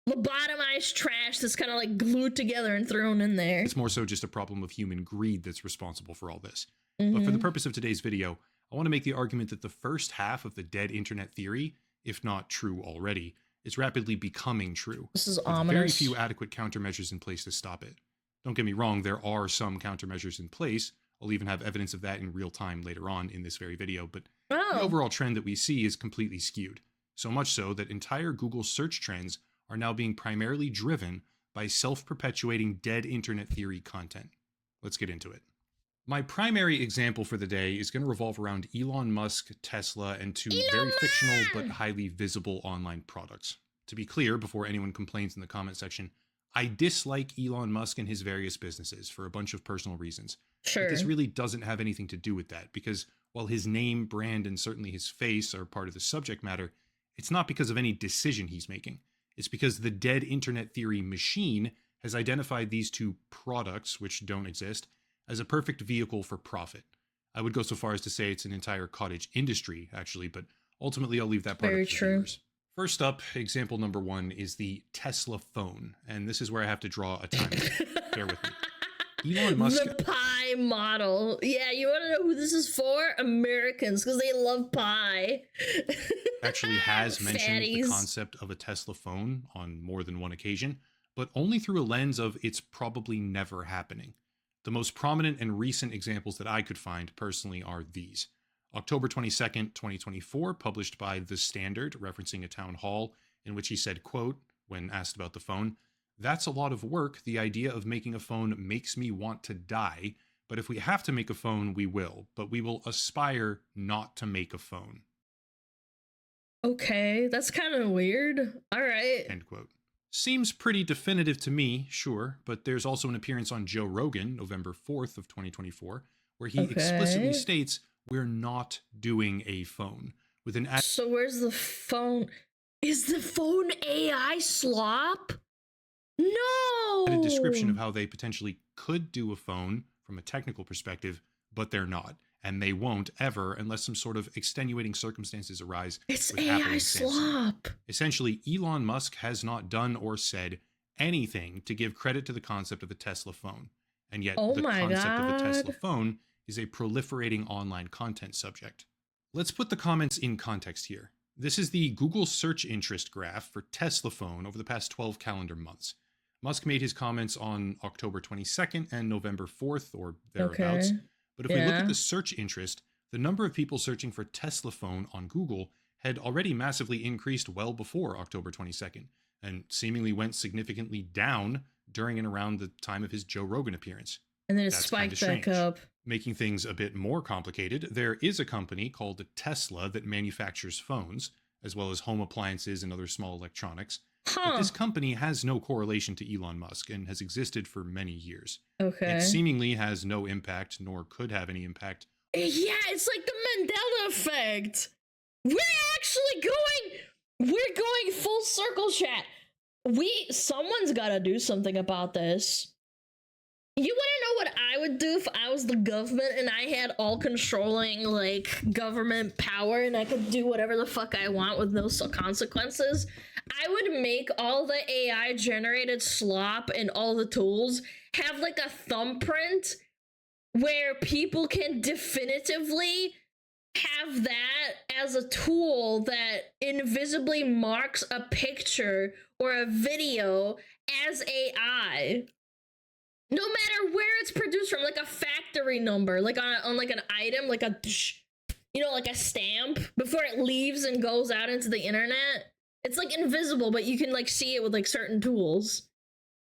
Speaker 2: lobotomized trash that's kind of like glued together and thrown in there.
Speaker 18: It's more so just a problem of human greed that's responsible for all this. But for the purpose of today's video, I want to make the argument that the first half of the dead internet theory, if not true already, is rapidly becoming true.
Speaker 2: This is
Speaker 18: with
Speaker 2: ominous.
Speaker 18: Very few adequate countermeasures in place to stop it. Don't get me wrong, there are some countermeasures in place. I'll even have evidence of that in real time later on in this very video, but the overall trend that we see is completely skewed. So much so that entire Google search trends are now being primarily driven by self-perpetuating dead internet theory content. Let's get into it. My primary example for the day is going to revolve around Elon Musk, Tesla, and two very fictional but highly visible online products. To be clear, before anyone complains in the comment section, I dislike Elon Musk and his various businesses for a bunch of personal reasons.
Speaker 2: Sure.
Speaker 18: But this really doesn't have anything to do with that, because while his name, brand, and certainly his face are part of the subject matter, it's not because of any decision he's making. It's because the dead internet theory machine has identified these two products, which don't exist, as a perfect vehicle for profit. I would go so far as to say it's an entire cottage industry, actually, but ultimately I'll leave that part up to viewers. First up, example number one is the Tesla phone, and this is where I have to draw a timeline. Bear with me. Elon Musk...
Speaker 2: The pie model. Yeah, you want to know who this is for? Americans, because they love pie.
Speaker 18: Actually has mentioned the concept of a Tesla phone on more than one occasion, but only through a lens of it's probably never happening. The most prominent and recent examples that I could find personally are these. October 22nd, 2024, published by The Standard, referencing a town hall in which he said, quote, when asked about the phone, "That's a lot of work. The idea of making a phone makes me want to die. But if we have to make a phone, we will. But we will aspire not to make a phone."
Speaker 2: Okay, that's kind of weird. All right.
Speaker 18: End quote. Seems pretty definitive to me, sure, but there's also an appearance on Joe Rogan, November 4th of 2024, where he explicitly states, "We're not doing a phone." With an
Speaker 2: So where's the phone? Is the phone AI slop? No!
Speaker 18: A description of how they potentially could do a phone from a technical perspective, but they're not. And they won't ever unless some sort of extenuating circumstances arise.
Speaker 2: It's
Speaker 18: with Apple
Speaker 2: AI
Speaker 18: and Samsung.
Speaker 2: slop.
Speaker 18: Essentially, Elon Musk has not done or said anything to give credit to the concept of the Tesla phone. And yet, the concept of the Tesla phone is a proliferating online content subject. Let's put the comments in context here. This is the Google search interest graph for Tesla phone over the past 12 calendar months. Musk made his comments on October 22nd and November 4th or thereabouts. But if we look at the search interest, the number of people searching for Tesla phone on Google had already massively increased well before October 22nd, and seemingly went significantly down during and around the time of his Joe Rogan appearance.
Speaker 2: And then it spiked back up.
Speaker 18: Making things a bit more complicated, there is a company called Tesla that manufactures phones, as well as home appliances and other small electronics. But this company has no correlation to Elon Musk and has existed for many years. It seemingly has no impact, nor could have any impact.
Speaker 2: Yeah, it's like the Mandela effect. We're going full circle, chat. Someone's got to do something about this. You want to know what I would do if I was the government and I had all controlling, like, government power and I could do whatever the fuck I want with no consequences? I would make all the AI generated slop and all the tools have, like, a thumbprint where people can definitively have that as a tool that invisibly marks a picture or a video as AI. No matter where it's produced from, like a factory number, like on like an item, like a, you know, like a stamp before it leaves and goes out into the internet. It's like invisible, but you can like see it with like certain tools.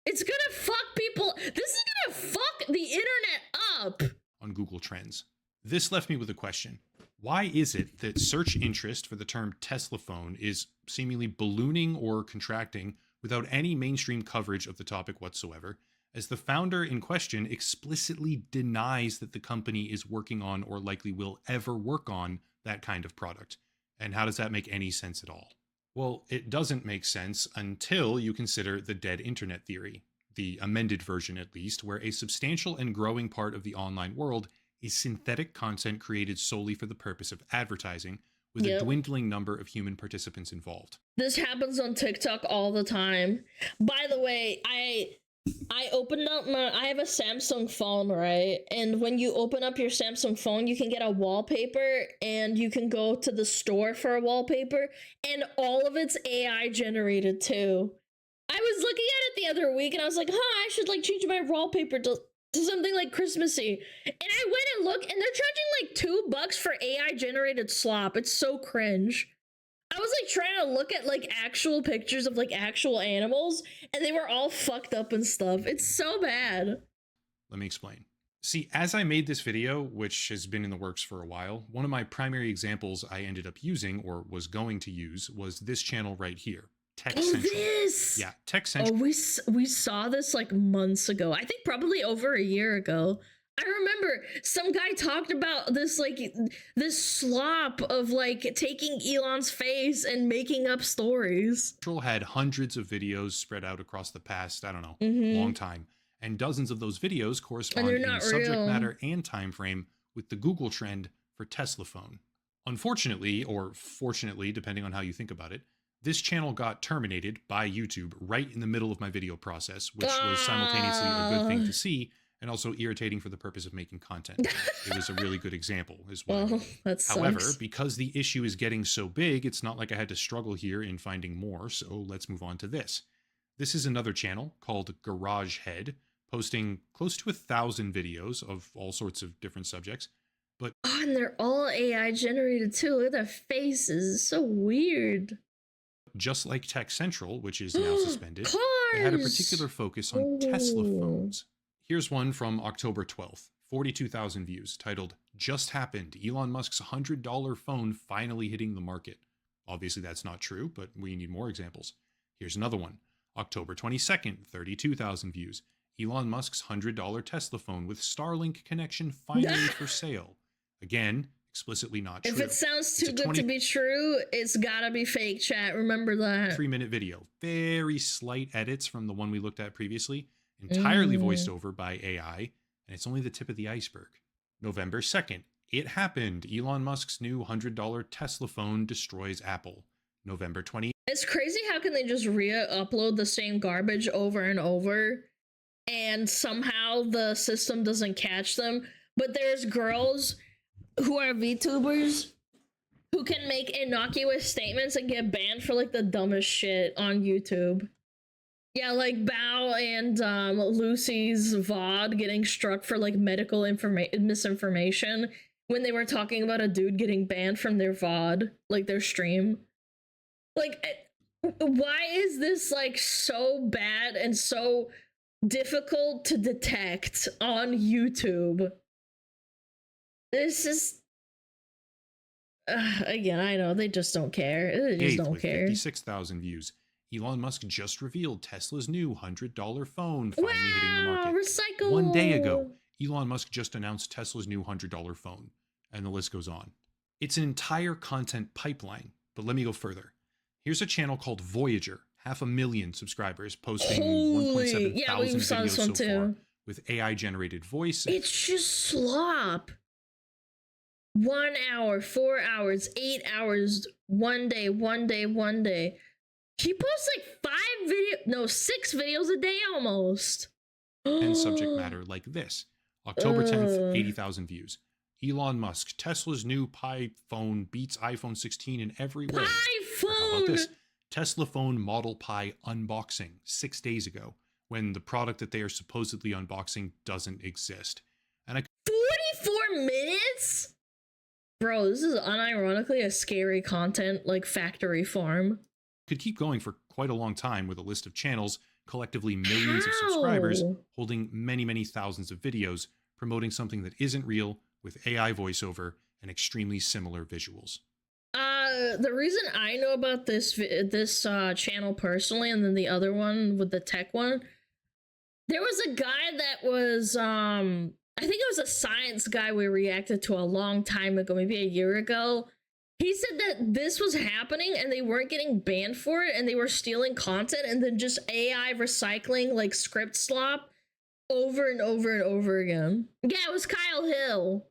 Speaker 2: It's gonna fuck people. This is gonna fuck the internet up.
Speaker 18: On Google Trends. This left me with a question. Why is it that search interest for the term Tesla phone is seemingly ballooning or contracting without any mainstream coverage of the topic whatsoever, as the founder in question explicitly denies that the company is working on or likely will ever work on that kind of product? And how does that make any sense at all? Well, it doesn't make sense until you consider the dead internet theory, the amended version at least, where a substantial and growing part of the online world is synthetic content created solely for the purpose of advertising, with a dwindling number of human participants involved.
Speaker 2: This happens on TikTok all the time. By the way, I opened up I have a Samsung phone, right? And when you open up your Samsung phone, you can get a wallpaper and you can go to the store for a wallpaper, and all of it's AI generated too. I was looking at it the other week and I was like, I should like change my wallpaper to something like Christmassy. And I went and looked and they're charging like $2 for AI generated slop. It's so cringe. I was like trying to look at like actual pictures of like actual animals and they were all fucked up and stuff. It's so bad.
Speaker 18: Let me explain. See, as I made this video, which has been in the works for a while, one of my primary examples I ended up using, or was going to use, was this channel right here. Tech Central.
Speaker 2: This?
Speaker 18: Yeah, Tech Central.
Speaker 2: Oh, we saw this like months ago. I think probably over a year ago. I remember some guy talked about this, like, this slop of, like, taking Elon's face and making up stories.
Speaker 18: Central had hundreds of videos spread out across the past, I don't know, long time. And dozens of those videos correspond in subject matter and time frame with the Google trend for Tesla phone. Unfortunately, or fortunately, depending on how you think about it, this channel got terminated by YouTube right in the middle of my video process, which was simultaneously a good thing to see and also irritating for the purpose of making content. It was a really good example, is what I mean.
Speaker 2: That sucks.
Speaker 18: However, because the issue is getting so big, it's not like I had to struggle here in finding more, so let's move on to this. This is another channel called Garage Head, posting close to 1,000 videos of all sorts of different subjects. But
Speaker 2: and they're all AI generated too. Look at their faces. It's so weird.
Speaker 18: Just like Tech Central, which is now suspended, they had a particular focus on Tesla phones. Here's one from October 12th, 42,000 views, titled, "Just Happened, Elon Musk's $100 phone finally hitting the market." Obviously that's not true, but we need more examples. Here's another one, October 22nd, 32,000 views. Elon Musk's $100 Tesla phone with Starlink connection finally for sale. Again, explicitly not true.
Speaker 2: If it sounds too good to be true, it's gotta be fake, chat. Remember that.
Speaker 18: 3-minute video. Very slight edits from the one we looked at previously. Entirely voiced over by AI, and it's only the tip of the iceberg. November 2nd, it happened. Elon Musk's new $100 Tesla phone destroys Apple. November 20th.
Speaker 2: It's crazy how can they just re-upload the same garbage over and over, and somehow the system doesn't catch them. But there's girls who are VTubers who can make innocuous statements and get banned for like the dumbest shit on YouTube. Yeah, like Bao and Lucy's VOD getting struck for like medical misinformation when they were talking about a dude getting banned from their VOD, like their stream. Like, why is this like so bad and so difficult to detect on YouTube? This is again, I know they just don't care. They just don't care.
Speaker 18: 56,000 views. Elon Musk just revealed Tesla's new $100 phone finally hitting the market.
Speaker 2: Recycle.
Speaker 18: 1 day ago, Elon Musk just announced Tesla's new $100 phone, and the list goes on. It's an entire content pipeline, but let me go further. Here's a channel called Voyager, 500,000 subscribers, posting 1.7 thousand videos so far, with AI generated voice.
Speaker 2: It's just slop. 1 hour, 4 hours, 8 hours, one day. She posts like 6 videos a day almost.
Speaker 18: And subject matter like this. October 10th, 80,000 views. Elon Musk, Tesla's new Pi phone beats iPhone 16 in every way. How about this? Tesla phone Model Pi unboxing 6 days ago, when the product that they are supposedly unboxing doesn't exist. And
Speaker 2: 44 minutes? Bro, this is unironically a scary content like factory farm.
Speaker 18: Could keep going for quite a long time with a list of channels, collectively millions of subscribers, holding many thousands of videos, promoting something that isn't real with AI voiceover and extremely similar visuals.
Speaker 2: The reason I know about this channel personally, and then the other one with the tech one, there was a guy that was I think it was a science guy we reacted to a long time ago, maybe a year ago. He said that this was happening and they weren't getting banned for it, and they were stealing content and then just AI recycling like script slop over and over and over again. Yeah, it was Kyle Hill.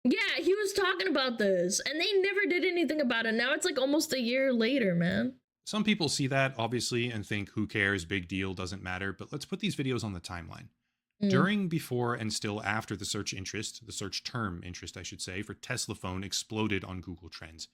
Speaker 2: Yeah, he was talking about this and they never did anything about it. Now it's like almost a year later, man.
Speaker 18: Some people see that, obviously, and think, who cares, big deal, doesn't matter, but let's put these videos on the timeline. During, before, and still after the search term interest, I should say, for Tesla phone exploded on Google Trends,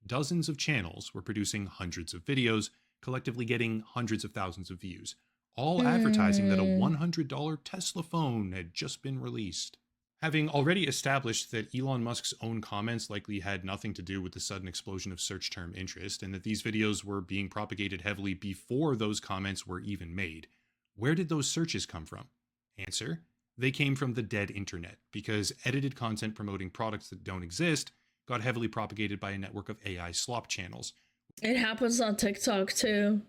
Speaker 18: dozens of channels were producing hundreds of videos, collectively getting hundreds of thousands of views, all advertising that a $100 Tesla phone had just been released. Having already established that Elon Musk's own comments likely had nothing to do with the sudden explosion of search term interest, and that these videos were being propagated heavily before those comments were even made, where did those searches come from? Answer: they came from the dead internet, because edited content promoting products that don't exist got heavily propagated by a network of AI slop channels.
Speaker 2: It happens on TikTok too.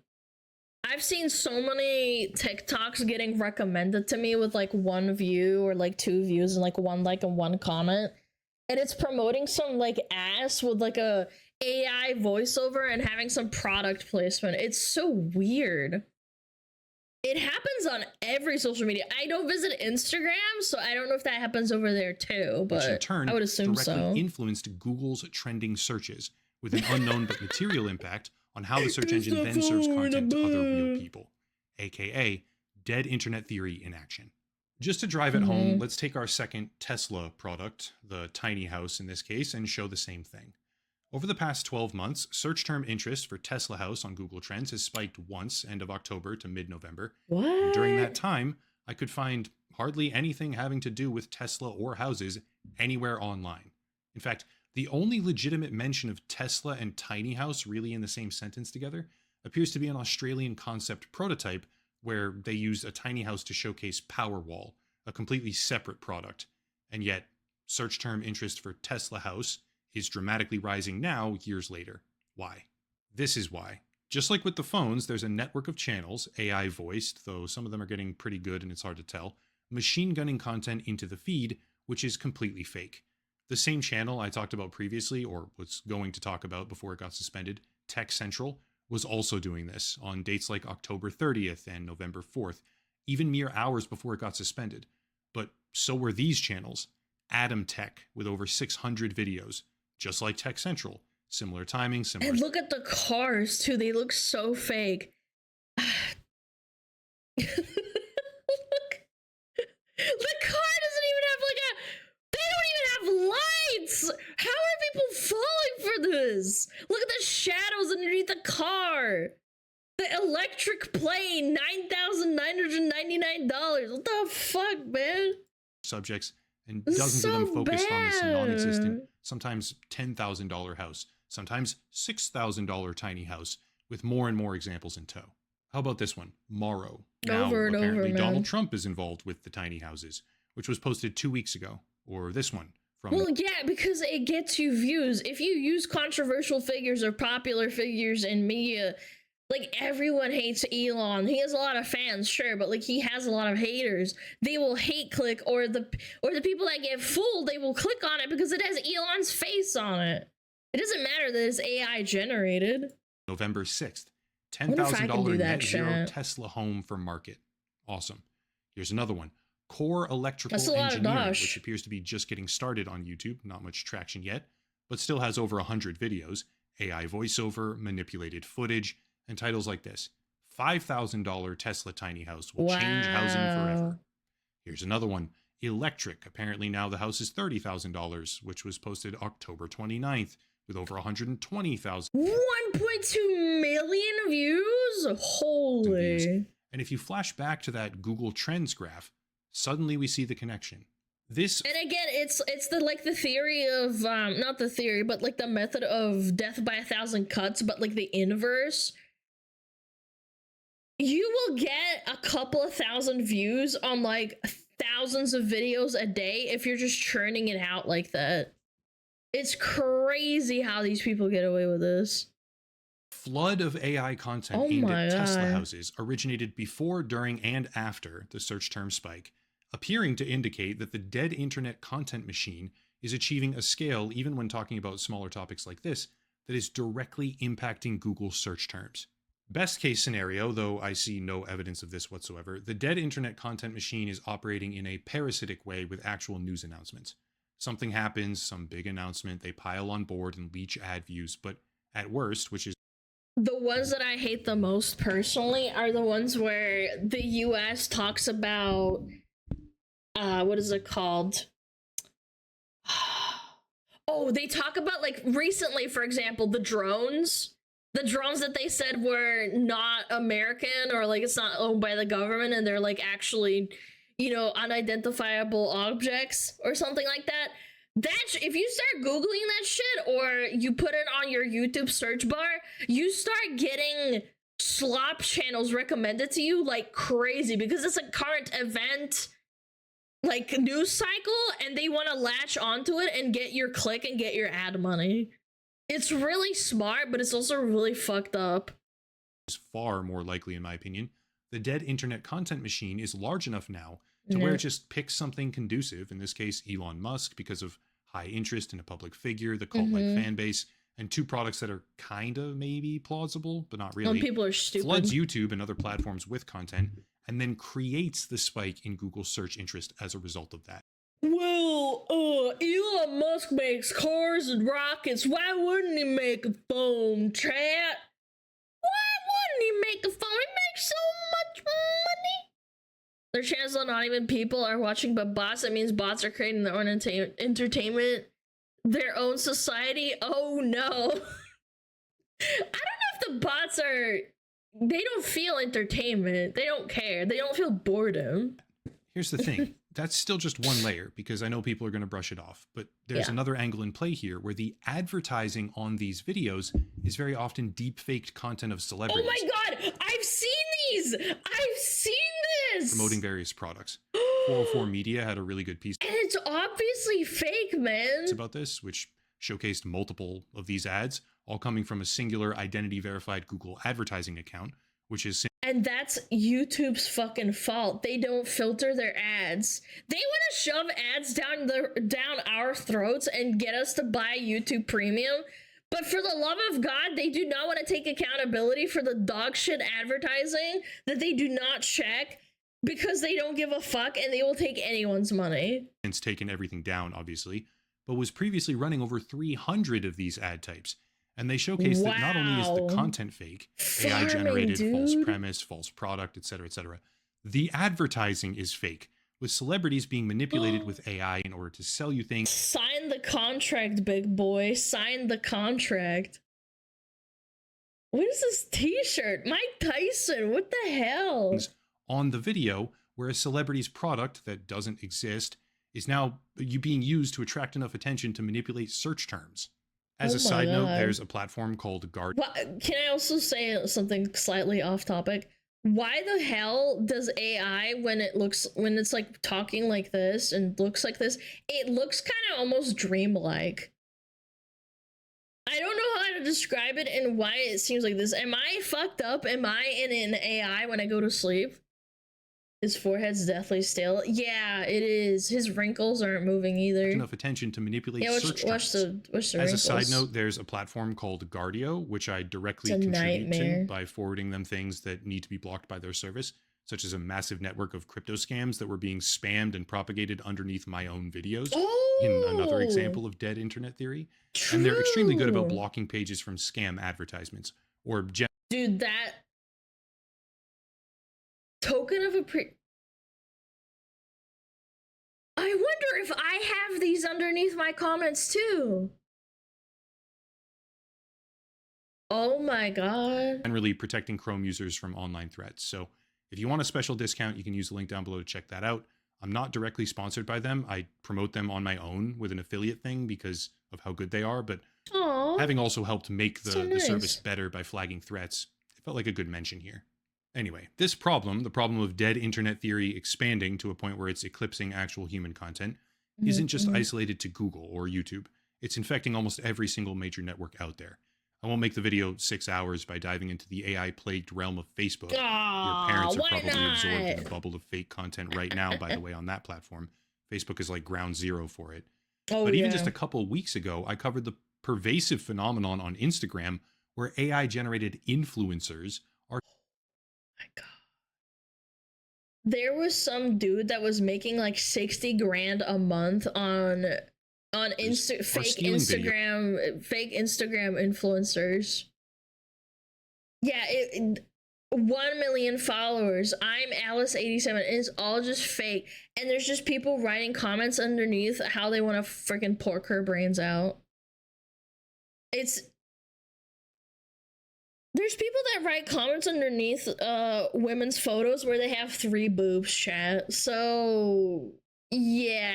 Speaker 2: I've seen so many TikToks getting recommended to me with like 1 view or like 2 views and like 1 like and 1 comment. And it's promoting some like ass with like a AI voiceover and having some product placement. It's so weird. It happens on every social media. I don't visit Instagram, so I don't know if that happens over there too, but
Speaker 18: which in turn
Speaker 2: I would assume
Speaker 18: directly influenced Google's trending searches, with an unknown but material impact on how the search engine then serves content to other real people, aka dead internet theory in action. Just to drive it home, let's take our second Tesla product, the tiny house in this case, and show the same thing. Over the past 12 months, search term interest for Tesla house on Google Trends has spiked once, end of October to mid-November. And during that time, I could find hardly anything having to do with Tesla or houses anywhere online. In fact, the only legitimate mention of Tesla and tiny house really in the same sentence together appears to be an Australian concept prototype where they used a tiny house to showcase Powerwall, a completely separate product. And yet, search term interest for Tesla house is dramatically rising now, years later. Why? This is why. Just like with the phones, there's a network of channels, AI voiced, though some of them are getting pretty good and it's hard to tell, machine gunning content into the feed, which is completely fake. The same channel I talked about previously, or was going to talk about before it got suspended, Tech Central, was also doing this on dates like October 30th and November 4th, even mere hours before it got suspended. But so were these channels, Atom Tech, with over 600 videos, just like Tech Central. Similar timing, similar...
Speaker 2: And look at the cars, too. They look so fake. Look. The car doesn't even have, like, They don't even have lights! How are people falling for this? Look at the shadows underneath the car! The electric plane, $9,999. What the fuck, man?
Speaker 18: Subjects, and dozens of them focused on this non-existent, sometimes $10,000 house, sometimes $6,000 tiny house, with more and more examples in tow. How about this one? Morrow. Now, apparently Donald Trump is involved with the tiny houses, which was posted 2 weeks ago. Or this one.
Speaker 2: Well, yeah, because it gets you views. If you use controversial figures or popular figures in media, like, everyone hates Elon. He has a lot of fans, sure, but like, he has a lot of haters. They will hate click, or the people that get fooled, they will click on it because it has Elon's face on it. It doesn't matter that it's AI generated.
Speaker 18: November 6th, $10,000 net zero Tesla home for market. Awesome. Here's another one. core electrical
Speaker 2: That's a lot of
Speaker 18: engineering,
Speaker 2: dosh.
Speaker 18: which appears to be just getting started on YouTube, not much traction yet, but still has over 100 videos, AI voiceover, manipulated footage, and titles like this. $5,000 Tesla tiny house will change housing forever. Here's another one. Electric. Apparently now the house is $30,000, which was posted October 29th with over 120,000
Speaker 2: 1.2 million views? Holy.
Speaker 18: views. And if you flash back to that Google Trends graph, suddenly we see the connection. This,
Speaker 2: and again, it's the like the theory of not the theory, but like the method of death by 1,000 cuts, but like the inverse. You will get a couple of thousand views on like thousands of videos a day if you're just churning it out like that. It's crazy how these people get away with this.
Speaker 18: flood of AI content aimed at Tesla houses originated before, during, and after the search term spike, appearing to indicate that the dead internet content machine is achieving a scale, even when talking about smaller topics like this, that is directly impacting Google's search terms. Best case scenario, though I see no evidence of this whatsoever, the dead internet content machine is operating in a parasitic way with actual news announcements. Something happens, some big announcement, they pile on board and leech ad views, but at worst, which is
Speaker 2: the ones that I hate the most personally are the ones where the US talks about, what is it called? Oh, they talk about, like, recently, for example, the drones that they said were not American, or like it's not owned by the government, and they're like actually, you know, unidentifiable objects or something like that. If you start Googling that shit, or you put it on your YouTube search bar, you start getting slop channels recommended to you like crazy, because it's a current event, like, news cycle, and they want to latch onto it and get your click and get your ad money. It's really smart, but it's also really fucked up.
Speaker 18: Is far more likely, in my opinion. The dead internet content machine is large enough now to where it just picks something conducive, in this case Elon Musk, because of high interest in a public figure, the cult-like fan base, and two products that are kind of maybe plausible, but not really.
Speaker 2: When people are stupid.
Speaker 18: Floods YouTube and other platforms with content, and then creates the spike in Google search interest as a result of that.
Speaker 2: Well, Elon Musk makes cars and rockets. Why wouldn't he make a phone, chat? Why wouldn't he make a phone? He makes so much money. Their channels are not even people are watching, but bots. That means bots are creating their own entertainment, their own society. Oh no. I don't know if the bots are... They don't feel entertainment. They don't care. They don't feel boredom.
Speaker 18: Here's the thing. That's still just one layer, because I know people are going to brush it off, but there's another angle in play here where the advertising on these videos is very often deep-faked content of celebrities.
Speaker 2: Oh my god! I've seen these! I've seen this!
Speaker 18: Promoting various products. 404 Media had a really good piece.
Speaker 2: And it's obviously fake, man.
Speaker 18: About this, which showcased multiple of these ads, all coming from a singular identity-verified Google advertising account, which is...
Speaker 2: And that's YouTube's fucking fault. They don't filter their ads. They want to shove ads down our throats and get us to buy YouTube Premium. But for the love of God, they do not want to take accountability for the dog shit advertising that they do not check, because they don't give a fuck and they will take anyone's money.
Speaker 18: It's taken everything down, obviously, but was previously running over 300 of these ad types. And they showcase that not only is the content fake, AI-generated, false premise, false product, etc., the advertising is fake, with celebrities being manipulated with AI in order to sell you things.
Speaker 2: Sign the contract, big boy. Sign the contract. What is this t-shirt? Mike Tyson, what the hell?
Speaker 18: On the video, where a celebrity's product that doesn't exist is now being used to attract enough attention to manipulate search terms. As a side note, there's a platform called Guard.
Speaker 2: Can I also say something slightly off topic? Why the hell does AI, when it's like talking like this and looks like this, it looks kind of almost dreamlike? I don't know how to describe it and why it seems like this. Am I fucked up? Am I in an AI when I go to sleep? His forehead's deathly still. Yeah, it is. His wrinkles aren't moving either.
Speaker 18: Enough attention to manipulate search
Speaker 2: watch the
Speaker 18: As
Speaker 2: wrinkles.
Speaker 18: a side note, there's a platform called Guardio, which I directly contribute to by forwarding them things that need to be blocked by their service. such as a massive network of crypto scams that were being spammed and propagated underneath my own videos in another example of dead internet theory.
Speaker 2: True.
Speaker 18: And they're extremely good about blocking pages from scam advertisements or
Speaker 2: Dude, that token of I wonder if I have these underneath my comments too. Oh my god.
Speaker 18: generally protecting Chrome users from online threats. So if you want a special discount, you can use the link down below to check that out. I'm not directly sponsored by them. I promote them on my own with an affiliate thing because of how good they are, but having also helped make the service better by flagging threats, it felt like a good mention here. Anyway, this problem, the problem of dead internet theory expanding to a point where it's eclipsing actual human content, isn't just isolated to Google or YouTube. It's infecting almost every single major network out there. I won't make the video 6 hours by diving into the AI-plagued realm of Facebook. Your parents are probably absorbed in a bubble of fake content right now, by the way, on that platform. Facebook is like ground zero for it. But even just a couple weeks ago, I covered the pervasive phenomenon on Instagram where AI-generated influencers are...
Speaker 2: Oh my god. There was some dude that was making like 60 grand a month on fake Instagram influencers. Yeah, 1 million followers. I'm Alice87. It's all just fake. And there's just people writing comments underneath how they want to freaking pork her brains out. There's people that write comments underneath women's photos where they have 3 boobs, chat. So yeah,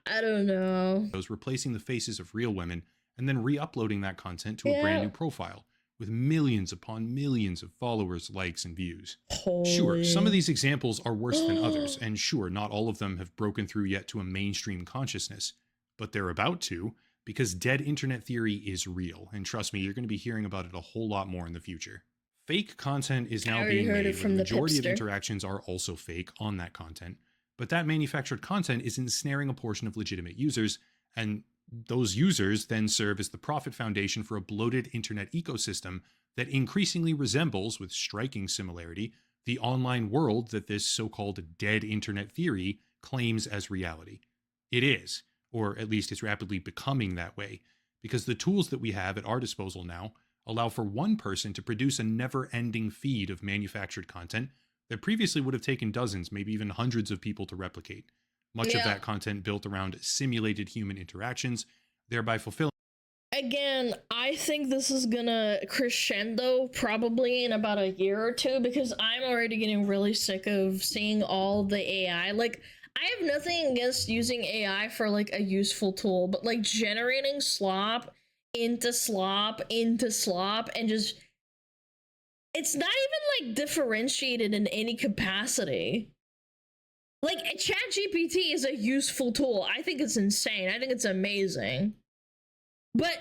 Speaker 2: I don't know.
Speaker 18: Replacing the faces of real women and then re-uploading that content to a brand new profile with millions upon millions of followers, likes, and views. Sure, some of these examples are worse than others, and sure, not all of them have broken through yet to a mainstream consciousness, but they're about to, because dead internet theory is real, and trust me, you're going to be hearing about it a whole lot more in the future. Fake content is now being made, where the majority of interactions are also fake on that content, but that manufactured content is ensnaring a portion of legitimate users, and those users then serve as the profit foundation for a bloated internet ecosystem that increasingly resembles, with striking similarity, the online world that this so-called dead internet theory claims as reality. It is, or at least it's rapidly becoming that way, because the tools that we have at our disposal now allow for one person to produce a never-ending feed of manufactured content that previously would have taken dozens, maybe even hundreds of people to replicate. Much of that content built around simulated human interactions, thereby fulfilling...
Speaker 2: Again, I think this is gonna crescendo probably in about a year or two, because I'm already getting really sick of seeing all the AI. Like, I have nothing against using AI for like a useful tool, but like generating slop into slop into slop and just... It's not even like differentiated in any capacity. Like, ChatGPT is a useful tool. I think it's insane. I think it's amazing. But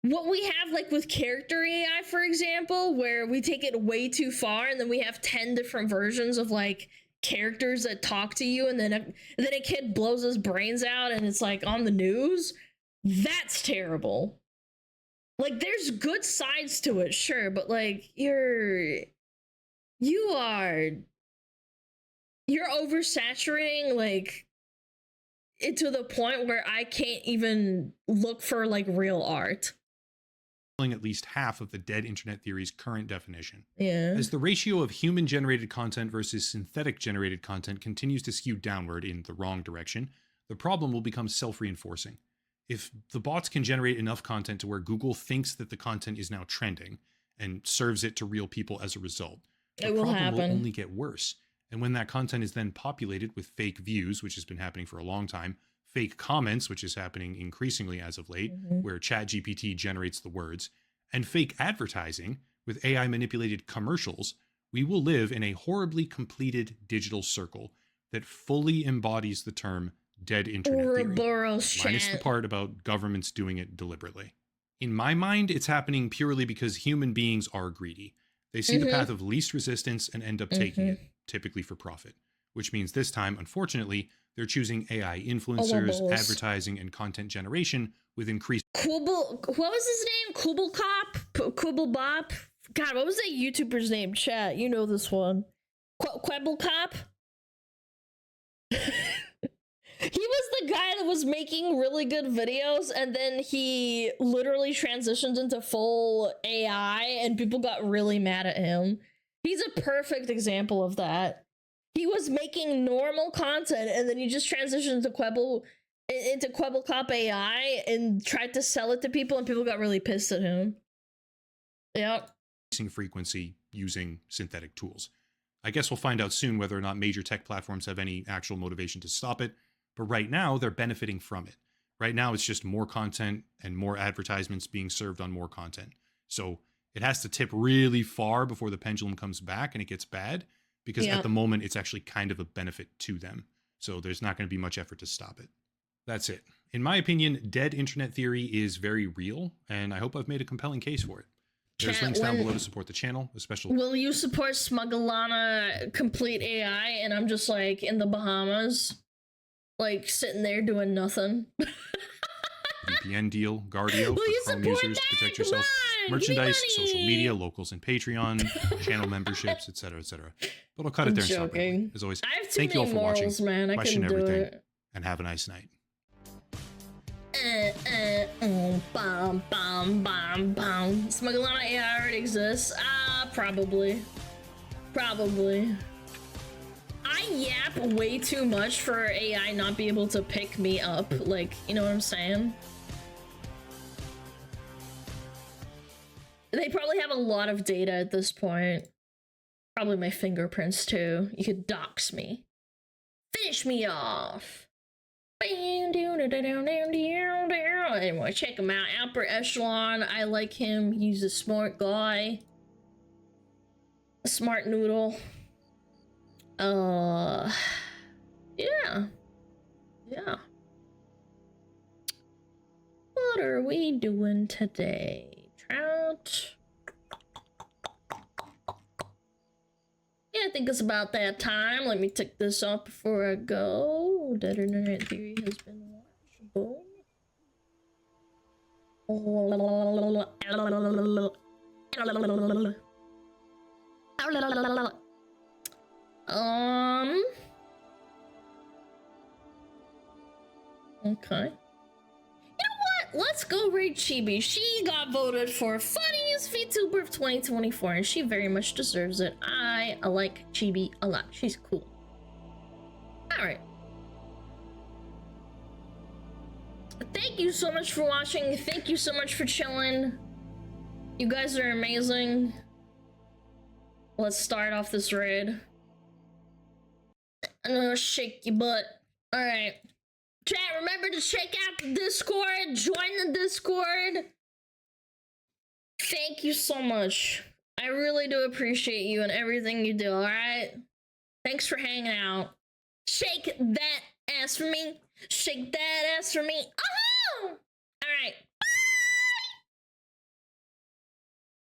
Speaker 2: what we have, like, with character AI, for example, where we take it way too far and then we have 10 different versions of, like, characters that talk to you, and then a kid blows his brains out and it's, like, on the news, that's terrible. Like, there's good sides to it, sure, but, like, you're oversaturating, like, it to the point where I can't even look for, like, real art.
Speaker 18: At least half of the dead internet theory's current definition.
Speaker 2: Yeah.
Speaker 18: As the ratio of human-generated content versus synthetic-generated content continues to skew downward in the wrong direction, the problem will become self-reinforcing. If the bots can generate enough content to where Google thinks that the content is now trending and serves it to real people as a result, the problem will only get worse. And when that content is then populated with fake views, which has been happening for a long time, fake comments, which is happening increasingly as of late, where ChatGPT generates the words, and fake advertising with AI manipulated commercials, we will live in a horribly completed digital circle that fully embodies the term dead internet theory, minus the part about governments doing it deliberately. In my mind, it's happening purely because human beings are greedy. They see the path of least resistance and end up taking it, typically for profit. Which means this time, unfortunately, they're choosing AI influencers, advertising, and content generation with increased...
Speaker 2: What was his name? Kubbelkop? Kubbelbop? God, what was that YouTuber's name? Chat, you know this one. Quebble Cop. He was the guy that was making really good videos, and then he literally transitioned into full AI, and people got really mad at him. He's a perfect example of that. He was making normal content, and then he just transitioned to Quebble Cop AI and tried to sell it to people, and people got really pissed at him. Yep.
Speaker 18: Frequency using synthetic tools. I guess we'll find out soon whether or not major tech platforms have any actual motivation to stop it, but right now they're benefiting from it. Right now it's just more content and more advertisements being served on more content. So it has to tip really far before the pendulum comes back and it gets bad, because at the moment it's actually kind of a benefit to them. So there's not going to be much effort to stop it. That's it. In my opinion, dead internet theory is very real, and I hope I've made a compelling case for it. There's links down below to support the channel, especially.
Speaker 2: Will you support Smugalana complete AI? And I'm just like in the Bahamas, like sitting there doing nothing.
Speaker 18: VPN deal, Guardio for Chrome users to protect yourself, merchandise, social media, locals and Patreon, channel memberships, etc., etc. But I'll cut it there and stop. As always, thank you all for watching.
Speaker 2: Man.
Speaker 18: Question everything, and have a nice night.
Speaker 2: Bum, bum, bum, bum. Smugalana AI already exists. Probably. Probably. I yap way too much for AI not be able to pick me up. Like, you know what I'm saying? They probably have a lot of data at this point. Probably my fingerprints too. You could dox me. Finish me off. Anyway, check him out. Upper Echelon. I like him. He's a smart guy. A smart noodle. Yeah. Yeah. What are we doing today? Trout. Yeah, I think it's about that time. Let me take this off before I go. Dead Internet Theory has been watched. Boom. Okay. You know what? Let's go rate Chibi. She got voted for funniest VTuber of 2024, and she very much deserves it. I like Chibi a lot. She's cool. Alright. Thank you so much for watching. Thank you so much for chilling. You guys are amazing. Let's start off this raid. I'm gonna shake your butt. Alright. Chat, remember to check out the Discord. Join the Discord. Thank you so much. I really do appreciate you and everything you do, alright? Thanks for hanging out. Shake that ass for me. Shake that ass for me.